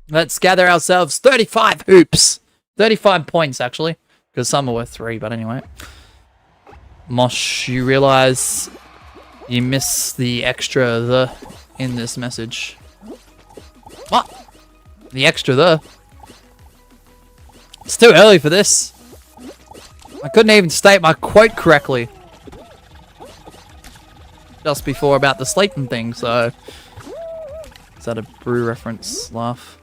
Let's gather ourselves 35 hoops. 35 points, actually. Because some are worth 3, but anyway. Mosh, you realize you miss the extra the in this message. What? The extra the? It's too early for this. I couldn't even state my quote correctly. Just before about the sleeping thing, so... Is that a brew reference? Laugh.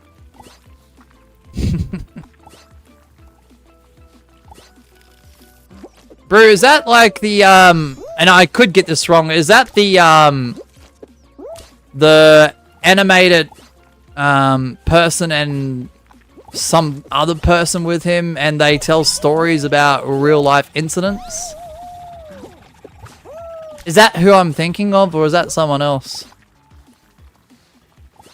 Brew, is that like the, and I could get this wrong, is that the animated, person and some other person with him, and they tell stories about real life incidents? Is that who I'm thinking of, or is that someone else?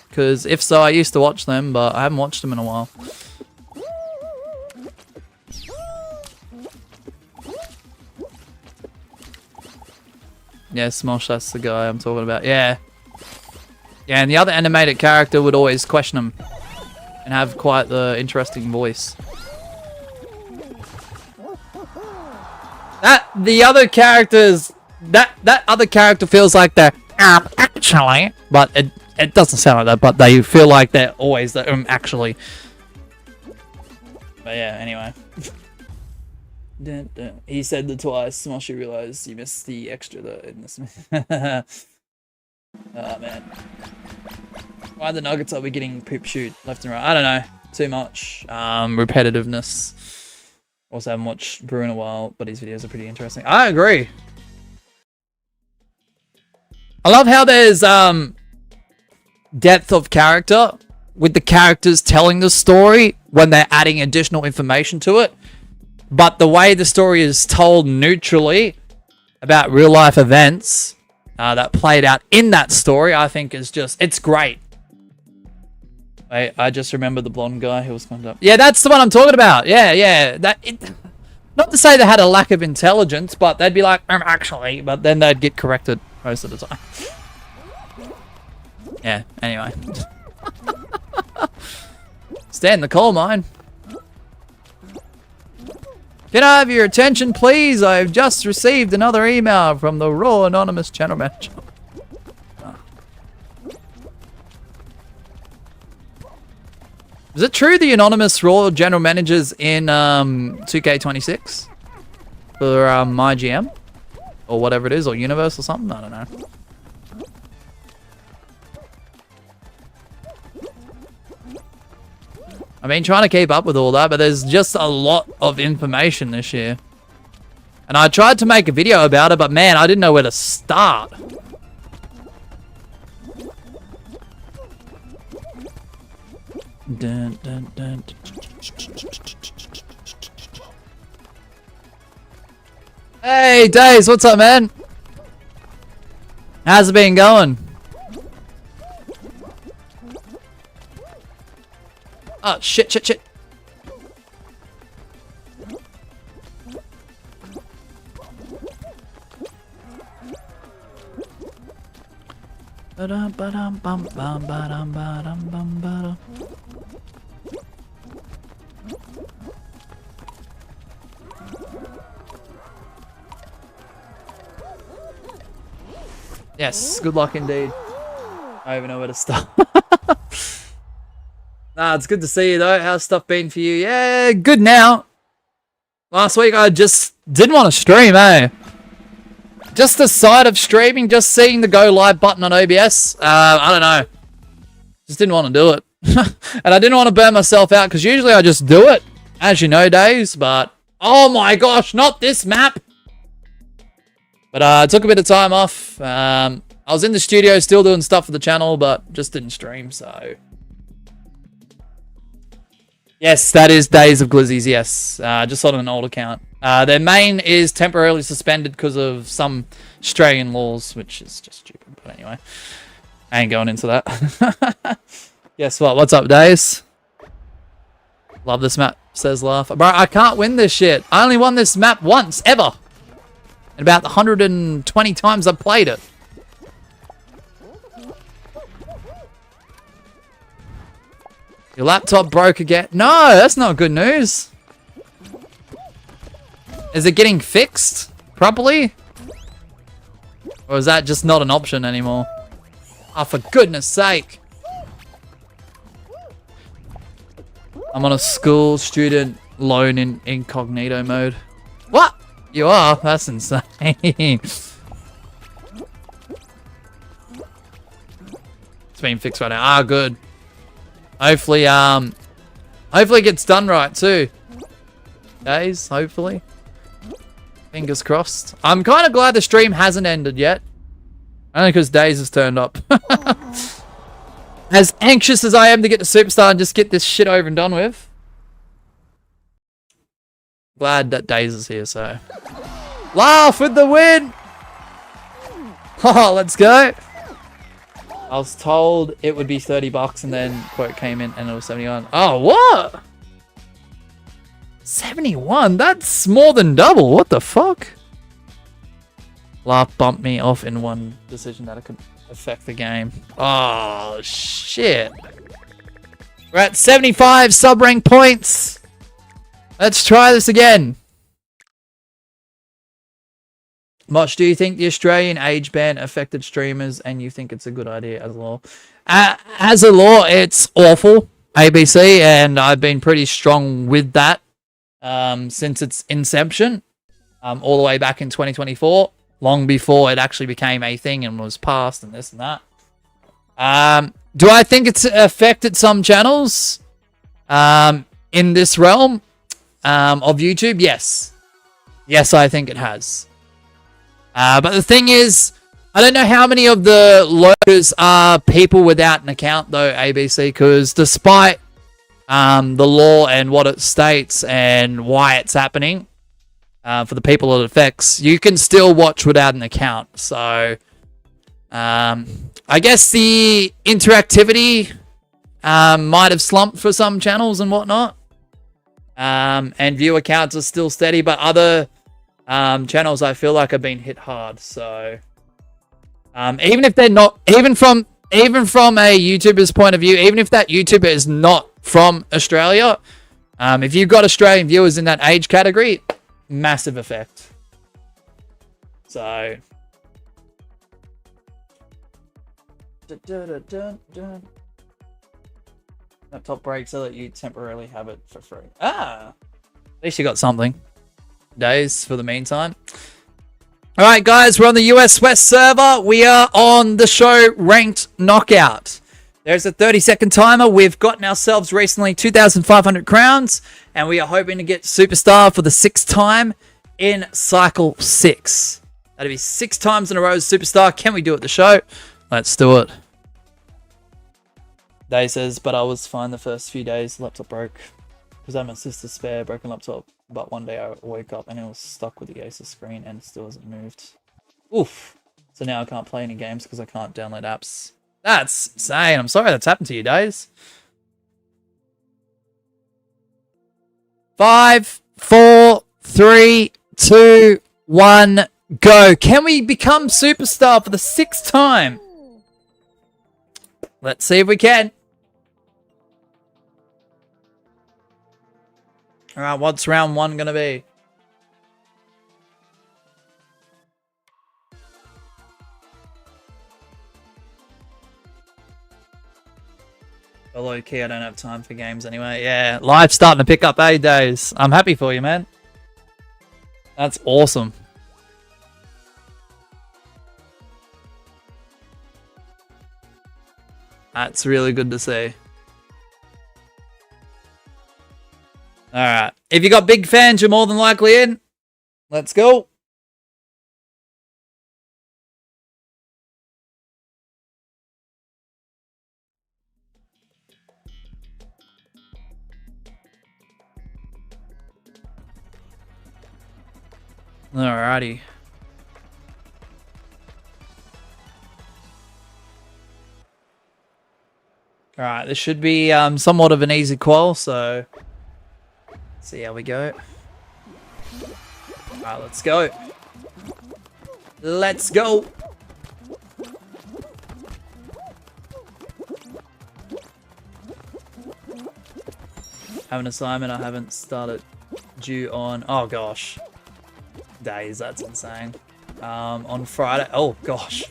Because if so, I used to watch them, but I haven't watched them in a while. Yeah, Smosh, that's the guy I'm talking about. Yeah. Yeah, and the other animated character would always question him and have quite the interesting voice. The other characters, that other character feels like they're actually, but it doesn't sound like that. But they feel like they're always the actually. But yeah, anyway. He said the twice. Once you realize you missed the extra in this. Oh man. Why the Nuggets are we getting poop shoot left and right? I don't know. Too much repetitiveness. Also haven't watched Brew in a while, but his videos are pretty interesting. I agree. I love how there's depth of character with the characters telling the story when they're adding additional information to it. But the way the story is told neutrally about real life events that played out in that story, I think is just, it's great. I just remember the blonde guy who was kind of... Yeah, that's the one I'm talking about. Yeah. Not to say they had a lack of intelligence, but they'd be like, actually, but then they'd get corrected most of the time. Yeah, anyway. Stay in the coal mine. Can I have your attention, please? I've just received another email from the Raw Anonymous channel manager. Is it true the anonymous Raw general managers in 2K26 for my GM or whatever it is, or Universe or something? I don't know. I've been trying to keep up with all that, but there's just a lot of information this year. And I tried to make a video about it, but man, I didn't know where to start. Dun, dun, dun. Hey, Days, what's up, man? How's it been going? Oh, shit. Yes, good luck indeed. I don't even know where to start. Nah, it's good to see you though. How's stuff been for you? Yeah, good now. Last week I just didn't want to stream, eh? Just the sight of streaming, just seeing the go live button on OBS. I don't know. Just didn't want to do it. And I didn't want to burn myself out because usually I just do it. As you know, Days. But, oh my gosh, not this map. But I took a bit of time off. I was in the studio still doing stuff for the channel, but just didn't stream, so... Yes, that is Days of Glizzies, yes. Just on an old account. Their main is temporarily suspended because of some Australian laws, which is just stupid. But anyway, I ain't going into that. Guess what? What's up, Days? Love this map, says Laugh. Bro, I can't win this shit. I only won this map once, ever. In about the 120 times I've played it. Your laptop broke again. No, that's not good news. Is it getting fixed properly? Or is that just not an option anymore? Oh, for goodness sake. I'm on a school student loan in incognito mode. What? You are? That's insane. It's being fixed right now. Ah, good. Hopefully it gets done right too. Days, hopefully. Fingers crossed. I'm kind of glad the stream hasn't ended yet. Only because Days has turned up. As anxious as I am to get to Superstar and just get this shit over and done with. Glad that Days is here, so. Laugh with the win! Oh, let's go. I was told it would be $30 and then quote came in and it was 71. Oh, what? 71? That's more than double. What the fuck? Laugh bumped me off in one decision that could affect the game. Oh, shit. We're at 75 sub-rank points. Let's try this again. Mosh, do you think the Australian age ban affected streamers and you think it's a good idea as a law? As a law, it's awful, ABC, and I've been pretty strong with that since its inception, all the way back in 2024, long before it actually became a thing and was passed and this and that. Do I think it's affected some channels in this realm of YouTube? Yes. Yes, I think it has. But the thing is, I don't know how many of the lurkers are people without an account, though, ABC, because despite the law and what it states and why it's happening, for the people it affects, you can still watch without an account. So, I guess the interactivity might have slumped for some channels and whatnot. And viewer counts are still steady, but other channels I feel like have been hit hard. So even if they're not, even from a YouTuber's point of view, even if that YouTuber is not from Australia, if you've got Australian viewers in that age category, massive effect. So laptop break so that you temporarily have it for free. At least you got something. Days for the meantime. Alright guys, we're on the US West server. We are on the show Ranked Knockout. There's a 30-second timer. We've gotten ourselves recently 2,500 crowns, and we are hoping to get Superstar for the 6th time in Cycle 6. That'll be 6 times in a row as Superstar. Can we do it the show? Let's do it. Day says, but I was fine the first few days. Laptop broke. Because I had my sister's spare broken laptop. But one day I woke up and it was stuck with the Asus screen and still hasn't moved. Oof. So now I can't play any games because I can't download apps. That's insane. I'm sorry that's happened to you, Days. 5, 4, 3, 2, 1, go. Can we become Superstar for the 6th time? Let's see if we can. Alright, what's round 1 gonna be? Low key, I don't have time for games anyway. Yeah, life's starting to pick up, Days. I'm happy for you, man. That's awesome. That's really good to see. Alright. If you got big fans, you're more than likely in. Let's go. Alrighty. Alright, this should be somewhat of an easy qual, so see how we go. Alright, let's go. Let's go. Have an assignment I haven't started due on. Oh gosh. Days, that's insane. On Friday. Oh gosh.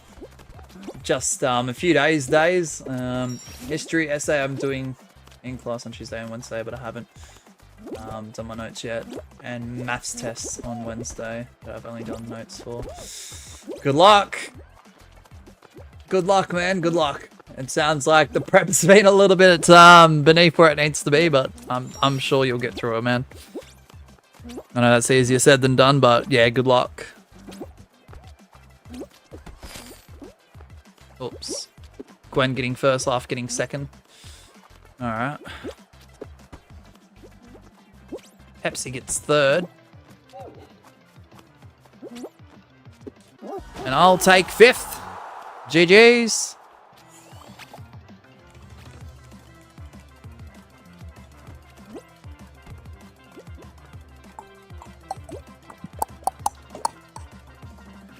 Just a few days. History essay I'm doing in class on Tuesday and Wednesday, but I haven't done my notes yet. And maths tests on Wednesday that I've only done notes for. Good luck. Good luck, man. Good luck. It sounds like the prep's been a little bit beneath where it needs to be, but I'm sure you'll get through it, man. I know that's easier said than done, but yeah, good luck. Oops. Gwen getting first, Laugh getting second. Alright. Pepsi gets third. And I'll take 5th. GG's.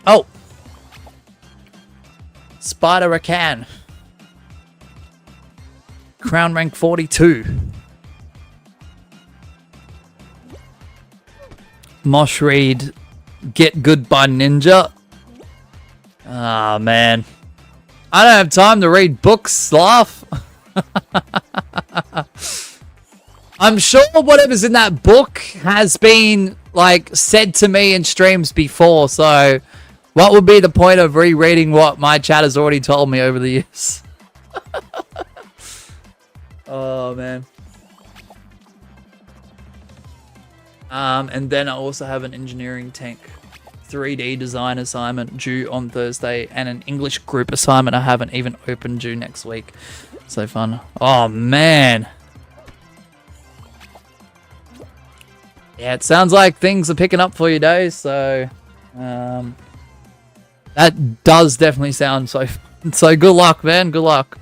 Oh, Spider a can. Crown rank 42. Mosh Reed, get good by ninja. Ah, man. I don't have time to read books, laugh. I'm sure whatever's in that book has been, like, said to me in streams before, so what would be the point of rereading what my chat has already told me over the years? Oh, man. And then I also have an engineering tank 3D design assignment due on Thursday and an English group assignment I haven't even opened due next week. So fun. Oh, man. Yeah, it sounds like things are picking up for you, Dave, so that does definitely sound so fun. So good luck, man. Good luck.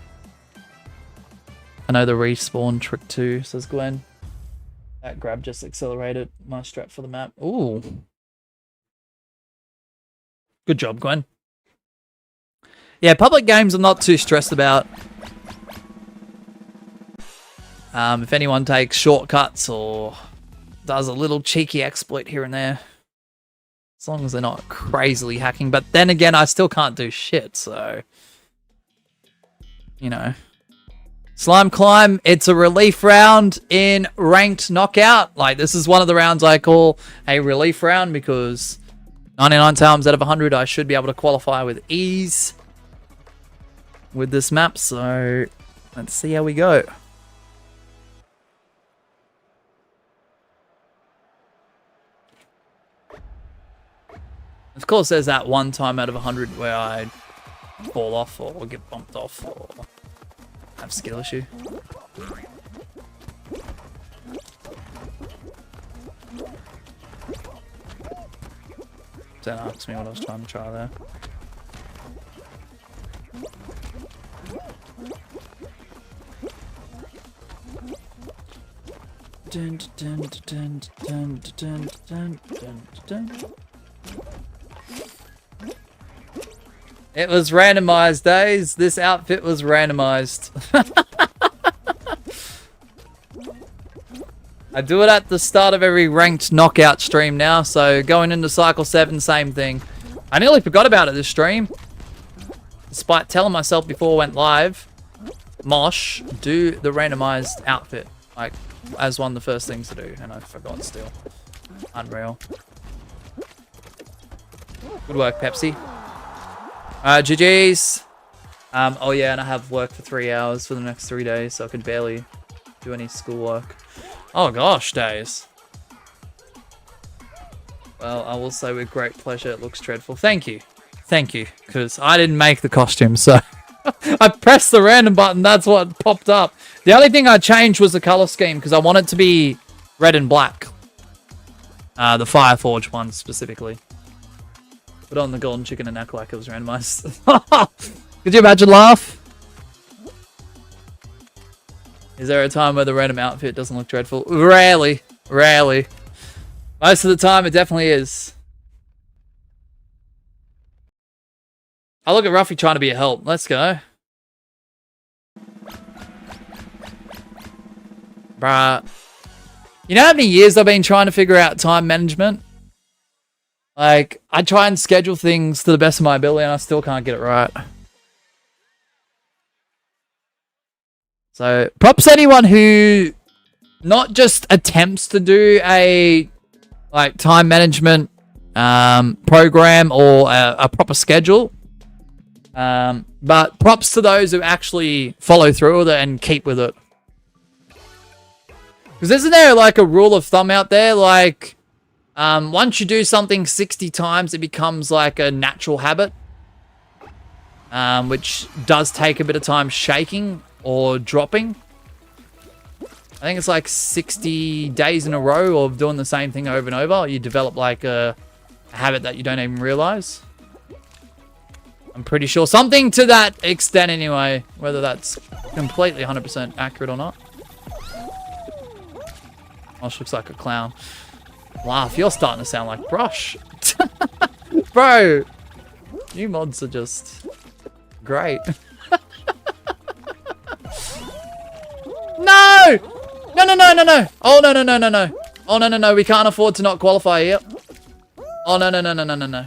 I know the respawn trick too, says Gwen. That grab just accelerated my strat for the map. Ooh. Good job, Gwen. Yeah, public games I'm not too stressed about. If anyone takes shortcuts or does a little cheeky exploit here and there. As long as they're not crazily hacking. But then again, I still can't do shit, so... You know. Slime Climb, it's a relief round in ranked knockout. Like, this is one of the rounds I call a relief round because 99 times out of 100 I should be able to qualify with ease with this map. So, let's see how we go. Of course, there's that one time out of 100 where I fall off or get bumped off or have skill issue. Don't ask me what I was trying to try there. Dun, dun, dun, dun, dun, dun, dun, dun. It was randomized, Days. This outfit was randomized. I do it at the start of every ranked knockout stream now, so going into Cycle 7, same thing. I nearly forgot about it this stream. Despite telling myself before I went live, Mosh, do the randomized outfit. Like, as one of the first things to do, and I forgot still. Unreal. Good work, Pepsi. GG's. Oh yeah, and I have work for 3 hours for the next 3 days, so I could barely do any schoolwork. Oh gosh, Days. Well, I will say with great pleasure, it looks dreadful. Thank you. Thank you, because I didn't make the costume, so I pressed the random button, that's what popped up. The only thing I changed was the color scheme, because I want it to be red and black. The Fireforge one, specifically. Put on the golden chicken and act like it was randomized. Could you imagine laugh? Is there a time where the random outfit doesn't look dreadful? Rarely. Rarely. Most of the time, it definitely is. I look at Ruffy trying to be a help. Let's go. Bruh. You know how many years I've been trying to figure out time management? Like, I try and schedule things to the best of my ability and I still can't get it right. So, props to anyone who not just attempts to do a, like, time management program or a proper schedule. But props to those who actually follow through with it and keep with it. Because isn't there, like, a rule of thumb out there, like... once you do something 60 times, it becomes like a natural habit. Which does take a bit of time shaking or dropping. I think it's like 60 days in a row of doing the same thing over and over. You develop like a habit that you don't even realize. I'm pretty sure. Something to that extent anyway. Whether that's completely 100% accurate or not. Mosh looks like a clown. Laugh, you're starting to sound like Brush. Bro, you mods are just Great. No! No, no, no, no, no. Oh, no, no, no, no, no. Oh, no, no, no. We can't afford to not qualify here. Oh, no, no, no, no, no, no, no.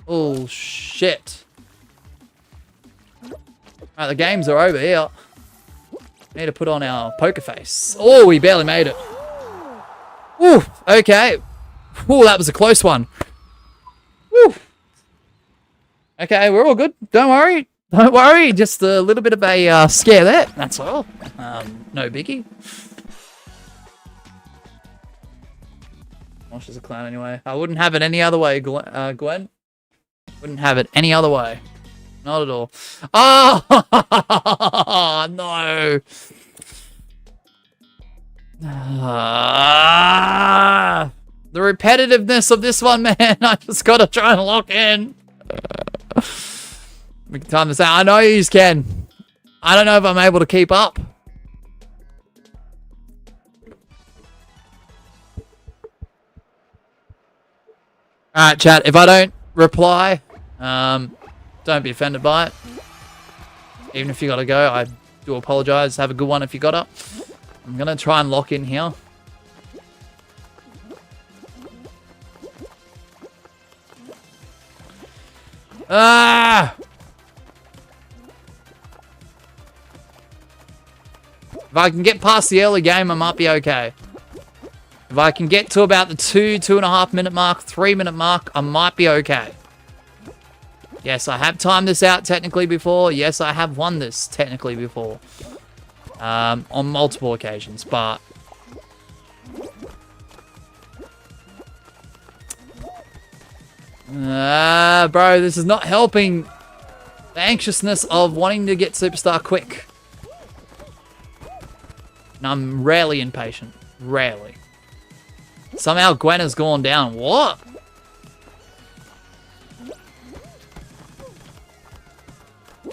Oh, shit. Alright, the games are over here. We need to put on our poker face. Oh, we barely made it. Ooh, okay. Ooh, that was a close one. Woo. Okay, we're all good. Don't worry. Don't worry. Just a little bit of a scare there. That's all. No biggie. Well, she's a clown anyway. I wouldn't have it any other way, Gwen. Wouldn't have it any other way. Not at all. Oh, no. The repetitiveness of this one, man. I just got to try and lock in. We can time this out. I know you can. I don't know if I'm able to keep up. Alright, chat. If I don't reply, don't be offended by it. Even if you gotta go, I do apologize. Have a good one if you gotta. I'm gonna try and lock in here. Ah! If I can get past the early game, I might be okay. If I can get to about the 2.5 minute mark, 3 minute mark, I might be okay. Yes, I have timed this out technically before. Yes, I have won this technically before. On multiple occasions, but... bro, this is not helping the anxiousness of wanting to get Superstar quick. And I'm rarely impatient. Rarely. Somehow Gwen has gone down. What?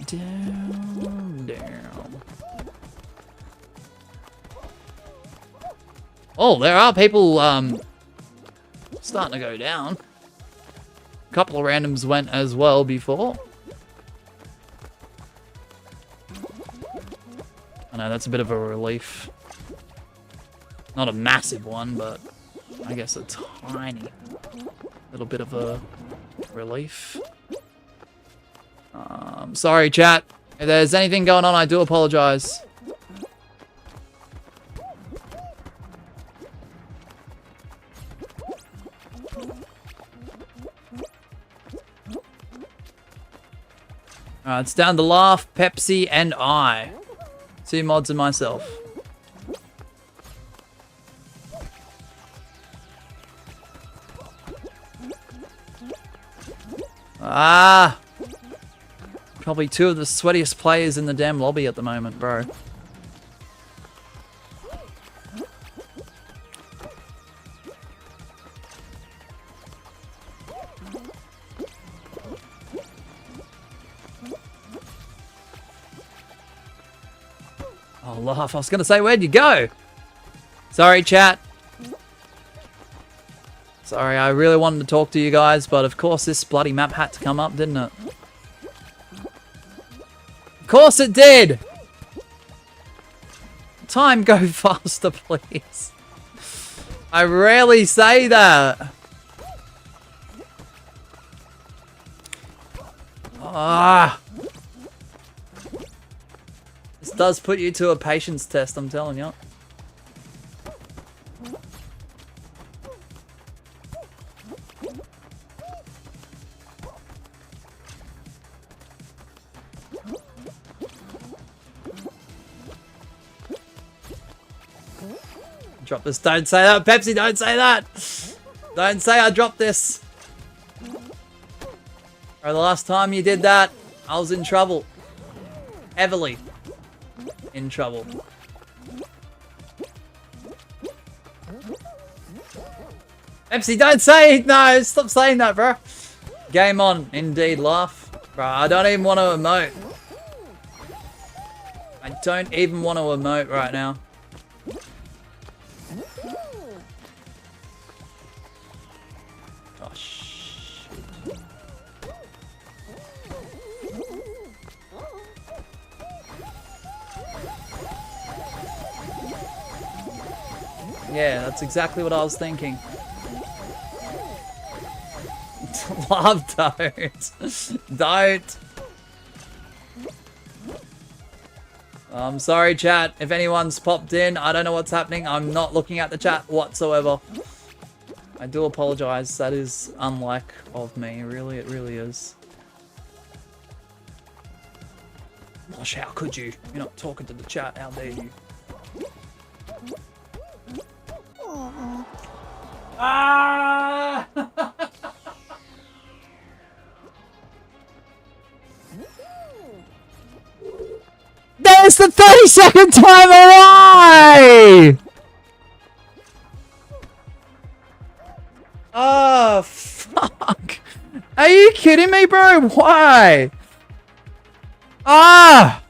Down, down. Oh, there are people starting to go down. A couple of randoms went as well before. I know, that's a bit of a relief. Not a massive one, but I guess a tiny little bit of a relief. Sorry, chat. If there's anything going on, I do apologize. It's down to Laugh, Pepsi, and I. 2 mods and myself. Probably 2 of the sweatiest players in the damn lobby at the moment, bro. Oh, Laugh. I was going to say, where'd you go? Sorry, chat. Sorry, I really wanted to talk to you guys, but of course this bloody map had to come up, didn't it? Of course it did! Time, go faster, please. I rarely say that. This does put you to a patience test, I'm telling you. Drop this. Don't say that. Pepsi, don't say that. Don't say I dropped this. Or the last time you did that, I was in trouble. Heavily in trouble. Pepsi, don't say it. No, stop saying that, bro. Game on. Indeed, Laugh. Bro, I don't even want to emote. I don't even want to emote right now. Yeah, that's exactly what I was thinking. Love, don't. Don't. I'm sorry, chat. If anyone's popped in, I don't know what's happening. I'm not looking at the chat whatsoever. I do apologize. That is unlike of me. Really, it really is. Gosh, how could you? You're not talking to the chat. How dare you? Ah! There's the 30-second time away! Oh, fuck. Are you kidding me, bro? Why? Ah!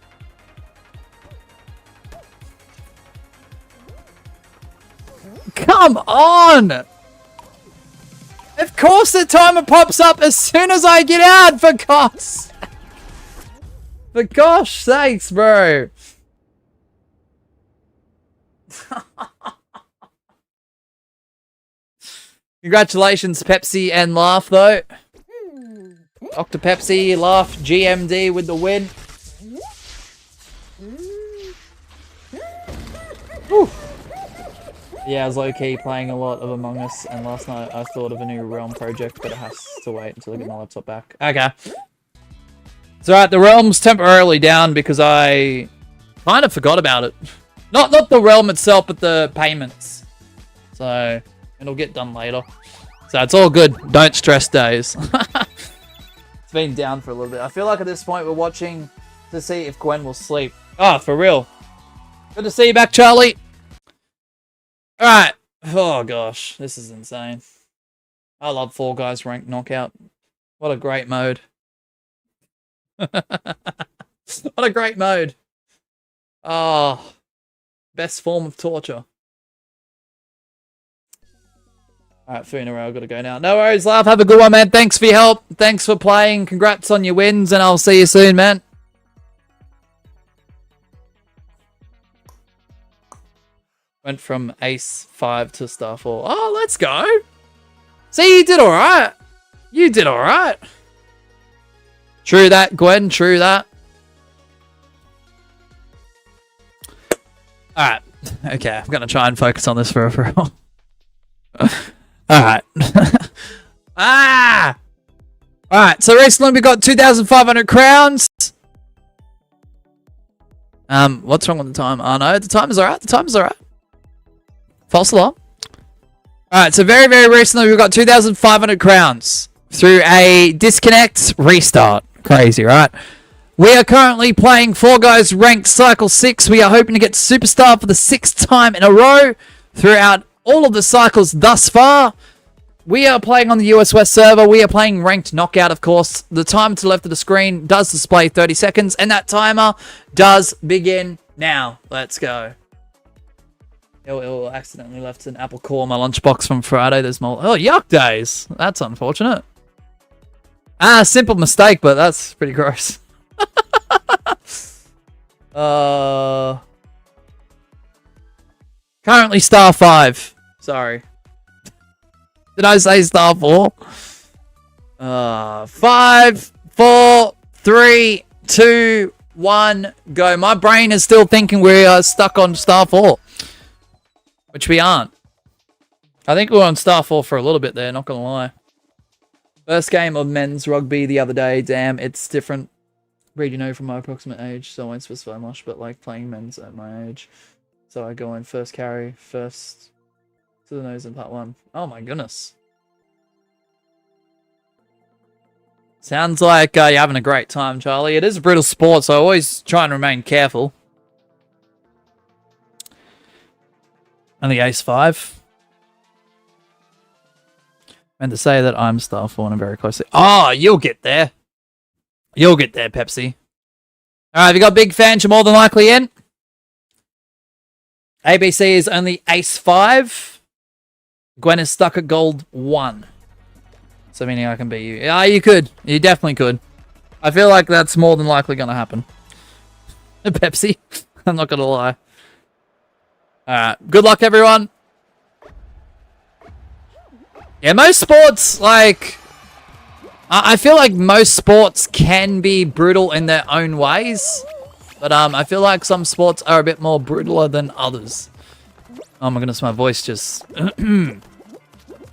Come on! Of course the timer pops up as soon as I get out, for God's sake. For gosh sakes, bro. Congratulations, Pepsi and Laugh, though. Dr. Pepsi, Laugh, GMD with the win. Whew. Yeah, I was low-key playing a lot of Among Us, and last night I thought of a new Realm project, but it has to wait until I get my laptop back. Okay. It's alright, the Realm's temporarily down because I kind of forgot about it. Not the Realm itself, but the payments. So, it'll get done later. So, it's all good. Don't stress, days. It's been down for a little bit. I feel like at this point we're watching to see if Gwen will sleep. Oh, for real. Good to see you back, Charlie. Alright. Oh, gosh. This is insane. I love Fall Guys Ranked Knockout. What a great mode. What a great mode. Oh, best form of torture. Alright, 3 in a row. I've got to go now. No worries, Laugh. Have a good one, man. Thanks for your help. Thanks for playing. Congrats on your wins, and I'll see you soon, man. Went from Ace 5 to Star 4. Oh, let's go. See, you did alright. You did alright. True that, Gwen. True that. Alright. Okay, I'm going to try and focus on this for a while. Alright. Ah! Alright, so recently we got 2,500 crowns. What's wrong with the time? Oh no, the time is alright. The time is alright. False alarm. Alright, so very, very recently we got 2,500 crowns through a disconnect restart. Crazy, right? We are currently playing Fall Guys Ranked Cycle 6. We are hoping to get Superstar for the 6th time in a row throughout all of the cycles thus far. We are playing on the US West server. We are playing Ranked Knockout, of course. The timer to the left of the screen does display 30 seconds, and that timer does begin now. Let's go. It accidentally left an apple core in my lunchbox from Friday. There's more. Oh, yuck days. That's unfortunate. Ah, simple mistake, but that's pretty gross. Currently star 5. Sorry. Did I say star 4? 5, 4, 3, 2, 1, go. My brain is still thinking we are stuck on star 4. Which we aren't. I think we were on star 4 for a little bit there, not gonna lie. First game of men's rugby the other day. Damn, it's different. Read, you know, from my approximate age, so I won't specify much, but like playing men's at my age. So I go in first carry, first to the nose in part 1. Oh my goodness. Sounds like you're having a great time, Charlie. It is a brutal sport, so I always try and remain careful. And the ace 5. And to say that I'm star 4 and I'm very closely. Oh, you'll get there. You'll get there, Pepsi. Alright, have you got big fans? You're more than likely in. ABC is only ace 5. Gwen is stuck at gold 1. So meaning I can beat you. Yeah, you could. You definitely could. I feel like that's more than likely going to happen. Pepsi. I'm not going to lie. Alright. Good luck, everyone. Yeah, most sports, like, I feel like most sports can be brutal in their own ways. But I feel like some sports are a bit more brutaler than others. Oh my goodness, my voice just...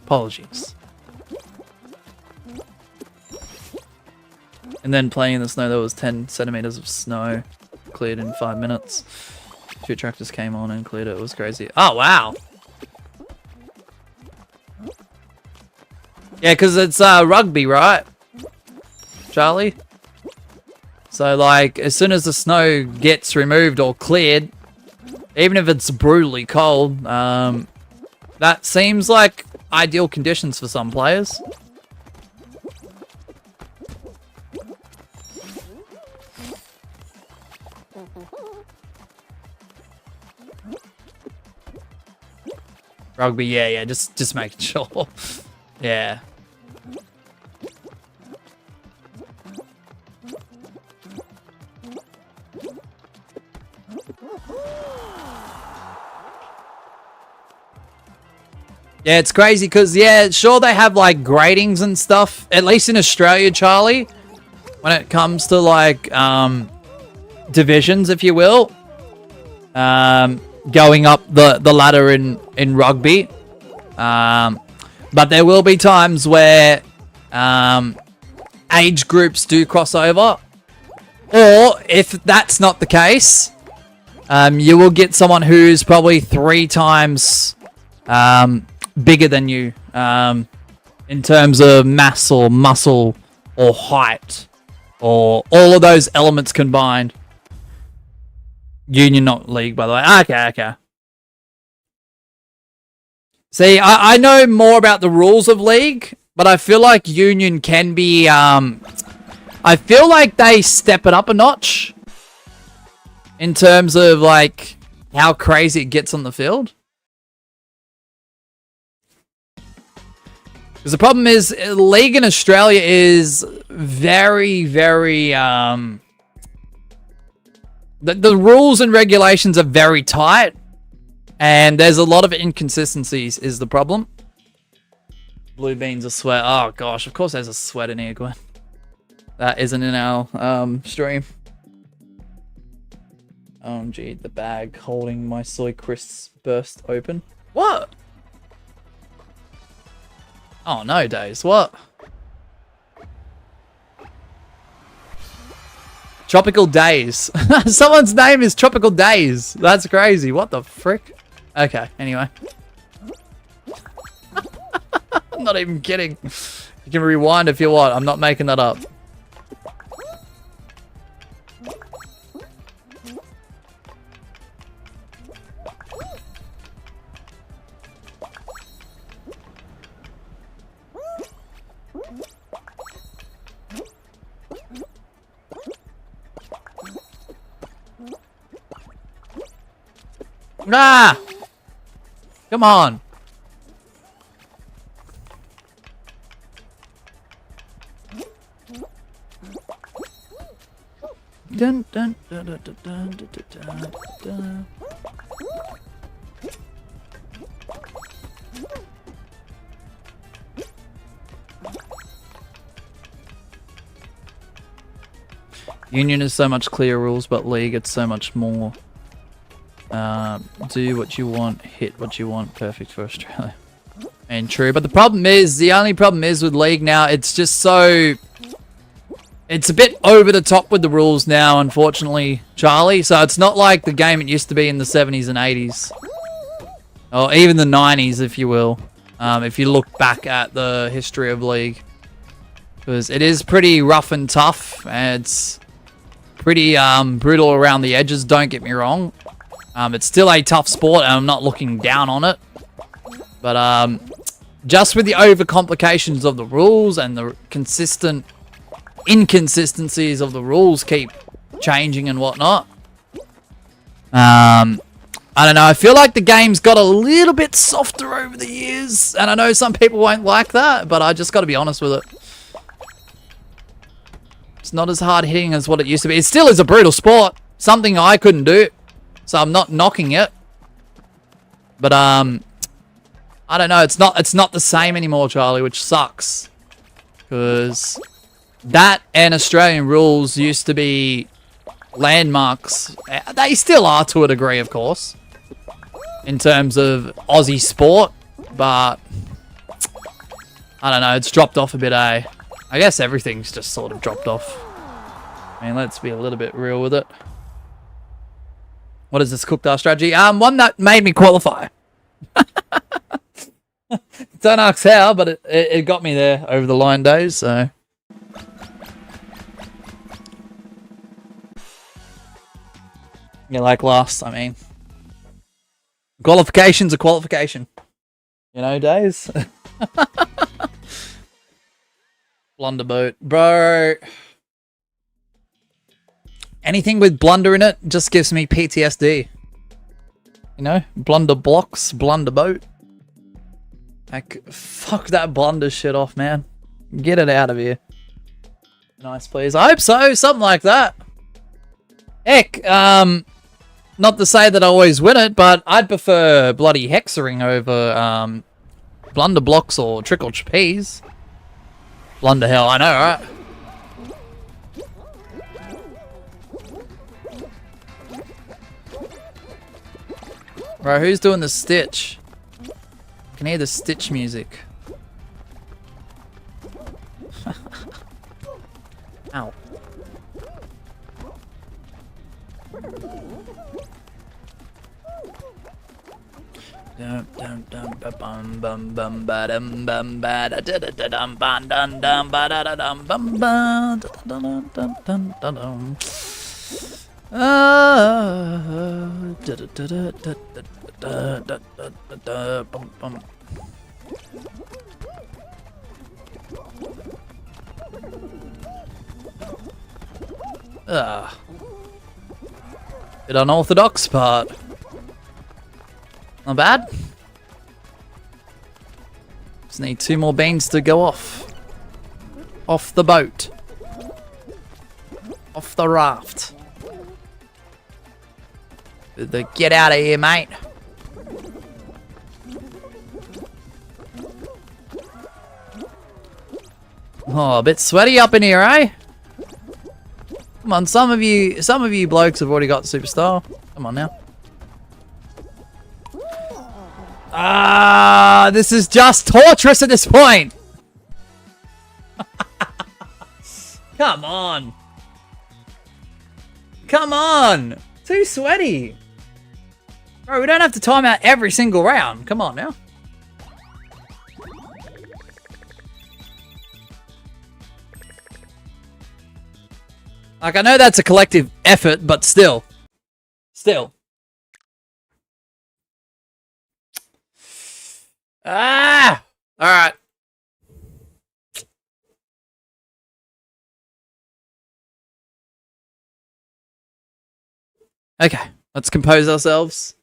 Apologies. And then playing in the snow, there was 10 centimeters of snow cleared in 5 minutes. 2 tractors came on and cleared it. It was crazy. Oh, wow. Yeah, because it's rugby, right? Charlie? So, like, as soon as the snow gets removed or cleared, even if it's brutally cold, that seems like ideal conditions for some players. Rugby, yeah, just making sure. Yeah. Yeah, it's crazy because, yeah, sure they have, like, gradings and stuff, at least in Australia, Charlie, when it comes to, like, divisions, if you will, going up the ladder in rugby. But there will be times where age groups do cross over, or if that's not the case, you will get someone who's probably 3 times bigger than you in terms of mass or muscle or height or all of those elements combined. Union, not league, by the way. Okay. See, I know more about the rules of league, but I feel like Union can be, I feel like they step it up a notch in terms of, like, how crazy it gets on the field. Because the problem is, league in Australia is very, very, the rules and regulations are very tight. And there's a lot of inconsistencies is the problem. Blue beans are sweat. Oh, gosh. Of course there's a sweat in here, Gwen. That isn't in our stream. OMG, the bag holding my soy crisps burst open. What? Oh, no, Days. What? Tropical Days. Someone's name is Tropical Days. That's crazy. What the frick? Okay, anyway. I'm not even kidding. You can rewind if you want. I'm not making that up. Nah! Come on. Dun, dun, dun, dun, dun, dun, dun, dun. Union is so much clearer rules, but League it's so much more. Do what you want, hit what you want, perfect for Australia. And true, but the problem is, the only problem is with League now, it's just so... It's a bit over the top with the rules now, unfortunately, Charlie. So it's not like the game it used to be in the 70s and 80s. Or even the 90s, if you will. If you look back at the history of League. Because it is pretty rough and tough. And it's pretty brutal around the edges, don't get me wrong. It's still a tough sport, and I'm not looking down on it. But just with the overcomplications of the rules and the consistent inconsistencies of the rules keep changing and whatnot. I don't know. I feel like the game's got a little bit softer over the years, and I know some people won't like that, but I just got to be honest with it. It's not as hard hitting as what it used to be. It still is a brutal sport. Something I couldn't do. So I'm not knocking it. But, I I don't know. It's not the same anymore, Charlie, which sucks. Because that and Australian rules used to be landmarks. They still are to a degree, of course, in terms of Aussie sport. But I don't know. It's dropped off a bit, eh? I guess everything's just sort of dropped off. I mean, let's be a little bit real with it. What is this cooked our strategy? One that made me qualify. Don't ask how, but it got me there over the line days, so. Yeah, like last, I mean. Qualification's a qualification. You know, days. Blunderboat. Bro. Anything with blunder in it just gives me PTSD. You know? Blunder blocks, blunderboat. Like, fuck that blunder shit off, man. Get it out of here. Nice, please. I hope so. Something like that. Heck, not to say that I always win it, but I'd prefer bloody hexering over, blunder blocks or trickle trapeze. Blunder hell, I know, right? Bro, who's doing the stitch? I can hear the stitch music. Ow. Bit unorthodox, but not bad. Just need 2 more beans to go off. Off the boat. Off the raft. Get out of here, mate. Oh, a bit sweaty up in here, eh? Come on, some of you blokes have already got superstar. Come on now. Ah, this is just torturous at this point. Come on. Come on. Too sweaty. Bro, we don't have to time out every single round. Come on now. Like, I know that's a collective effort, but still. Still. Ah! Alright. Okay, let's compose ourselves.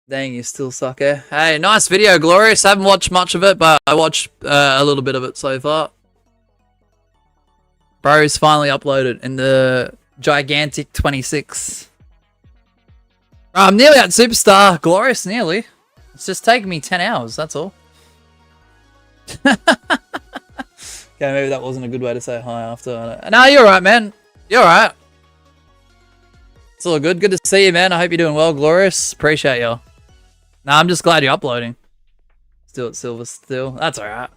Dang, you still suck, eh? Hey, nice video, Glorious. I haven't watched much of it, but I watched a little bit of it so far. Bro's finally uploaded in the gigantic 26. I'm nearly at Superstar. Glorious, nearly. It's just taking me 10 hours, that's all. Okay, maybe that wasn't a good way to say hi after. No, you're alright, man. You're alright. It's all good. Good to see you, man. I hope you're doing well, Glorious. Appreciate you. Nah, I'm just glad you're uploading. Still at Silver still. That's alright.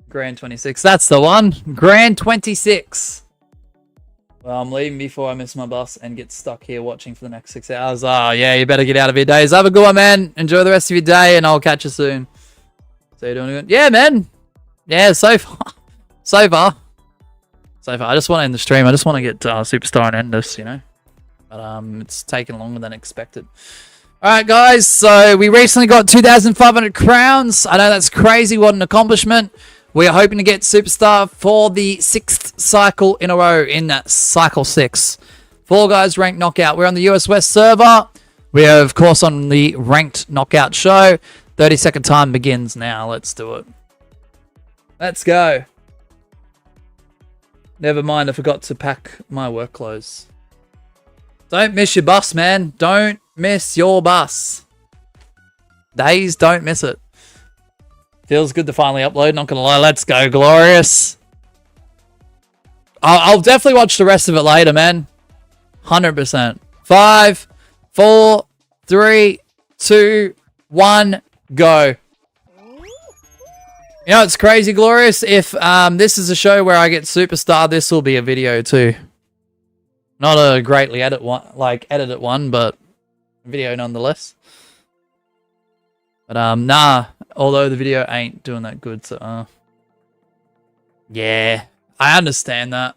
Grand 26. That's the one. Grand 26. Well, I'm leaving before I miss my bus and get stuck here watching for the next 6 hours. Oh, yeah, you better get out of here, Days. Have a good one, man. Enjoy the rest of your day, and I'll catch you soon. So you're doing good? Yeah, man. Yeah, so far. So far. I just want to end the stream. I just want to get Superstar and end this, you know. But it's taken longer than expected. Alright, guys. So we recently got 2,500 crowns. I know that's crazy. What an accomplishment. We are hoping to get Superstar for the 6th cycle in a row in Cycle 6. Fall Guys Ranked Knockout. We're on the US West server. We are, of course, on the Ranked Knockout show. 30-second time begins now. Let's do it. Let's go. Never mind, I forgot to pack my work clothes. Don't miss your bus, man. Don't miss your bus. Days, don't miss it. Feels good to finally upload, not gonna lie. Let's go, Glorious. I'll definitely watch the rest of it later, man. 100%. 5, 4, 3, 2, 1, go. You know, it's crazy, Glorious. If this is a show where I get superstar, this will be a video too. Not a greatly edited one, but a video nonetheless. But nah, although the video ain't doing that good, so yeah, I understand that.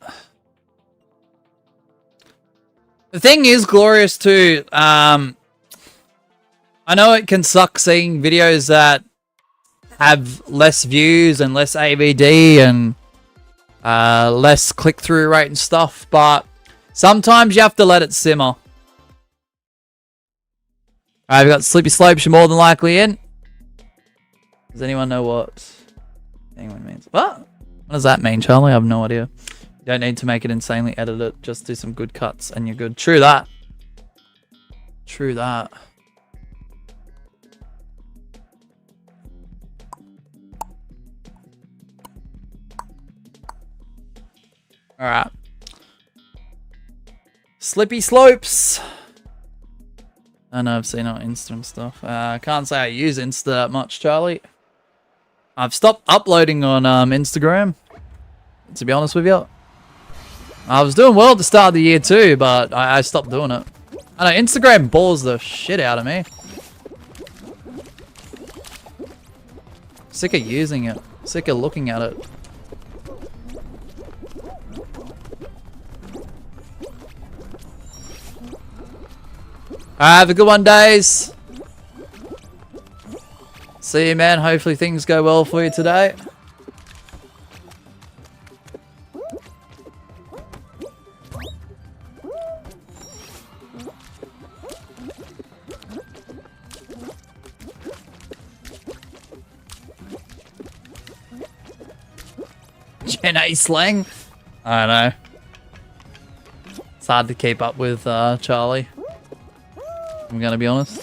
The thing is, Glorious too, I know it can suck seeing videos that have less views and less AVD and less click-through rate and stuff, but sometimes you have to let it simmer. Alright, we've got Sleepy Slopes, you're more than likely in. Does anyone know what anyone means? What does that mean, Charlie? I have no idea. You don't need to make it insanely edited. Just do some good cuts and you're good. True that. True that. Alright. Slippy Slopes. I know I've seen it on Insta and stuff. I can't say I use Insta that much, Charlie. I've stopped uploading on Instagram, to be honest with you. I was doing well at the start of the year too, but I stopped doing it. I know, Instagram bores the shit out of me. Sick of using it. Sick of looking at it. Have a good one, Days. See you, man. Hopefully things go well for you today. Gen A slang? I don't know. It's hard to keep up with Charlie. I'm gonna be honest.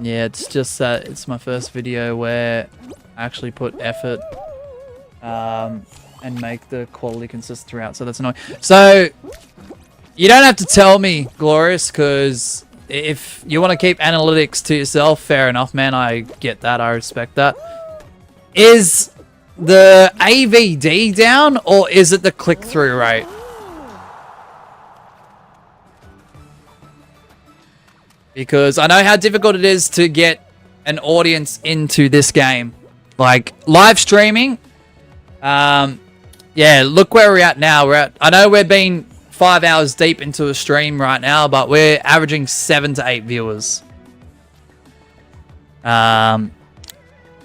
Yeah, it's just that it's my first video where I actually put effort and make the quality consistent throughout, so that's annoying. So, you don't have to tell me, Glorious, because if you want to keep analytics to yourself, fair enough, man. I get that. I respect that. Is the AVD down, or is it the click-through rate? Because I know how difficult it is to get an audience into this game. Like, live streaming. Yeah, look where we're at now. I know we're being 5 hours deep into a stream right now, but we're averaging 7 to 8 viewers. And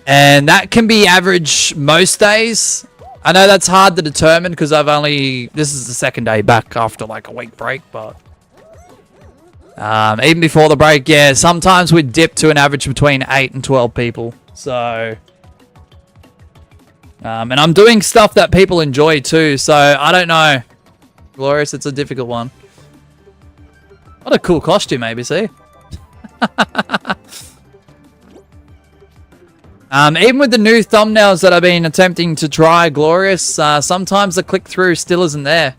that can be average most days. I know that's hard to determine because this is the second day back after like a week break, but even before the break, yeah, sometimes we dip to an average between 8 and 12 people. So, and I'm doing stuff that people enjoy too, so I don't know. Glorious, it's a difficult one. What a cool costume, ABC. Even with the new thumbnails that I've been attempting to try, Glorious, sometimes the click-through still isn't there.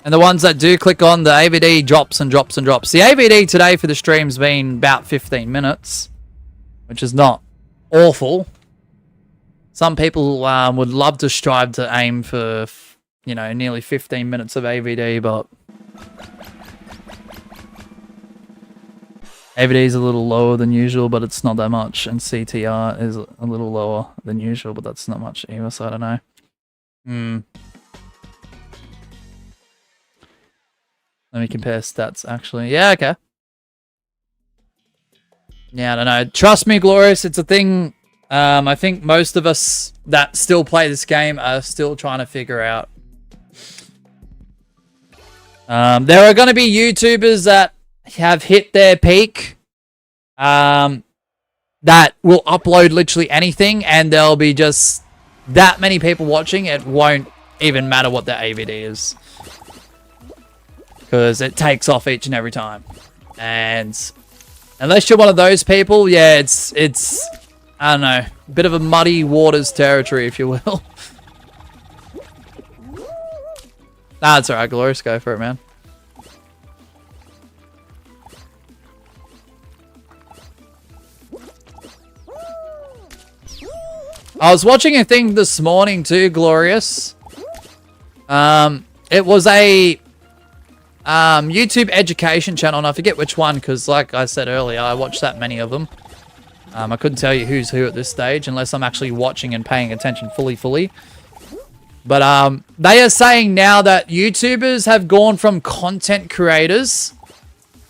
And the ones that do click on, the AVD drops and drops and drops. The AVD today for the stream's been about 15 minutes, which is not awful. Some people would love to strive to aim for, you know, nearly 15 minutes of AVD, but AVD is a little lower than usual, but it's not that much. And CTR is a little lower than usual, but that's not much either, so I don't know. Let me compare stats, actually. Yeah, okay. Yeah, I don't know. Trust me, Glorious, it's a thing I think most of us that still play this game are still trying to figure out. There are going to be YouTubers that have hit their peak that will upload literally anything, and there'll be just that many people watching, it won't even matter what the AVD is. because it takes off each and every time. And unless you're one of those people, yeah, it's I don't know, a bit of a muddy waters territory, if you will. Nah, it's alright, Glorious, go for it, man. I was watching a thing this morning too, Glorious. It was a YouTube education channel, and I forget which one, because like I said earlier, I watched that many of them. I couldn't tell you who's who at this stage, unless I'm actually watching and paying attention fully. But they are saying now that YouTubers have gone from content creators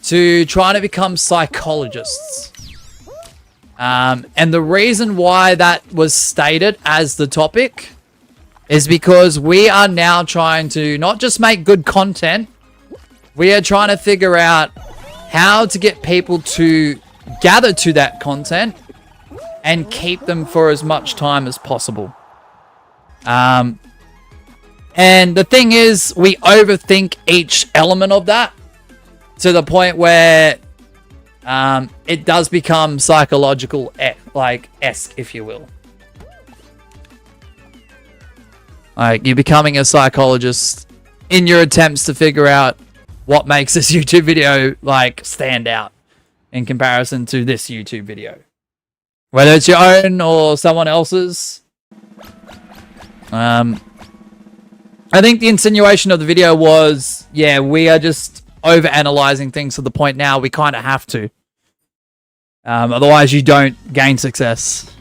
to trying to become psychologists. And the reason why that was stated as the topic is because we are now trying to not just make good content, we are trying to figure out how to get people to gather to that content and keep them for as much time as possible. And the thing is, we overthink each element of that to the point where it does become psychological, esque, if you will. Like, you're becoming a psychologist in your attempts to figure out what makes this YouTube video, like, stand out in comparison to this YouTube video. Whether it's your own or someone else's. I think the insinuation of the video was, yeah, we are just over-analyzing things to the point now we kind of have to. Otherwise, you don't gain success.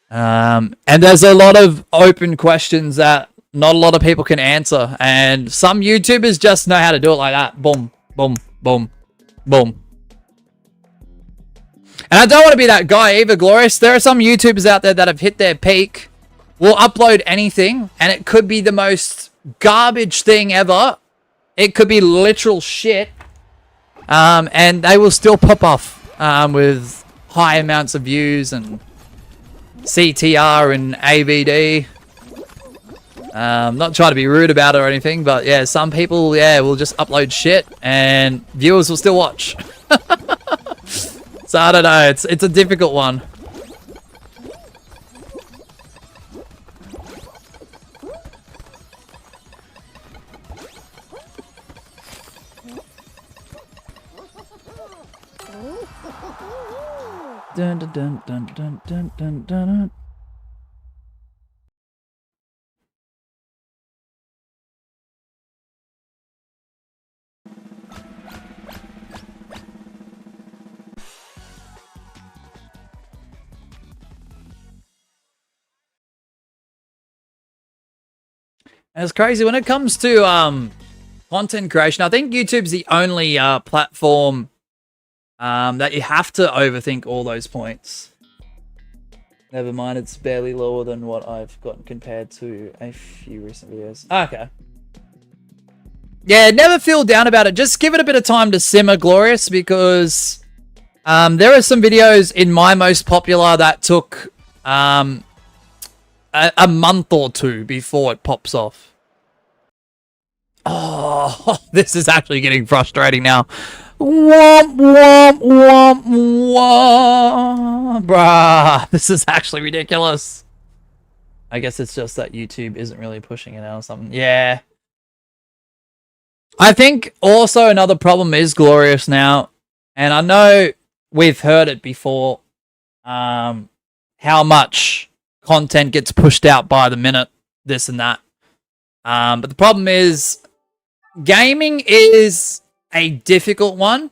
And there's a lot of open questions that not a lot of people can answer. And some YouTubers just know how to do it like that. Boom, boom, boom, boom. And I don't want to be that guy either, Glorious. There are some YouTubers out there that have hit their peak, will upload anything, and it could be the most garbage thing ever. It could be literal shit. And they will still pop off with high amounts of views and CTR and AVD. Not trying to be rude about it or anything, but yeah, some people, yeah, will just upload shit and viewers will still watch. So I don't know, it's a difficult one. Dun, dun, dun, dun, dun, dun, dun, dun. And it's crazy when it comes to content creation. I think YouTube's the only platform that you have to overthink all those points. Never mind, it's barely lower than what I've gotten compared to a few recent videos. Okay. Yeah, never feel down about it. Just give it a bit of time to simmer, Glorious, because there are some videos in my most popular that took a month or two before it pops off. Oh, this is actually getting frustrating now. Womp, womp, womp, womp. Bruh, this is actually ridiculous. I guess it's just that YouTube isn't really pushing it out or something. Yeah. I think also another problem is, Glorious, now, and I know we've heard it before, how much content gets pushed out by the minute, this and that. But the problem is, gaming is a difficult one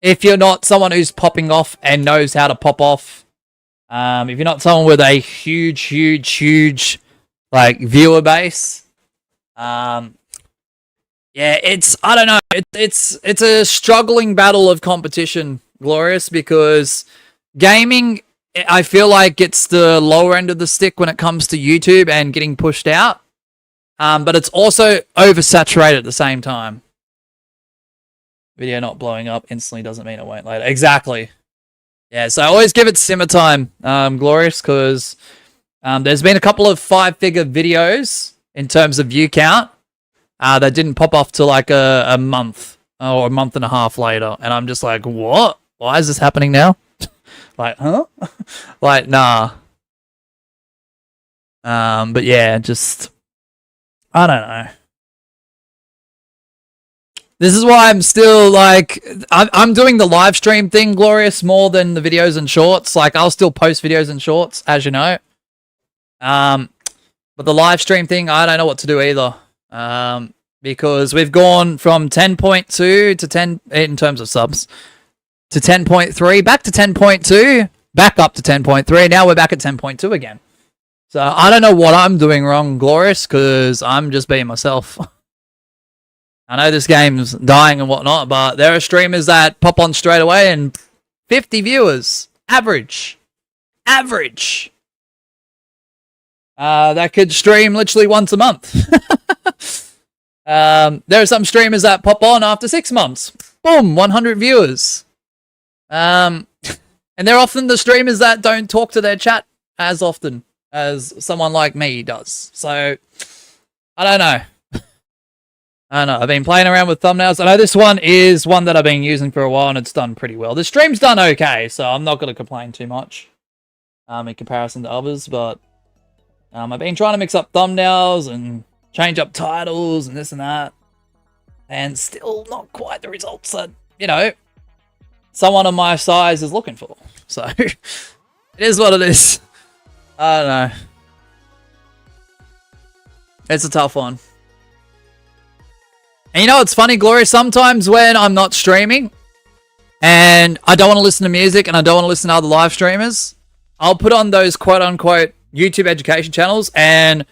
if you're not someone who's popping off and knows how to pop off. If you're not someone with a huge like viewer base. Yeah, it's, I don't know, it's a struggling battle of competition, Glorious, because gaming, I feel like it's the lower end of the stick when it comes to YouTube and getting pushed out. But it's also oversaturated at the same time. Video not blowing up instantly doesn't mean it won't later. Exactly. Yeah, so I always give it simmer time, Glorious, because there's been a couple of 5-figure videos in terms of view count. that didn't pop off till like a month or a month and a half later. And I'm just like, what? Why is this happening now? Like, huh? Like, nah. But yeah, just, I don't know. This is why I'm still like, I'm doing the live stream thing, Glorious, more than the videos and shorts. Like, I'll still post videos and shorts, as you know. But the live stream thing, I don't know what to do either. Because we've gone from 10.2 to 10 in terms of subs to 10.3, back to 10.2, back up to 10.3. Now we're back at 10.2 again. So I don't know what I'm doing wrong, Glorious, because I'm just being myself. I know this game's dying and whatnot, but there are streamers that pop on straight away and 50 viewers. Average. Average. That could stream literally once a month. There are some streamers that pop on after 6 months. Boom, 100 viewers. And they're often the streamers that don't talk to their chat as often as someone like me does. So, I don't know. I don't know. I've been playing around with thumbnails. I know this one is one that I've been using for a while and it's done pretty well. The stream's done okay, so I'm not going to complain too much in comparison to others. But I've been trying to mix up thumbnails and change up titles and this and that. And still not quite the results that, you know, someone of my size is looking for. So, it is what it is. I don't know. It's a tough one. And you know what's funny, Gloria? Sometimes when I'm not streaming and I don't want to listen to music and I don't want to listen to other live streamers, I'll put on those quote-unquote YouTube education channels, and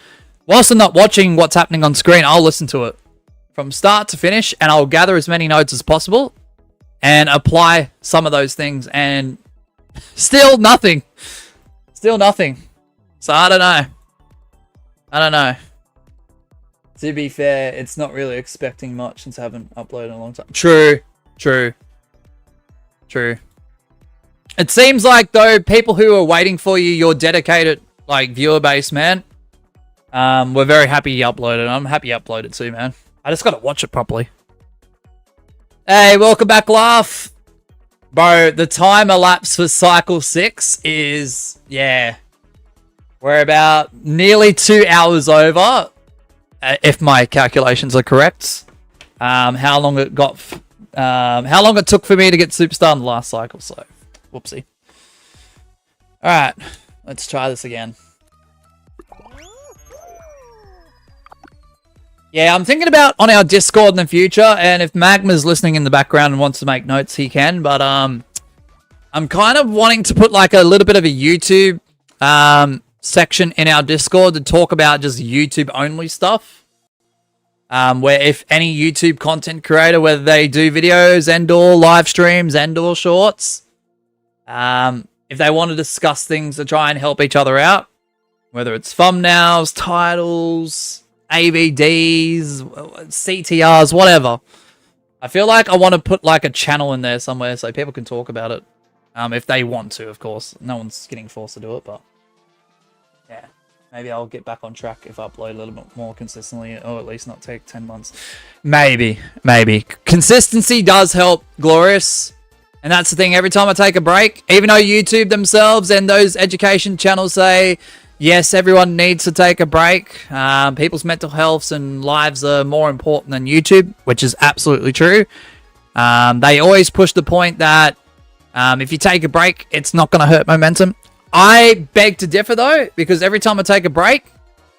whilst I'm not watching what's happening on screen, I'll listen to it from start to finish, and I'll gather as many notes as possible and apply some of those things, and still nothing. Still nothing. So I don't know. I don't know. To be fair, it's not really expecting much since I haven't uploaded in a long time. True. True. True. It seems like, though, people who are waiting for you, your dedicated, like, viewer base, man, we're very happy you uploaded. I'm happy you uploaded too, man. I just gotta watch it properly. Hey, welcome back, Laugh. Bro, the time elapsed for Cycle 6 is, yeah, we're about nearly 2 hours over. If my calculations are correct, how long it took for me to get Superstar in the last cycle, so, whoopsie. Alright, let's try this again. Yeah, I'm thinking about on our Discord in the future, and if Magma's listening in the background and wants to make notes, he can, but, I'm kind of wanting to put, like, a little bit of a YouTube, section in our Discord to talk about just YouTube only stuff, where if any YouTube content creator, whether they do videos and or live streams and or shorts, if they want to discuss things to try and help each other out, whether it's thumbnails, titles, AVDs, CTRs, whatever, I feel like I want to put like a channel in there somewhere so people can talk about it, if they want to, of course. No one's getting forced to do it, but yeah, maybe I'll get back on track if I upload a little bit more consistently, or at least not take 10 months. Maybe. Consistency does help, Glorious. And that's the thing, every time I take a break, even though YouTube themselves and those education channels say, yes, everyone needs to take a break. People's mental health and lives are more important than YouTube, which is absolutely true. They always push the point that if you take a break, it's not going to hurt momentum. I beg to differ, though, because every time I take a break,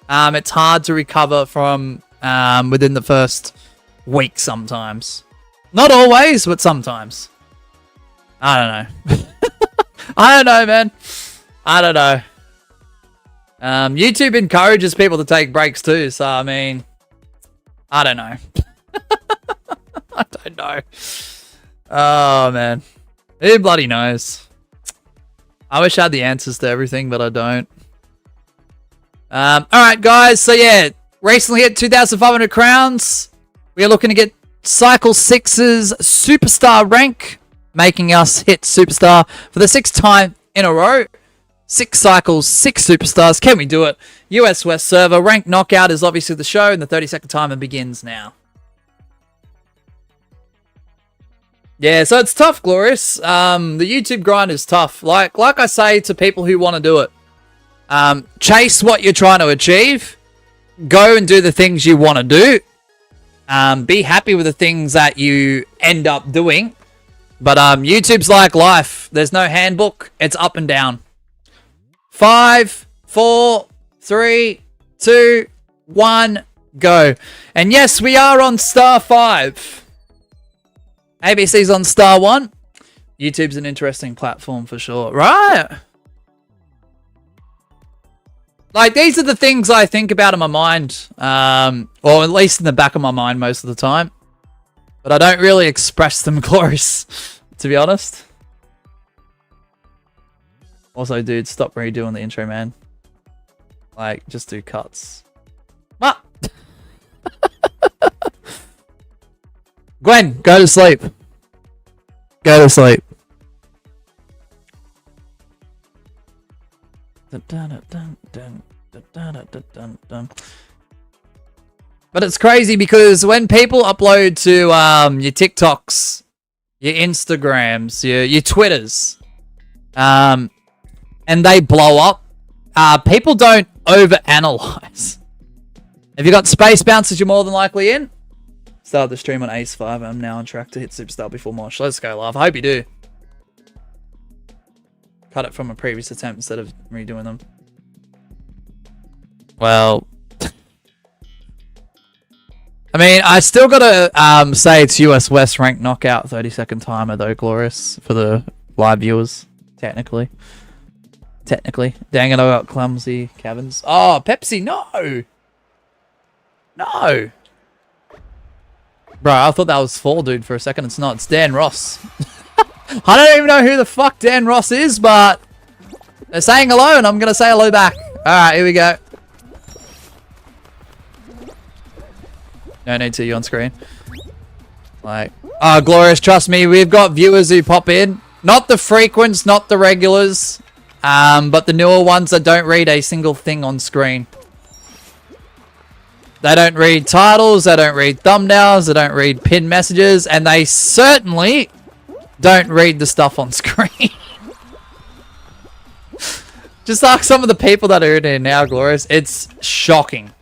it's hard to recover from within the first week sometimes. Not always, but sometimes. I don't know. I don't know, man. I don't know. YouTube encourages people to take breaks too, so I mean, I don't know. I don't know. Oh, man. Who bloody knows? I wish I had the answers to everything, but I don't. Alright, guys. So, yeah. Recently hit 2,500 crowns. We are looking to get Cycle 6's Superstar rank, making us hit Superstar for the 6th time in a row. 6 cycles, 6 superstars. Can we do it? US West server. Ranked knockout is obviously the show, and the 30-second timer begins now. Yeah, so it's tough, Glorious. The YouTube grind is tough. Like I say to people who want to do it, chase what you're trying to achieve. Go and do the things you want to do. Be happy with the things that you end up doing. But YouTube's like life. There's no handbook. It's up and down. 5, 4, 3, 2, 1, go. And yes, we are on star 5. ABC's on star 1. YouTube's an interesting platform for sure. Right. Like, these are the things I think about in my mind. Or at least in the back of my mind most of the time. But I don't really express them, Glorious, to be honest. Also, dude, stop redoing the intro, man. Like, just do cuts. What? Gwen, go to sleep. Go to sleep. But it's crazy because when people upload to your TikToks, your Instagrams, your Twitters, and they blow up, people don't overanalyze. If you got space bounces, you're more than likely in. Start the stream on Ace 5. I'm now on track to hit Superstar before Mosh. Let's go, love. I hope you do. Cut it from a previous attempt instead of redoing them. Well, I mean, I still gotta say it's US West ranked knockout 30-second timer though, Glorious, for the live viewers. Technically. Dang it, I got clumsy cabins. Oh, Pepsi, no! No! Bro, I thought that was 4, dude, for a second. It's not. It's Dan Ross. I don't even know who the fuck Dan Ross is, but they're saying hello, and I'm going to say hello back. Alright, here we go. No need to, you on screen. Like, oh, Glorious, trust me, we've got viewers who pop in. Not the frequents, not the regulars, but the newer ones that don't read a single thing on screen. They don't read titles, they don't read thumbnails, they don't read pinned messages, and they certainly don't read the stuff on screen. Just ask some of the people that are in here now, Glorious. It's shocking.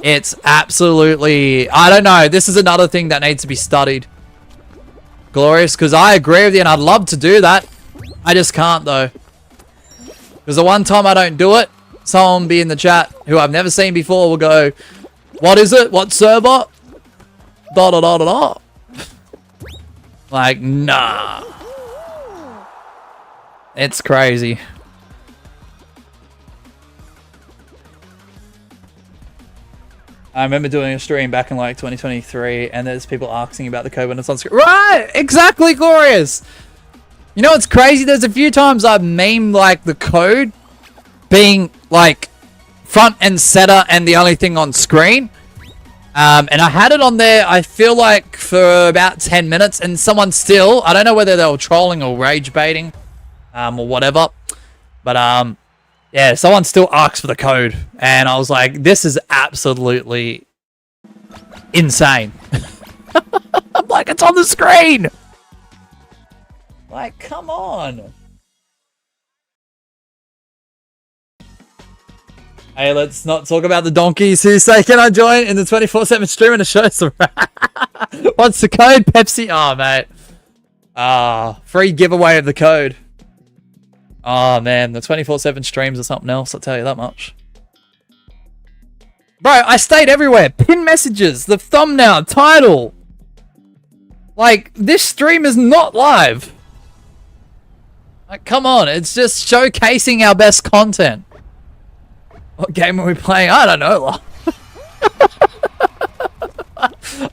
It's absolutely... I don't know. This is another thing that needs to be studied, Glorious, because I agree with you and I'd love to do that. I just can't, though. Because the one time I don't do it, someone will be in the chat who I've never seen before will go, what is it? What server? Da da da da da. Like, nah. It's crazy. I remember doing a stream back in like 2023 and there's people asking about the code when it's on screen. Right! Exactly, Glorious! You know what's crazy? There's a few times I've memed like the code being like front and center and the only thing on screen. And I had it on there, I feel like, for about 10 minutes, and someone still, I don't know whether they were trolling or rage baiting, or whatever, but, yeah, someone still asks for the code, and I was like, this is absolutely insane. I'm like, it's on the screen! Like, come on! Hey, let's not talk about the donkeys who say, can I join in the 24/7 stream and it shows them. What's the code? Pepsi? Oh, mate. Free giveaway of the code. Oh, man. The 24/7 streams are something else, I'll tell you that much. Bro, I stayed everywhere. Pin messages, the thumbnail, title. Like, this stream is not live. Like, come on. It's just showcasing our best content. What game are we playing? I don't know.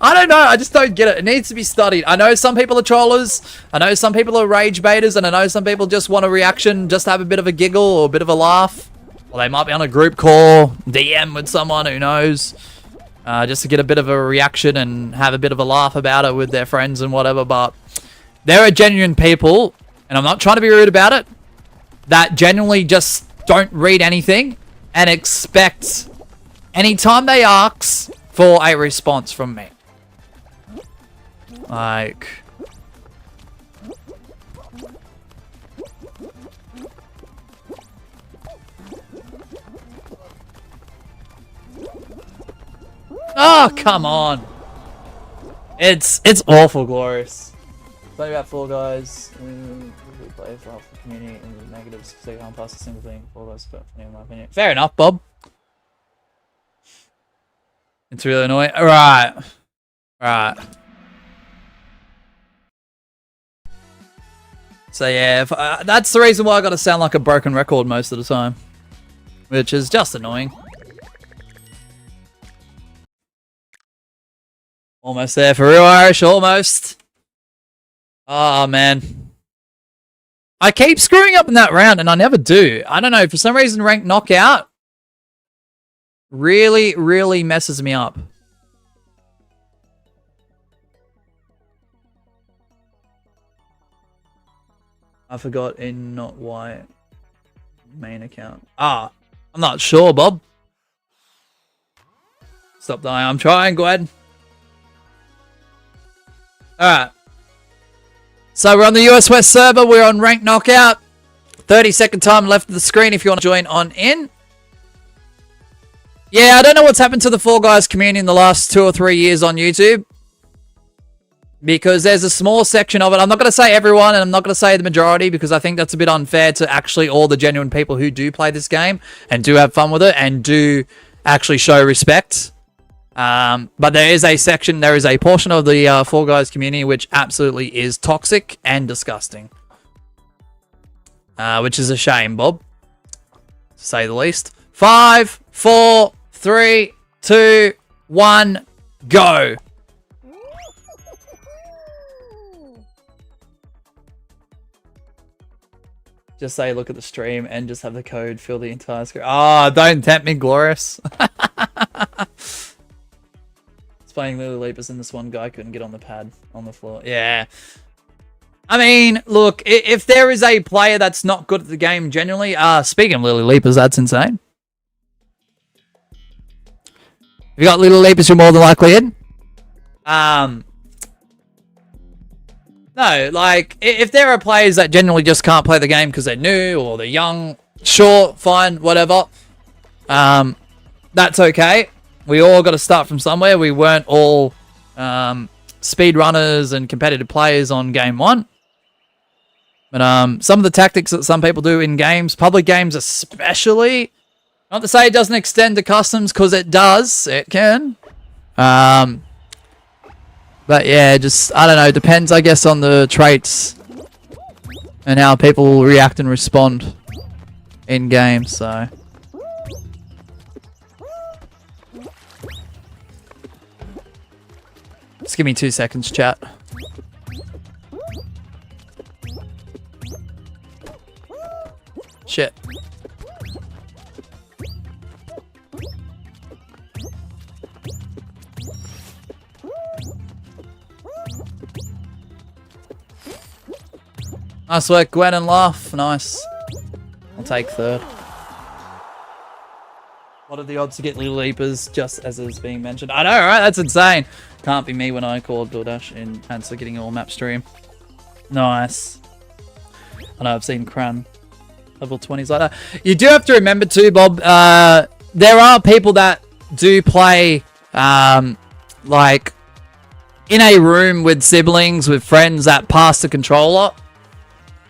I don't know. I just don't get it. It needs to be studied. I know some people are trollers. I know some people are rage baiters. And I know some people just want a reaction, just have a bit of a giggle or a bit of a laugh. Or they might be on a group call, DM with someone, who knows. Just to get a bit of a reaction and have a bit of a laugh about it with their friends and whatever. But there are genuine people and I'm not trying to be rude about it, that genuinely just don't read anything and expect anytime they ask for a response from me. Like... Oh, come on. It's awful, Glorious. Something about Fall Guys. We play for half the community and the negatives so you can't pass a single thing. Fall Guys, but in my opinion. Fair enough, Bob. It's really annoying. Alright. Right. So yeah, that's the reason why I gotta sound like a broken record most of the time. Which is just annoying. Almost there for real, Irish, almost. Oh, man. I keep screwing up in that round, and I never do. I don't know, for some reason, ranked knockout really, really messes me up. I forgot in not white main account. Ah, I'm not sure, Bob. Stop dying. I'm trying, go ahead. Alright. So we're on the US West server. We're on ranked knockout. 30-second time left of the screen if you want to join on in. Yeah, I don't know what's happened to the Fall Guys community in the last 2 or 3 years on YouTube. Because there's a small section of it. I'm not going to say everyone, and I'm not going to say the majority, because I think that's a bit unfair to actually all the genuine people who do play this game and do have fun with it and do actually show respect. But there is a section, there is a portion of the Fall Guys community which absolutely is toxic and disgusting. Which is a shame, Bob. To say the least. 5, 4, 3, 2, 1, go! Just say look at the stream and just have the code fill the entire screen. Oh, don't tempt me, Glorious. Playing Lily Leapers and this one guy couldn't get on the pad on the floor. Yeah. I mean, look, if there is a player that's not good at the game generally, speaking of Lily Leapers, that's insane. If you got Lily Leapers, you're more than likely in. No, like, if there are players that generally just can't play the game because they're new or they're young, sure, fine, whatever. That's okay. We all got to start from somewhere. We weren't all speedrunners and competitive players on game one. But some of the tactics that some people do in games, public games especially, not to say it doesn't extend to customs, because it does. It can. But yeah, just, I don't know, depends, I guess, on the traits and how people react and respond in games, so... Just give me 2 seconds, chat. Shit. Nice work, Gwen and Laugh. Nice. I'll take third. What are the odds to get Little Leapers just as is being mentioned? I know, right? That's insane. Can't be me when I called DoorDash in answer getting all map stream. Nice. I know I've seen Cran level 20s like that. You do have to remember too, Bob, there are people that do play like in a room with siblings, with friends that pass the controller.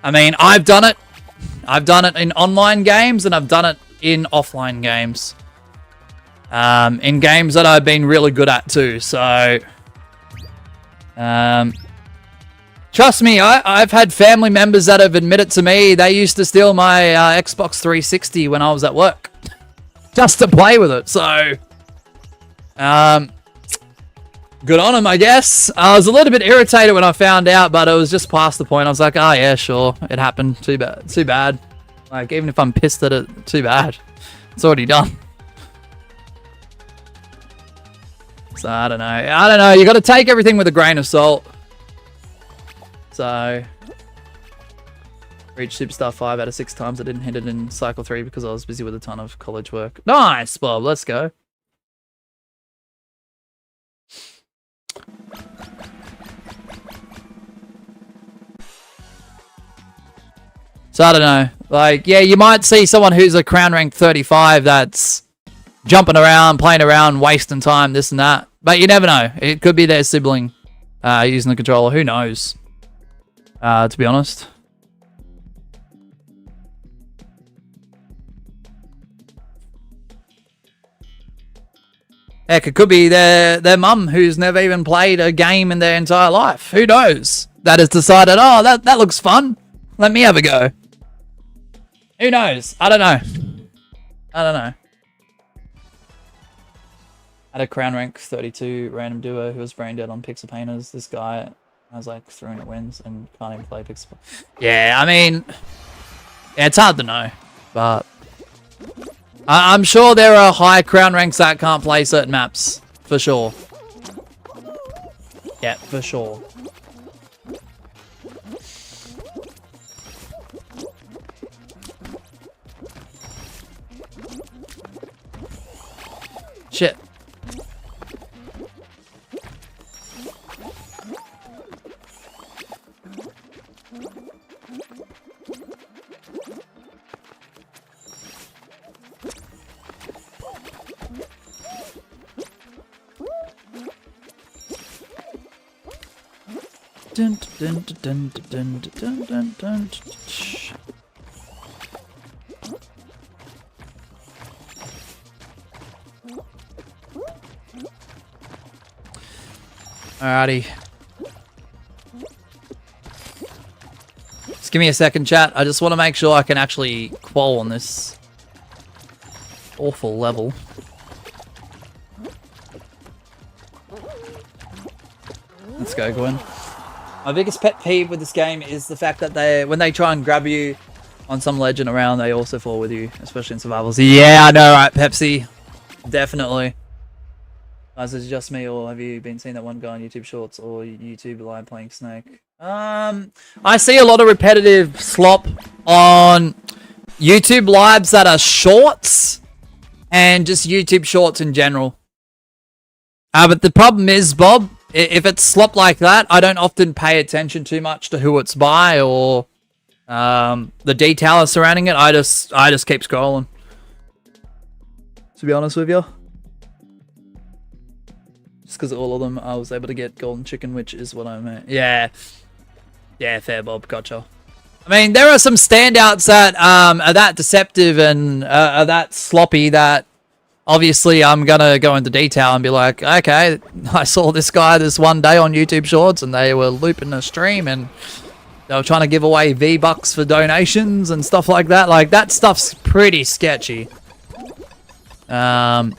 I mean, I've done it. I've done it in online games and I've done it in offline games. In games that I've been really good at too, so trust me, I've had family members that have admitted to me they used to steal my Xbox 360 when I was at work just to play with it, so good on them, I guess. I was a little bit irritated when I found out, but it was just past the point. I was like, oh yeah, sure, it happened, too bad. Like, even if I'm pissed at it, too bad, it's already done. So, I don't know. You got to take everything with a grain of salt. So, Reached Superstar 5 out of 6 times. I didn't hit it in Cycle 3 because I was busy with a ton of college work. Nice, Bob. Let's go. So I don't know. Like, yeah, you might see someone who's a crown rank 35 that's jumping around, playing around, wasting time, this and that. But you never know. It could be their sibling using the controller. Who knows? To be honest. Heck, it could be their mum who's never even played a game in their entire life. Who knows? That has decided, oh, that looks fun. Let me have a go. Who knows? I don't know. I don't know. Had a crown rank 32 random duo who was brain dead on Pixel Painters. This guy has like 300 wins and can't even play Pixel. Yeah, I mean, yeah, it's hard to know, but I'm sure there are high crown ranks that can't play certain maps for sure. Yeah, for sure. Shit. Dun, dun, dun, dun, dun, dun, dun. Alrighty. Just give me a second, chat. I just want to make sure I can actually qual on this awful level. Let's go, Gwen. My biggest pet peeve with this game is the fact that when they try and grab you on some legend around, they also fall with you, especially in survivals. Yeah, I know, right, Pepsi? Definitely. Is it just me, or have you been seeing that one guy on YouTube Shorts or YouTube Live playing Snake? I see a lot of repetitive slop on YouTube Lives that are shorts and just YouTube Shorts in general. But the problem is, Bob, if it's slop like that, I don't often pay attention too much to who it's by or the detail surrounding it. I just keep scrolling. To be honest with you. Just because all of them, I was able to get golden chicken, which is what I meant. Yeah. Yeah, fair, Bob. Gotcha. I mean, there are some standouts that are that deceptive and are that sloppy that obviously I'm going to go into detail and be like, okay, I saw this guy this one day on YouTube Shorts and they were looping a stream and they were trying to give away V-Bucks for donations and stuff like that. Like, that stuff's pretty sketchy. But,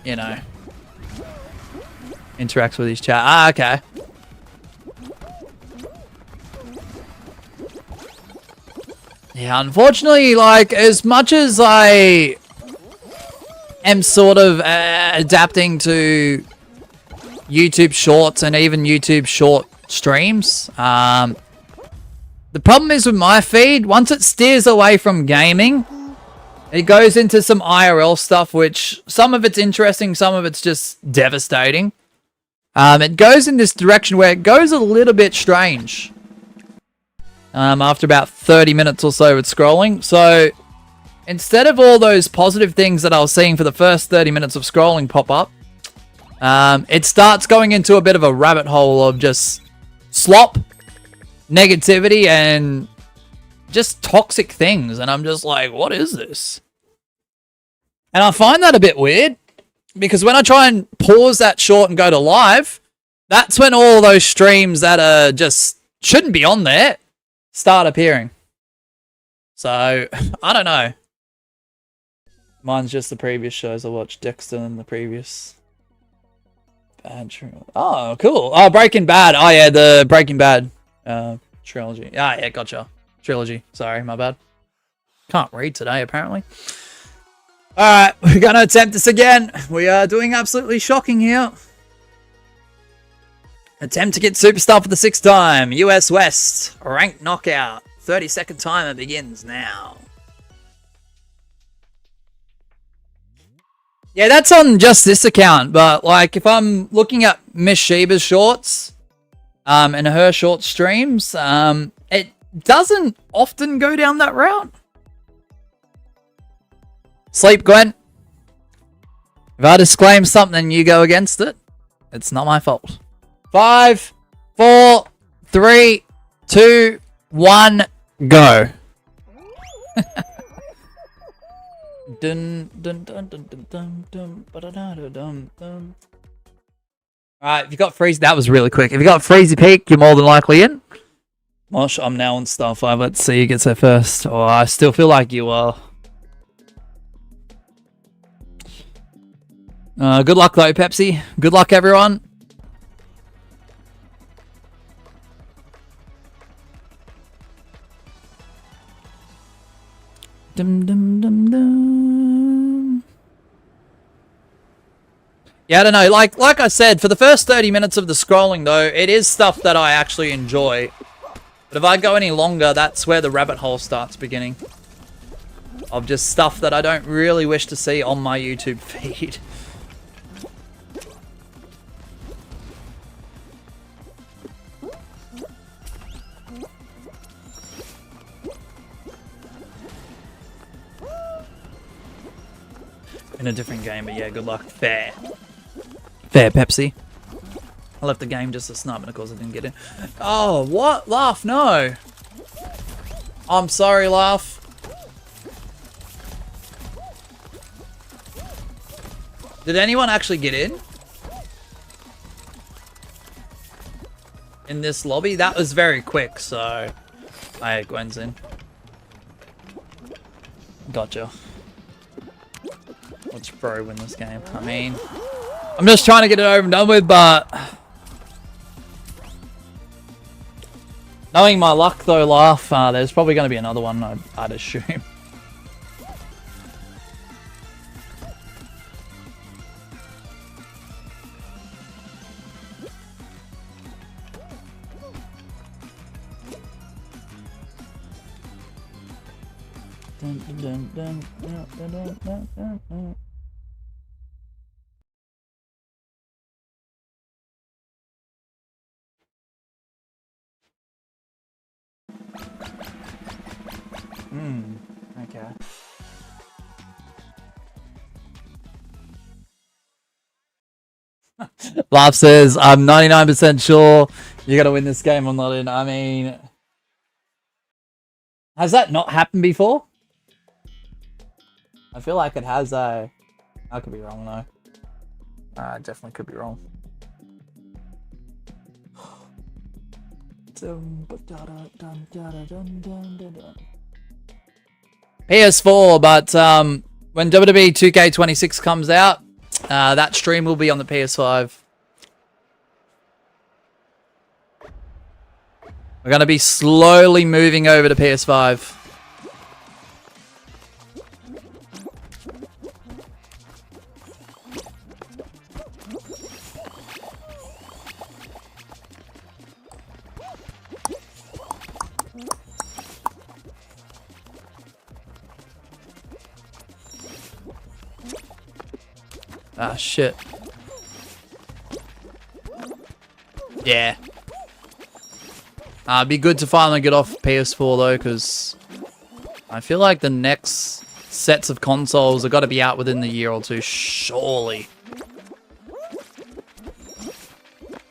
you know, interacts with his chat. Ah, okay. Yeah, unfortunately, like, as much as I am sort of adapting to YouTube Shorts and even YouTube Short streams, the problem is with my feed, once it steers away from gaming, it goes into some IRL stuff, which some of it's interesting, some of it's just devastating. It goes in this direction where it goes a little bit strange. After about 30 minutes or so with scrolling. So, instead of all those positive things that I was seeing for the first 30 minutes of scrolling pop up, it starts going into a bit of a rabbit hole of just slop, negativity, and just toxic things. And I'm just like, what is this? And I find that a bit weird, because when I try and pause that short and go to live, that's when all those streams that are just shouldn't be on there start appearing. So, I don't know. Mine's just the previous shows I watched. Dexter and the previous. Oh, cool. Oh, Breaking Bad. Oh, yeah, the Breaking Bad trilogy. Ah, yeah, gotcha. Trilogy. Sorry, my bad. Can't read today, apparently. Alright, we're going to attempt this again. We are doing absolutely shocking here. Attempt to get superstar for the 6th time. US West. Ranked knockout. 30-second timer begins now. Yeah, that's on just this account, but like if I'm looking at Miss Sheba's shorts, and her short streams, it doesn't often go down that route. Sleep, Gwen. If I disclaim something, you go against it. It's not my fault. 5, 4, 3, 2, 1, go. Dun, dun, dun, dun, dun, dun, dun, dun, dun. Alright, if you got Freezy, that was really quick. If you got Freezy Peak, you're more than likely in. Mosh, I'm now on Star 5. Let's see who gets there first. Oh, I still feel like you are. Good luck though, Pepsi. Good luck, everyone. Dum dum dum dum. Yeah, I don't know. Like I said, for the first 30 minutes of the scrolling, though, it is stuff that I actually enjoy. But if I go any longer, that's where the rabbit hole starts beginning. Of just stuff that I don't really wish to see on my YouTube feed. In a different game, but yeah, good luck. Fair. Fair, Pepsi. I left the game just to snipe, and of course I didn't get in. Oh, what? Laugh, no. I'm sorry, Laugh. Did anyone actually get in? In this lobby? That was very quick, so... Hey, Gwen's in. Gotcha. Let's pro win this game. I mean, I'm just trying to get it over and done with, but knowing my luck though, Laugh, there's probably going to be another one, I'd assume. Dun, dun, dun, okay. Laugh says, I'm 99% sure you're gonna win this game. I'm not in. I mean, has that not happened before? I feel like it has. I could be wrong though. I definitely could be wrong. PS4, but when WWE 2K26 comes out, that stream will be on the PS5. We're going to be slowly moving over to PS5. Ah, shit. Yeah. It'd be good to finally get off PS4 though, because I feel like the next sets of consoles have got to be out within the year or two, surely.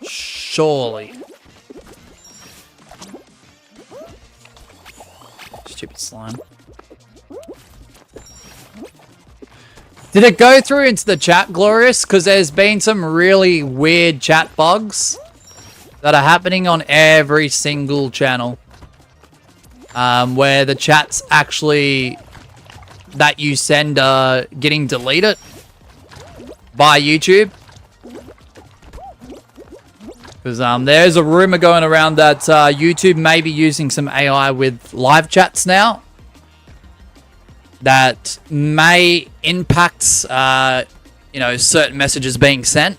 Surely. Stupid slime. Did it go through into the chat, Glorious? Because there's been some really weird chat bugs that are happening on every single channel. Where the chats actually that you send are getting deleted by YouTube. Because there's a rumor going around that YouTube may be using some AI with live chats now. That may impact, you know, certain messages being sent.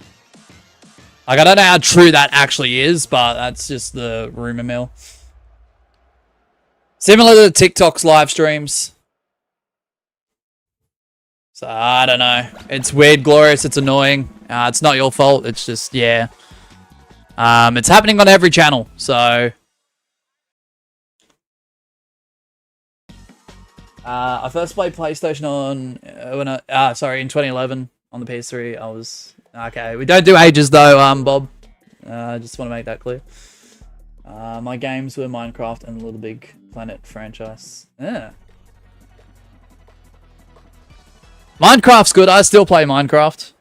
Like, I don't know how true that actually is, but that's just the rumor mill. Similar to TikTok's live streams. So, I don't know. It's weird, Glorious. It's annoying. It's not your fault. It's just, yeah. It's happening on every channel, so... I first played PlayStation on... in 2011 on the PS3. I was... Okay, we don't do ages, though, Bob. I just want to make that clear. My games were Minecraft and the Little Big Planet franchise. Yeah. Minecraft's good. I still play Minecraft.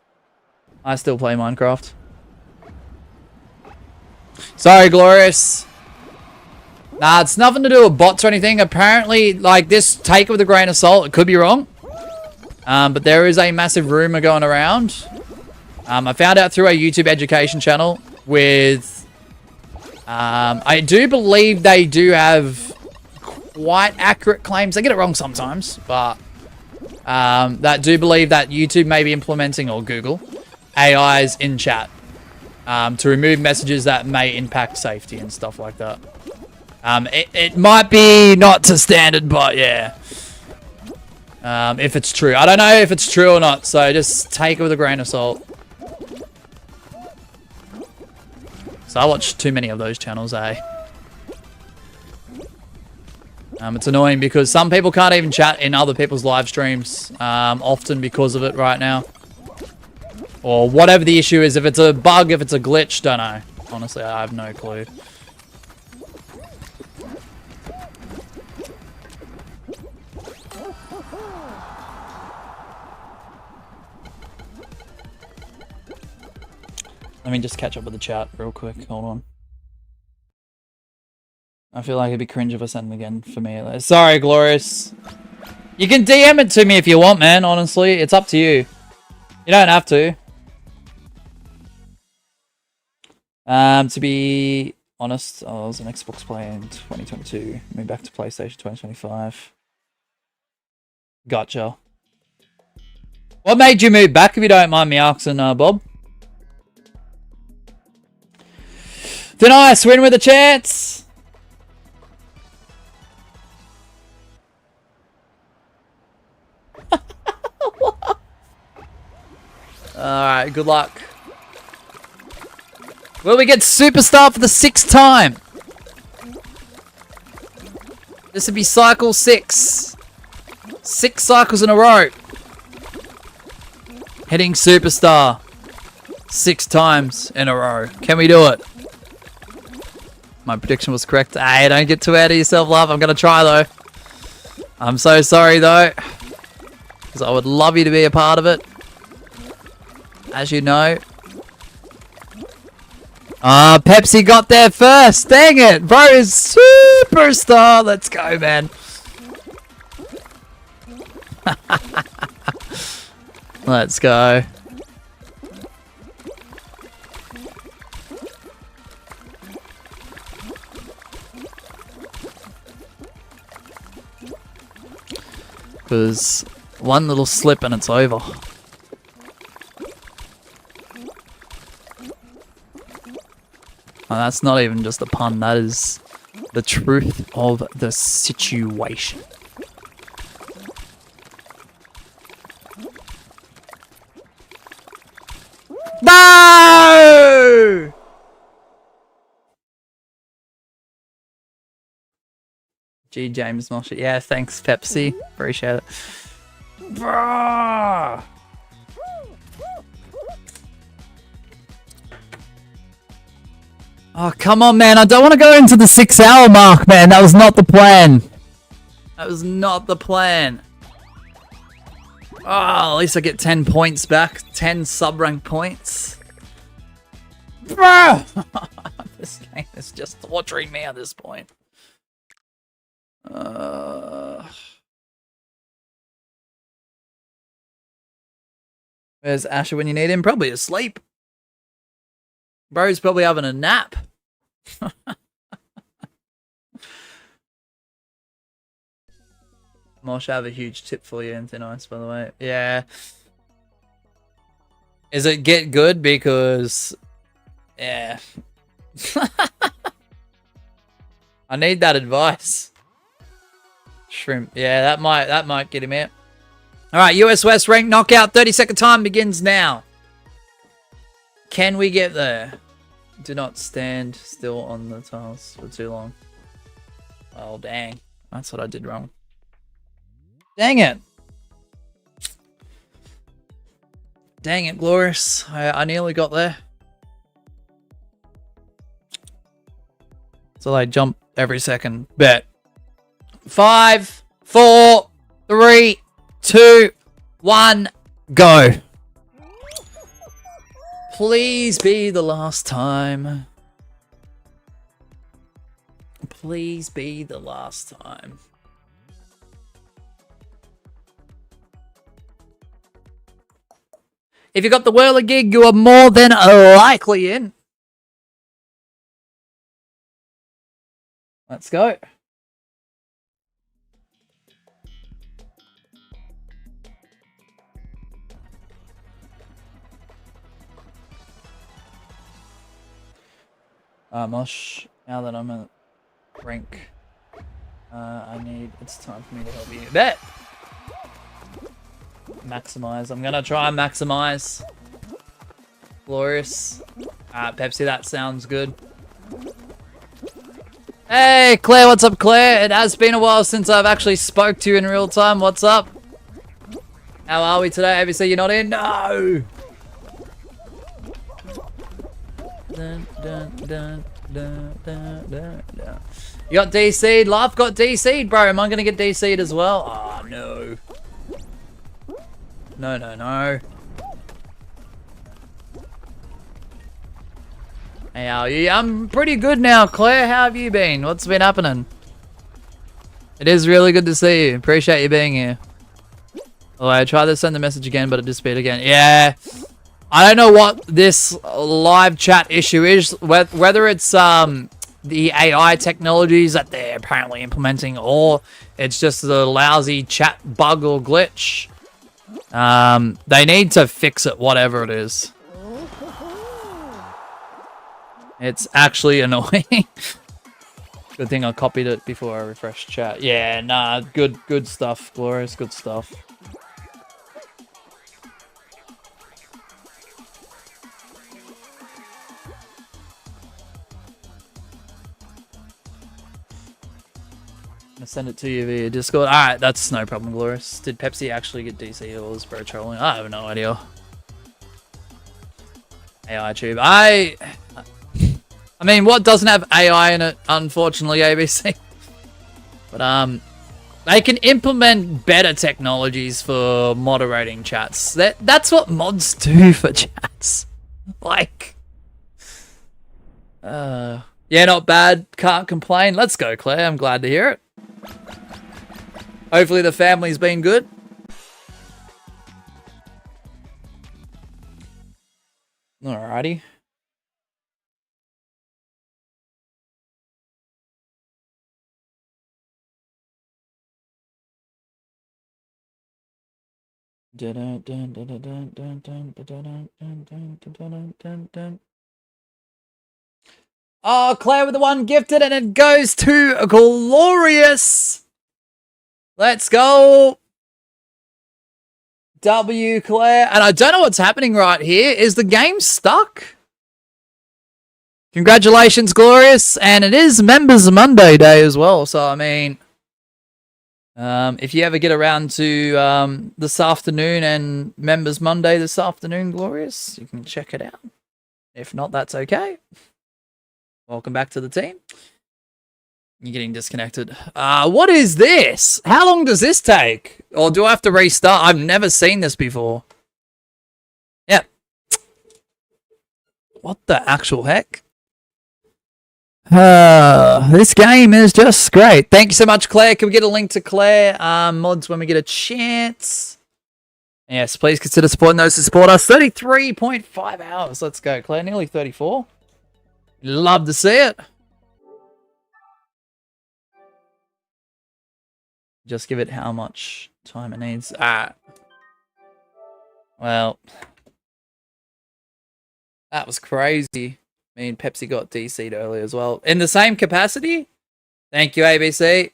Sorry, Glorious. Nah, it's nothing to do with bots or anything. Apparently, like, this, take it with a grain of salt. It could be wrong. But there is a massive rumor going around. I found out through a YouTube education channel with... I do believe they do have quite accurate claims. They get it wrong sometimes, but... that do believe that YouTube may be implementing, or Google, AIs in chat to remove messages that may impact safety and stuff like that. It might be not to standard, but yeah. If it's true. I don't know if it's true or not, so just take it with a grain of salt. So I watch too many of those channels, eh? It's annoying because some people can't even chat in other people's live streams, often because of it right now. Or whatever the issue is, if it's a bug, if it's a glitch, don't know. Honestly, I have no clue. Let me just catch up with the chat real quick, hold on. I feel like it'd be cringe if I send them again for me. Sorry, Glorious. You can DM it to me if you want, man, honestly. It's up to you. You don't have to. To be honest, I was an Xbox player in 2022. Moved back to PlayStation 2025. Gotcha. What made you move back, if you don't mind me asking, Bob? Thin Ice, win with a chance! Alright, good luck. Will we get Superstar for the 6th time? This would be cycle 6. 6 cycles in a row. Hitting Superstar 6 times in a row. Can we do it? My prediction was correct. Hey, don't get too out of yourself, love. I'm going to try, though. I'm so sorry, though. Because I would love you to be a part of it. As you know. Pepsi got there first. Dang it. Bro is Superstar. Let's go, man. Let's go. Because one little slip and it's over. Oh, that's not even just a pun, that is the truth of the situation. No! G. James Mosher. Yeah, thanks, Pepsi. Appreciate it. Bruh! Oh, come on, man. I don't want to go into the 6-hour mark, man. That was not the plan. That was not the plan. Oh, at least I get 10 points back. 10 sub-rank points. Bro! This game is just torturing me at this point. Where's Asher when you need him? Probably asleep. Bro's probably having a nap. Mosh, I have a huge tip for you in Thin Ice, by the way. Yeah. Is it get good? Because Yeah. I need that advice. Shrimp. Yeah, that might get him out. Alright, US West rank knockout. 30-second time begins now. Can we get there? Do not stand still on the tiles for too long. Oh, dang. That's what I did wrong. Dang it. Dang it, Glorious. I nearly got there. So they jump every second. Bet. 5, 4, 3, 2, 1, go. Please be the last time. Please be the last time. If you got the Whirler gig, you are more than likely in. Let's go. Mosh, now that I'm at rank, it's time for me to help you. Bet! Maximize. I'm gonna try and maximize. Glorious. Pepsi, that sounds good. Hey, Claire, what's up, Claire? It has been a while since I've actually spoke to you in real time. What's up? How are we today? ABC, you're not in? No! Dun, dun, dun, dun, dun, dun, dun. You got DC'd? Life got DC'd, bro. Am I going to get DC'd as well? Oh, no. No, no, no. Hey, how are you? I'm pretty good now, Claire. How have you been? What's been happening? It is really good to see you. Appreciate you being here. Oh, I tried to send the message again, but it disappeared again. Yeah. I don't know what this live chat issue is, whether it's the AI technologies that they're apparently implementing, or it's just a lousy chat bug or glitch. They need to fix it, whatever it is. It's actually annoying. Good thing I copied it before I refreshed chat. Yeah, nah, good stuff, Glorious, good stuff. I'm gonna send it to you via Discord. Alright, that's no problem, Glorious. Did Pepsi actually get DC or was bro trolling? I have no idea. AI tube. I mean, what doesn't have AI in it, unfortunately, ABC? But, they can implement better technologies for moderating chats. That's what mods do for chats. Like, yeah, not bad. Can't complain. Let's go, Claire. I'm glad to hear it. Hopefully the family's been good. Alrighty. Oh, Claire with the one gifted, and it goes to Glorious. Let's go. W, Claire. And I don't know what's happening right here. Is the game stuck? Congratulations, Glorious. And it is Members Monday day as well. So, I mean, if you ever get around to this afternoon and Members Monday this afternoon, Glorious, you can check it out. If not, that's okay. Welcome back to the team. You're getting disconnected. What is this? How long does this take? Or do I have to restart? I've never seen this before. Yep. What the actual heck? This game is just great. Thank you so much, Claire. Can we get a link to Claire mods when we get a chance? Yes, please consider supporting those who support us. 33.5 hours. Let's go, Claire. Nearly 34. Love to see it. Just give it how much time it needs. Well, that was crazy. Me and Pepsi got DC'd earlier as well. In the same capacity? Thank you, ABC.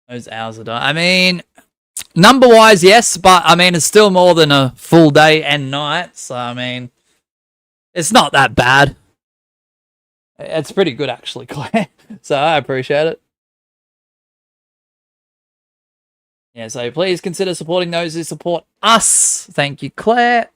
Those hours are done. I mean, number-wise, yes, but, I mean, it's still more than a full day and night. So, I mean, it's not that bad. It's pretty good, actually, Claire. So, I appreciate it. Yeah, so please consider supporting those who support us. Thank you, Claire.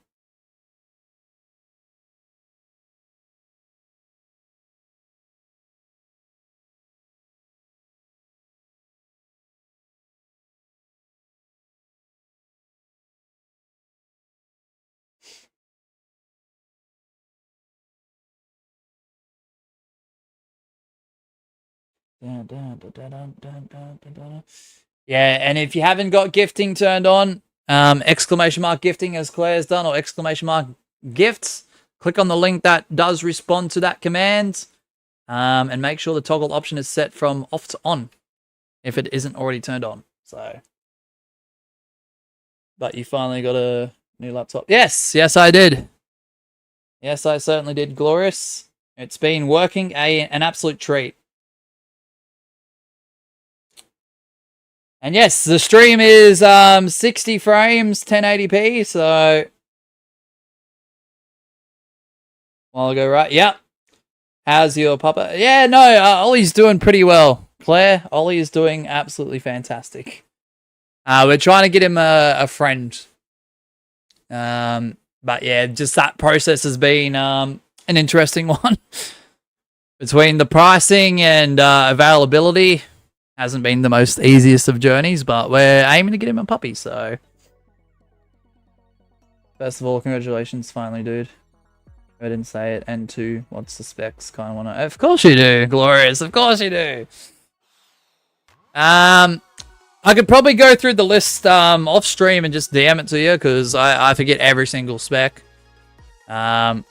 Yeah, and if you haven't got gifting turned on, exclamation mark gifting as Claire's done, or exclamation mark gifts, click on the link that does respond to that command, and make sure the toggle option is set from off to on if it isn't already turned on. So, but you finally got a new laptop. Yes, I did. Yes, I certainly did, Glorious. It's been working an absolute treat. And yes, the stream is 60 frames, 1080p, so while ago, right? Yep. How's your papa? Yeah, no, Ollie's doing pretty well. Claire, Ollie is doing absolutely fantastic. We're trying to get him a friend. But yeah, just that process has been an interesting one. Between the pricing and availability, hasn't been the most easiest of journeys, but we're aiming to get him a puppy, so. First of all, congratulations, finally, dude. I didn't say it. And two, what's the specs? Kind of want to. Of course you do, Glorious. Of course you do. I could probably go through the list off stream and just DM it to you, because I forget every single spec. And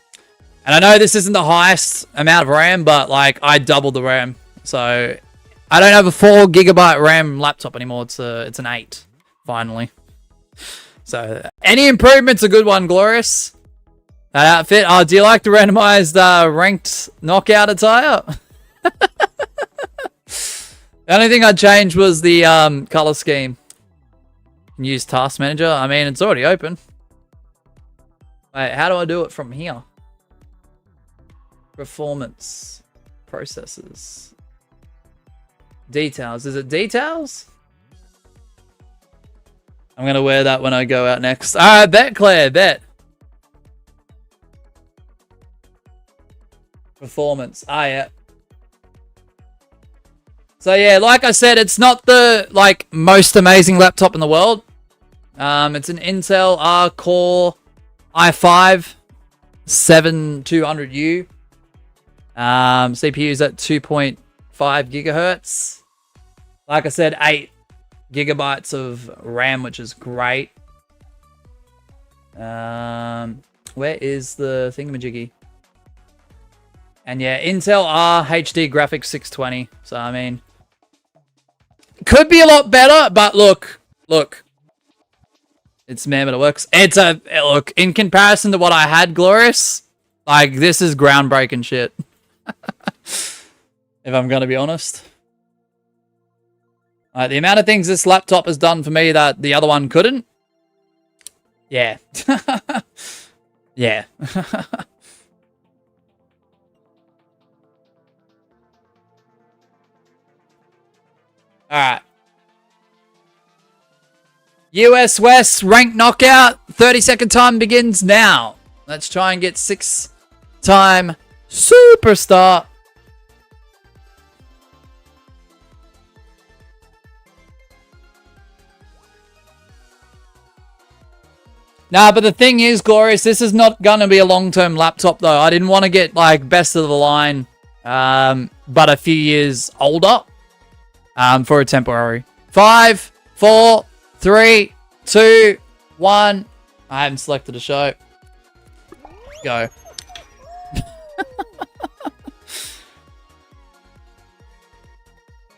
I know this isn't the highest amount of RAM, but like I doubled the RAM, so I don't have a 4 GB RAM laptop anymore. It's an 8 finally. So any improvement's a good one, Glorious. That outfit. Oh, do you like the randomized ranked knockout attire? The only thing I'd change was the color scheme. Use Task Manager. I mean, it's already open. Wait, how do I do it from here? Performance. Processes. Details. Is it details? I'm going to wear that when I go out next. Alright, bet, Claire. Bet. Performance. Ah, yeah. So yeah, like I said, it's not the most amazing laptop in the world. It's an Intel Core i5 7200U. CPU's at 2.5 gigahertz. Like I said, 8 gigabytes of RAM, which is great. Where is the thingamajiggy? And yeah, Intel R HD graphics 620. So I mean, could be a lot better, but look, it's man, but it works. It's a look in comparison to what I had, Glorious. Like this is groundbreaking shit. If I'm gonna be honest, the amount of things this laptop has done for me that the other one couldn't. Yeah, yeah. Alright. US West ranked knockout. 30-second time begins now. Let's try and get 6-time superstar. Nah, but the thing is, Glorious, this is not going to be a long-term laptop, though. I didn't want to get, best of the line, but a few years older. For a temporary. 5, 4, 3, 2, 1. I haven't selected a show. Go.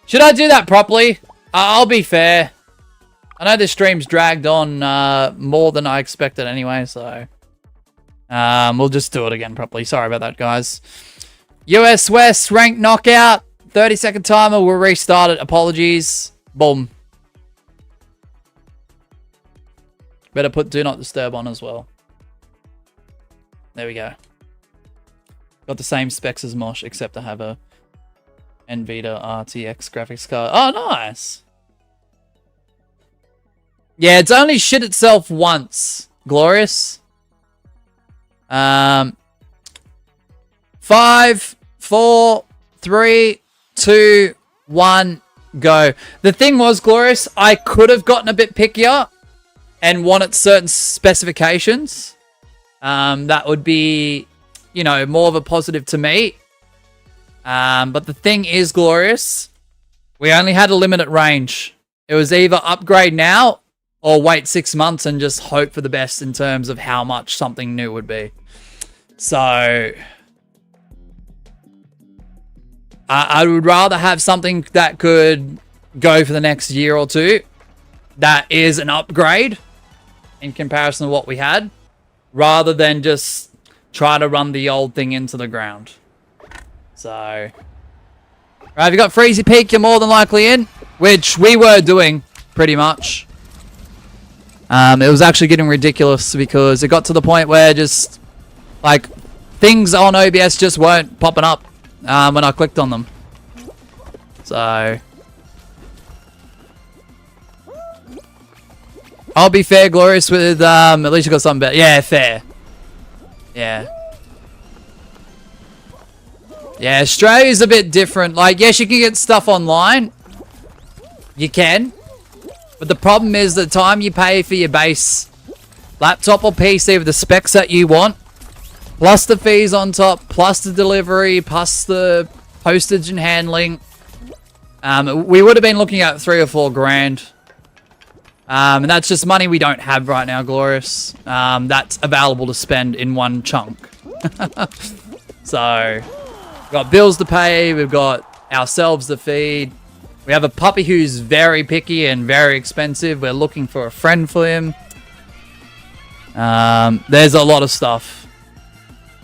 Should I do that properly? I'll be fair. I know this stream's dragged on more than I expected anyway, so we'll just do it again properly. Sorry about that, guys. US West ranked knockout. 30-second timer. We'll restart it. Apologies. Boom. Better put Do Not Disturb on as well. There we go. Got the same specs as Mosh, except I have a NVIDIA RTX graphics card. Oh, nice. Yeah, it's only shit itself once. Glorious. 5, 4, 3, 2, 1, go. The thing was, Glorious, I could have gotten a bit pickier and wanted certain specifications. That would be, you know, more of a positive to me. But the thing is, Glorious, we only had a limited range. It was either upgrade now or wait 6 months and just hope for the best in terms of how much something new would be. So I would rather have something that could go for the next year or two that is an upgrade in comparison to what we had, rather than just try to run the old thing into the ground. So, right, if you got Freezy Peak, you're more than likely in, which we were doing pretty much. It was actually getting ridiculous because it got to the point where just like things on OBS just weren't popping up when I clicked on them. So I'll be fair, Glorious, with at least you got something better. Yeah, fair. Yeah. Yeah, Australia's a bit different. Like, yes, you can get stuff online. You can. But the problem is the time you pay for your base laptop or PC with the specs that you want, plus the fees on top, plus the delivery, plus the postage and handling. We would have been looking at 3 or 4 grand. And that's just money we don't have right now, Glorious. That's available to spend in one chunk. So, we've got bills to pay, we've got ourselves to feed. We have a puppy who's very picky and very expensive. We're looking for a friend for him. There's a lot of stuff.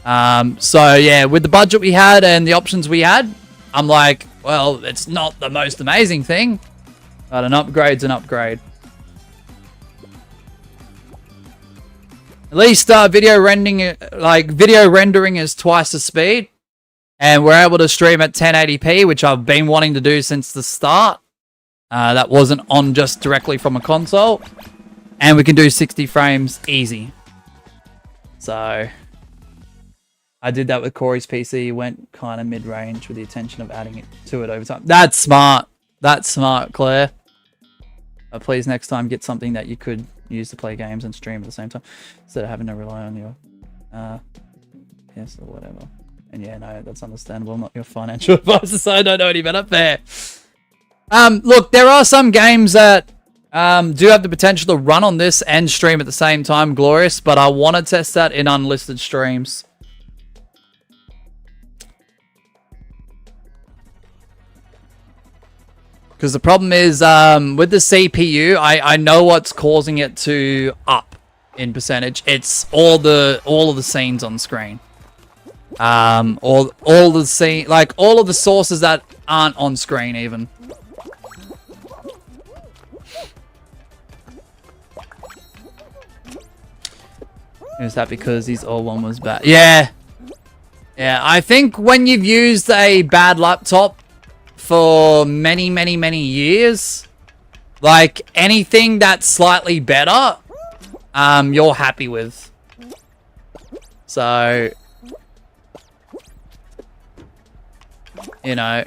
So, yeah, with the budget we had and the options we had, I'm like, well, it's not the most amazing thing, but an upgrade's an upgrade. At least video rendering is twice the speed. And we're able to stream at 1080p, which I've been wanting to do since the start. That wasn't on just directly from a console. And we can do 60 frames easy. So I did that with Corey's PC. Went kind of mid-range with the intention of adding it to it over time. That's smart. That's smart, Claire. Please next time get something that you could use to play games and stream at the same time, instead of having to rely on your yes or whatever. And yeah, no, that's understandable. I'm not your financial advisor, so I don't know any better. Fair. Look, there are some games that do have the potential to run on this and stream at the same time, Glorious, but I want to test that in unlisted streams. Because the problem is, with the CPU, I know what's causing it to up in percentage. It's all of the scenes on screen. All of the sources that aren't on screen even. Is that because his old one was bad? Yeah. Yeah, I think when you've used a bad laptop for many, many, many years, like anything that's slightly better, you're happy with. So, you know,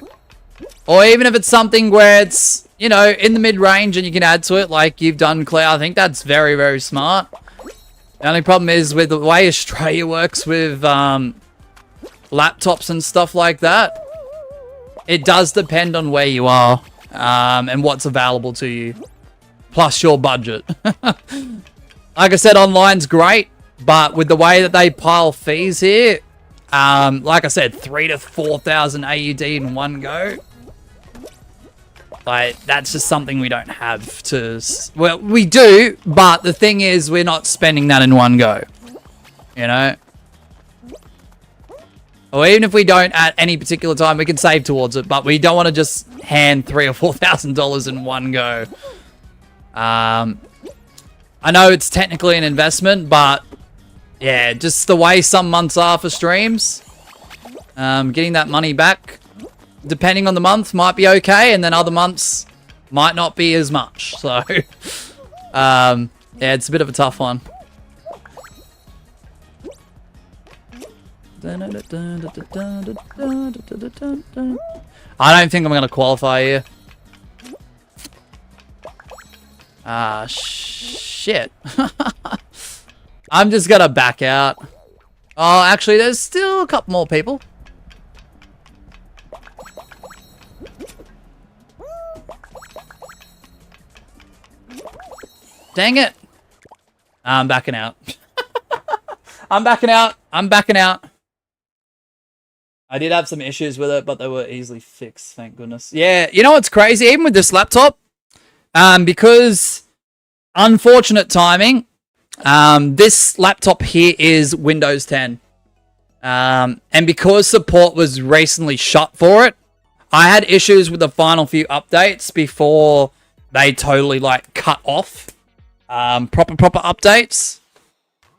or even if it's something where it's, you know, in the mid-range and you can add to it like you've done, Claire, I think that's very, very smart. The only problem is with the way Australia works with laptops and stuff like that, it does depend on where you are and what's available to you, plus your budget. Like I said, online's great, but with the way that they pile fees here, like I said, 3,000 to 4,000 AUD in one go. Like, that's just something we don't have to... Well, we do, but the thing is, we're not spending that in one go. You know? Or even if we don't at any particular time, we can save towards it, but we don't want to just hand $3,000 or $4,000 in one go. I know it's technically an investment, but yeah, just the way some months are for streams, getting that money back, depending on the month, might be okay, and then other months might not be as much. So, yeah, it's a bit of a tough one. I don't think I'm going to qualify here. Ah, shit. I'm just going to back out. Oh, actually, there's still a couple more people. Dang it. I'm backing out. I'm backing out. I'm backing out. I did have some issues with it, but they were easily fixed, thank goodness. Yeah, you know what's crazy? Even with this laptop, because unfortunate timing, this laptop here is Windows 10. And because support was recently shut for it, I had issues with the final few updates before they totally, like, cut off proper updates.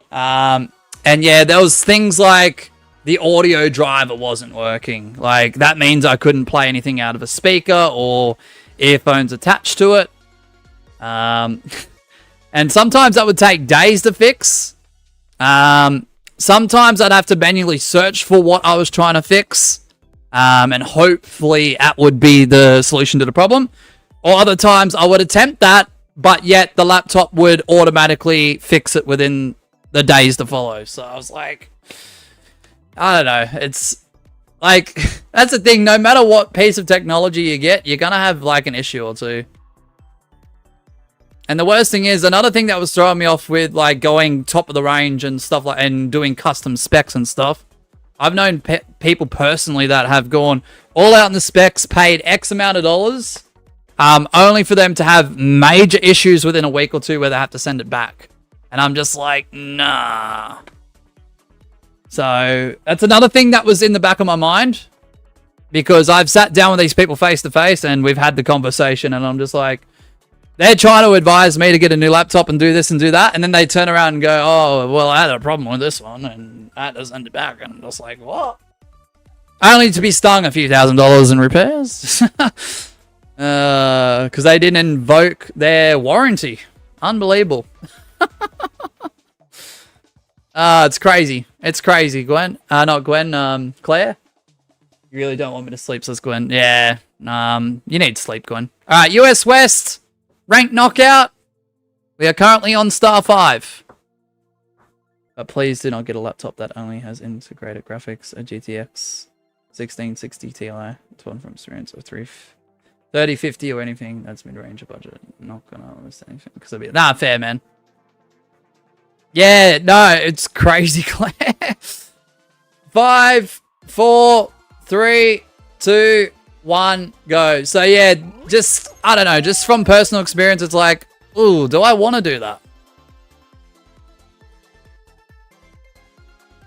And yeah, there was things like the audio driver wasn't working. Like, that means I couldn't play anything out of a speaker or earphones attached to it. And sometimes that would take days to fix. Sometimes I'd have to manually search for what I was trying to fix. And hopefully that would be the solution to the problem. Or other times I would attempt that, but yet the laptop would automatically fix it within the days to follow. So I was like, I don't know. It's like, that's the thing. No matter what piece of technology you get, you're going to have like an issue or two. And the worst thing is, another thing that was throwing me off with like going top of the range and stuff like, and doing custom specs and stuff. I've known people personally that have gone all out in the specs, paid X amount of dollars, only for them to have major issues within a week or two where they have to send it back. And I'm just like, nah. So that's another thing that was in the back of my mind, because I've sat down with these people face to face and we've had the conversation, and I'm just like, they're trying to advise me to get a new laptop and do this and do that, and then they turn around and go, oh, well, I had a problem with this one and that doesn't send it back. And I'm just like, what? Only to be stung a few $1,000s in repairs. Because they didn't invoke their warranty. Unbelievable. It's crazy. It's crazy, Gwen. Not Gwen, Claire. You really don't want me to sleep, says Gwen. Yeah, you need sleep, Gwen. Alright, US West. Ranked knockout. We are currently on Star 5. But please do not get a laptop that only has integrated graphics, a GTX 1660 Ti, 12 from experience, or 3050 or anything that's mid-range or budget. Not gonna list anything because it'll be fair, man. Yeah, no, it's crazy, Claire. 5, 4, 3, 2, 1, go. So yeah, just, I don't know, just from personal experience, it's like, ooh, do I want to do that?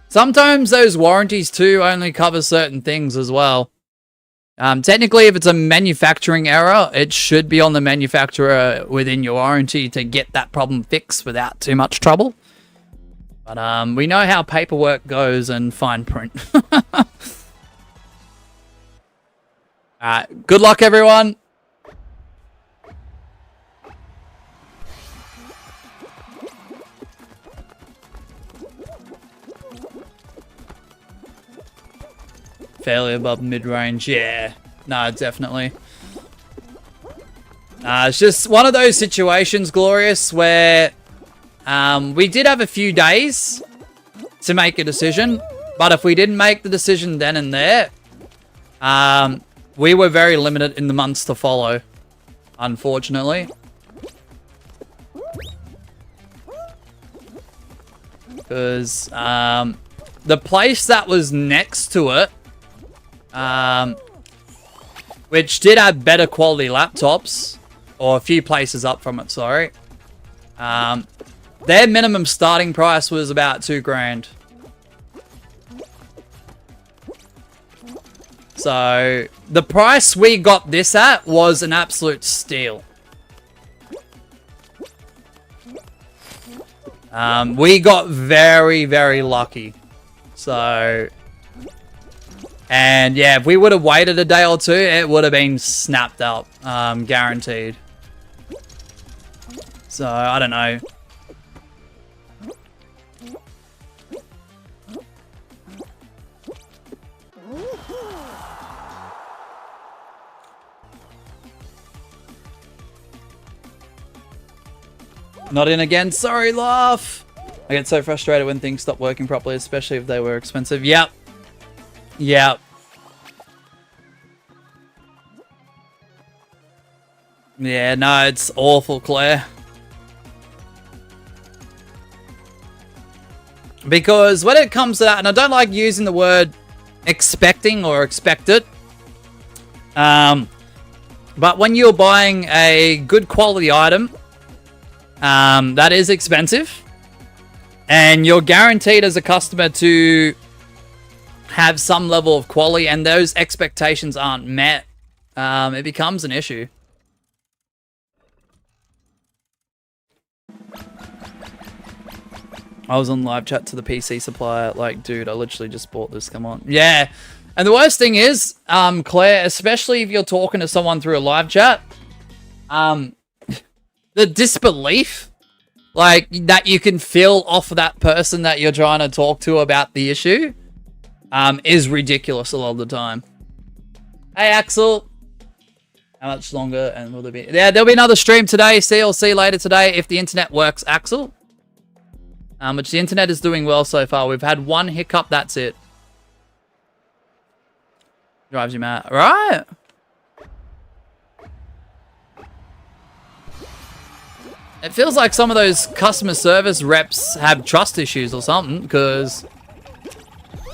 Sometimes those warranties too only cover certain things as well. Technically, if it's a manufacturing error, it should be on the manufacturer within your warranty to get that problem fixed without too much trouble. But we know how paperwork goes and fine print. Alright, good luck, everyone. Fairly above mid-range, yeah. No, definitely. It's just one of those situations, Glorious, where we did have a few days to make a decision, but if we didn't make the decision then and there, we were very limited in the months to follow, unfortunately. Because the place that was next to it, which did have better quality laptops, or a few places up from it, sorry. Their minimum starting price was about $2,000. So, the price we got this at was an absolute steal. We got very, very lucky. So, and yeah, if we would have waited a day or two, it would have been snapped up, guaranteed. So, I don't know. Not in again. Sorry, laugh. I get so frustrated when things stop working properly, especially if they were expensive. Yep. Yep. Yeah, no, it's awful, Claire. Because when it comes to that, and I don't like using the word expecting or expected, but when you're buying a good quality item, that is expensive, and you're guaranteed as a customer to have some level of quality, and those expectations aren't met, it becomes an issue. I was on live chat to the PC supplier, like, dude, I literally just bought this, come on. Yeah, and the worst thing is, Claire, especially if you're talking to someone through a live chat, the disbelief, like, that you can feel off of that person that you're trying to talk to about the issue, is ridiculous a lot of the time. Hey, Axel. How much longer and will there be? Yeah, there'll be another stream today. See you later today if the internet works, Axel. Which the internet is doing well so far. We've had one hiccup, that's it. Drives you mad. Right. It feels like some of those customer service reps have trust issues or something, because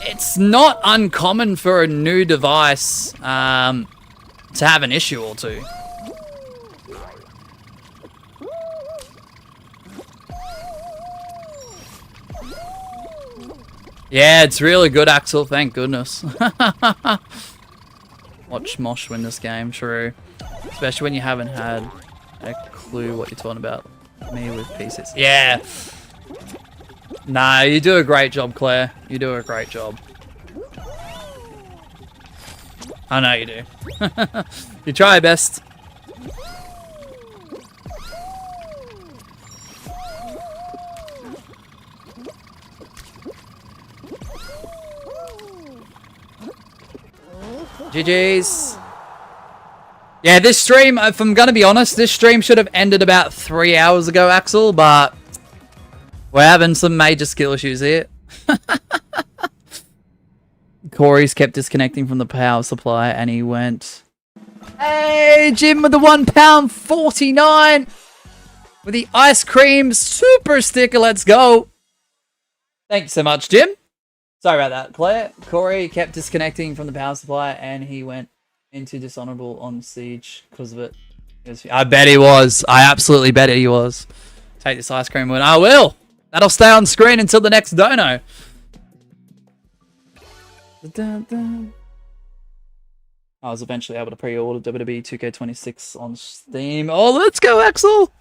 it's not uncommon for a new device to have an issue or two. Yeah, it's really good, Axel. Thank goodness. Watch Mosh win this game, true. Especially when you haven't had a clue what you're talking about. Me with pieces. Yeah. Nah, you do a great job, Claire. You do a great job. I know you do. You try your best. GG's. Yeah, this stream, if I'm going to be honest, this stream should have ended about 3 hours ago, Axel, but we're having some major skill issues here. Corey's kept disconnecting from the power supply and he went... Hey, Jim with the £1.49 with the ice cream super sticker. Let's go. Thanks so much, Jim. Sorry about that, Claire. Corey kept disconnecting from the power supply and he went into dishonorable on siege because of it. I bet he was. I absolutely bet he was. Take this ice cream win. I will. That'll stay on screen until the next dono. I was eventually able to pre-order WWE 2K26 on Steam. Oh, let's go, Axel.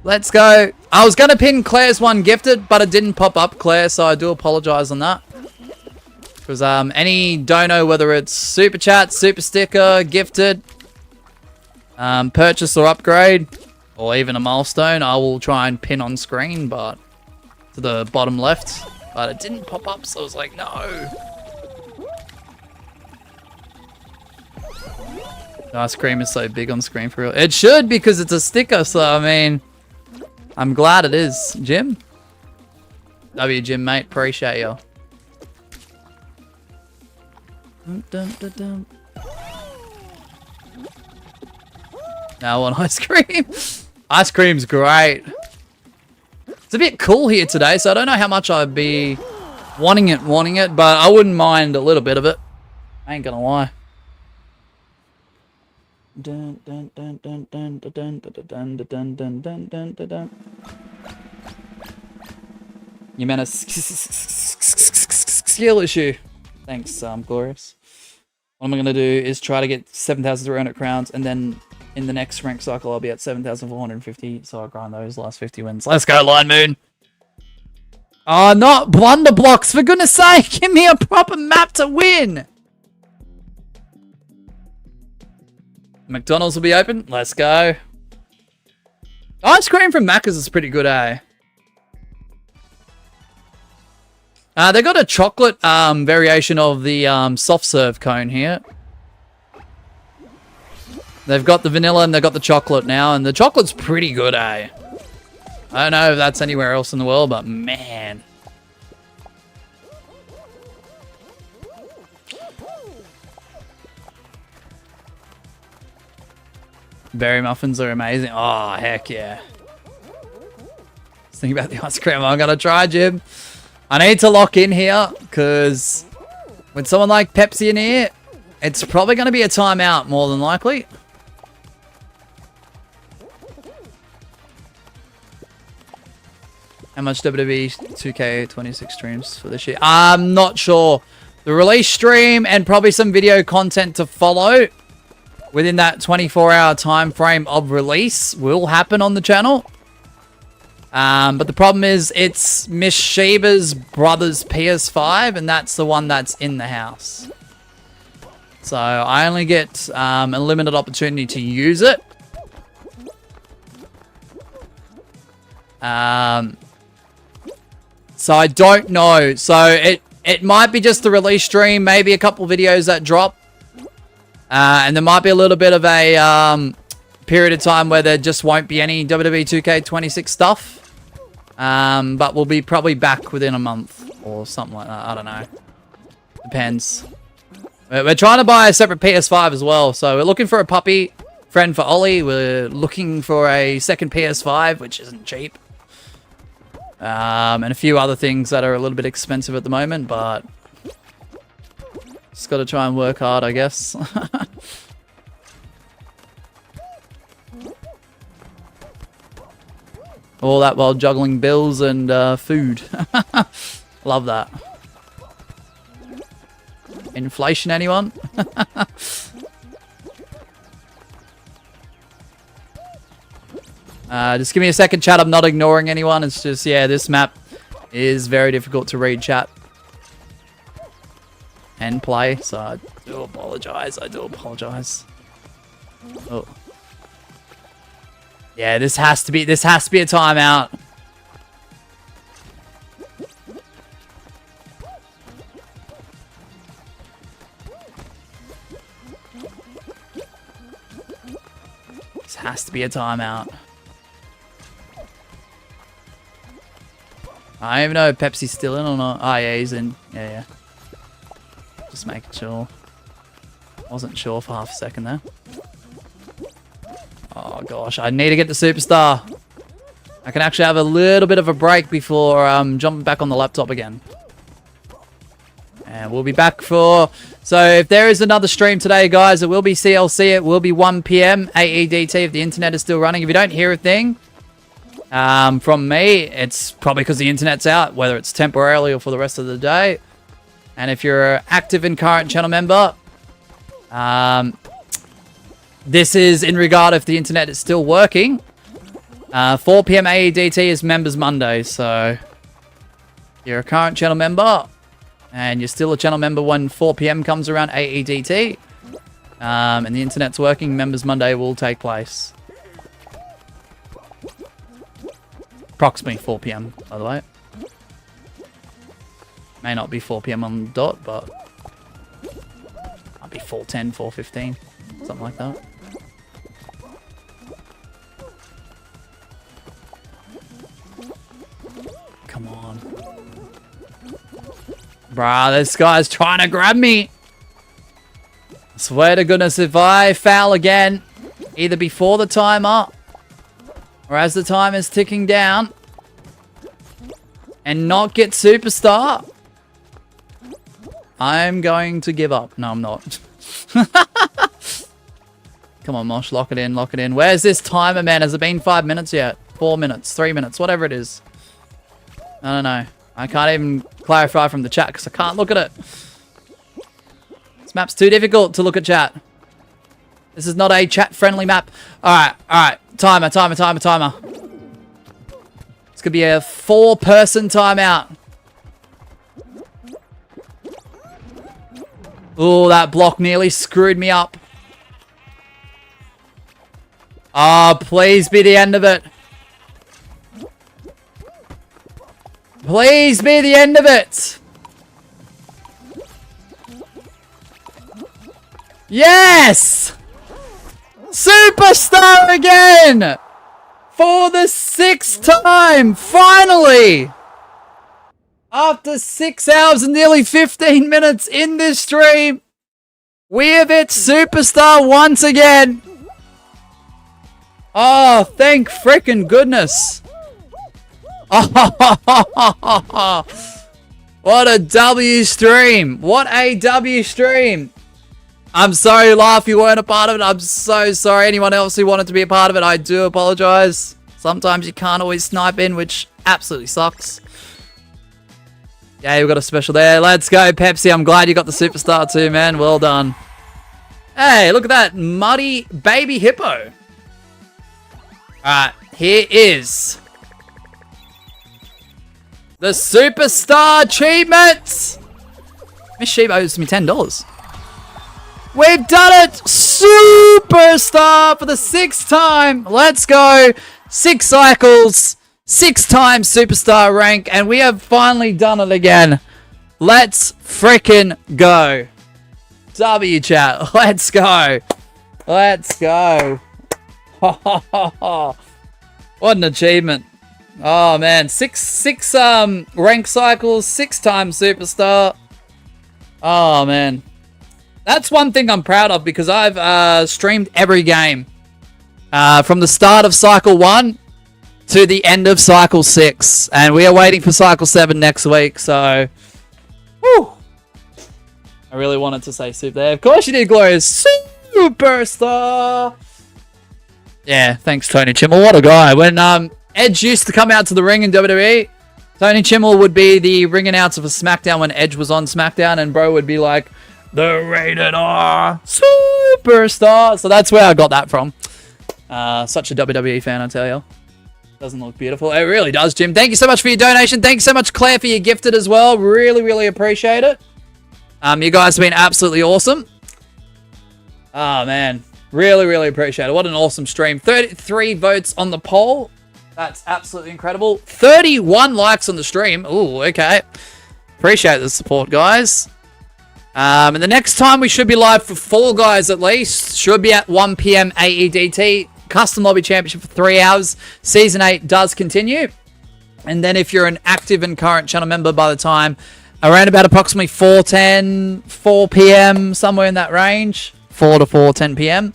Let's go. I was going to pin Claire's one gifted, but it didn't pop up, Claire, so I do apologize on that. Because any dono, whether it's super chat, super sticker, gifted, purchase or upgrade, or even a milestone, I will try and pin on screen, but to the bottom left. But it didn't pop up, so I was like, no. The ice cream is so big on screen for real. It should, because it's a sticker, so I mean, I'm glad it is. Jim? W, Jim, mate. Appreciate you. Now I want ice cream. Ice cream's great. It's a bit cool here today, so I don't know how much I'd be wanting it, but I wouldn't mind a little bit of it. I ain't gonna lie. Dun, dun, dun, dun, dun, dun, dun, dun, dun, dun, dun, dun, dun, dun, dun. You meant a skill issue. Thanks, Glorious. What I'm going to do is try to get 7,300 crowns, and then in the next rank cycle, I'll be at 7,450, so I'll grind those last 50 wins. Let's go, Line Moon! Oh, not blunder blocks, for goodness sake! Give me a proper map to win! McDonald's will be open. Let's go. Ice cream from Macca's is pretty good, eh? They got a chocolate variation of the soft serve cone here. They've got the vanilla and they've got the chocolate now, and the chocolate's pretty good, eh? I don't know if that's anywhere else in the world, but man. Berry muffins are amazing. Oh, heck yeah. Just think about the ice cream. I'm going to try, Jim. I need to lock in here, because with someone like Pepsi in here, it's probably going to be a timeout, more than likely. How much WWE 2K26 streams for this year? I'm not sure. The release stream and probably some video content to follow within that 24-hour time frame of release will happen on the channel. But the problem is it's Miss Sheba's brother's PS5, and that's the one that's in the house. So I only get a limited opportunity to use it. So I don't know. So it might be just the release stream, maybe a couple videos that drop. And there might be a little bit of a period of time where there just won't be any WWE 2K26 stuff. But we'll be probably back within a month or something like that. I don't know. Depends. We're trying to buy a separate PS5 as well. So we're looking for a puppy friend for Ollie. We're looking for a second PS5, which isn't cheap. And a few other things that are a little bit expensive at the moment, but just got to try and work hard, I guess. All that while juggling bills and food. Love that. Inflation, anyone? Just give me a second, chat. I'm not ignoring anyone. It's just, yeah, this map is very difficult to read chat and play. So I do apologize. I do apologize. Oh. Yeah, this has to be a timeout. This has to be a timeout. I don't even know if Pepsi's still in or not. Oh, yeah, he's in. Yeah. Just making sure. Wasn't sure for half a second there. Oh, gosh. I need to get the superstar. I can actually have a little bit of a break before jumping back on the laptop again. And we'll be back for... So, if there is another stream today, guys, it will be CLC. It will be 1 PM AEDT if the internet is still running. If you don't hear a thing... from me, it's probably because the internet's out, whether it's temporarily or for the rest of the day. And if you're an active and current channel member, this is in regard if the internet is still working. 4 PM AEDT is Members Monday, so you're a current channel member and you're still a channel member when 4 PM comes around AEDT, and the internet's working, Members Monday will take place. Approximately 4 PM, by the way. May not be 4 PM on the dot, but might be 4:10, 4:15, something like that. Come on. Bruh, this guy's trying to grab me. I swear to goodness, if I foul again, either before the timer or as the time is ticking down, and not get superstar, I'm going to give up. No, I'm not. Come on, Mosh. Lock it in. Lock it in. Where's this timer, man? Has it been 5 minutes yet? 4 minutes. 3 minutes. Whatever it is. I don't know. I can't even clarify from the chat because I can't look at it. This map's too difficult to look at chat. This is not a chat-friendly map. Alright, alright. Timer. It's gonna be a 4-person timeout. Oh, that block nearly screwed me up. Oh, please be the end of it. Please be the end of it. Yes! Superstar again! For the 6th time! Finally! After 6 hours and nearly 15 minutes in this stream, we have hit Superstar once again. Oh, thank frickin' goodness. Oh, what a W stream. What a W stream. I'm sorry, Laugh, you weren't a part of it. I'm so sorry. Anyone else who wanted to be a part of it, I do apologize. Sometimes you can't always snipe in, which absolutely sucks. Yeah, we got a special there. Let's go, Pepsi. I'm glad you got the superstar too, man. Well done. Hey, look at that. Muddy baby hippo. Alright, here is the superstar achievement. Miss Sheep owes me $10. We've done it! Superstar for the 6th time. Let's go. 6 cycles. 6 times superstar rank. And we have finally done it again. Let's frickin' go. W chat. Let's go. Let's go. What an achievement. Oh man. Six rank cycles. 6 times superstar. Oh man. That's one thing I'm proud of because I've streamed every game. From the start of Cycle 1 to the end of Cycle 6. And we are waiting for Cycle 7 next week, so... Whew. I really wanted to say super there. Of course you did, Glorious. Superstar! Yeah, thanks, Tony Chimmel. What a guy. When Edge used to come out to the ring in WWE, Tony Chimmel would be the ring announcer for SmackDown when Edge was on SmackDown, and bro would be like, the Rated R Superstar. So that's where I got that from. Such a WWE fan, I tell you. Doesn't look beautiful. It really does, Jim. Thank you so much for your donation. Thank you so much, Claire, for your gifted as well. Really, really appreciate it. You guys have been absolutely awesome. Oh, man. Really, really appreciate it. What an awesome stream. 33 votes on the poll. That's absolutely incredible. 31 likes on the stream. Ooh, okay. Appreciate the support, guys. And the next time we should be live for Fall Guys at least. Should be at 1 PM AEDT. Custom Lobby Championship for 3 hours. Season 8 does continue. And then if you're an active and current channel member by the time, around about approximately 4:10, 4 PM, somewhere in that range. 4 to 4:10 PM.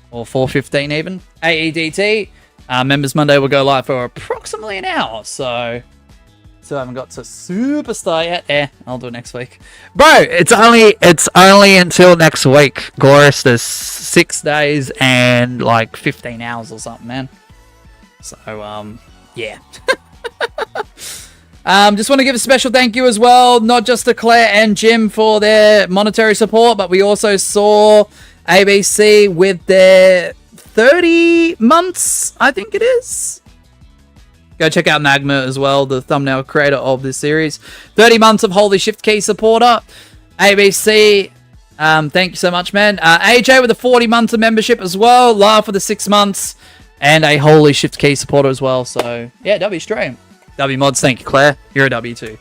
Or 4:15 even. AEDT. Members Monday will go live for approximately an hour. So I haven't got to Superstar yet. I'll do it next week. Bro, it's only until next week. Glorious, there's 6 days and like 15 hours or something, man. So, yeah. Just want to give a special thank you as well, not just to Claire and Jim for their monetary support, but we also saw ABC with their 30 months, I think it is. Go check out Magma as well, the thumbnail creator of this series. 30 months of Holy Shift Key supporter. ABC, thank you so much, man. AJ with the 40 months of membership as well. Laugh for the 6 months. And a Holy Shift Key supporter as well. So, yeah, W stream. W mods, thank you, Claire. You're a W too.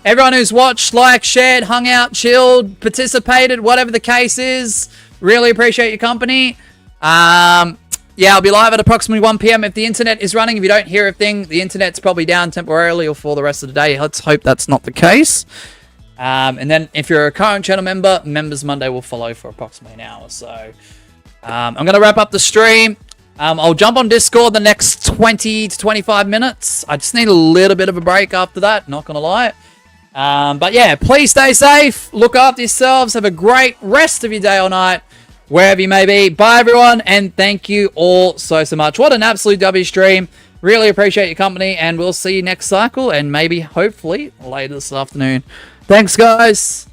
Everyone who's watched, liked, shared, hung out, chilled, participated, whatever the case is, really appreciate your company. Yeah, I'll be live at approximately 1 PM if the internet is running. If you don't hear a thing, the internet's probably down temporarily or for the rest of the day. Let's hope that's not the case. And then if you're a current channel member, Members Monday will follow for approximately an hour. So I'm going to wrap up the stream. I'll jump on Discord the next 20 to 25 minutes. I just need a little bit of a break after that, not going to lie. But yeah, please stay safe. Look after yourselves. Have a great rest of your day or night. wherever you may be. Bye, everyone, and thank you all so much. What an absolute W stream. Really appreciate your company, and we'll see you next cycle, and maybe, hopefully, later this afternoon. Thanks, guys.